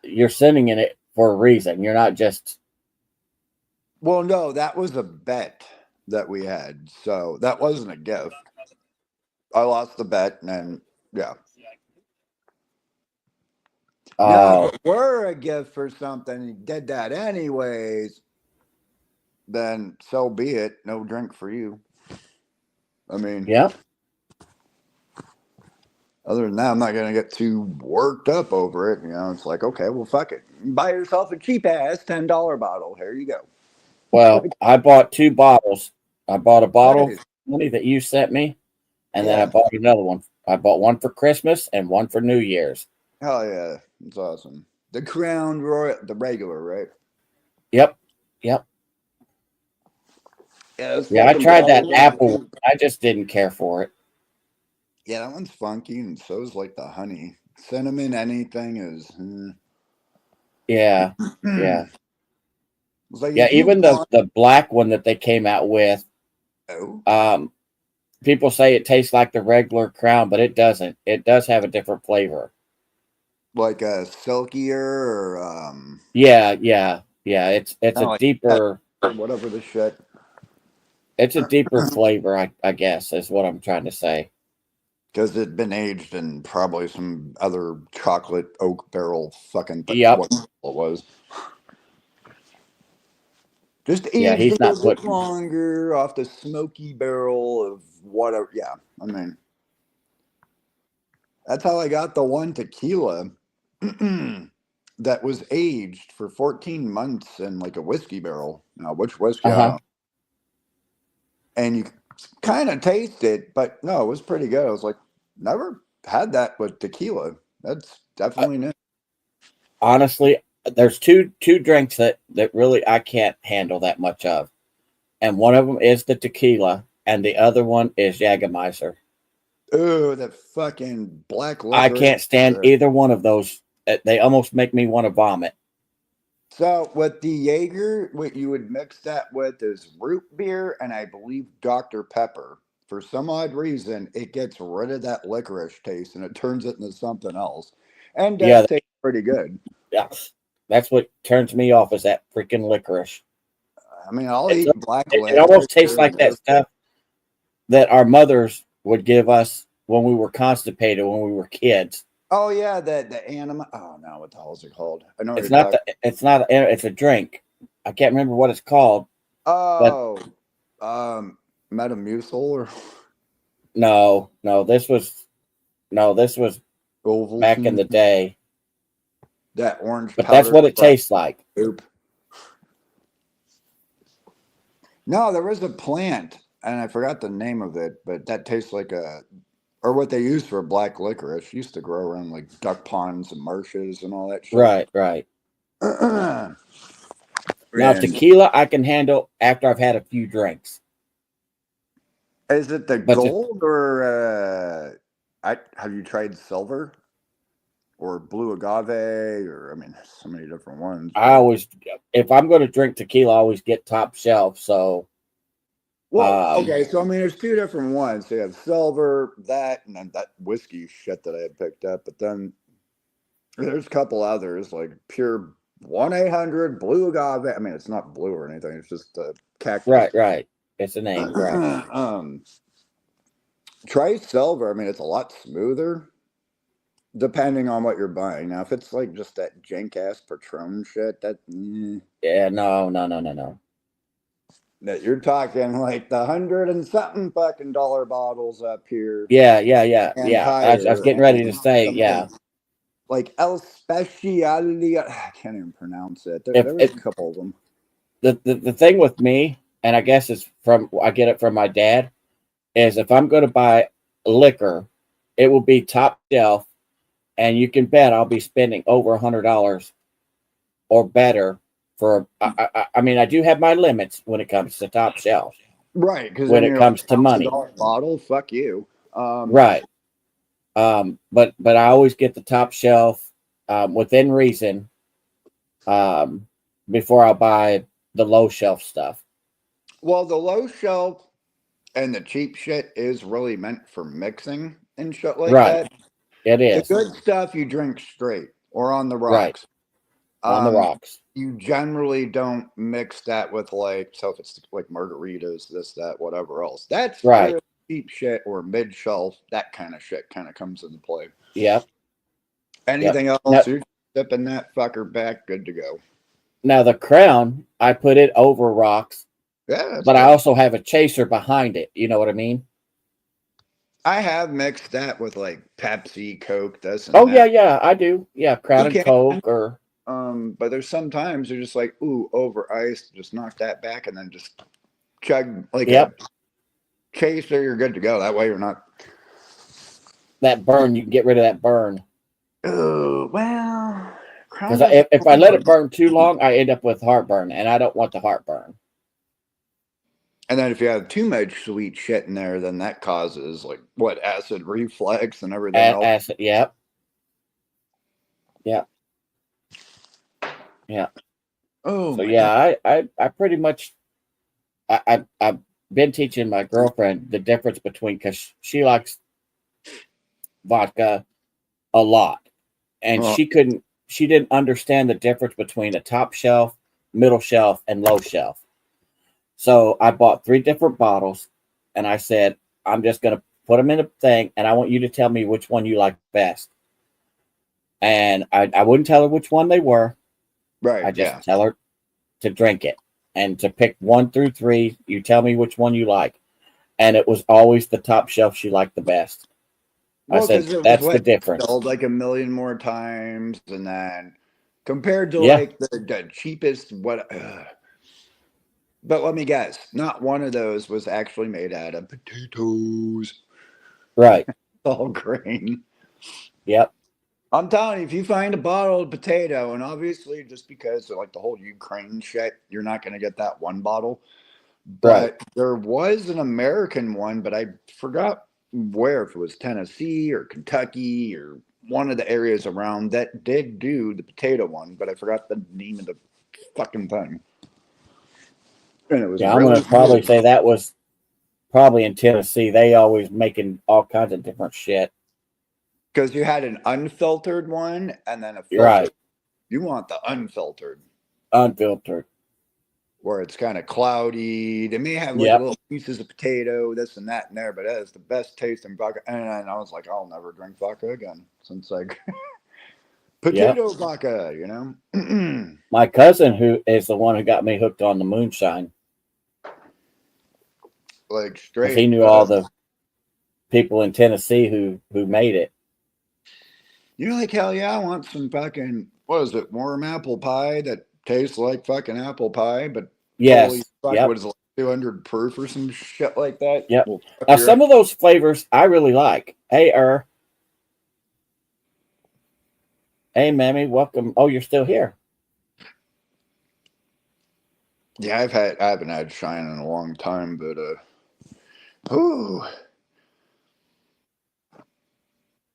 you're sending it for a reason. You're not just. well, no, that was a bet that we had, so that wasn't a gift. I lost the bet, and then yeah. Now, if it were a gift for something, he did that anyways, then so be it. No drink for you. I mean, Yeah. Other than that, I'm not gonna get too worked up over it. You know, it's like, okay, well, fuck it. Buy yourself a cheap ass $10 bottle. Here you go. Well, I bought 2 bottles. I bought a bottle Nice. money that you sent me, and then Yeah. I bought another one. I bought one for Christmas and one for New Year's. Hell yeah, it's awesome. The Crown Royal, the regular, right? Yep. Yep. Yeah, those Yeah, I fucking tried that bottles are apple one. cheap. I just didn't care for it. Yeah, that one's funky, and so is like the honey. Cinnamon, anything is. Yeah. Yeah. It's like Yeah, if you even want. the black one that they came out with, Oh, people say it tastes like the regular Crown, but it doesn't. It does have a different flavor. like a silkier or Yeah, yeah, yeah. It's kinda a like deeper whatever the shit. it's a deeper flavor, I guess, is what I'm trying to say. Because it'd been aged in probably some other chocolate oak barrel fucking Yep. what it was. Just Yeah, aged he's a not little bit putting. longer off the smoky barrel of whatever. Yeah, I mean, that's how I got the one tequila that was aged for 14 months in like a whiskey barrel. Now, which whiskey? I don't Uh-huh. know. And you kind of taste it, but no, it was pretty good. I was like, never had that with tequila. That's definitely new. Honestly, there's two drinks that really I can't handle that much of. And one of them is the tequila, and the other one is Jägermeister. Oh, that fucking black I licorice. can't stand either one of those. They almost make me want to vomit. So with the Jaeger, what you would mix that with is root beer and I believe Dr. Pepper. For some odd reason, it gets rid of that licorice taste and it turns it into something else. And Yeah, does taste pretty good. yes. That's what turns me off is that freaking licorice. I mean, I'll It's, eat black it licorice. almost tastes here like and that there. stuff that our mothers would give us when we were constipated when we were kids. Oh yeah, the anima. Oh no, what the hell is it called? I know what It's you're not talking. it's a drink. I can't remember what it's called. But Oh, Metamucil or no, this was back in the Ovaltine. day. That orange But that's powder. what it tastes like. Oop. No, there was a plant, and I forgot the name of it, but that tastes like or what they use for black licorice. Used to grow around like duck ponds and marshes and all that shit. Right. Now And tequila I can handle after I've had a few drinks. is it the But gold or have you tried silver or blue agave or I mean, so many different ones. I always, if I'm going to drink tequila, I always get top shelf. So, Well, okay, so I mean, there's two different ones. So you have silver, that, and then that whiskey shit that I had picked up. But then there's a couple others like pure 1-800 blue agave. I mean, it's not blue or anything. It's just cactus. right. It's a name, right? Try silver. I mean, it's a lot smoother, depending on what you're buying. Now, if it's like just that jank ass Patron shit, Yeah, no. That you're talking like the 100 and something fucking dollar bottles up here. Yeah. And I was getting ready to say, yeah. Like El Speciality. I can't even pronounce it. There was a couple of them. The thing with me, and I guess it's I get it from my dad, is if I'm going to buy liquor, it will be top shelf, and you can bet I'll be spending over $100 or better for. I mean, I do have my limits when it comes to top shelf. Right, because when it comes to money, bottle, fuck you. Right. But I always get the top shelf within reason before I buy the low shelf stuff. Well, the low shelf and the cheap shit is really meant for mixing and shit like that. It is. The good stuff you drink straight or on the rocks. Right. On the rocks. You generally don't mix that with like, so if it's like margaritas, this, that, whatever else. That's right. Where cheap shit or mid shelf, that kind of shit kind of comes into play. Yep. Anything else, you're sipping that fucker back, good to go. Now the Crown, I put it over rocks. Yeah. But I also have a chaser behind it. You know what I mean? I have mixed that with like Pepsi, Coke, this and that. Yeah, I do. Yeah, Crown and Coke or but there's sometimes you're just like, ooh, over ice, just knock that back and then just chug like chaser, you're good to go. That way you're not. That burn, you can get rid of that burn. Oh, well. Because if I let it burn too long, I end up with heartburn, and I don't want the heartburn. And then if you have too much sweet shit in there, then that causes like what, acid reflux and everything else. Acid, yep. Yep. Yeah. Oh, so yeah, I pretty much I've been teaching my girlfriend the difference between, because she likes vodka a lot, and she didn't understand the difference between a top shelf, middle shelf, and low shelf. So I bought 3 different bottles, and I said, I'm just going to put them in a thing, and I want you to tell me which one you like best. And I wouldn't tell her which one they were. Right. I just tell her to drink it and to pick 1 through 3. You tell me which one you like. And it was always the top shelf she liked the best. Well, I said, that's the difference. Sold like a million more times, and then compared to Yeah. like the cheapest but let me guess, not one of those was actually made out of potatoes. Right. All grain. Yep. I'm telling you, if you find a bottled potato, and obviously just because of like the whole Ukraine shit, you're not going to get that one bottle. But Right. there was an American one, but I forgot where, if it was Tennessee or Kentucky or one of the areas around that did do the potato one, but I forgot the name of the fucking thing. And it was Yeah, I'm really going to probably good. say that was probably in Tennessee. They always making all kinds of different shit. Because you had an unfiltered one and then a filtered. Right. You want the unfiltered, Unfiltered. where it's kind of cloudy. They may have like Yep. little pieces of potato, this and that, and there, but that is the best tasting vodka. And I was like, I'll never drink vodka again since like potato vodka, you know. My cousin, who is the one who got me hooked on the moonshine, Like 'cause straight. he knew all the people in Tennessee who made it. You're like, hell yeah, I want some fucking, what is it, warm apple pie that tastes like fucking apple pie, but Yes. holy fuck, Yep. what is it, like 200 proof or some shit like that? Yep. Well, fuck Now, your some of those flavors I really like. Hey, Hey, Mammy, welcome. Oh, you're still here. Yeah, I haven't had Shine in a long time, but ooh,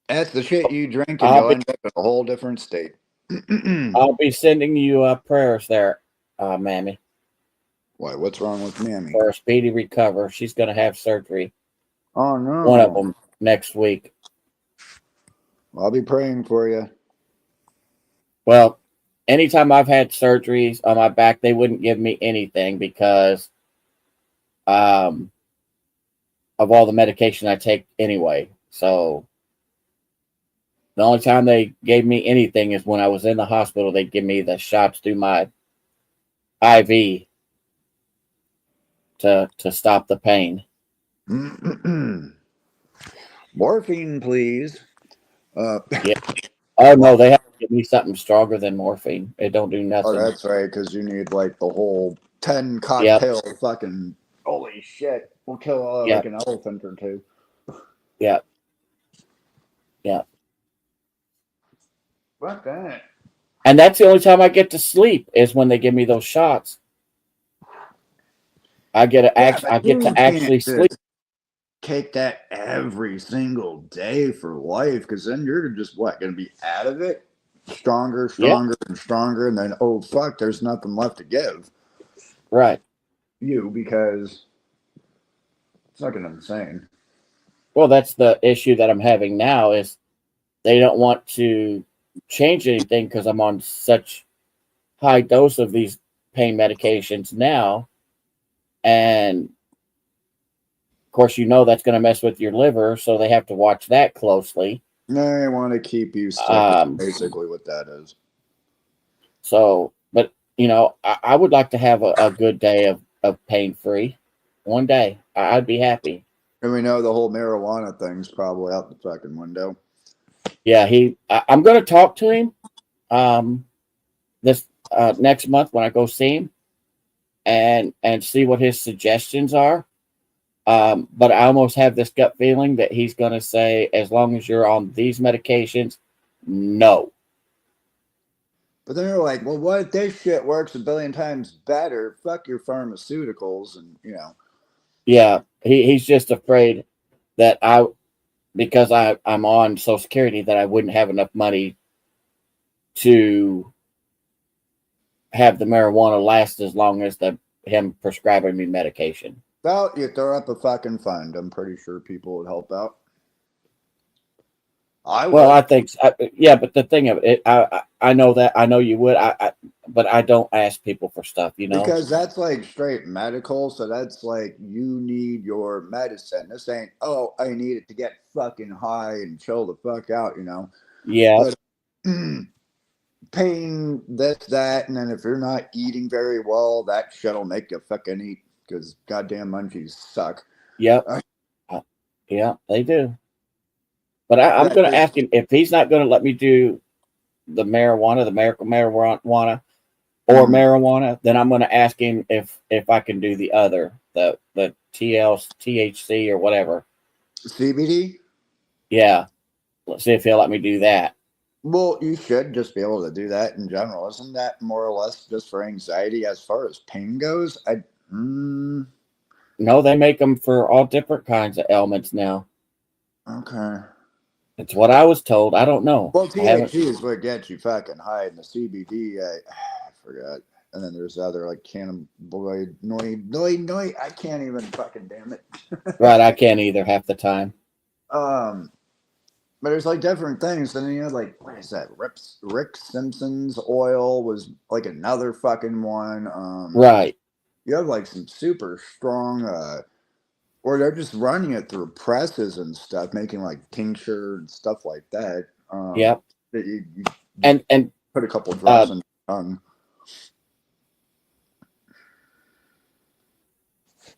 that's the shit you drink, and I'll you'll be- end up in a whole different state. I'll be sending you prayers there, Mammy, Why? What's wrong with Mammy? for a speedy recover. She's going to have surgery, Oh no, one of them, next week. I'll be praying for you. Well, anytime I've had surgeries on my back, they wouldn't give me anything because of all the medication I take anyway. So the only time they gave me anything is when I was in the hospital. They'd give me the shots through my IV to stop the pain. Morphine, please. Yeah. Oh no, they have to give me something stronger than morphine. It don't do nothing. Oh, that's right, because you need like the whole 10 cocktail fucking. Holy shit! We'll kill like an elephant or two. Yeah. Yeah. Fuck that. And that's the only time I get to sleep is when they give me those shots. I get to actually sleep. Take that every single day for life, because then you're just going to be out of it stronger and stronger, and then oh fuck, there's nothing left to give. Right. Because it's fucking insane. Well, that's the issue that I'm having now is they don't want to change anything because I'm on such high dose of these pain medications now. And of course, that's going to mess with your liver, so they have to watch that closely. They want to keep you stuck. Basically, what that is. So, but I would like to have a good day of pain free. One day, I'd be happy. And we know the whole marijuana thing's probably out the fucking window. Yeah, I'm going to talk to him this next month when I go see him, and see what his suggestions are. But I almost have this gut feeling that he's going to say, as long as you're on these medications, no. But then you're like, well, what if this shit works a billion times better? Fuck your pharmaceuticals, and Yeah, he's just afraid that because I'm on Social Security, that I wouldn't have enough money to have the marijuana last as long as him prescribing me medication. Well, you throw up a fucking fund. I'm pretty sure people would help out. Well, I think, yeah, but the thing of it, I know that, I know you would, but I don't ask people for stuff, because that's like straight medical. So that's like you need your medicine. This ain't, oh, I need it to get fucking high and chill the fuck out, Yeah. But pain, this, that, and then if you're not eating very well, that shit'll make you fucking eat because goddamn munchies suck. Yep. Yeah, they do. But I'm going to ask him if he's not going to let me do the marijuana, the medical marijuana, or marijuana. Then I'm going to ask him if I can do the other, the THC or whatever. CBD. Yeah, let's see if he'll let me do that. Well, you should just be able to do that in general. Isn't that more or less just for anxiety as far as pain goes? No, they make them for all different kinds of ailments now. Okay. It's what I was told. I don't know. Well, THC is what gets you fucking high, and the CBD, I forgot. And then there's the other like cannabinoid, I can't even fucking damn it. Right, I can't either half the time. But there's like different things. And then you had like, what is that? Rick Simpson's oil was like another fucking one. Right. You have like some super strong, or they're just running it through presses and stuff, making like tincture and stuff like that. Yep. That you and put a couple drops in your tongue.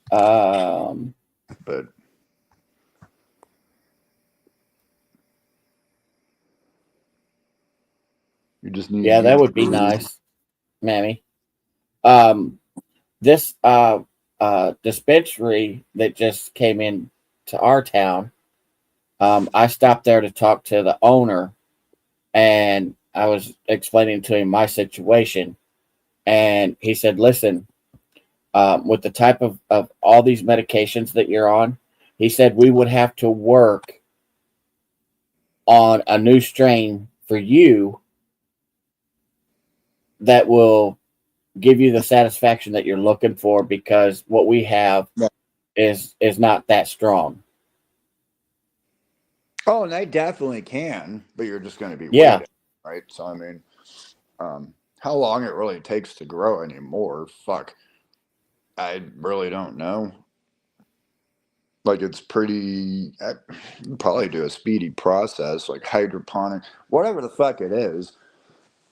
But you just need. Yeah, that would be nice, Mammy. This dispensary that just came in to our town, I stopped there to talk to the owner, and I was explaining to him my situation, and he said, listen, with the type of all these medications that you're on, he said we would have to work on a new strain for you that will give you the satisfaction that you're looking for, because what we have is not that strong. Oh, and they definitely can, but you're just going to be waiting, right? So I mean, how long it really takes to grow anymore? Fuck, I really don't know. Like it's pretty. Probably do a speedy process, like hydroponic, whatever the fuck it is.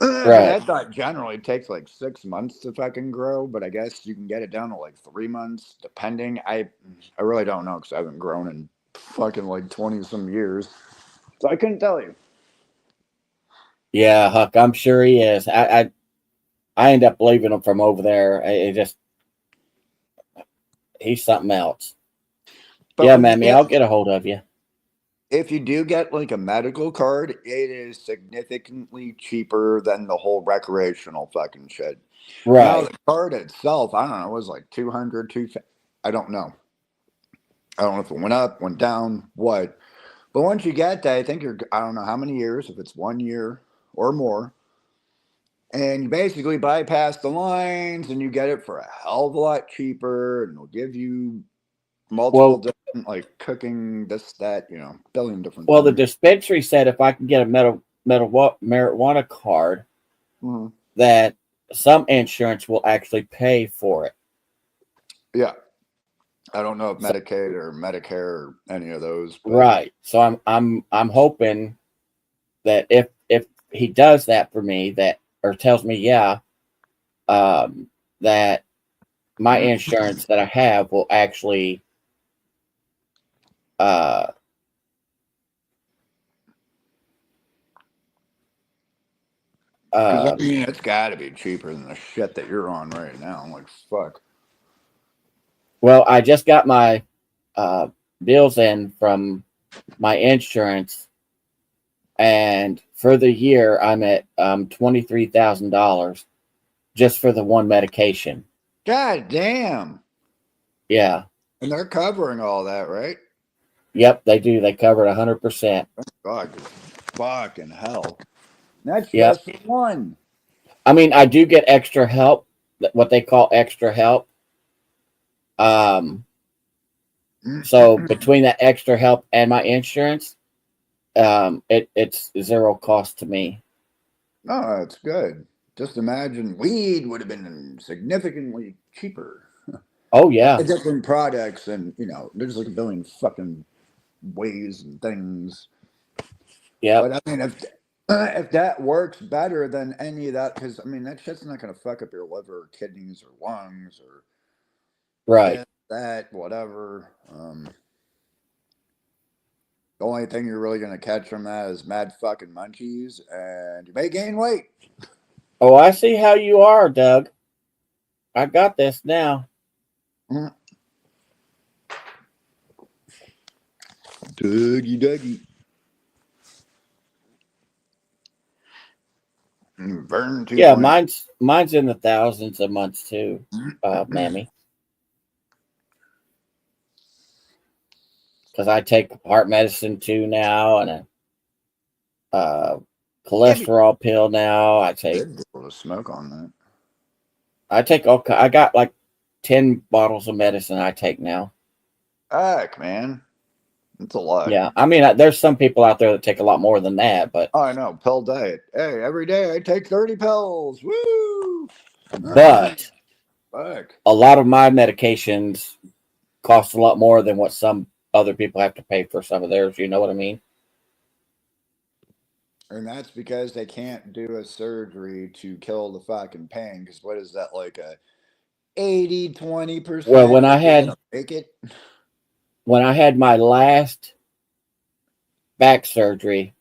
Right. I thought generally it takes like 6 months to fucking grow, but I guess you can get it down to like 3 months, depending. I really don't know because I haven't grown in fucking like 20 some years, so I couldn't tell you. Yeah, Huck, I'm sure he is. I end up leaving him from over there. He's something else. But yeah, Mammy, I'll get a hold of you. If you do get like a medical card, it is significantly cheaper than the whole recreational fucking shit. Right. Now the card itself, I don't know, it was like 200, I don't know. I don't know if it went up, went down, what. But once you get that, I think I don't know how many years, if it's 1 year or more. And you basically bypass the lines and you get it for a hell of a lot cheaper, and it'll give you multiple different, like cooking, this, that, billion different things. The dispensary said if I can get a marijuana card, that some insurance will actually pay for it. Yeah. I don't know if Medicaid or Medicare or any of those. But. Right. So I'm hoping that if he does that for me, or tells me, that my insurance that I have will actually I mean, it's got to be cheaper than the shit that you're on right now. I'm like, fuck. Well, I just got my bills in from my insurance, and for the year I'm at $23,000 just for the one medication. God damn. Yeah. And they're covering all that, right? Yep, they do. They cover it 100%. God, fucking hell. That's Yep. just one. I mean, I do get extra help, what they call extra help. So between that extra help and my insurance, it's zero cost to me. No, it's good. Just imagine weed would have been significantly cheaper. Oh yeah. Different products, and there's like a billion fucking ways and things. Yeah. But I mean, if that works better than any of that, because I mean that shit's not gonna fuck up your liver, or kidneys, or lungs, or right, this, that, whatever. The only thing you're really gonna catch from that is mad fucking munchies, and you may gain weight. Oh, I see how you are, Doug. I got this now. Dougie. Burn 2. Yeah, mine's in the thousands a month too, Mammy. Because I take heart medicine too now, and a cholesterol pill now. I take. To smoke on that. I take all. I got like 10 bottles of medicine I take now. Heck, man, it's a lot. Yeah, I mean, there's some people out there that take a lot more than that, but I know, pill diet. Hey, every day I take 30 pills. Woo! But Fuck. A lot of my medications cost a lot more than what some other people have to pay for some of theirs. You know what I mean? And that's because they can't do a surgery to kill the fucking pain. Because what is that, like a 80-20%? Well, when I had make it, when I had my last back surgery,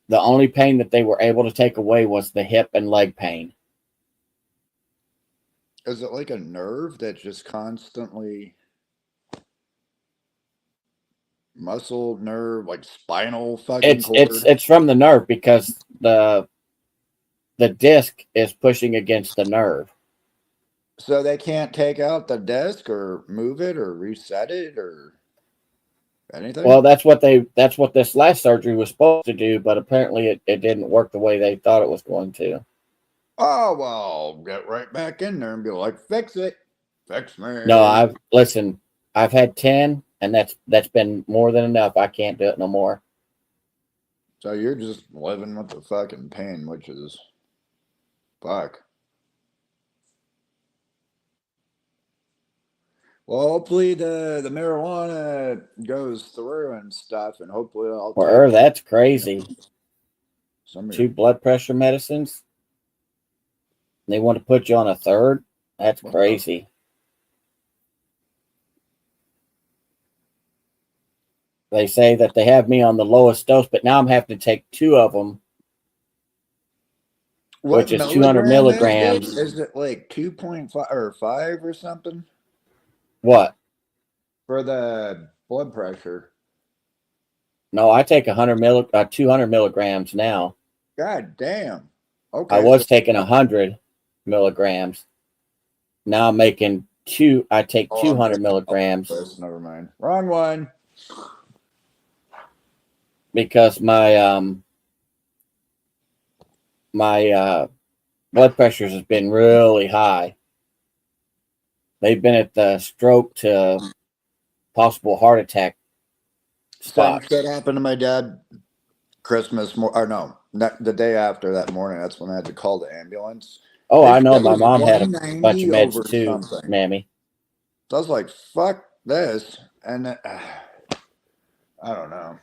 the only pain that they were able to take away was the hip and leg pain. is it like a nerve that's just constantly muscle, nerve, like spinal fucking cord? It's from the nerve because the disc is pushing against the nerve. So they can't take out the disc or move it or reset it or anything? Well, that's what this last surgery was supposed to do, but apparently it didn't work the way they thought it was going to. Oh, well, get right back in there and be like, fix it. Fix me. No, I've had 10, and that's been more than enough. I can't do it no more. So you're just living with the fucking pain, which is fuck. Well, hopefully the marijuana goes through and stuff, and hopefully I'll Or take that's crazy. some of 2 your, blood pressure medicines. They want to put you on a third. That's crazy. They say that they have me on the lowest dose, but now I'm having to take 2 of them, what which is 200 milligrams. Is it like 2.5 or 5 or something What? for the blood pressure? No, I take 200 milligrams now. God damn. Okay. I was taking 100 milligrams. Now I'm making I take 200 milligrams Never mind. Wrong one. because my blood pressures has been really high. They've been at the stroke to possible heart attack Same spot. shit happened to my dad Christmas the day after that morning. That's when I had to call the ambulance. Oh, I know. My mom had a bunch of meds too, Mammy. So I was like, fuck this. And I don't know.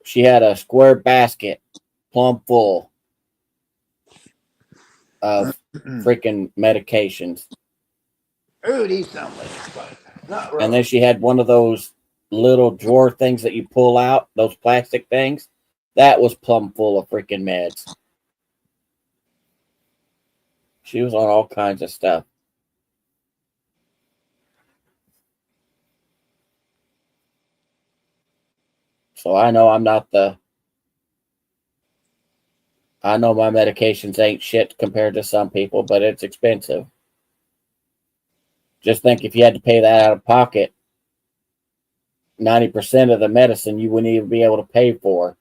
She had a square basket plumb full of freaking medications. Ooh, these sound like fun. Not really. And then she had one of those little drawer things that you pull out, those plastic things. That was plumb full of freaking meds. She was on all kinds of stuff. So I know I'm not the. I know my medications ain't shit compared to some people, but it's expensive. Just think if you had to pay that out of pocket, 90% of the medicine you wouldn't even be able to pay for.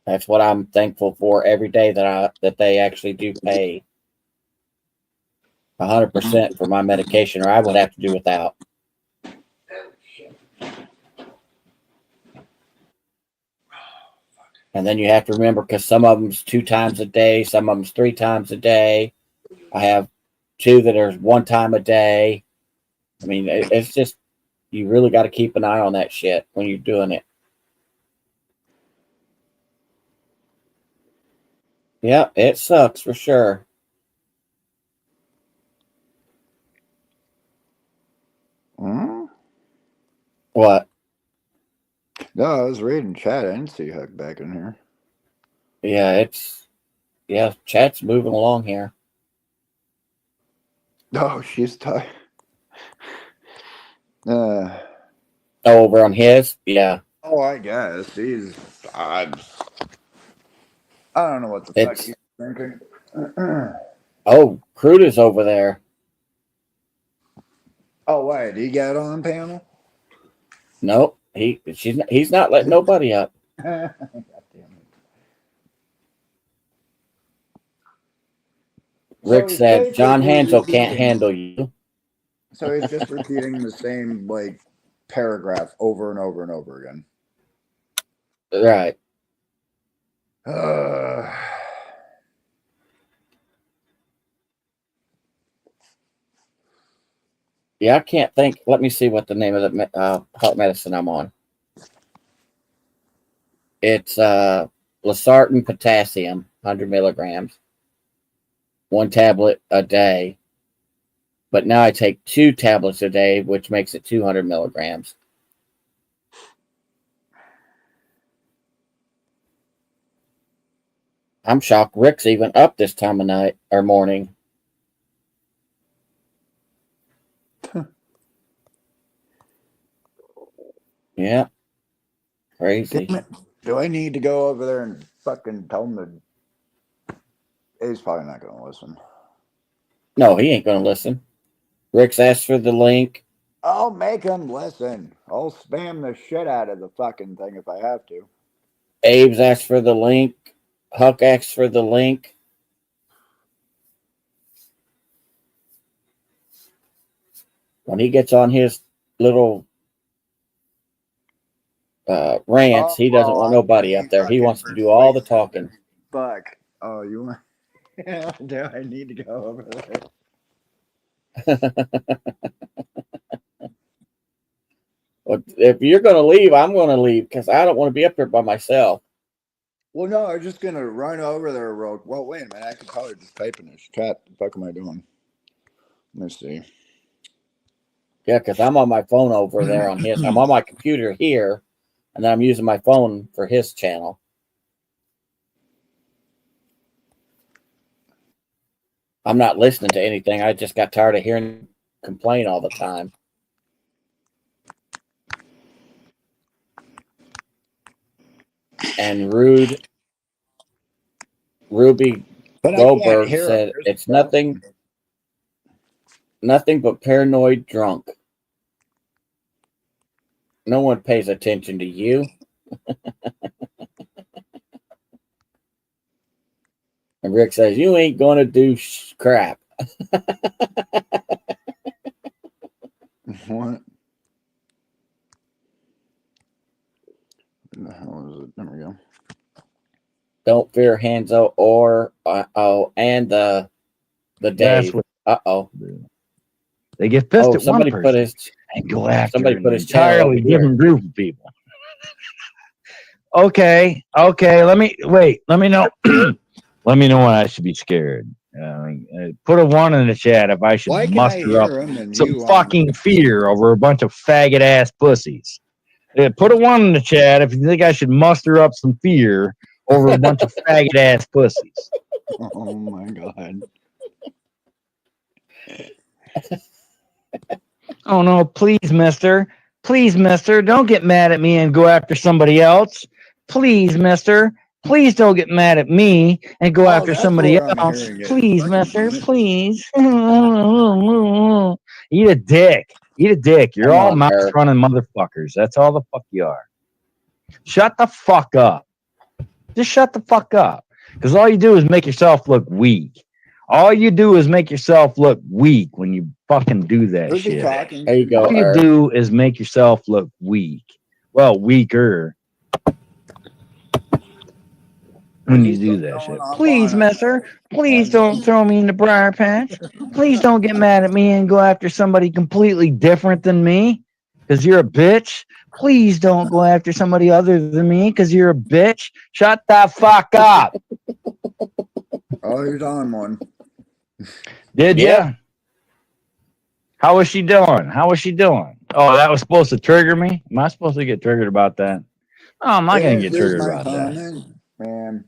That's what I'm thankful for every day that they actually do pay 100% for my medication, or I would have to do without. And then you have to remember, because some of them's 2 times a day, some of them's 3 times a day. I have 2 that are 1 time a day. I mean, it's just, you really got to keep an eye on that shit when you're doing it. Yeah, it sucks for sure. Hmm? What? No, I was reading chat. I didn't see Huck back in here. Yeah, chat's moving along here. Oh, she's tired. Over on his? Yeah. Oh, I guess. I don't know what the fuck he's thinking. Oh, Crude is over there. Oh, wait. He got on panel? Nope. He's not letting nobody up. God damn it. Rick said John Hansel can't handle you. So he's just repeating the same paragraph over and over and over again. Right. Yeah, I can't think. Let me see what the name of the heart medicine I'm on. It's Losartan potassium, 100 milligrams, 1 tablet a day. But now I take 2 tablets a day, which makes it 200 milligrams. I'm shocked Rick's even up this time of night or morning. Yeah. Crazy. Damn it. Do I need to go over there and fucking tell him to... He's probably not going to listen. No, he ain't going to listen. Rick's asked for the link. I'll make him listen. I'll spam the shit out of the fucking thing if I have to. Abe's asked for the link. Huck asked for the link. When he gets on his little rants, he doesn't want nobody up there. He wants to do all the talking. Fuck. Oh, you want... Yeah, do I need to go over there? Well, if you're going to leave, I'm going to leave because I don't want to be up here by myself. Well, no, I'm just going to run over there real... Well, wait a minute. I could probably just type in this chat. What the fuck am I doing? Let me see. Yeah, because I'm on my phone over there on his. I'm on my computer here, and then I'm using my phone for his channel. I'm not listening to anything. I just got tired of hearing him complain all the time. And Ruby Goldberg said it's nothing but paranoid drunk. No one pays attention to you. And Rick says, you ain't going to do crap. What? The hell is it? There we go. Don't fear Hanzo or and the Dave. They get pissed at somebody one put person his and go after somebody an put his channel entirely over here. different group of people. Okay. Let me know. Let me know when I should be scared. Put a 1 in the chat if I should muster up some fucking fear over a bunch of faggot ass pussies. Put a 1 in the chat if you think I should muster up some fear over a bunch of faggot ass pussies. Oh my god. Oh no, please, mister. Please, mister, don't get mad at me and go after somebody else. Please, mister. Please don't get mad at me and go Oh, after that's somebody where I'm else. hearing it. Please, Fucking mister. damn it. Please. Eat a dick. Eat a dick. You're Come all on, mouth Herb. running motherfuckers. That's all the fuck you are. Shut the fuck up. Just shut the fuck up. Because all you do is make yourself look weak. All you do is make yourself look weak when you fucking do that Who's he shit. talking There you to? go, All you Herb. do is make yourself look weak. Well, weaker when you do that shit. Please, mister. Please don't throw me in the briar patch. Please don't get mad at me and go after somebody completely different than me because you're a bitch. Please don't go after somebody other than me because you're a bitch. Shut the fuck up. Oh, he's on one. Did Yeah. ya? How was she doing? How was she doing? Oh, that was supposed to trigger me? Am I supposed to get triggered about that? Oh, I'm not going to This get is triggered my about that. comment, man.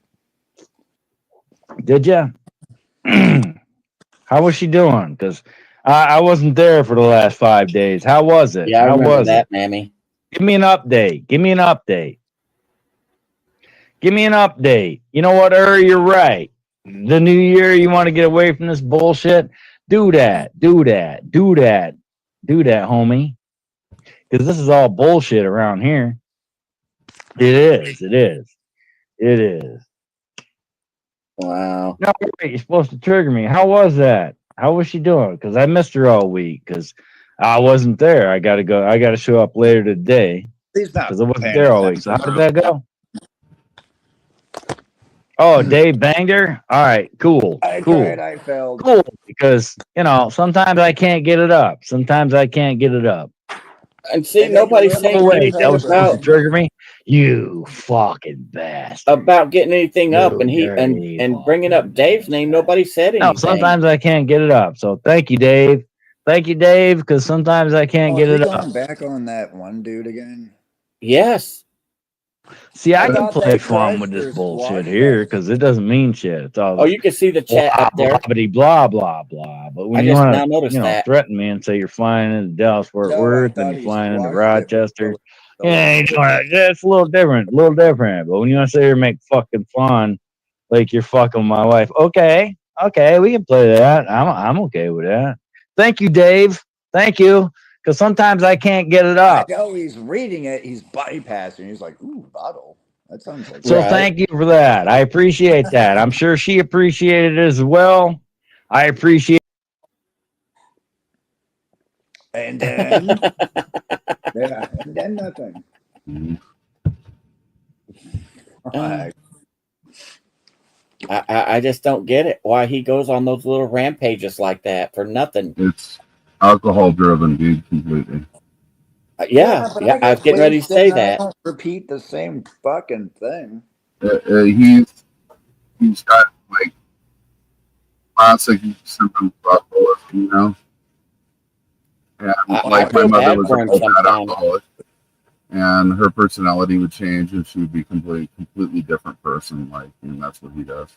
Did ya? How was she doing? Because I wasn't there for the last 5 days. How was it? Yeah, I How remember was that, it? Mammy. Give me an update. Give me an update. Give me an update. You know what, you're right. The new year, you want to get away from this bullshit? Do that. Do that. Do that. Do that, homie. Because this is all bullshit around here. It is. It is. It is. Wow. No, wait, you're supposed to trigger me. How was that? How was she doing? Because I missed her all week because I wasn't there. I got to go. I got to show up later today He's not because I wasn't paying there all week. So how did that go? Oh, Dave banged her? All right, cool. I Cool. tried, I failed. Cool. Because, sometimes I can't get it up. Sometimes I can't get it up. And see, And then nobody's you're saying Oh, wait, anything that was supposed to about trigger me? You fucking bastard. getting anything up, and he dirty and bringing up Dave's name. Nobody said anything. No, sometimes I can't get it up. So thank you, Dave. Thank you, Dave, because sometimes I can't Oh, get is he it up. going back on that one dude again? Yes. See, I I can thought play they fun with crushed this or bullshit squashed here that. because it doesn't mean shit. It's all Oh, you can see the chat blah, up there. blah, blah, blah. But when I you just want now to, noticed that. threaten me and say you're flying into Dallas Fort No, I Worth and thought you're he flying into squashed it. Rochester, yeah, you know, that's a little different, But when you want to sit here and make fucking fun, like you're fucking my wife, okay, we can play that. I'm okay with that. Thank you, Dave. Thank you. Because sometimes I can't get it I up. know he's reading it. He's bypassing. He's like, ooh, bottle. That sounds like So Right. thank you for that. I appreciate that. I'm sure she appreciated it as well. I appreciate. And then, yeah, and then nothing. Alright. I just don't get it. Why he goes on those little rampages like that for nothing. It's alcohol driven, dude, completely. Yeah, but I was get getting ready to wasted say and I that. don't repeat the same fucking thing. He's got like classic symptoms of alcoholism, you know. And I like my feel mother bad was for a him full fat sometimes. alcoholic, and her personality would change, and she would be completely different person. Like, and that's what he does.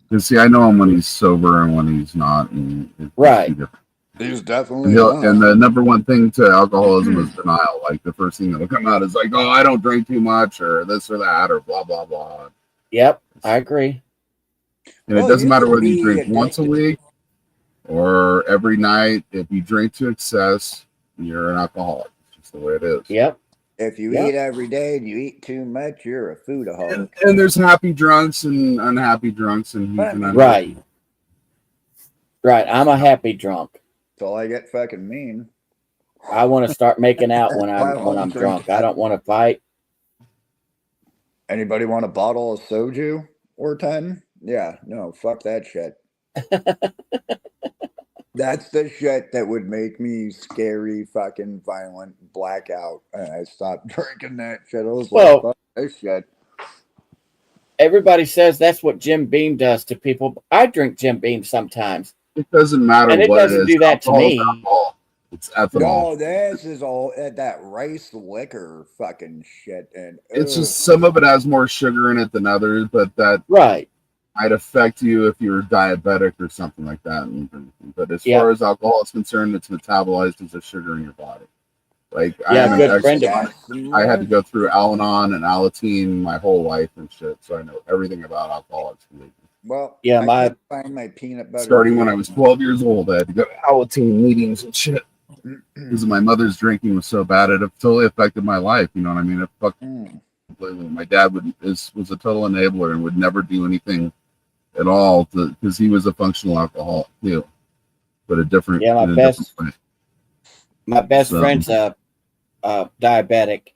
Because see, I know him when he's sober and when he's not, and it's Right. different. He's definitely And the number one thing to alcoholism is denial. Like the first thing that'll come out is like, "Oh, I don't drink too much," or this or that, or blah blah blah. Yep, I agree. And it doesn't matter whether you drink once a week or every night. If you drink to excess, you're an alcoholic. It's just the way it is. Yep. If you eat every day and you eat too much, you're a foodaholic. And there's happy drunks and unhappy drunks, and he's an Right. Right. I'm a happy drunk. Until I get fucking mean. I want to start making out when I I'm won't drink drunk. I don't want to fight. Anybody want a bottle of soju or 10? Yeah, no, fuck that shit. That's the shit that would make me scary, fucking violent, blackout. And I stopped drinking that shit. I was like, fuck this shit. Everybody says that's what Jim Beam does to people. I drink Jim Beam sometimes. It doesn't matter And it what doesn't it is. do that to Alcohol is me. alcohol. It's ethanol. No, this is all that rice liquor fucking shit. And It's just some of it has more sugar in it than others, but that right. might affect you if you're diabetic or something like that. But as far as alcohol is concerned, it's metabolized as a sugar in your body. Like Yeah, a good friend of mine. I had to go through Al-Anon and Alateen my whole life and shit, so I know everything about alcoholics. Well, yeah, I can't find my peanut butter. Starting when I was 12 years old, I had to go to Alateen meetings and shit because my mother's drinking was so bad it totally affected my life. You know what I mean? It fucked completely. My dad was a total enabler and would never do anything at all because he was a functional alcoholic too, but a different. Yeah, in a different way. My best friend's a diabetic,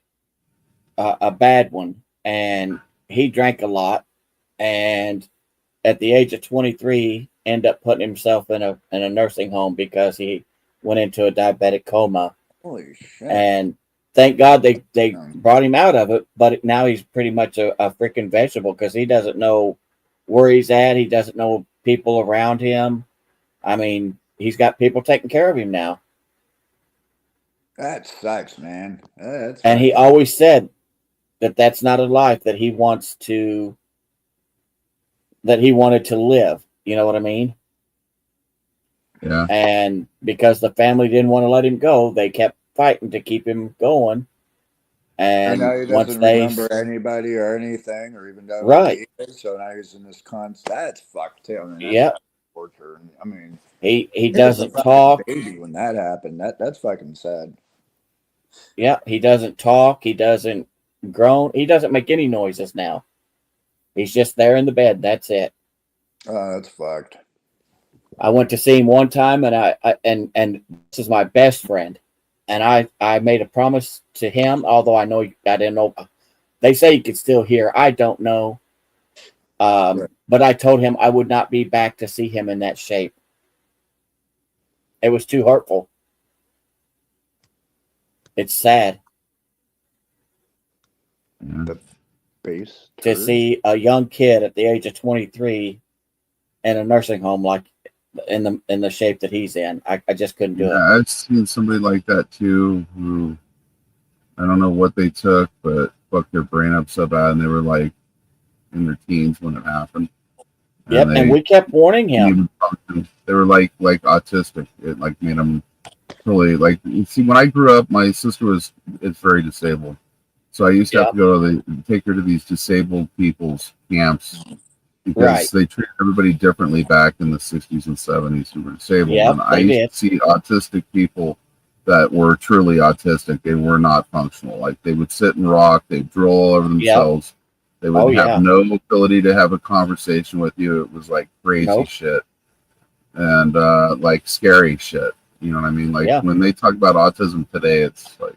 a bad one, and he drank a lot, and at the age of 23, ended up putting himself in a nursing home because he went into a diabetic coma. Holy shit! And thank God they brought him out of it, but now he's pretty much a freaking vegetable because he doesn't know where he's at. He doesn't know people around him. I mean, he's got people taking care of him now. That sucks, man. And he always said that that's not a life that he wanted to live. You know what I mean? Yeah. And because the family didn't want to let him go, they kept fighting to keep him going. And now he doesn't remember anybody or anything, or even know who he is. So now he's in this That's fucked too. I mean, that's torture. I mean, he doesn't talk. Baby, when that happened, that's fucking sad. Yeah, he doesn't talk. He doesn't groan. He doesn't make any noises now. He's just there in the bed. That's it. Oh, that's fucked. I went to see him one time, and and this is my best friend, and I made a promise to him. Although I didn't know. They say he could still hear. I don't know. But I told him I would not be back to see him in that shape. It was too hurtful. It's sad. The base to see a young kid at the age of 23 in a nursing home like in the shape that he's in. I just couldn't do it. I've seen somebody like that too, who I don't know what they took, but fucked their brain up so bad, and they were like in their teens when it happened. And we kept warning him. They were like autistic. It like made them totally like. You see, when I grew up, my sister is very disabled, so I used to have to go to take her to these disabled people's camps because they treated everybody differently back in the 60s and 70s who were disabled. And I used to see autistic people that were truly autistic. They were not functional. Like they would sit and rock, they'd drool all over themselves. They would have no ability to have a conversation with you. It was like crazy shit and like scary shit. You know what I mean? Like when they talk about autism today, it's like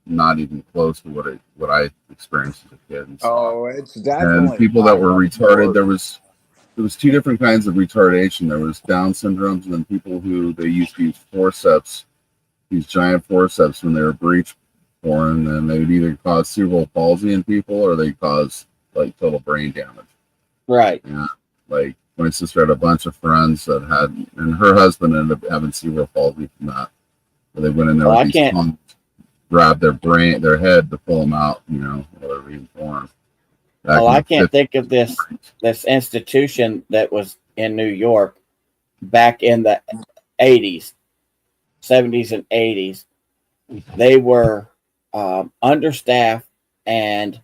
not even close to what I experienced as a kid. And it's definitely. And people that were retarded, there was two different kinds of retardation. There was Down syndromes, and then people who they used to use forceps, these giant forceps when they were breech born, and they would either cause cerebral palsy in people or they cause like total brain damage. Right. Yeah. Like my sister had a bunch of friends that had, and her husband ended up having cerebral palsy from that. Where they went in there with these tongues, grabbed their head to pull them out, you know, while they're being born. I can't think of this institution that was in New York back in the 80s, 70s and 80s. They were understaffed and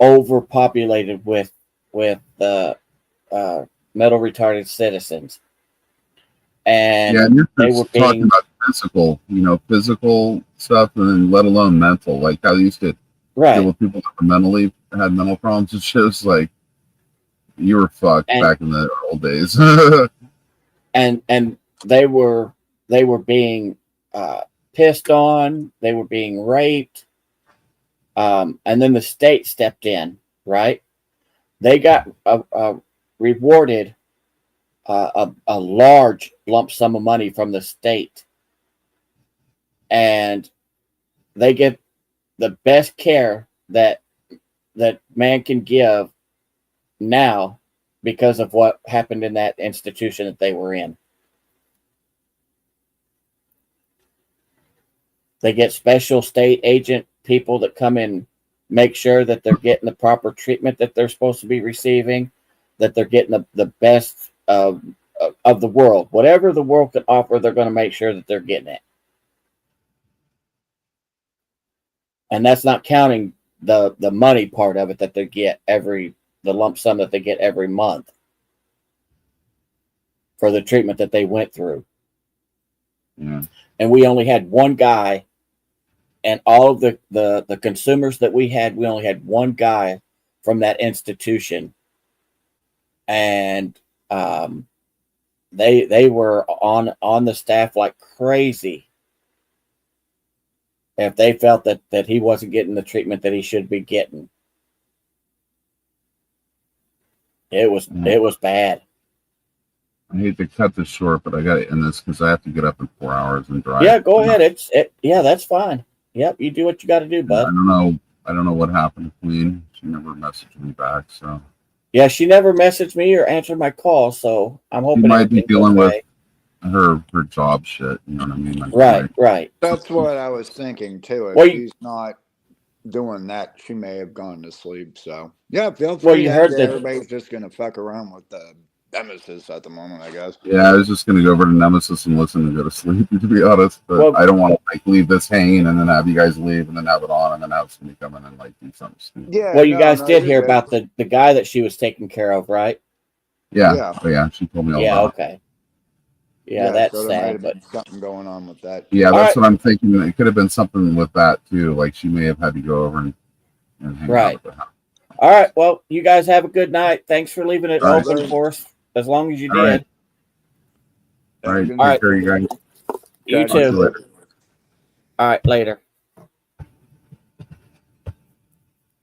overpopulated with mental retarded citizens, and they were talking about physical stuff, and then let alone mental, like how they used to deal with people that had mental problems. It shows like you were fucked back in the old days. and they were being pissed on, they were being raped, and then the state stepped in. Right, they got rewarded a large lump sum of money from the state, and they get the best care that man can give now because of what happened in that institution that they were in. They get special state agent people that come in, make sure that they're getting the proper treatment that they're supposed to be receiving. that they're getting the best of the world. Whatever the world can offer, they're going to make sure that they're getting it. And that's not counting the money part of it that they get the lump sum that they get every month for the treatment that they went through. Yeah. And we only had one guy, and all of the consumers that we only had one guy from that institution. And they were on the staff like crazy if they felt that he wasn't getting the treatment that he should be getting. It was bad. I hate to cut this short, but I got to end this because I have to get up in 4 hours and drive. Yeah, go ahead. Yeah, that's fine. Yep, you do what you got to do, bud. I don't know what happened to Queen. She never messaged me back, so. Yeah, she never messaged me or answered my call, so I'm hoping She might be everything's dealing okay. with her job shit. You know what I mean? Like, Right. That's what I was thinking too. If Well, she's not doing that, she may have gone to sleep. So yeah, feel free. Well, you heard that everybody's just gonna fuck around with the Nemesis at the moment, I guess. Yeah, I was just gonna go over to Nemesis and listen and go to sleep, to be honest. But Well, I don't want to like leave this hanging and then have you guys leave and then have it on and then have somebody come in and like do something stupid. Yeah. Well, you guys did you're hear good. about the guy that she was taking care of, right? Yeah. Yeah. Oh, yeah. She told me all Yeah, about it. okay. Yeah, that's so there might sad, have but been something going on with that. Yeah, All that's right. what I'm thinking. It could have been something with that too. Like she may have had to go over and hang Right. out with her. all right. Well, you guys have a good night. Thanks for leaving it All right. open for us as long as you All right. did. All right. All Take right. care, you guys. You Talk to Talk to you too. later. All right, later.